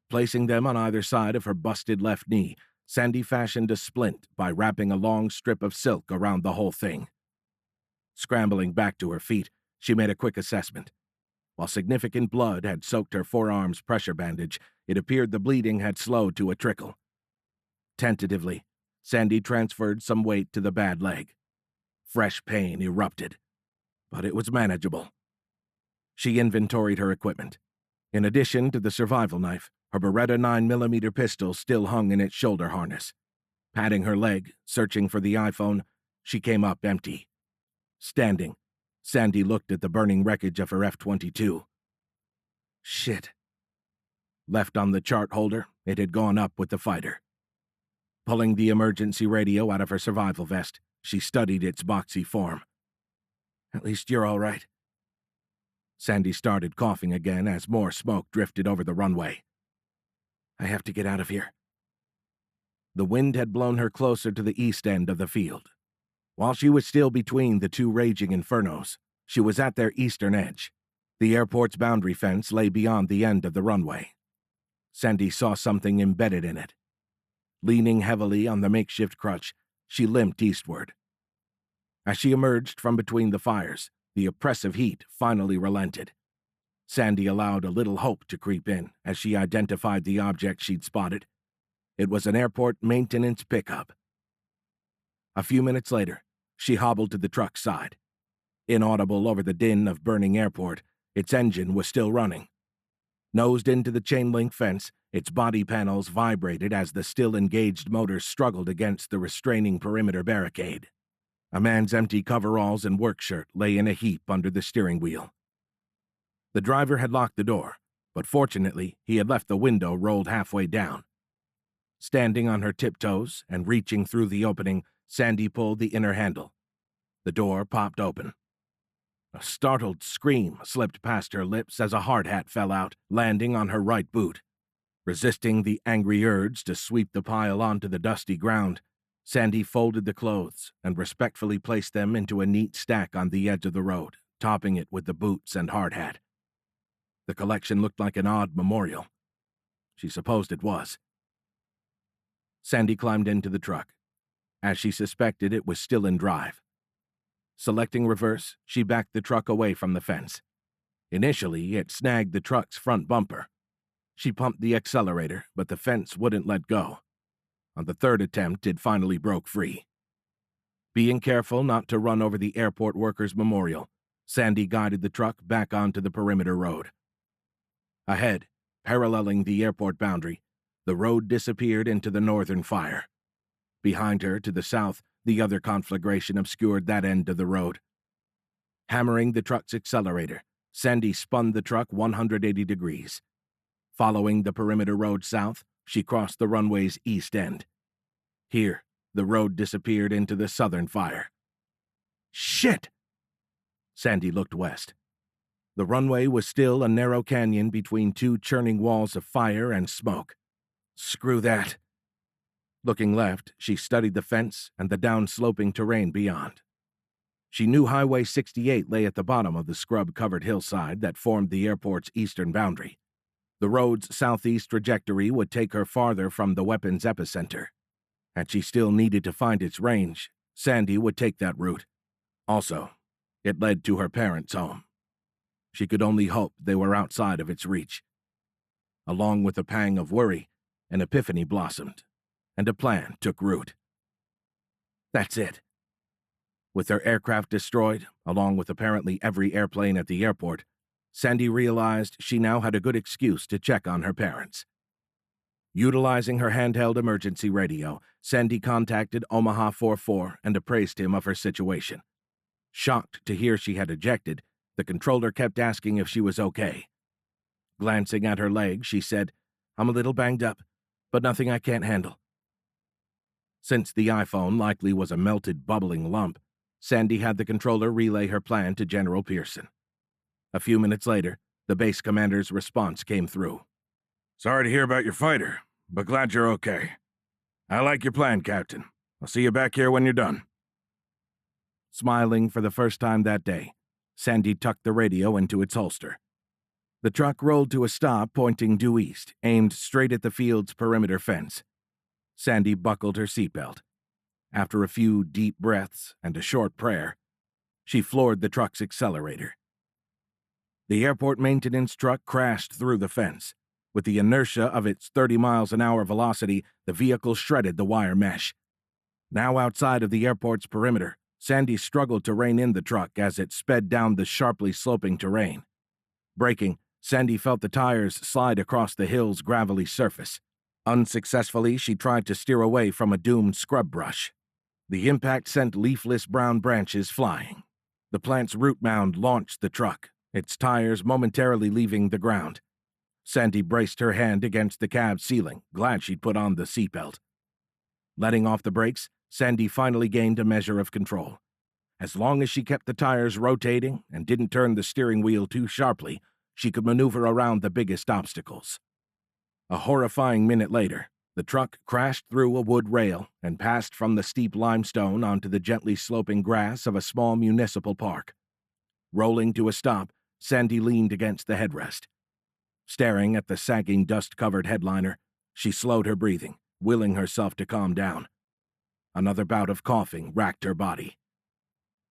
Placing them on either side of her busted left knee, Sandy fashioned a splint by wrapping a long strip of silk around the whole thing. Scrambling back to her feet, she made a quick assessment. While significant blood had soaked her forearm's pressure bandage, it appeared the bleeding had slowed to a trickle. Tentatively, Sandy transferred some weight to the bad leg. Fresh pain erupted, but it was manageable. She inventoried her equipment. In addition to the survival knife, her Beretta 9mm pistol still hung in its shoulder harness. Patting her leg, searching for the iPhone, she came up empty. Standing, Sandy looked at the burning wreckage of her F-22. Shit. Left on the chart holder, it had gone up with the fighter. Pulling the emergency radio out of her survival vest, she studied its boxy form. At least you're all right. Sandy started coughing again as more smoke drifted over the runway. I have to get out of here. The wind had blown her closer to the east end of the field. While she was still between the 2 raging infernos, she was at their eastern edge. The airport's boundary fence lay beyond the end of the runway. Sandy saw something embedded in it. Leaning heavily on the makeshift crutch, she limped eastward. As she emerged from between the fires, the oppressive heat finally relented. Sandy allowed a little hope to creep in as she identified the object she'd spotted. It was an airport maintenance pickup. A few minutes later, she hobbled to the truck's side. Inaudible over the din of burning airport, its engine was still running. Nosed into the chain-link fence, its body panels vibrated as the still-engaged motors struggled against the restraining perimeter barricade. A man's empty coveralls and work shirt lay in a heap under the steering wheel. The driver had locked the door, but fortunately he had left the window rolled halfway down. Standing on her tiptoes and reaching through the opening, Sandy pulled the inner handle. The door popped open. A startled scream slipped past her lips as a hard hat fell out, landing on her right boot. Resisting the angry urge to sweep the pile onto the dusty ground, Sandy folded the clothes and respectfully placed them into a neat stack on the edge of the road, topping it with the boots and hard hat. The collection looked like an odd memorial. She supposed it was. Sandy climbed into the truck. As she suspected, it was still in drive. Selecting reverse, she backed the truck away from the fence. Initially, it snagged the truck's front bumper. She pumped the accelerator, but the fence wouldn't let go. On the 3rd attempt, it finally broke free. Being careful not to run over the airport workers' memorial, Sandy guided the truck back onto the perimeter road. Ahead, paralleling the airport boundary, the road disappeared into the northern fire. Behind her, to the south, the other conflagration obscured that end of the road. Hammering the truck's accelerator, Sandy spun the truck 180 degrees. Following the perimeter road south, she crossed the runway's east end. Here, the road disappeared into the southern fire. Shit! Sandy looked west. The runway was still a narrow canyon between 2 churning walls of fire and smoke. Screw that. Looking left, she studied the fence and the down-sloping terrain beyond. She knew Highway 68 lay at the bottom of the scrub-covered hillside that formed the airport's eastern boundary. The road's southeast trajectory would take her farther from the weapon's epicenter. And she still needed to find its range. Sandy would take that route. Also, it led to her parents' home. She could only hope they were outside of its reach. Along with a pang of worry, an epiphany blossomed, and a plan took root. That's it. With her aircraft destroyed, along with apparently every airplane at the airport, Sandy realized she now had a good excuse to check on her parents. Utilizing her handheld emergency radio, Sandy contacted Omaha 44 and appraised him of her situation. Shocked to hear she had ejected, the controller kept asking if she was okay. Glancing at her leg, she said, "I'm a little banged up, but nothing I can't handle." Since the iPhone likely was a melted, bubbling lump, Sandy had the controller relay her plan to General Pearson. A few minutes later, the base commander's response came through. "Sorry to hear about your fighter, but glad you're okay. I like your plan, Captain. I'll see you back here when you're done." Smiling for the first time that day, Sandy tucked the radio into its holster. The truck rolled to a stop pointing due east, aimed straight at the field's perimeter fence. Sandy buckled her seatbelt. After a few deep breaths and a short prayer, she floored the truck's accelerator. The airport maintenance truck crashed through the fence. With the inertia of its 30 miles an hour velocity, the vehicle shredded the wire mesh. Now outside of the airport's perimeter, Sandy struggled to rein in the truck as it sped down the sharply sloping terrain. Braking, Sandy felt the tires slide across the hill's gravelly surface. Unsuccessfully, she tried to steer away from a doomed scrub brush. The impact sent leafless brown branches flying. The plant's root mound launched the truck, its tires momentarily leaving the ground. Sandy braced her hand against the cab ceiling, glad she'd put on the seatbelt. Letting off the brakes, Sandy finally gained a measure of control. As long as she kept the tires rotating and didn't turn the steering wheel too sharply, she could maneuver around the biggest obstacles. A horrifying minute later, the truck crashed through a wood rail and passed from the steep limestone onto the gently sloping grass of a small municipal park. Rolling to a stop, Sandy leaned against the headrest. Staring at the sagging dust-covered headliner, she slowed her breathing, willing herself to calm down. Another bout of coughing racked her body.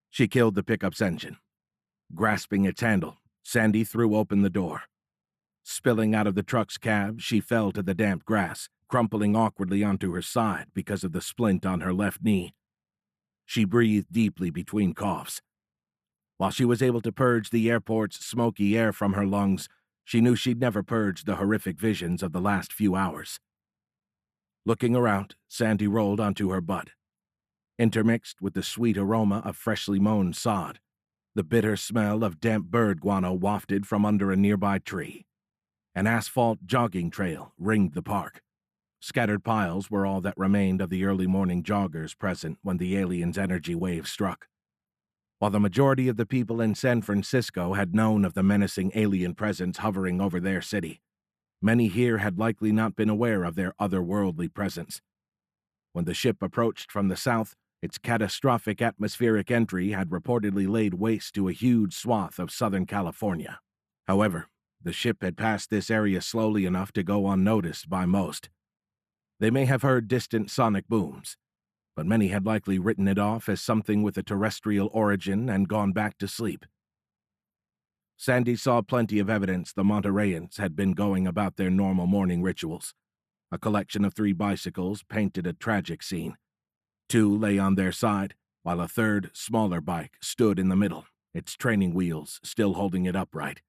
She killed the pickup's engine. Grasping its handle, Sandy threw open the door. Spilling out of the truck's cab, she fell to the damp grass, crumpling awkwardly onto her side because of the splint on her left knee. She breathed deeply between coughs. While she was able to purge the airport's smoky air from her lungs, she knew she'd never purged the horrific visions of the last few hours. Looking around, Sandy rolled onto her butt. Intermixed with the sweet aroma of freshly mown sod, the bitter smell of damp bird guano wafted from under a nearby tree. An asphalt jogging trail ringed the park. Scattered piles were all that remained of the early morning joggers present when the alien's energy wave struck. While the majority of the people in San Francisco had known of the menacing alien presence hovering over their city, many here had likely not been aware of their otherworldly presence. When the ship approached from the south, its catastrophic atmospheric entry had reportedly laid waste to a huge swath of Southern California. However, the ship had passed this area slowly enough to go unnoticed by most. They may have heard distant sonic booms, but many had likely written it off as something with a terrestrial origin and gone back to sleep. Sandy saw plenty of evidence the Montereyans had been going about their normal morning rituals. A collection of 3 bicycles painted a tragic scene. 2 lay on their side, while a third, smaller bike stood in the middle, its training wheels still holding it upright.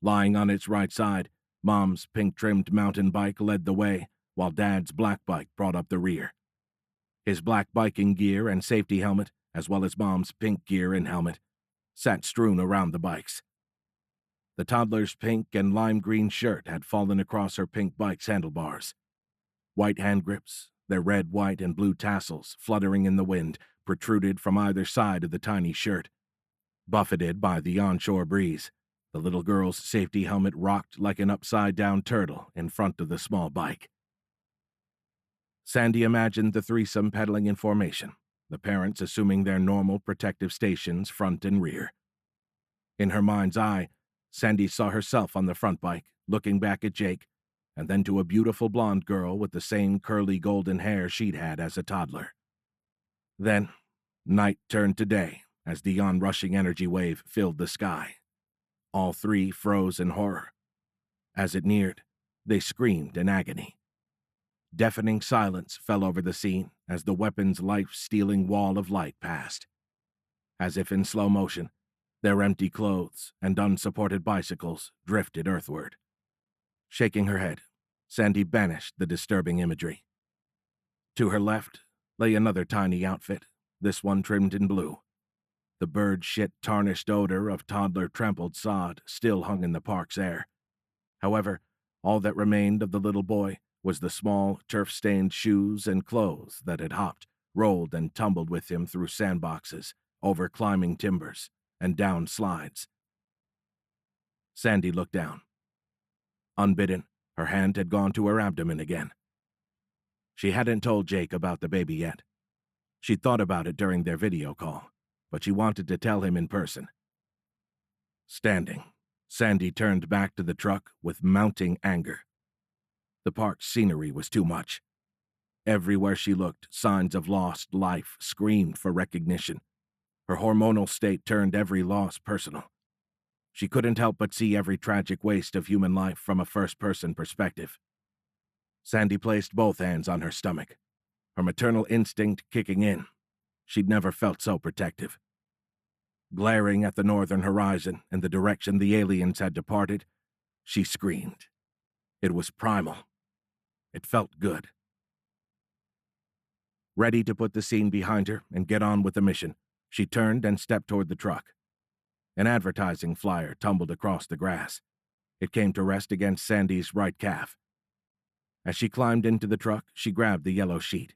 Lying on its right side, Mom's pink-trimmed mountain bike led the way, while Dad's black bike brought up the rear. His black biking gear and safety helmet, as well as Mom's pink gear and helmet, sat strewn around the bikes. The toddler's pink and lime green shirt had fallen across her pink bike's handlebars. White hand grips, their red, white, and blue tassels fluttering in the wind, protruded from either side of the tiny shirt. Buffeted by the onshore breeze, the little girl's safety helmet rocked like an upside-down turtle in front of the small bike. Sandy imagined the threesome pedaling in formation, the parents assuming their normal protective stations front and rear. In her mind's eye, Sandy saw herself on the front bike, looking back at Jake, and then to a beautiful blonde girl with the same curly golden hair she'd had as a toddler. Then, night turned to day as the onrushing energy wave filled the sky. All 3 froze in horror. As it neared, they screamed in agony. Deafening silence fell over the scene as the weapon's life-stealing wall of light passed. As if in slow motion, their empty clothes and unsupported bicycles drifted earthward. Shaking her head, Sandy banished the disturbing imagery. To her left lay another tiny outfit, this one trimmed in blue. The bird-shit tarnished odor of toddler-trampled sod still hung in the park's air. However, all that remained of the little boy was the small, turf-stained shoes and clothes that had hopped, rolled and tumbled with him through sandboxes, over climbing timbers, and down slides. Sandy looked down. Unbidden, her hand had gone to her abdomen again. She hadn't told Jake about the baby yet. She'd thought about it during their video call, but she wanted to tell him in person. Standing, Sandy turned back to the truck with mounting anger. The park's scenery was too much. Everywhere she looked, signs of lost life screamed for recognition. Her hormonal state turned every loss personal. She couldn't help but see every tragic waste of human life from a first-person perspective. Sandy placed both hands on her stomach, her maternal instinct kicking in. She'd never felt so protective. Glaring at the northern horizon and the direction the aliens had departed, she screamed. It was primal. It felt good. Ready to put the scene behind her and get on with the mission, she turned and stepped toward the truck. An advertising flyer tumbled across the grass. It came to rest against Sandy's right calf. As she climbed into the truck, she grabbed the yellow sheet.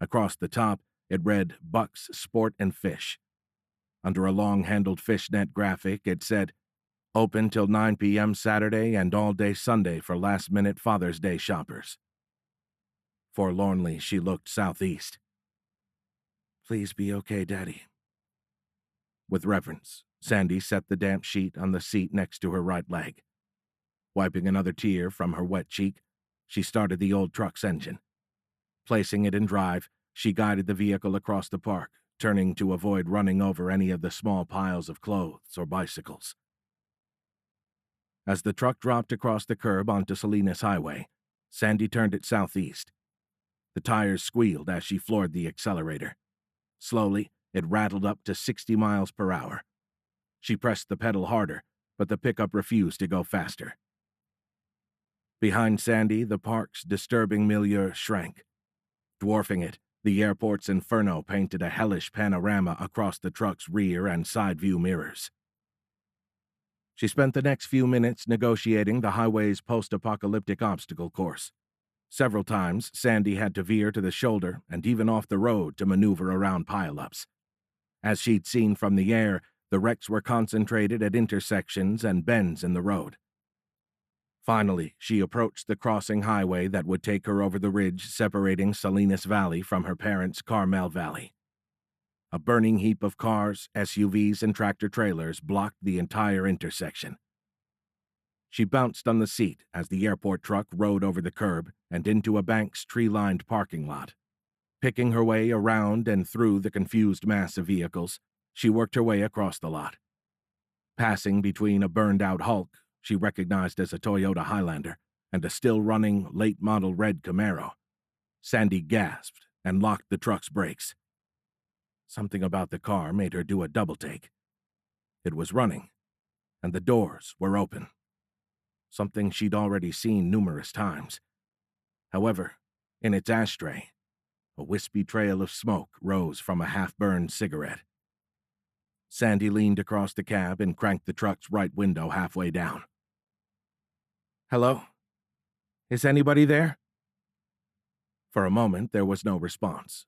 Across the top, it read Bucks Sport and Fish. Under a long-handled fishnet graphic, it said, "Open till 9 p.m. Saturday and all day Sunday for last-minute Father's Day shoppers." Forlornly, she looked southeast. "Please be okay, Daddy." With reverence, Sandy set the damp sheet on the seat next to her right leg. Wiping another tear from her wet cheek, she started the old truck's engine. Placing it in drive, she guided the vehicle across the park, turning to avoid running over any of the small piles of clothes or bicycles. As the truck dropped across the curb onto Salinas Highway, Sandy turned it southeast. The tires squealed as she floored the accelerator. Slowly, it rattled up to 60 miles per hour. She pressed the pedal harder, but the pickup refused to go faster. Behind Sandy, the park's disturbing milieu shrank. Dwarfing it, the airport's inferno painted a hellish panorama across the truck's rear and side view mirrors. She spent the next few minutes negotiating the highway's post-apocalyptic obstacle course. Several times, Sandy had to veer to the shoulder and even off the road to maneuver around pileups. As she'd seen from the air, the wrecks were concentrated at intersections and bends in the road. Finally, she approached the crossing highway that would take her over the ridge separating Salinas Valley from her parents' Carmel Valley. A burning heap of cars, SUVs, and tractor-trailers blocked the entire intersection. She bounced on the seat as the airport truck rode over the curb and into a bank's tree-lined parking lot. Picking her way around and through the confused mass of vehicles, she worked her way across the lot. Passing between a burned-out Hulk she recognized as a Toyota Highlander and a still-running late-model red Camaro, Sandy gasped and locked the truck's brakes. Something about the car made her do a double-take. It was running, and the doors were open. Something she'd already seen numerous times. However, in its ashtray, a wispy trail of smoke rose from a half-burned cigarette. Sandy leaned across the cab and cranked the truck's right window halfway down. "Hello? Is anybody there?" For a moment, there was no response.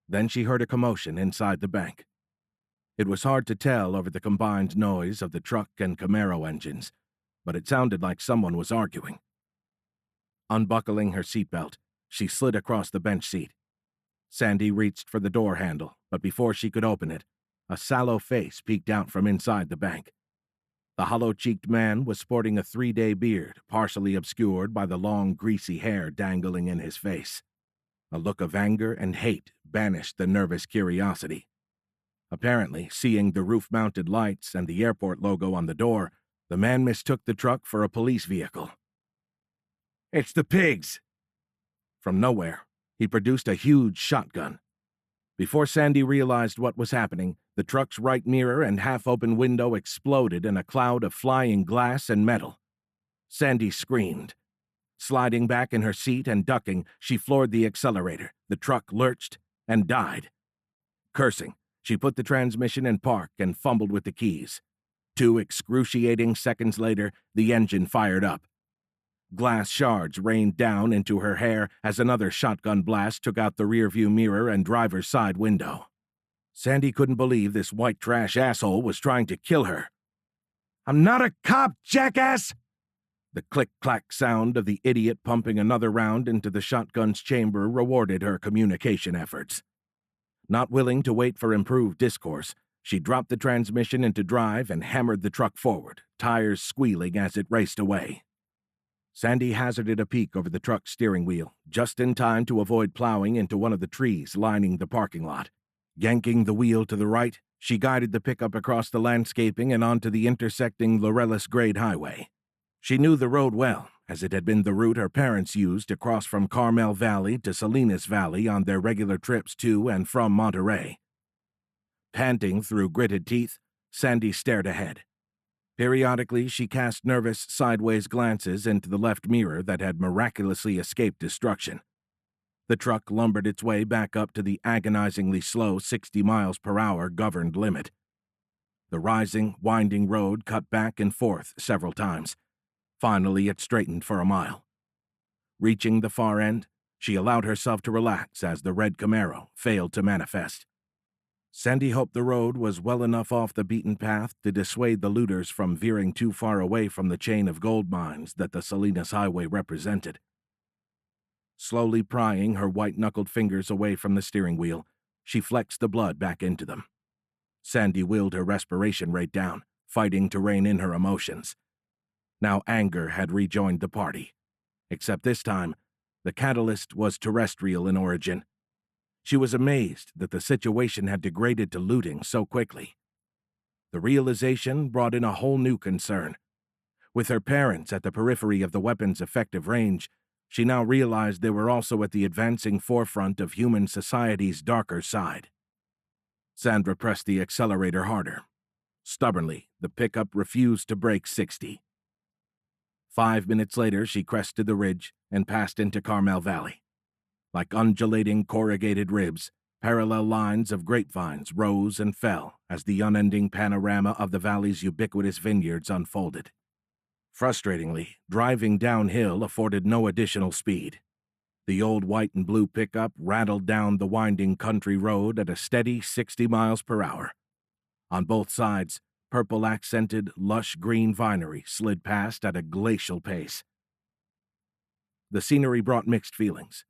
Then she heard a commotion inside the bank. It was hard to tell over the combined noise of the truck and Camaro engines, but it sounded like someone was arguing. Unbuckling her seatbelt, she slid across the bench seat. Sandy reached for the door handle, but before she could open it, a sallow face peeked out from inside the bank. The hollow-cheeked man was sporting a 3-day beard, partially obscured by the long, greasy hair dangling in his face. A look of anger and hate banished the nervous curiosity. Apparently, seeing the roof-mounted lights and the airport logo on the door, the man mistook the truck for a police vehicle. "It's the pigs!" From nowhere, he produced a huge shotgun. Before Sandy realized what was happening, the truck's right mirror and half-open window exploded in a cloud of flying glass and metal. Sandy screamed. Sliding back in her seat and ducking, she floored the accelerator. The truck lurched and died. Cursing, she put the transmission in park and fumbled with the keys. 2 excruciating seconds later, the engine fired up. Glass shards rained down into her hair as another shotgun blast took out the rearview mirror and driver's side window. Sandy couldn't believe this white trash asshole was trying to kill her. "I'm not a cop, jackass!" The click-clack sound of the idiot pumping another round into the shotgun's chamber rewarded her communication efforts. Not willing to wait for improved discourse, she dropped the transmission into drive and hammered the truck forward, tires squealing as it raced away. Sandy hazarded a peek over the truck's steering wheel, just in time to avoid plowing into one of the trees lining the parking lot. Yanking the wheel to the right, she guided the pickup across the landscaping and onto the intersecting Laurellis-grade highway. She knew the road well, as it had been the route her parents used to cross from Carmel Valley to Salinas Valley on their regular trips to and from Monterey. Panting through gritted teeth, Sandy stared ahead. Periodically, she cast nervous, sideways glances into the left mirror that had miraculously escaped destruction. The truck lumbered its way back up to the agonizingly slow 60 miles per hour governed limit. The rising, winding road cut back and forth several times. Finally, it straightened for a mile. Reaching the far end, she allowed herself to relax as the red Camaro failed to manifest. Sandy hoped the road was well enough off the beaten path to dissuade the looters from veering too far away from the chain of gold mines that the Salinas Highway represented. Slowly prying her white-knuckled fingers away from the steering wheel, she flexed the blood back into them. Sandy willed her respiration rate down, fighting to rein in her emotions. Now anger had rejoined the party. Except this time, the catalyst was terrestrial in origin. She was amazed that the situation had degraded to looting so quickly. The realization brought in a whole new concern. With her parents at the periphery of the weapon's effective range, she now realized they were also at the advancing forefront of human society's darker side. Sandra pressed the accelerator harder. Stubbornly, the pickup refused to break 60. 5 minutes later, she crested the ridge and passed into Carmel Valley. Like undulating corrugated ribs, parallel lines of grapevines rose and fell as the unending panorama of the valley's ubiquitous vineyards unfolded. Frustratingly, driving downhill afforded no additional speed. The old white and blue pickup rattled down the winding country road at a steady 60 miles per hour. On both sides, purple-accented, lush green vinery slid past at a glacial pace. The scenery brought mixed feelings.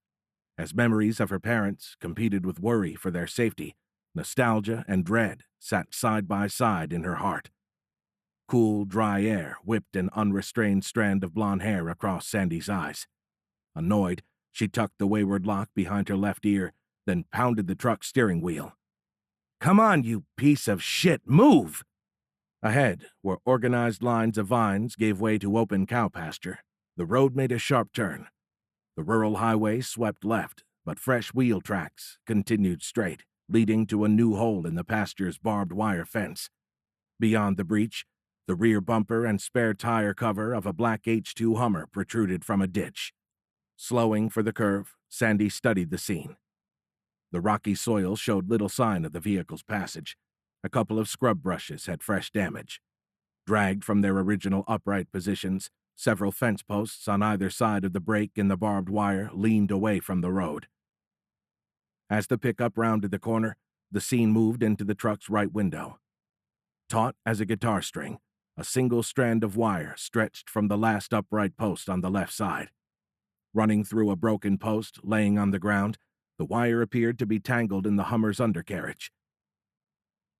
As memories of her parents competed with worry for their safety, nostalgia and dread sat side by side in her heart. Cool, dry air whipped an unrestrained strand of blonde hair across Sandy's eyes. Annoyed, she tucked the wayward lock behind her left ear, then pounded the truck's steering wheel. "Come on, you piece of shit, move!" Ahead, where organized lines of vines gave way to open cow pasture, the road made a sharp turn. The rural highway swept left, but fresh wheel tracks continued straight, leading to a new hole in the pasture's barbed wire fence. Beyond the breach, the rear bumper and spare tire cover of a black H2 Hummer protruded from a ditch. Slowing for the curve, Sandy studied the scene. The rocky soil showed little sign of the vehicle's passage. A couple of scrub brushes had fresh damage. Dragged from their original upright positions, several fence posts on either side of the break in the barbed wire leaned away from the road. As the pickup rounded the corner, the scene moved into the truck's right window. Taut as a guitar string, a single strand of wire stretched from the last upright post on the left side. Running through a broken post laying on the ground, the wire appeared to be tangled in the Hummer's undercarriage.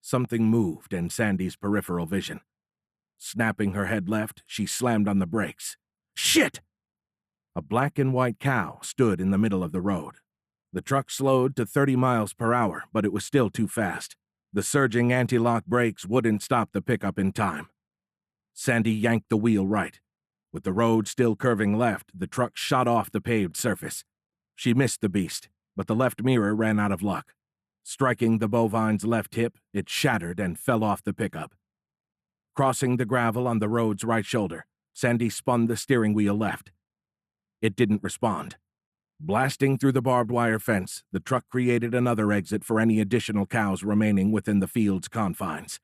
Something moved in Sandy's peripheral vision. Snapping her head left, she slammed on the brakes. Shit! A black and white cow stood in the middle of the road. The truck slowed to 30 miles per hour, but it was still too fast. The surging anti-lock brakes wouldn't stop the pickup in time. Sandy yanked the wheel right. With the road still curving left, the truck shot off the paved surface. She missed the beast, but the left mirror ran out of luck. Striking the bovine's left hip, it shattered and fell off the pickup. Crossing the gravel on the road's right shoulder, Sandy spun the steering wheel left. It didn't respond. Blasting through the barbed wire fence, the truck created another exit for any additional cows remaining within the field's confines.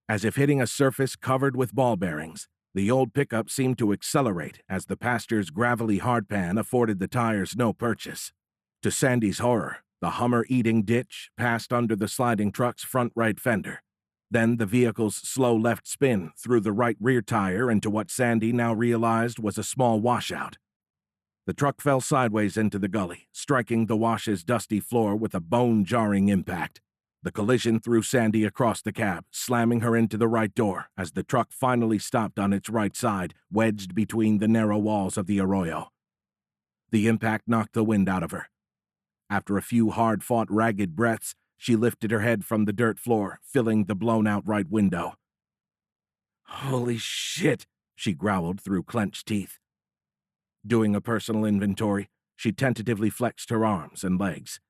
As if hitting a surface covered with ball bearings, The old pickup seemed to accelerate as the pastor's gravelly hardpan afforded the tires no purchase. To Sandy's horror, the Hummer-eating ditch passed under the sliding truck's front right fender. Then the vehicle's slow left spin threw the right rear tire into what Sandy now realized was a small washout. The truck fell sideways into the gully, striking the wash's dusty floor with a bone-jarring impact. The collision threw Sandy across the cab, slamming her into the right door as the truck finally stopped on its right side, wedged between the narrow walls of the arroyo. The impact knocked the wind out of her. After a few hard-fought, ragged breaths, she lifted her head from the dirt floor, filling the blown-out right window. "Holy shit," she growled through clenched teeth. Doing a personal inventory, she tentatively flexed her arms and legs.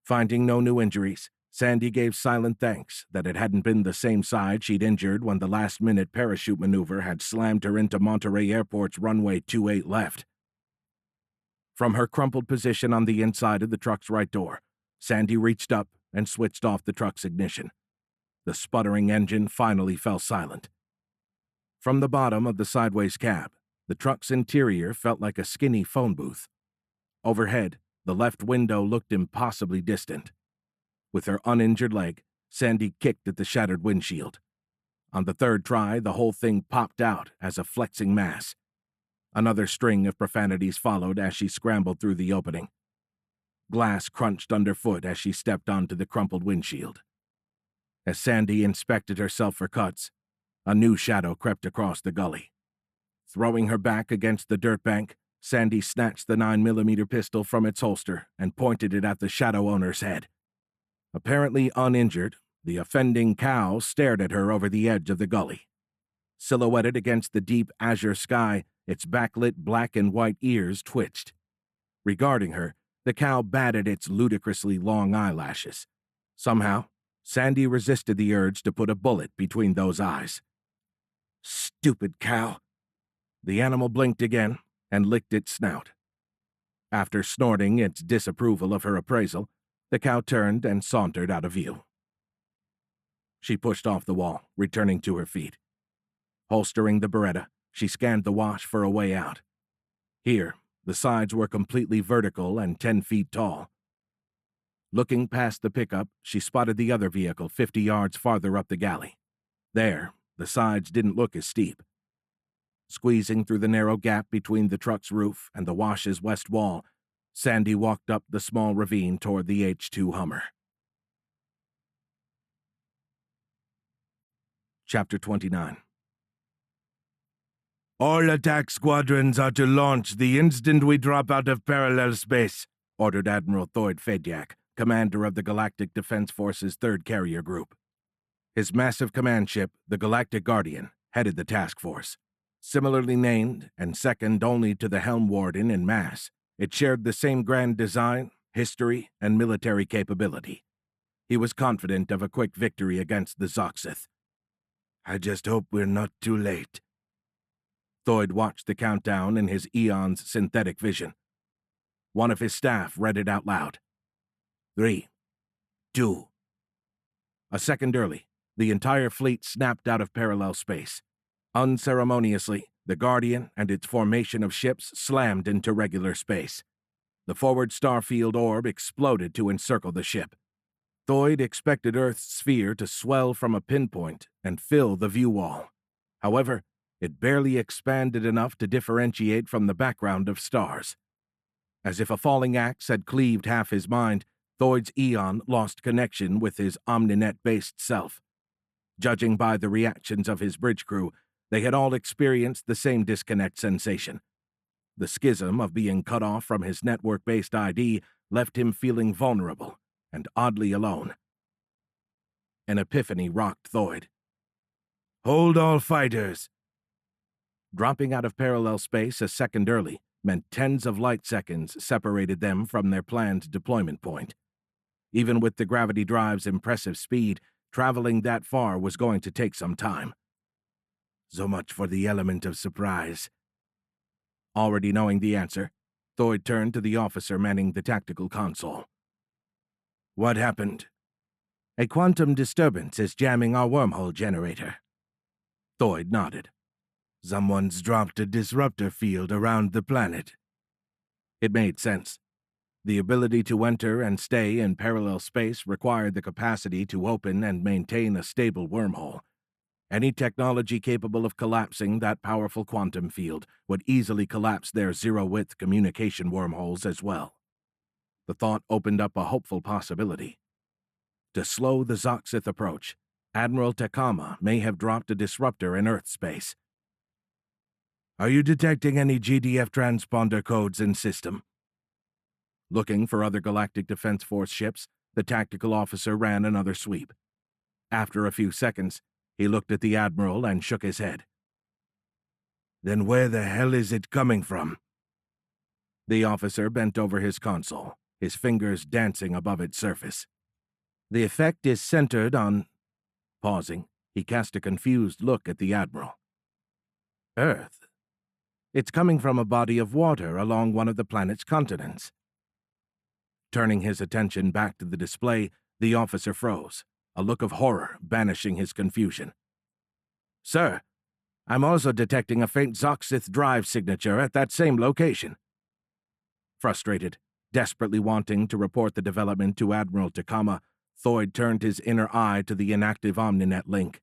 Finding no new injuries, Sandy gave silent thanks that it hadn't been the same side she'd injured when the last-minute parachute maneuver had slammed her into Monterey Airport's runway 28 left. From her crumpled position on the inside of the truck's right door, Sandy reached up and switched off the truck's ignition. The sputtering engine finally fell silent. From the bottom of the sideways cab, the truck's interior felt like a skinny phone booth. Overhead, the left window looked impossibly distant. With her uninjured leg, Sandy kicked at the shattered windshield. On the third try, the whole thing popped out as a flexing mass. Another string of profanities followed as she scrambled through the opening. Glass crunched underfoot as she stepped onto the crumpled windshield. As Sandy inspected herself for cuts, a new shadow crept across the gully. Throwing her back against the dirt bank, Sandy snatched the 9mm pistol from its holster and pointed it at the shadow owner's head. Apparently uninjured, the offending cow stared at her over the edge of the gully. Silhouetted against the deep azure sky, its backlit black and white ears twitched. Regarding her, the cow batted its ludicrously long eyelashes. Somehow, Sandy resisted the urge to put a bullet between those eyes. "Stupid cow." The animal blinked again and licked its snout. After snorting its disapproval of her appraisal, the cow turned and sauntered out of view. She pushed off the wall, returning to her feet. Holstering the Beretta, she scanned the wash for a way out. Here, the sides were completely vertical and 10 feet tall. Looking past the pickup, she spotted the other vehicle 50 yards farther up the galley. There, the sides didn't look as steep. Squeezing through the narrow gap between the truck's roof and the wash's west wall, Sandy walked up the small ravine toward the H-2 Hummer. Chapter 29. "All attack squadrons are to launch the instant we drop out of parallel space," ordered Admiral Thoyd Fediak, commander of the Galactic Defense Force's 3rd Carrier Group. His massive command ship, the Galactic Guardian, headed the task force. Similarly named and second only to the Helm Warden in mass, it shared the same grand design, history, and military capability. He was confident of a quick victory against the Zoxith. "I just hope we're not too late." Thoyd watched the countdown in his Eon's synthetic vision. One of his staff read it out loud. 3, 2. A second early, the entire fleet snapped out of parallel space. Unceremoniously, the Guardian and its formation of ships slammed into regular space. The forward starfield orb exploded to encircle the ship. Thoyd expected Earth's sphere to swell from a pinpoint and fill the view wall. However, it barely expanded enough to differentiate from the background of stars. As if a falling axe had cleaved half his mind, Thoyd's Eon lost connection with his Omninet-based self. Judging by the reactions of his bridge crew, they had all experienced the same disconnect sensation. The schism of being cut off from his network-based ID left him feeling vulnerable and oddly alone. An epiphany rocked Thoyd. "Hold all fighters!" Dropping out of parallel space a second early meant tens of light seconds separated them from their planned deployment point. Even with the gravity drive's impressive speed, traveling that far was going to take some time. So much for the element of surprise. Already knowing the answer, Thoyd turned to the officer manning the tactical console. "What happened?" "A quantum disturbance is jamming our wormhole generator." Thoyd nodded. Someone's dropped a disruptor field around the planet. It made sense. The ability to enter and stay in parallel space required the capacity to open and maintain a stable wormhole. Any technology capable of collapsing that powerful quantum field would easily collapse their zero-width communication wormholes as well. The thought opened up a hopeful possibility. To slow the Zoxith approach, Admiral Takama may have dropped a disruptor in Earth space. Are you detecting any GDF transponder codes in system? Looking for other Galactic Defense Force ships, the tactical officer ran another sweep. After a few seconds, he looked at the Admiral and shook his head. Then where the hell is it coming from? The officer bent over his console, his fingers dancing above its surface. The effect is centered on... Pausing, he cast a confused look at the Admiral. Earth. It's coming from a body of water along one of the planet's continents. Turning his attention back to the display, the officer froze, a look of horror banishing his confusion. Sir, I'm also detecting a faint Zoxith drive signature at that same location. Frustrated, desperately wanting to report the development to Admiral Takama, Thoyd turned his inner eye to the inactive Omninet link.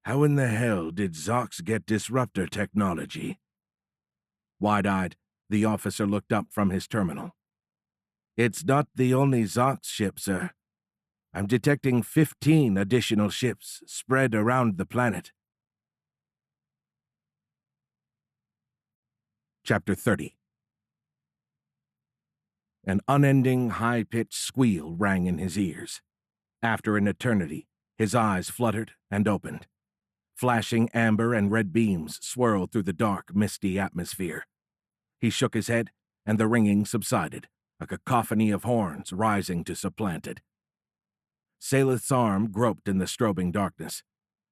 How in the hell did Zox get disruptor technology? Wide-eyed, the officer looked up from his terminal. It's not the only Zox ship, sir. I'm detecting 15 additional ships spread around the planet. Chapter 30. An unending, high-pitched squeal rang in his ears. After an eternity, his eyes fluttered and opened. Flashing amber and red beams swirled through the dark, misty atmosphere. He shook his head, and the ringing subsided, a cacophony of horns rising to supplant it. Salith's arm groped in the strobing darkness.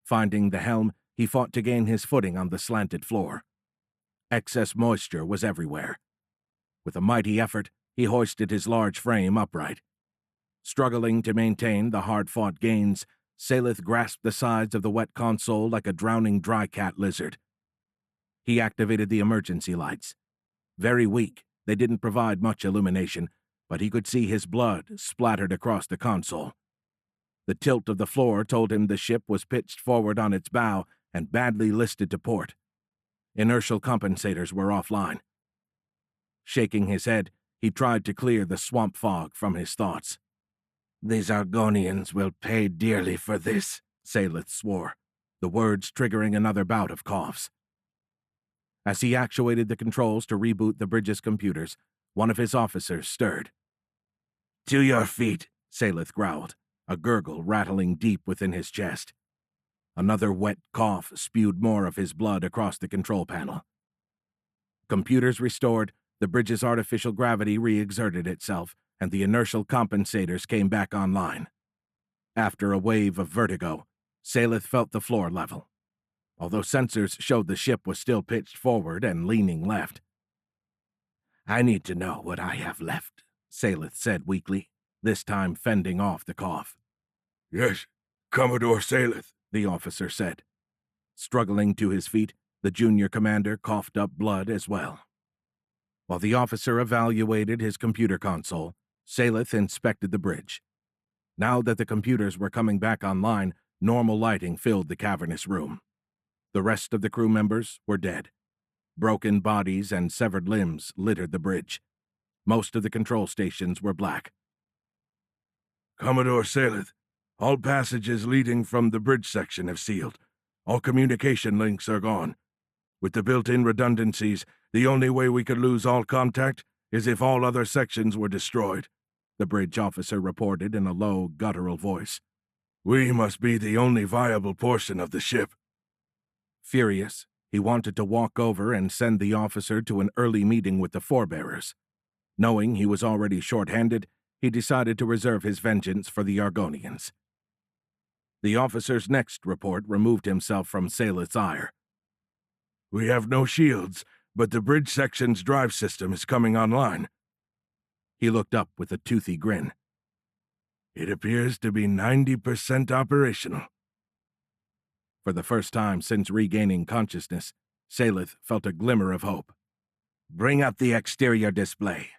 Finding the helm, he fought to gain his footing on the slanted floor. Excess moisture was everywhere. With a mighty effort, he hoisted his large frame upright. Struggling to maintain the hard-fought gains, Salith grasped the sides of the wet console like a drowning dry cat lizard. He activated the emergency lights. Very weak, they didn't provide much illumination, but he could see his blood splattered across the console. The tilt of the floor told him the ship was pitched forward on its bow and badly listed to port. Inertial compensators were offline. Shaking his head, he tried to clear the swamp fog from his thoughts. These Argonians will pay dearly for this, Salith swore, the words triggering another bout of coughs. As he actuated the controls to reboot the bridge's computers, one of his officers stirred. To your feet, Salith growled, a gurgle rattling deep within his chest. Another wet cough spewed more of his blood across the control panel. Computers restored, the bridge's artificial gravity re-exerted itself, and the inertial compensators came back online. After a wave of vertigo, Salith felt the floor level, although sensors showed the ship was still pitched forward and leaning left. I need to know what I have left, Salith said weakly, this time fending off the cough. Yes, Commodore Salith, the officer said. Struggling to his feet, the junior commander coughed up blood as well. While the officer evaluated his computer console, Salith inspected the bridge. Now that the computers were coming back online, normal lighting filled the cavernous room. The rest of the crew members were dead. Broken bodies and severed limbs littered the bridge. Most of the control stations were black. Commodore Salith, all passages leading from the bridge section have sealed. All communication links are gone. With the built-in redundancies, the only way we could lose all contact is if all other sections were destroyed, the bridge officer reported in a low, guttural voice. We must be the only viable portion of the ship. Furious, he wanted to walk over and send the officer to an early meeting with the forebearers. Knowing he was already short-handed, he decided to reserve his vengeance for the Argonians. The officer's next report removed himself from Salith's ire. We have no shields, but the bridge section's drive system is coming online. He looked up with a toothy grin. It appears to be 90% operational. For the first time since regaining consciousness, Salith felt a glimmer of hope. "Bring up the exterior display."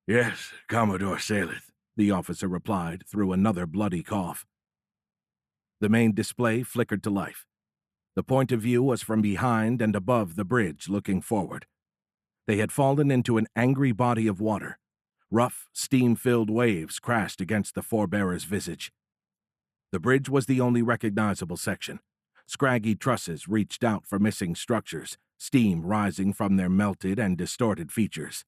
"Yes, Commodore Salith," the officer replied through another bloody cough. The main display flickered to life. The point of view was from behind and above the bridge looking forward. They had fallen into an angry body of water. Rough, steam-filled waves crashed against the forebearer's visage. The bridge was the only recognizable section. Scraggy trusses reached out for missing structures, steam rising from their melted and distorted features.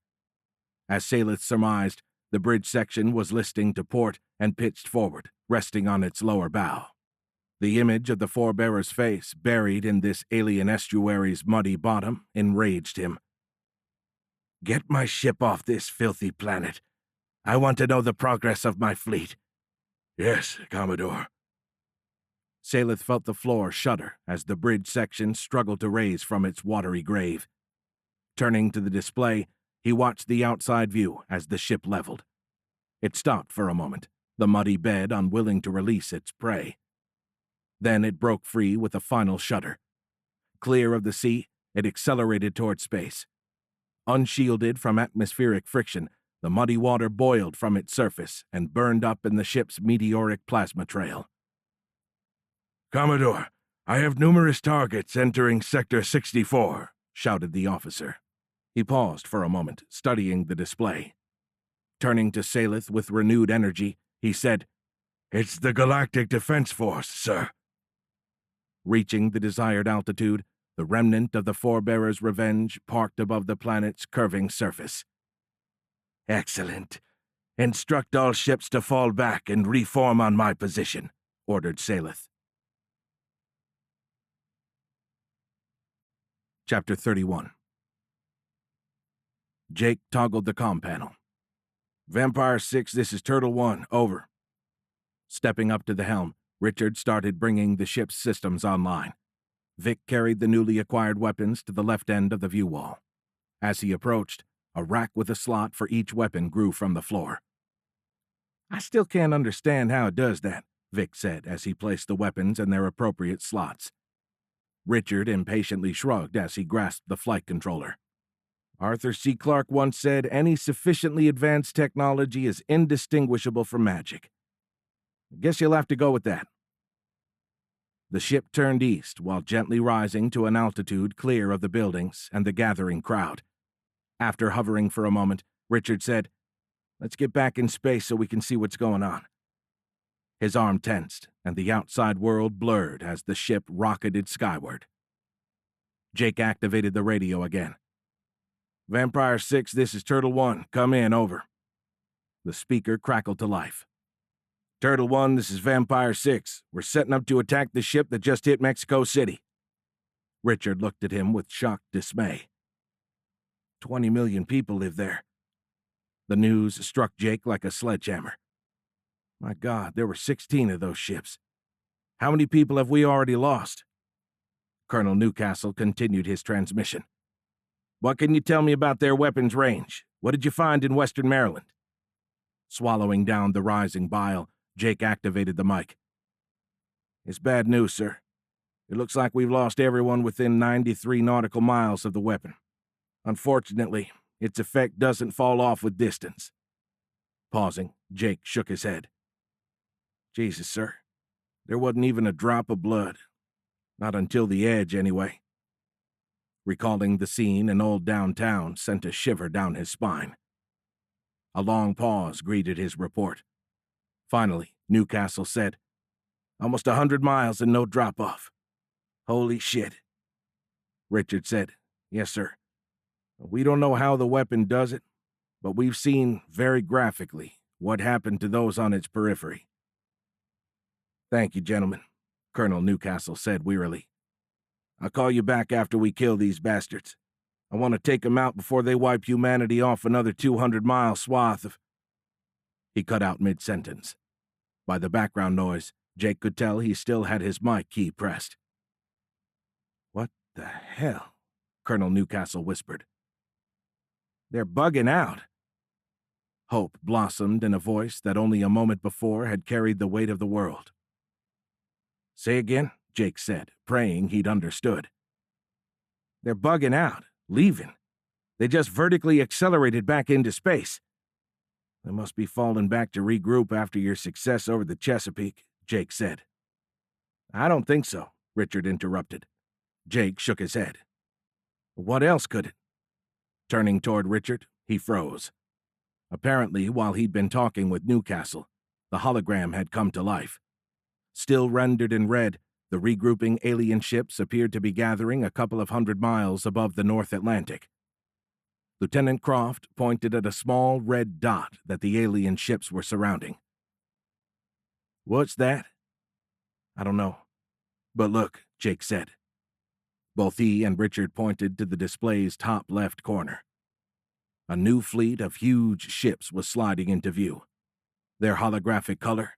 As Salith surmised, the bridge section was listing to port and pitched forward, resting on its lower bow. The image of the forebearer's face, buried in this alien estuary's muddy bottom, enraged him. "Get my ship off this filthy planet. I want to know the progress of my fleet." "Yes, Commodore." Salith felt the floor shudder as the bridge section struggled to raise from its watery grave. Turning to the display, he watched the outside view as the ship leveled. It stopped for a moment, the muddy bed unwilling to release its prey. Then it broke free with a final shudder. Clear of the sea, it accelerated toward space. Unshielded from atmospheric friction, the muddy water boiled from its surface and burned up in the ship's meteoric plasma trail. "Commodore, I have numerous targets entering Sector 64, shouted the officer. He paused for a moment, studying the display. Turning to Salith with renewed energy, he said, "It's the Galactic Defense Force, sir." Reaching the desired altitude, the remnant of the forebearer's revenge parked above the planet's curving surface. "Excellent. Instruct all ships to fall back and reform on my position," ordered Salith. Chapter 31. Jake toggled the comm panel. "Vampire 6, this is Turtle 1, over." Stepping up to the helm, Richard started bringing the ship's systems online. Vic carried the newly acquired weapons to the left end of the view wall. As he approached, a rack with a slot for each weapon grew from the floor. "I still can't understand how it does that," Vic said as he placed the weapons in their appropriate slots. Richard impatiently shrugged as he grasped the flight controller. "Arthur C. Clarke once said any sufficiently advanced technology is indistinguishable from magic. I guess you'll have to go with that." The ship turned east while gently rising to an altitude clear of the buildings and the gathering crowd. After hovering for a moment, Richard said, "Let's get back in space so we can see what's going on." His arm tensed, and the outside world blurred as the ship rocketed skyward. Jake activated the radio again. "Vampire 6, this is Turtle 1. Come in, over." The speaker crackled to life. "Turtle 1, this is Vampire 6. We're setting up to attack the ship that just hit Mexico City." Richard looked at him with shocked dismay. 20 million people live there. The news struck Jake like a sledgehammer. My God, there were 16 of those ships. How many people have we already lost? Colonel Newcastle continued his transmission. "What can you tell me about their weapons range? What did you find in Western Maryland?" Swallowing down the rising bile, Jake activated the mic. "It's bad news, sir. It looks like we've lost everyone within 93 nautical miles of the weapon. Unfortunately, its effect doesn't fall off with distance." Pausing, Jake shook his head. "Jesus, sir. There wasn't even a drop of blood. Not until the edge, anyway." Recalling the scene in old downtown sent a shiver down his spine. A long pause greeted his report. Finally, Newcastle said, "Almost 100 miles and no drop-off. Holy shit." Richard said, "Yes, sir. We don't know how the weapon does it, but we've seen, very graphically, what happened to those on its periphery." "Thank you, gentlemen," Colonel Newcastle said wearily. "I'll call you back after we kill these bastards. I want to take them out before they wipe humanity off another 200-mile swath of—" He cut out mid-sentence. By the background noise, Jake could tell he still had his mic key pressed. "What the hell?" Colonel Newcastle whispered. "They're bugging out." Hope blossomed in a voice that only a moment before had carried the weight of the world. "Say again, Jake said, praying he'd understood. They're bugging out, leaving. They just vertically accelerated back into space. They must be falling back to regroup after your success over the Chesapeake, Jake said. I don't think so, Richard interrupted. Jake shook his head. What else could it? Turning toward Richard, he froze. Apparently, while he'd been talking with Newcastle, the hologram had come to life. Still rendered in red, the regrouping alien ships appeared to be gathering a couple of 100 miles above the North Atlantic. Lieutenant Croft pointed at a small red dot that the alien ships were surrounding. What's that? I don't know. But look, Jake said. Both he and Richard pointed to the display's top left corner. A new fleet of huge ships was sliding into view. Their holographic color?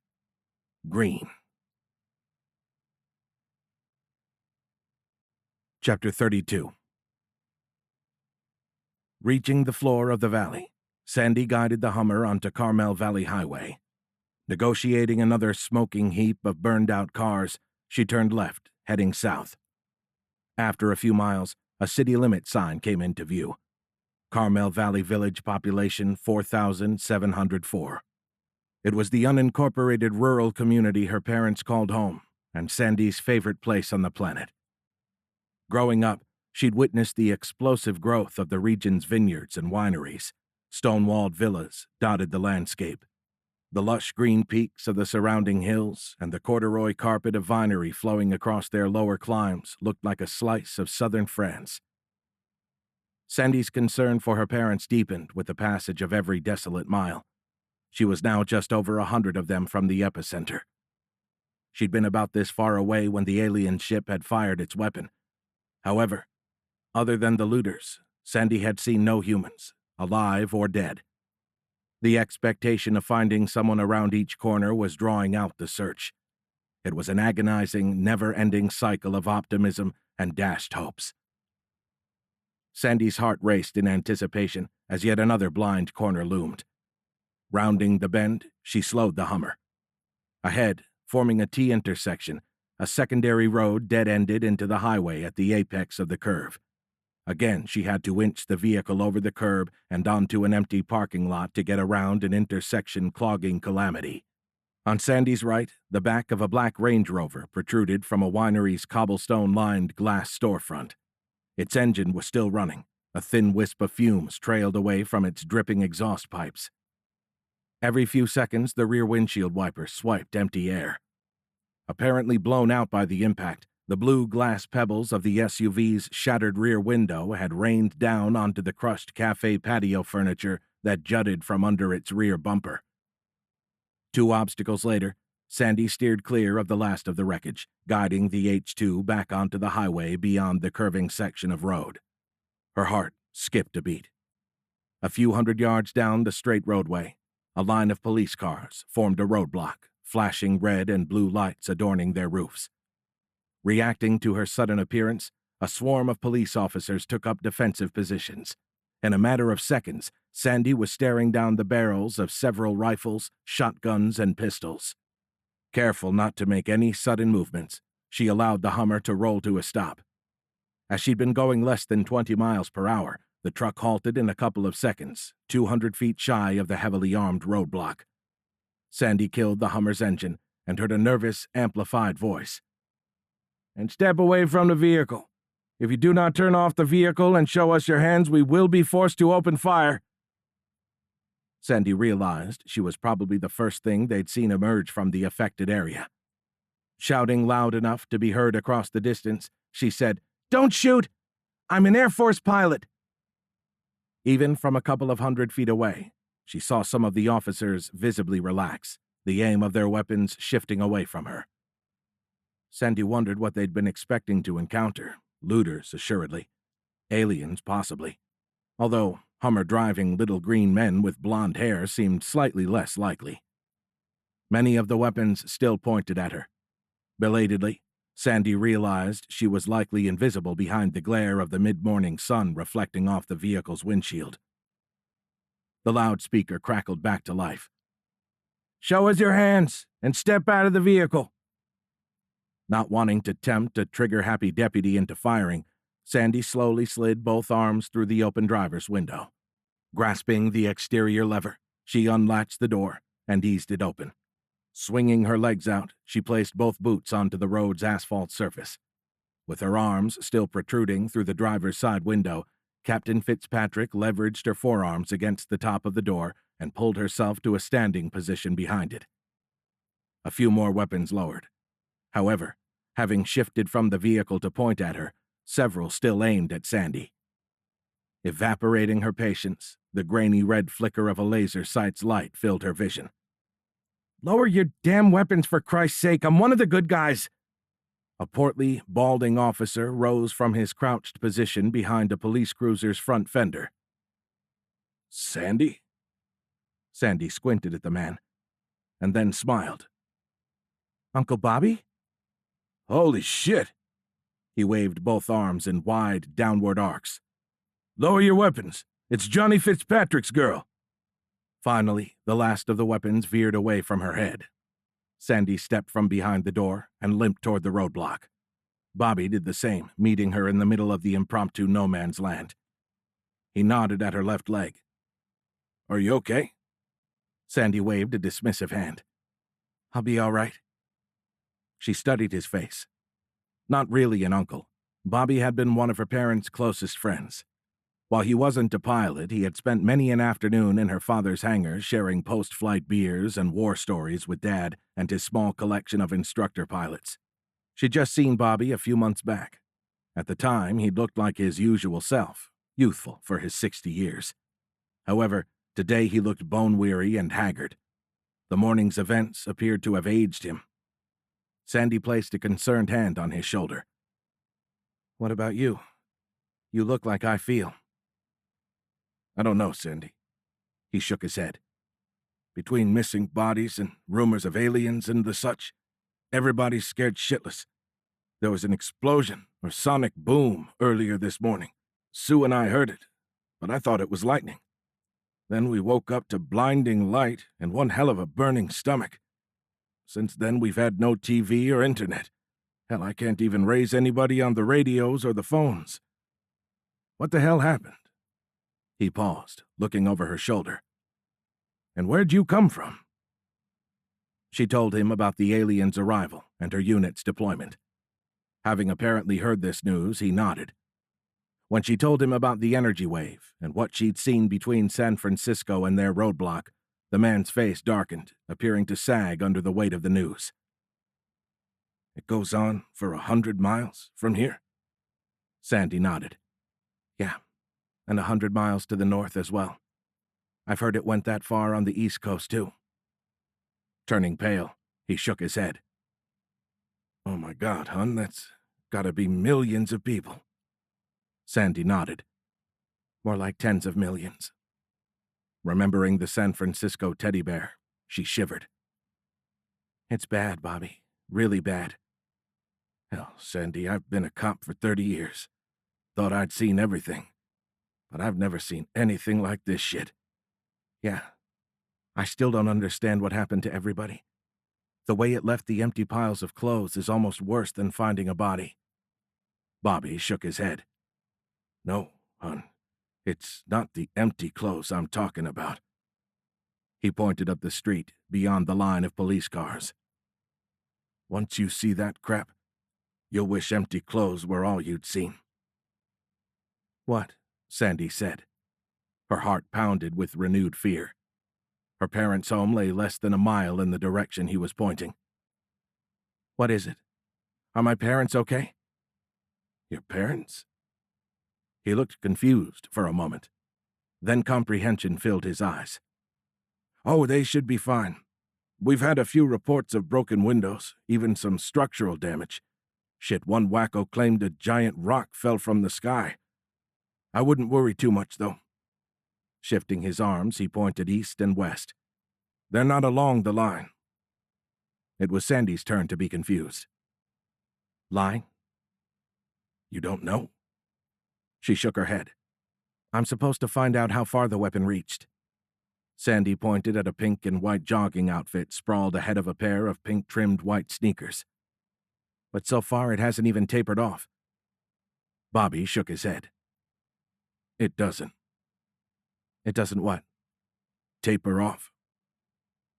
Green. Chapter 32. Reaching the floor of the valley, Sandy guided the Hummer onto Carmel Valley Highway. Negotiating another smoking heap of burned-out cars, she turned left, heading south. After a few miles, a city limit sign came into view. Carmel Valley Village population 4,704. It was the unincorporated rural community her parents called home, and Sandy's favorite place on the planet. Growing up, she'd witnessed the explosive growth of the region's vineyards and wineries. Stone-walled villas dotted the landscape. The lush green peaks of the surrounding hills and the corduroy carpet of vinery flowing across their lower climbs looked like a slice of southern France. Sandy's concern for her parents deepened with the passage of every desolate mile. She was now just over 100 of them from the epicenter. She'd been about this far away when the alien ship had fired its weapon. However, other than the looters, Sandy had seen no humans, alive or dead. The expectation of finding someone around each corner was drawing out the search. It was an agonizing, never-ending cycle of optimism and dashed hopes. Sandy's heart raced in anticipation as yet another blind corner loomed. Rounding the bend, she slowed the Hummer. Ahead, forming a T-intersection, a secondary road dead-ended into the highway at the apex of the curve. Again, she had to winch the vehicle over the curb and onto an empty parking lot to get around an intersection-clogging calamity. On Sandy's right, the back of a black Range Rover protruded from a winery's cobblestone-lined glass storefront. Its engine was still running. A thin wisp of fumes trailed away from its dripping exhaust pipes. Every few seconds, the rear windshield wiper swiped empty air. Apparently blown out by the impact, the blue glass pebbles of the SUV's shattered rear window had rained down onto the crushed cafe patio furniture that jutted from under its rear bumper. 2 obstacles later, Sandy steered clear of the last of the wreckage, guiding the H2 back onto the highway beyond the curving section of road. Her heart skipped a beat. A few hundred yards down the straight roadway, a line of police cars formed a roadblock, flashing red and blue lights adorning their roofs. Reacting to her sudden appearance, a swarm of police officers took up defensive positions. In a matter of seconds, Sandy was staring down the barrels of several rifles, shotguns, and pistols. Careful not to make any sudden movements, she allowed the Hummer to roll to a stop. As she'd been going less than 20 miles per hour, the truck halted in a couple of seconds, 200 feet shy of the heavily armed roadblock. Sandy killed the Hummer's engine and heard a nervous, amplified voice. "And step away from the vehicle. If you do not turn off the vehicle and show us your hands, we will be forced to open fire." Sandy realized she was probably the first thing they'd seen emerge from the affected area. Shouting loud enough to be heard across the distance, she said, "Don't shoot! I'm an Air Force pilot!" Even from a couple of 100 feet away, she saw some of the officers visibly relax, the aim of their weapons shifting away from her. Sandy wondered what they'd been expecting to encounter. Looters, assuredly. Aliens, possibly. Although Hummer-driving little green men with blonde hair seemed slightly less likely. Many of the weapons still pointed at her. Belatedly, Sandy realized she was likely invisible behind the glare of the mid-morning sun reflecting off the vehicle's windshield. The loudspeaker crackled back to life. "Show us your hands and step out of the vehicle." Not wanting to tempt a trigger-happy deputy into firing, Sandy slowly slid both arms through the open driver's window. Grasping the exterior lever, she unlatched the door and eased it open. Swinging her legs out, she placed both boots onto the road's asphalt surface. With her arms still protruding through the driver's side window, Captain Fitzpatrick leveraged her forearms against the top of the door and pulled herself to a standing position behind it. A few more weapons lowered. However, having shifted from the vehicle to point at her, several still aimed at Sandy. Evaporating her patience, the grainy red flicker of a laser sight's light filled her vision. "Lower your damn weapons, for Christ's sake! I'm one of the good guys!" A portly, balding officer rose from his crouched position behind a police cruiser's front fender. "Sandy?" Sandy squinted at the man, and then smiled. "Uncle Bobby?" "Holy shit!" He waved both arms in wide, downward arcs. "Lower your weapons. It's Johnny Fitzpatrick's girl." Finally, the last of the weapons veered away from her head. Sandy stepped from behind the door and limped toward the roadblock. Bobby did the same, meeting her in the middle of the impromptu no-man's land. He nodded at her left leg. "Are you okay?" Sandy waved a dismissive hand. "I'll be all right." She studied his face. Not really an uncle. Bobby had been one of her parents' closest friends. While he wasn't a pilot, he had spent many an afternoon in her father's hangar sharing post-flight beers and war stories with Dad and his small collection of instructor pilots. She'd just seen Bobby a few months back. At the time, he looked like his usual self, youthful for his 60 years. However, today he looked bone-weary and haggard. The morning's events appeared to have aged him. Sandy placed a concerned hand on his shoulder. "What about you? You look like I feel." "I don't know, Sandy." He shook his head. "Between missing bodies and rumors of aliens and the such, everybody's scared shitless. There was an explosion or sonic boom earlier this morning. Sue and I heard it, but I thought it was lightning. Then we woke up to blinding light and one hell of a burning stomach. Since then, we've had no TV or internet. Hell, I can't even raise anybody on the radios or the phones. What the hell happened?" He paused, looking over her shoulder. "And where'd you come from?" She told him about the alien's arrival and her unit's deployment. Having apparently heard this news, he nodded. When she told him about the energy wave and what she'd seen between San Francisco and their roadblock, the man's face darkened, appearing to sag under the weight of the news. "It goes on for 100 miles from here?" Sandy nodded. "Yeah, and 100 miles to the north as well. I've heard it went that far on the East Coast, too." Turning pale, he shook his head. "Oh my God, hon, that's gotta be millions of people." Sandy nodded. "More like tens of millions." Remembering the San Francisco teddy bear, she shivered. "It's bad, Bobby. Really bad." "Hell, Sandy, I've been a cop for 30 years. Thought I'd seen everything. But I've never seen anything like this shit." "Yeah. I still don't understand what happened to everybody. The way it left the empty piles of clothes is almost worse than finding a body." Bobby shook his head. "No, hon. It's not the empty clothes I'm talking about." He pointed up the street, beyond the line of police cars. "Once you see that crap, you'll wish empty clothes were all you'd seen." "What?" Sandy said. Her heart pounded with renewed fear. Her parents' home lay less than a mile in the direction he was pointing. "What is it? Are my parents okay?" "Your parents?" He looked confused for a moment. Then comprehension filled his eyes. "Oh, they should be fine. We've had a few reports of broken windows, even some structural damage. Shit, one wacko claimed a giant rock fell from the sky. I wouldn't worry too much, though." Shifting his arms, he pointed east and west. "They're not along the line." It was Sandy's turn to be confused. "Line? You don't know?" She shook her head. "I'm supposed to find out how far the weapon reached." Sandy pointed at a pink and white jogging outfit sprawled ahead of a pair of pink-trimmed white sneakers. but so far it hasn't even tapered off. Bobby shook his head. It doesn't. It doesn't what? Taper off.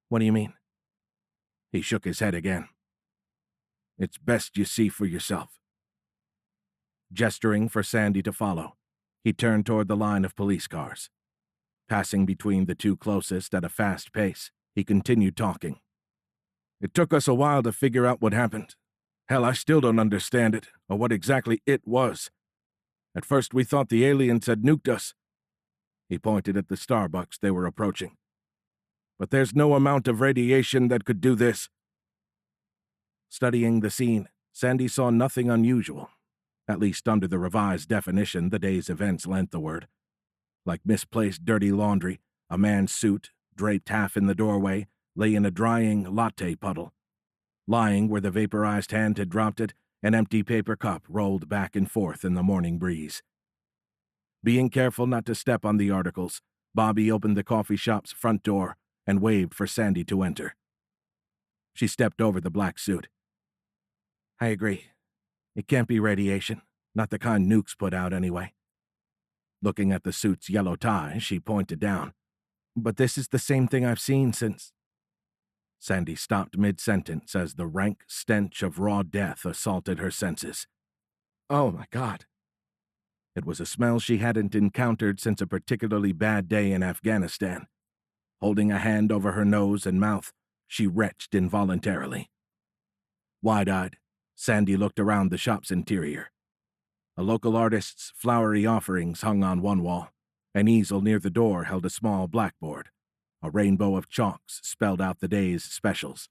What do you mean? He shook his head again. It's best you see for yourself. Gesturing for Sandy to follow, he turned toward the line of police cars. Passing between the two closest at a fast pace, he continued talking. It took us a while to figure out what happened. Hell, I still don't understand it, or what exactly it was. At first we thought the aliens had nuked us. He pointed at the Starbucks they were approaching. But there's no amount of radiation that could do this. Studying the scene, Sandy saw nothing unusual, at least under the revised definition the day's events lent the word. Like misplaced dirty laundry, a man's suit, draped half in the doorway, lay in a drying latte puddle. Lying where the vaporized hand had dropped it, an empty paper cup rolled back and forth in the morning breeze. Being careful not to step on the articles, Bobby opened the coffee shop's front door and waved for Sandy to enter. She stepped over the black suit. I agree. It can't be radiation, not the kind nukes put out anyway. Looking at the suit's yellow tie, she pointed down. But this is the same thing I've seen since... Sandy stopped mid-sentence as the rank stench of raw death assaulted her senses. Oh my God. It was a smell she hadn't encountered since a particularly bad day in Afghanistan. Holding a hand over her nose and mouth, she retched involuntarily. Wide-eyed, Sandy looked around the shop's interior. A local artist's flowery offerings hung on one wall. An easel near the door held a small blackboard. A rainbow of chalks spelled out the day's specials.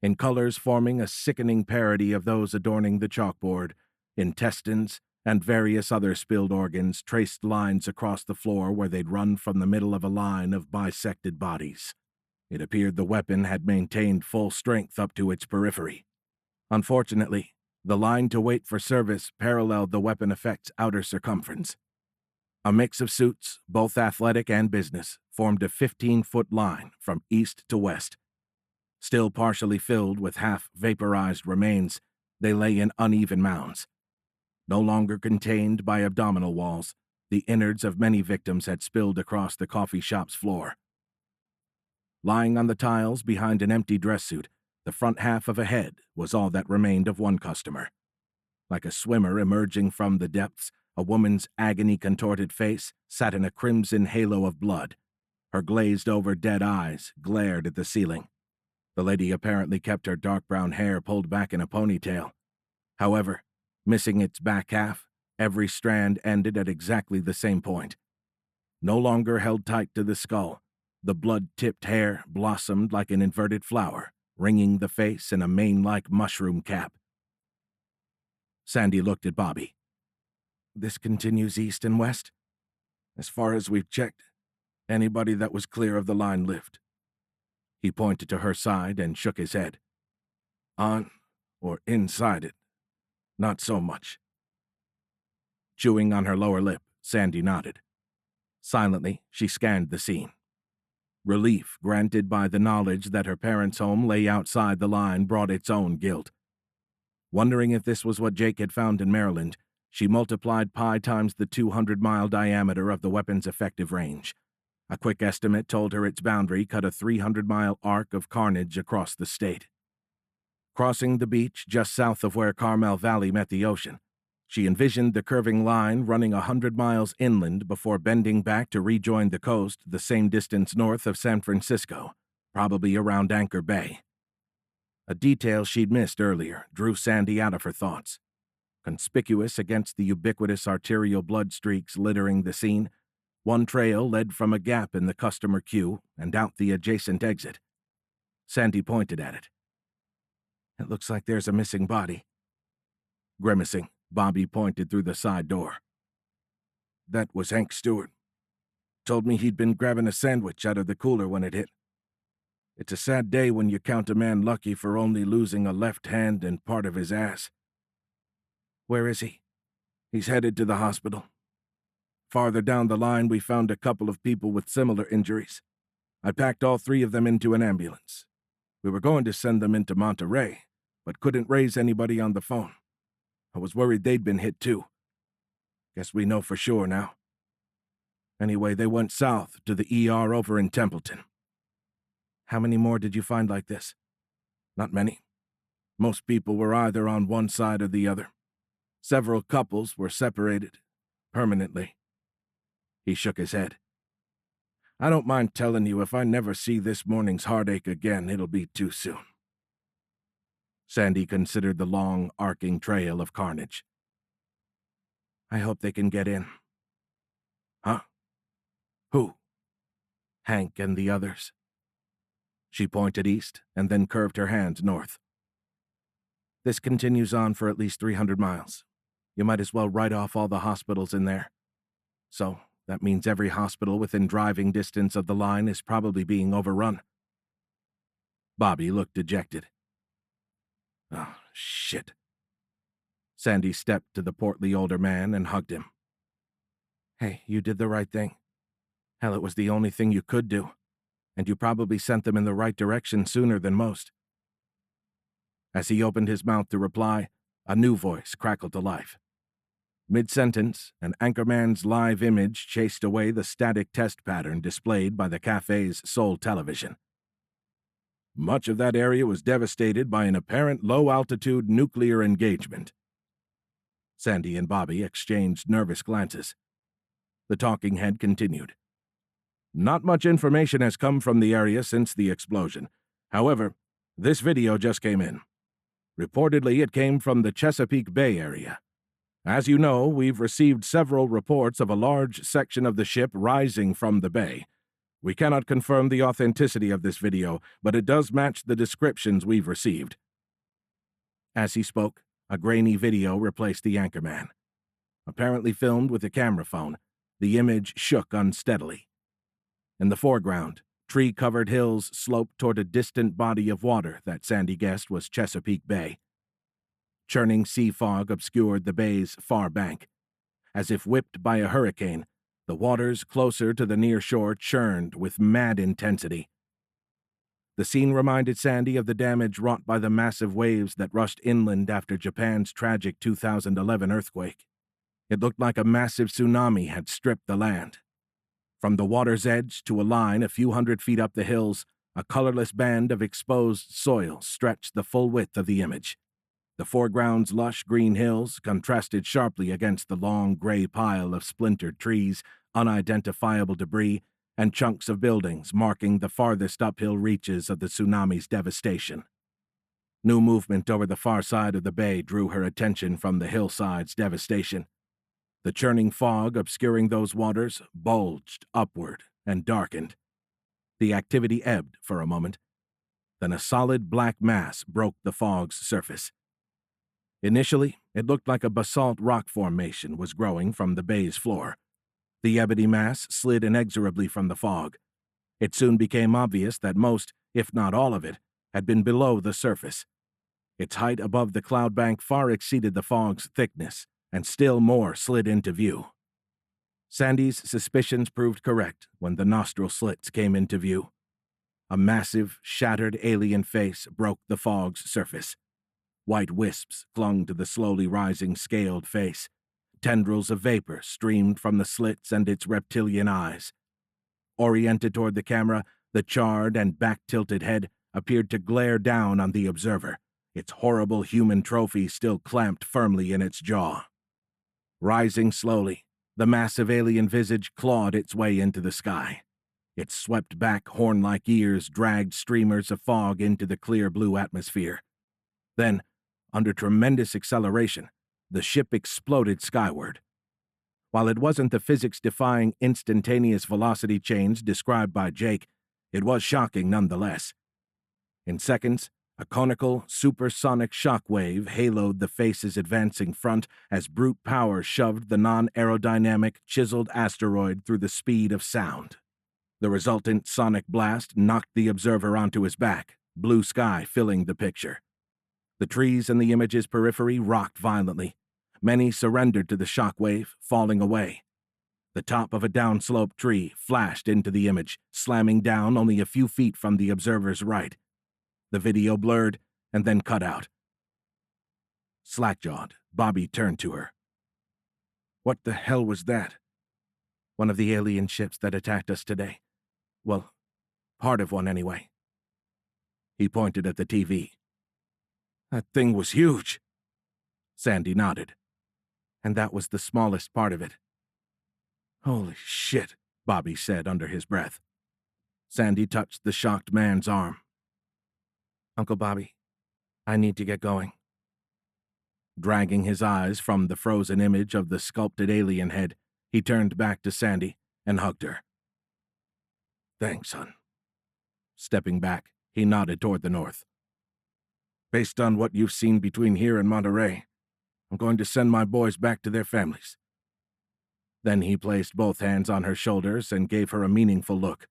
In colors forming a sickening parody of those adorning the chalkboard, intestines and various other spilled organs traced lines across the floor where they'd run from the middle of a line of bisected bodies. It appeared the weapon had maintained full strength up to its periphery. Unfortunately, the line to wait for service paralleled the weapon effect's outer circumference. A mix of suits, both athletic and business, formed a 15-foot line from east to west. Still partially filled with half-vaporized remains, they lay in uneven mounds. No longer contained by abdominal walls, the innards of many victims had spilled across the coffee shop's floor. Lying on the tiles behind an empty dress suit, the front half of a head was all that remained of one customer. Like a swimmer emerging from the depths, a woman's agony-contorted face sat in a crimson halo of blood. Her glazed-over dead eyes glared at the ceiling. The lady apparently kept her dark brown hair pulled back in a ponytail. However, missing its back half, every strand ended at exactly the same point. No longer held tight to the skull, the blood-tipped hair blossomed like an inverted flower, ringing the face in a mane-like mushroom cap. Sandy looked at Bobby. This continues east and west? As far as we've checked, anybody that was clear of the line lived. He pointed to her side and shook his head. On or inside it, not so much. Chewing on her lower lip, Sandy nodded. Silently, she scanned the scene. Relief granted by the knowledge that her parents' home lay outside the line brought its own guilt. Wondering if this was what Jake had found in Maryland, she multiplied pi times the 200-mile diameter of the weapon's effective range. A quick estimate told her its boundary cut a 300-mile arc of carnage across the state. Crossing the beach just south of where Carmel Valley met the ocean, she envisioned the curving line running 100 miles inland before bending back to rejoin the coast the same distance north of San Francisco, probably around Anchor Bay. A detail she'd missed earlier drew Sandy out of her thoughts. Conspicuous against the ubiquitous arterial blood streaks littering the scene, one trail led from a gap in the customer queue and out the adjacent exit. Sandy pointed at it. It looks like there's a missing body. Grimacing, Bobby pointed through the side door. That was Hank Stewart. Told me he'd been grabbing a sandwich out of the cooler when it hit. It's a sad day when you count a man lucky for only losing a left hand and part of his ass. Where is he? He's headed to the hospital. Farther down the line, we found a couple of people with similar injuries. I packed all three of them into an ambulance. We were going to send them into Monterey, but couldn't raise anybody on the phone. I was worried they'd been hit too. Guess we know for sure now. Anyway, they went south to the ER over in Templeton. How many more did you find like this? Not many. Most people were either on one side or the other. Several couples were separated permanently. He shook his head. I don't mind telling you, if I never see this morning's heartache again, it'll be too soon. Sandy considered the long, arcing trail of carnage. I hope they can get in. Huh? Who? Hank and the others. She pointed east and then curved her hand north. This continues on for at least 300 miles. You might as well write off all the hospitals in there. So, that means every hospital within driving distance of the line is probably being overrun. Bobby looked dejected. Oh, shit. Sandy stepped to the portly older man and hugged him. Hey, you did the right thing. Hell, it was the only thing you could do, and you probably sent them in the right direction sooner than most. As he opened his mouth to reply, a new voice crackled to life. Mid-sentence, an anchorman's live image chased away the static test pattern displayed by the cafe's sole television. Much of that area was devastated by an apparent low-altitude nuclear engagement. Sandy and Bobby exchanged nervous glances. The talking head continued. Not much information has come from the area since the explosion. However, this video just came in. Reportedly, it came from the Chesapeake Bay area. As you know, we've received several reports of a large section of the ship rising from the bay. We cannot confirm the authenticity of this video, but it does match the descriptions we've received. As he spoke, a grainy video replaced the anchorman. Apparently filmed with a camera phone, the image shook unsteadily. In the foreground, tree-covered hills sloped toward a distant body of water that Sandy guessed was Chesapeake Bay. Churning sea fog obscured the bay's far bank. As if whipped by a hurricane, the waters closer to the near shore churned with mad intensity. The scene reminded Sandy of the damage wrought by the massive waves that rushed inland after Japan's tragic 2011 earthquake. It looked like a massive tsunami had stripped the land. From the water's edge to a line a few hundred feet up the hills, a colorless band of exposed soil stretched the full width of the image. The foreground's lush green hills contrasted sharply against the long gray pile of splintered trees, unidentifiable debris, and chunks of buildings marking the farthest uphill reaches of the tsunami's devastation. New movement over the far side of the bay drew her attention from the hillside's devastation. The churning fog obscuring those waters bulged upward and darkened. The activity ebbed for a moment. Then a solid black mass broke the fog's surface. Initially, it looked like a basalt rock formation was growing from the bay's floor. The ebony mass slid inexorably from the fog. It soon became obvious that most, if not all of it, had been below the surface. Its height above the cloud bank far exceeded the fog's thickness, and still more slid into view. Sandy's suspicions proved correct when the nostril slits came into view. A massive, shattered alien face broke the fog's surface. White wisps clung to the slowly rising scaled face. Tendrils of vapor streamed from the slits and its reptilian eyes. Oriented toward the camera, the charred and back-tilted head appeared to glare down on the observer, its horrible human trophy still clamped firmly in its jaw. Rising slowly, the massive alien visage clawed its way into the sky. Its swept-back, horn-like ears dragged streamers of fog into the clear blue atmosphere. Then, under tremendous acceleration, the ship exploded skyward. While it wasn't the physics-defying instantaneous velocity change described by Jake, it was shocking nonetheless. In seconds, a conical, supersonic shockwave haloed the face's advancing front as brute power shoved the non-aerodynamic, chiseled asteroid through the speed of sound. The resultant sonic blast knocked the observer onto his back, blue sky filling the picture. The trees in the image's periphery rocked violently. Many surrendered to the shockwave, falling away. The top of a downsloped tree flashed into the image, slamming down only a few feet from the observer's right. The video blurred and then cut out. Slack-jawed, Bobby turned to her. What the hell was that? One of the alien ships that attacked us today. Well, part of one anyway. He pointed at the TV. That thing was huge. Sandy nodded. And that was the smallest part of it. Holy shit, Bobby said under his breath. Sandy touched the shocked man's arm. Uncle Bobby, I need to get going. Dragging his eyes from the frozen image of the sculpted alien head, he turned back to Sandy and hugged her. Thanks, son. Stepping back, he nodded toward the north. Based on what you've seen between here and Monterey, I'm going to send my boys back to their families. Then he placed both hands on her shoulders and gave her a meaningful look.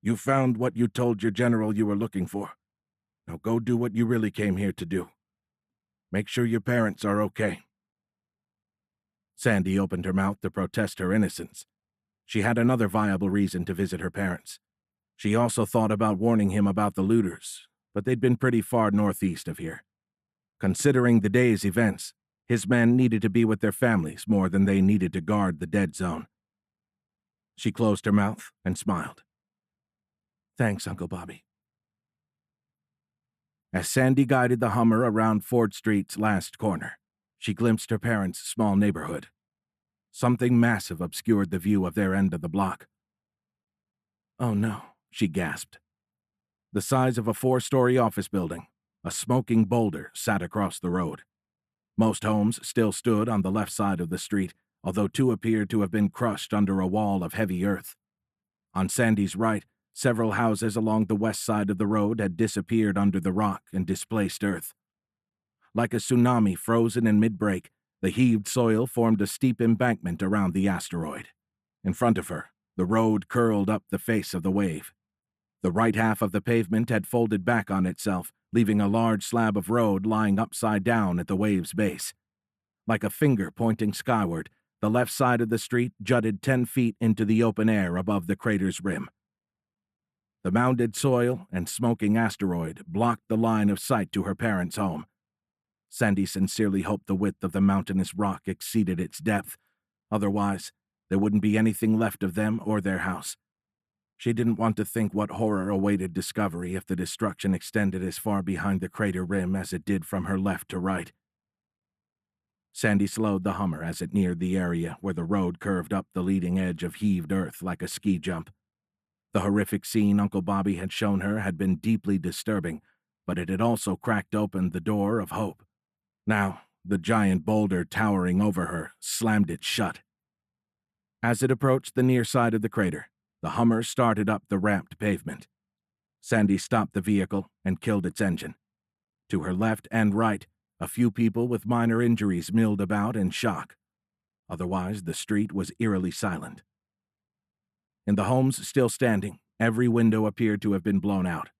You found what you told your general you were looking for. Now go do what you really came here to do. Make sure your parents are okay. Sandy opened her mouth to protest her innocence. She had another viable reason to visit her parents. She also thought about warning him about the looters, but they'd been pretty far northeast of here. Considering the day's events, his men needed to be with their families more than they needed to guard the dead zone. She closed her mouth and smiled. Thanks, Uncle Bobby. As Sandy guided the Hummer around Ford Street's last corner, she glimpsed her parents' small neighborhood. Something massive obscured the view of their end of the block. Oh no, she gasped. The size of a 4-story office building, a smoking boulder sat across the road. Most homes still stood on the left side of the street, although 2 appeared to have been crushed under a wall of heavy earth. On Sandy's right, several houses along the west side of the road had disappeared under the rock and displaced earth. Like a tsunami frozen in mid-break, the heaved soil formed a steep embankment around the asteroid. In front of her, the road curled up the face of the wave. The right half of the pavement had folded back on itself, leaving a large slab of road lying upside down at the wave's base. Like a finger pointing skyward, the left side of the street jutted 10 feet into the open air above the crater's rim. The mounded soil and smoking asteroid blocked the line of sight to her parents' home. Sandy sincerely hoped the width of the mountainous rock exceeded its depth. Otherwise, there wouldn't be anything left of them or their house. She didn't want to think what horror awaited Discovery if the destruction extended as far behind the crater rim as it did from her left to right. Sandy slowed the Hummer as it neared the area where the road curved up the leading edge of heaved earth like a ski jump. The horrific scene Uncle Bobby had shown her had been deeply disturbing, but it had also cracked open the door of hope. Now, the giant boulder towering over her slammed it shut. As it approached the near side of the crater, the Hummer started up the ramped pavement. Sandy stopped the vehicle and killed its engine. To her left and right, a few people with minor injuries milled about in shock. Otherwise, the street was eerily silent. In the homes still standing, every window appeared to have been blown out.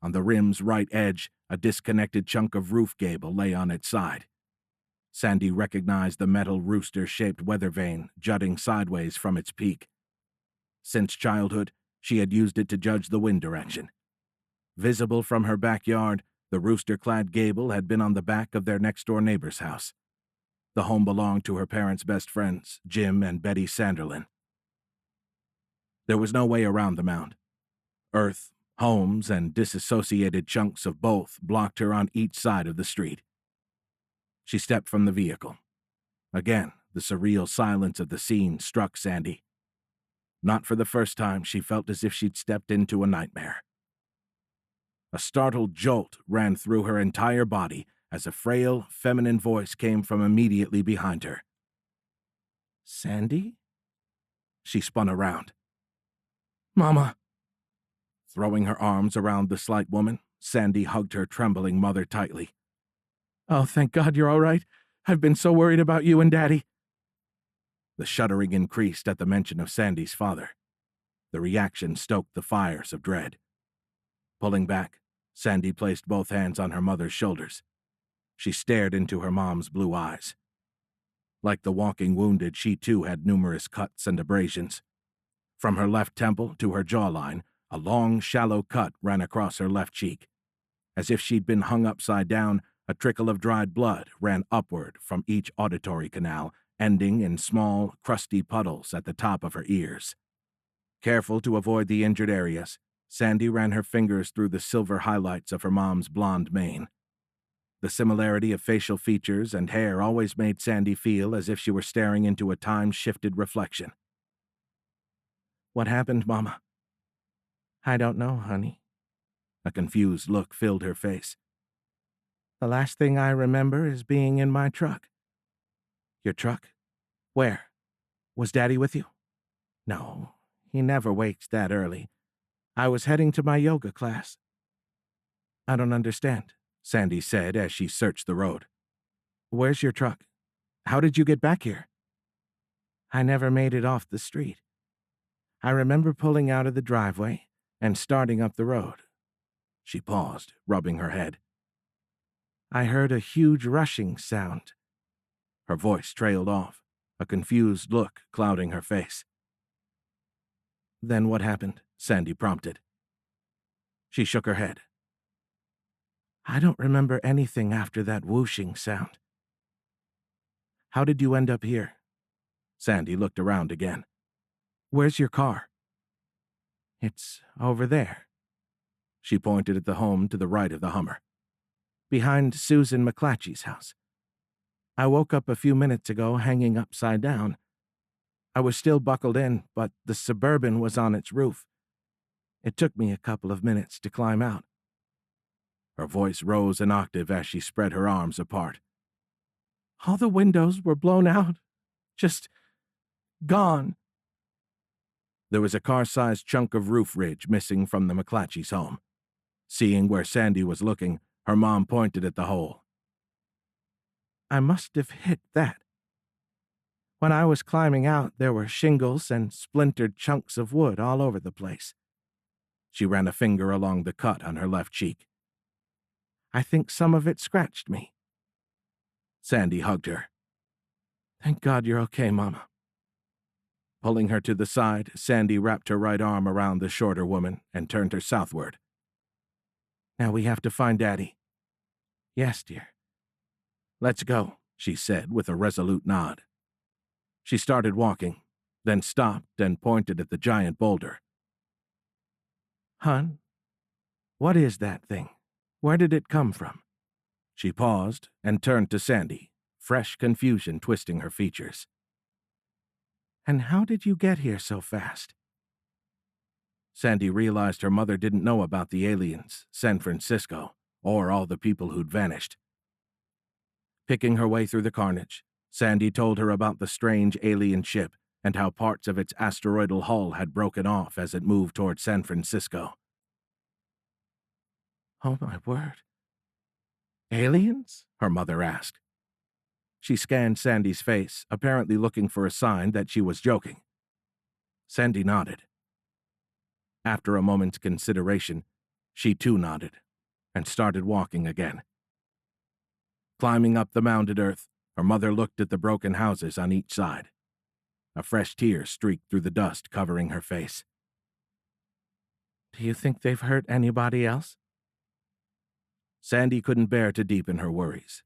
On the rim's right edge, a disconnected chunk of roof gable lay on its side. Sandy recognized the metal rooster-shaped weather vane jutting sideways from its peak. Since childhood, she had used it to judge the wind direction. Visible from her backyard, the rooster-clad gable had been on the back of their next-door neighbor's house. The home belonged to her parents' best friends, Jim and Betty Sanderlin. There was no way around the mound. Earth, homes, and disassociated chunks of both blocked her on each side of the street. She stepped from the vehicle. Again, the surreal silence of the scene struck Sandy. Not for the first time, she felt as if she'd stepped into a nightmare. A startled jolt ran through her entire body as a frail, feminine voice came from immediately behind her. Sandy? She spun around. Mama! Throwing her arms around the slight woman, Sandy hugged her trembling mother tightly. Oh, thank God you're all right. I've been so worried about you and Daddy. The shuddering increased at the mention of Sandy's father. The reaction stoked the fires of dread. Pulling back, Sandy placed both hands on her mother's shoulders. She stared into her mom's blue eyes. Like the walking wounded, she too had numerous cuts and abrasions. From her left temple to her jawline, a long, shallow cut ran across her left cheek. As if she'd been hung upside down, A trickle of dried blood ran upward from each auditory canal, ending in small, crusty puddles at the top of her ears. Careful to avoid the injured areas, Sandy ran her fingers through the silver highlights of her mom's blonde mane. The similarity of facial features and hair always made Sandy feel as if she were staring into a time-shifted reflection. "What happened, Mama?" "I don't know, honey." A confused look filled her face. "The last thing I remember is being in my truck." "Your truck? Where? Was Daddy with you?" "No, he never wakes that early. I was heading to my yoga class." "I don't understand," Sandy said as she searched the road. "Where's your truck? How did you get back here?" "I never made it off the street. I remember pulling out of the driveway and starting up the road." She paused, rubbing her head. "I heard a huge rushing sound." Her voice trailed off, a confused look clouding her face. "Then what happened?" Sandy prompted. She shook her head. "I don't remember anything after that whooshing sound." "How did you end up here?" Sandy looked around again. "Where's your car?" "It's over there." She pointed at the home to the right of the Hummer. "Behind Susan McClatchy's house. I woke up a few minutes ago hanging upside down. I was still buckled in, but the Suburban was on its roof. It took me a couple of minutes to climb out." Her voice rose an octave as she spread her arms apart. "All the windows were blown out. Just gone." There was a car-sized chunk of roof ridge missing from the McClatchy's home. Seeing where Sandy was looking, her mom pointed at the hole. "I must have hit that. When I was climbing out, there were shingles and splintered chunks of wood all over the place." She ran a finger along the cut on her left cheek. "I think some of it scratched me." Sandy hugged her. "Thank God you're okay, Mama." Pulling her to the side, Sandy wrapped her right arm around the shorter woman and turned her southward. "Now we have to find Daddy." "Yes, dear." "Let's go," she said with a resolute nod. She started walking, then stopped and pointed at the giant boulder. "Hon, what is that thing? Where did it come from?" She paused and turned to Sandy, fresh confusion twisting her features. "And how did you get here so fast?" Sandy realized her mother didn't know about the aliens, San Francisco, or all the people who'd vanished. Picking her way through the carnage, Sandy told her about the strange alien ship and how parts of its asteroidal hull had broken off as it moved toward San Francisco. "Oh, my word. Aliens?" her mother asked. She scanned Sandy's face, apparently looking for a sign that she was joking. Sandy nodded. After a moment's consideration, she too nodded and started walking again. Climbing up the mounded earth, her mother looked at the broken houses on each side. A fresh tear streaked through the dust covering her face. "Do you think they've hurt anybody else?" Sandy couldn't bear to deepen her worries.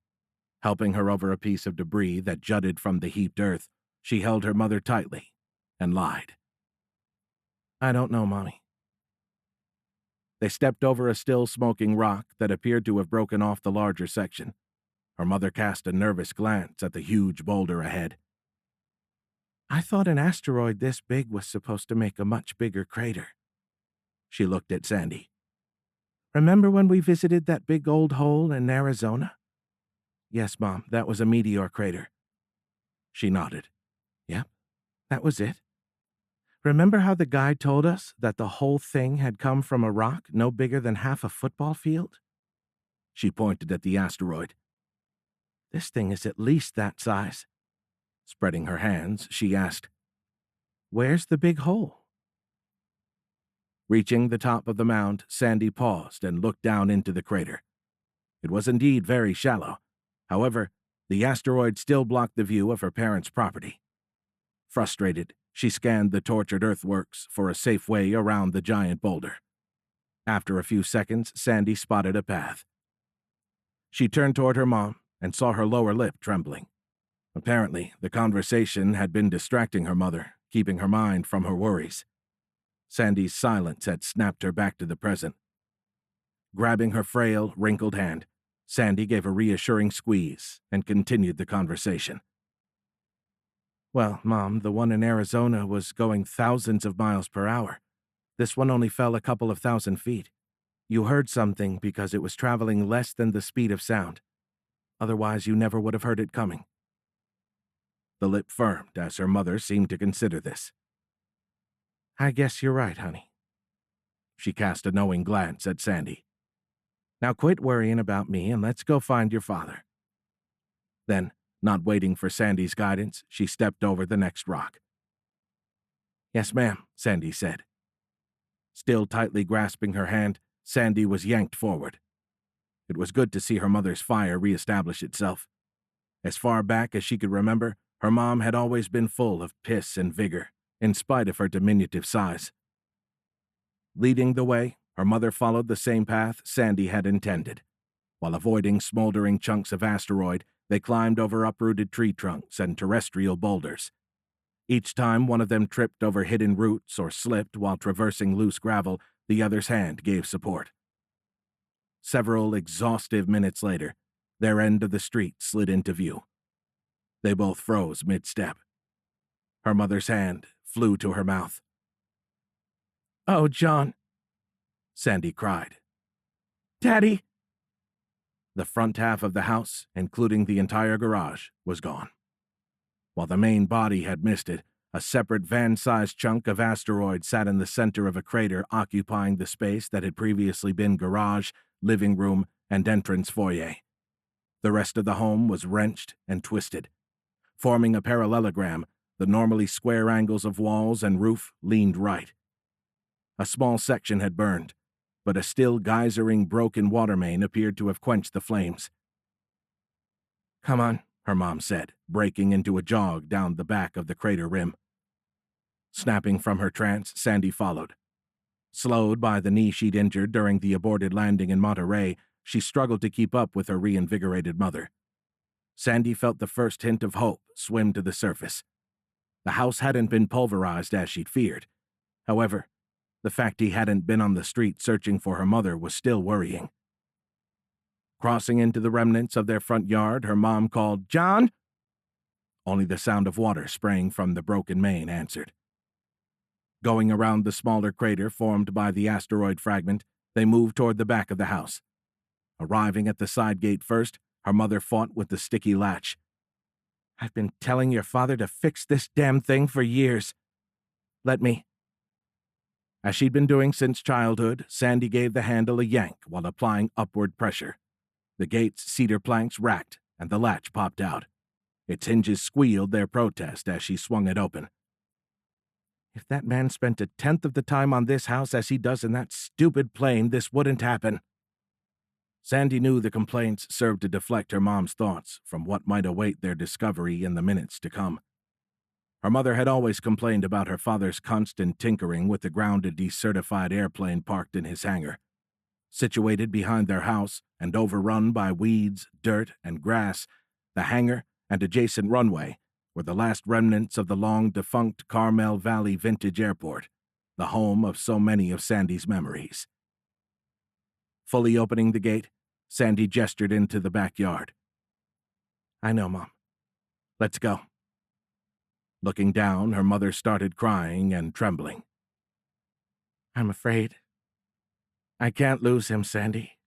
Helping her over a piece of debris that jutted from the heaped earth, she held her mother tightly and lied. "I don't know, Mommy." They stepped over a still smoking rock that appeared to have broken off the larger section. Her mother cast a nervous glance at the huge boulder ahead. "I thought an asteroid this big was supposed to make a much bigger crater." She looked at Sandy. "Remember when we visited that big old hole in Arizona?" "Yes, Mom, that was a meteor crater." She nodded. "Yep, that was it. Remember how the guide told us that the whole thing had come from a rock no bigger than half a football field?" She pointed at the asteroid. "This thing is at least that size." Spreading her hands, she asked, "Where's the big hole?" Reaching the top of the mound, Sandy paused and looked down into the crater. It was indeed very shallow. However, the asteroid still blocked the view of her parents' property. Frustrated, she scanned the tortured earthworks for a safe way around the giant boulder. After a few seconds, Sandy spotted a path. She turned toward her mom and saw her lower lip trembling. Apparently, the conversation had been distracting her mother, keeping her mind from her worries. Sandy's silence had snapped her back to the present. Grabbing her frail, wrinkled hand, Sandy gave a reassuring squeeze and continued the conversation. Well, Mom, the one in Arizona was going thousands of miles per hour. This one only fell a couple of thousand feet. You heard something because it was traveling less than the speed of sound. Otherwise, you never would have heard it coming. The lip firmed as her mother seemed to consider this. I guess you're right, honey. She cast a knowing glance at Sandy. Now quit worrying about me and let's go find your father. Then, not waiting for Sandy's guidance, she stepped over the next rock. Yes, ma'am, Sandy said. Still tightly grasping her hand, Sandy was yanked forward. It was good to see her mother's fire reestablish itself. As far back as she could remember, her mom had always been full of piss and vigor, in spite of her diminutive size. Leading the way, her mother followed the same path Sandy had intended. While avoiding smoldering chunks of asteroid, they climbed over uprooted tree trunks and terrestrial boulders. Each time one of them tripped over hidden roots or slipped while traversing loose gravel, the other's hand gave support. Several exhaustive minutes later, their end of the street slid into view. They both froze mid-step. Her mother's hand flew to her mouth. Oh, John, Sandy cried. Daddy! The front half of the house, including the entire garage, was gone. While the main body had missed it, a separate van-sized chunk of asteroid sat in the center of a crater occupying the space that had previously been garage, living room, and entrance foyer. The rest of the home was wrenched and twisted. Forming a parallelogram, the normally square angles of walls and roof leaned right. A small section had burned, but a still geysering broken water main appeared to have quenched the flames. Come on, her mom said, breaking into a jog down the back of the crater rim. Snapping from her trance, Sandy followed. Slowed by the knee she'd injured during the aborted landing in Monterey, she struggled to keep up with her reinvigorated mother. Sandy felt the first hint of hope swim to the surface. The house hadn't been pulverized as she'd feared. However, the fact he hadn't been on the street searching for her mother was still worrying. Crossing into the remnants of their front yard, her mom called, John? Only the sound of water spraying from the broken main answered. Going around the smaller crater formed by the asteroid fragment, they moved toward the back of the house. Arriving at the side gate first, her mother fought with the sticky latch. I've been telling your father to fix this damn thing for years. Let me. As she'd been doing since childhood, Sandy gave the handle a yank while applying upward pressure. The gate's cedar planks racked, and the latch popped out. Its hinges squealed their protest as she swung it open. If that man spent 1/10 of the time on this house as he does in that stupid plane, this wouldn't happen. Sandy knew the complaints served to deflect her mom's thoughts from what might await their discovery in the minutes to come. Her mother had always complained about her father's constant tinkering with the grounded decertified airplane parked in his hangar. Situated behind their house and overrun by weeds, dirt, and grass, the hangar and adjacent runway were the last remnants of the long-defunct Carmel Valley Vintage Airport, the home of so many of Sandy's memories. Fully opening the gate, Sandy gestured into the backyard. I know, Mom. Let's go. Looking down, her mother started crying and trembling. I'm afraid. I can't lose him, Sandy.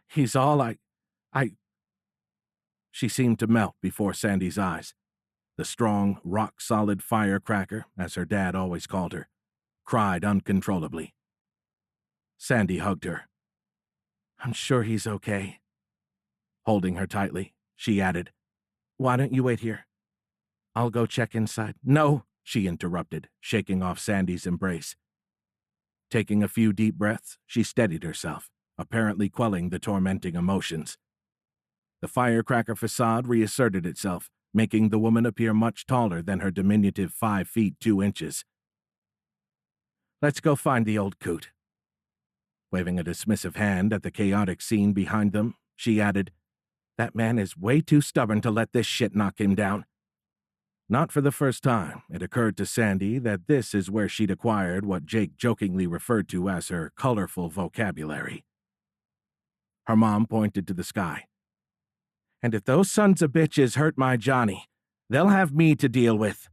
He's all I... She seemed to melt before Sandy's eyes. The strong, rock-solid firecracker, as her dad always called her, cried uncontrollably. Sandy hugged her. I'm sure he's okay. Holding her tightly, she added, Why don't you wait here? I'll go check inside. No, she interrupted, shaking off Sandy's embrace. Taking a few deep breaths, she steadied herself, apparently quelling the tormenting emotions. The firecracker facade reasserted itself, making the woman appear much taller than her diminutive 5 feet 2 inches. Let's go find the old coot. Waving a dismissive hand at the chaotic scene behind them, she added, That man is way too stubborn to let this shit knock him down. Not for the first time, it occurred to Sandy that this is where she'd acquired what Jake jokingly referred to as her colorful vocabulary. Her mom pointed to the sky. And if those sons of bitches hurt my Johnny, they'll have me to deal with.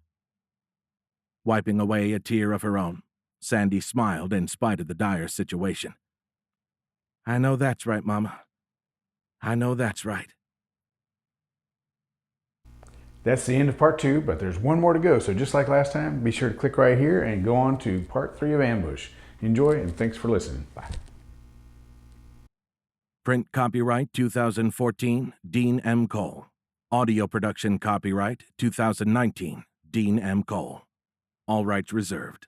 Wiping away a tear of her own, Sandy smiled in spite of the dire situation. I know that's right, Mama. I know that's right. That's the end of part 2, but there's one more to go. So just like last time, be sure to click right here and go on to part 3 of Ambush. Enjoy, and thanks for listening. Bye. Print copyright 2014, Dean M. Cole. Audio production copyright 2019, Dean M. Cole. All rights reserved.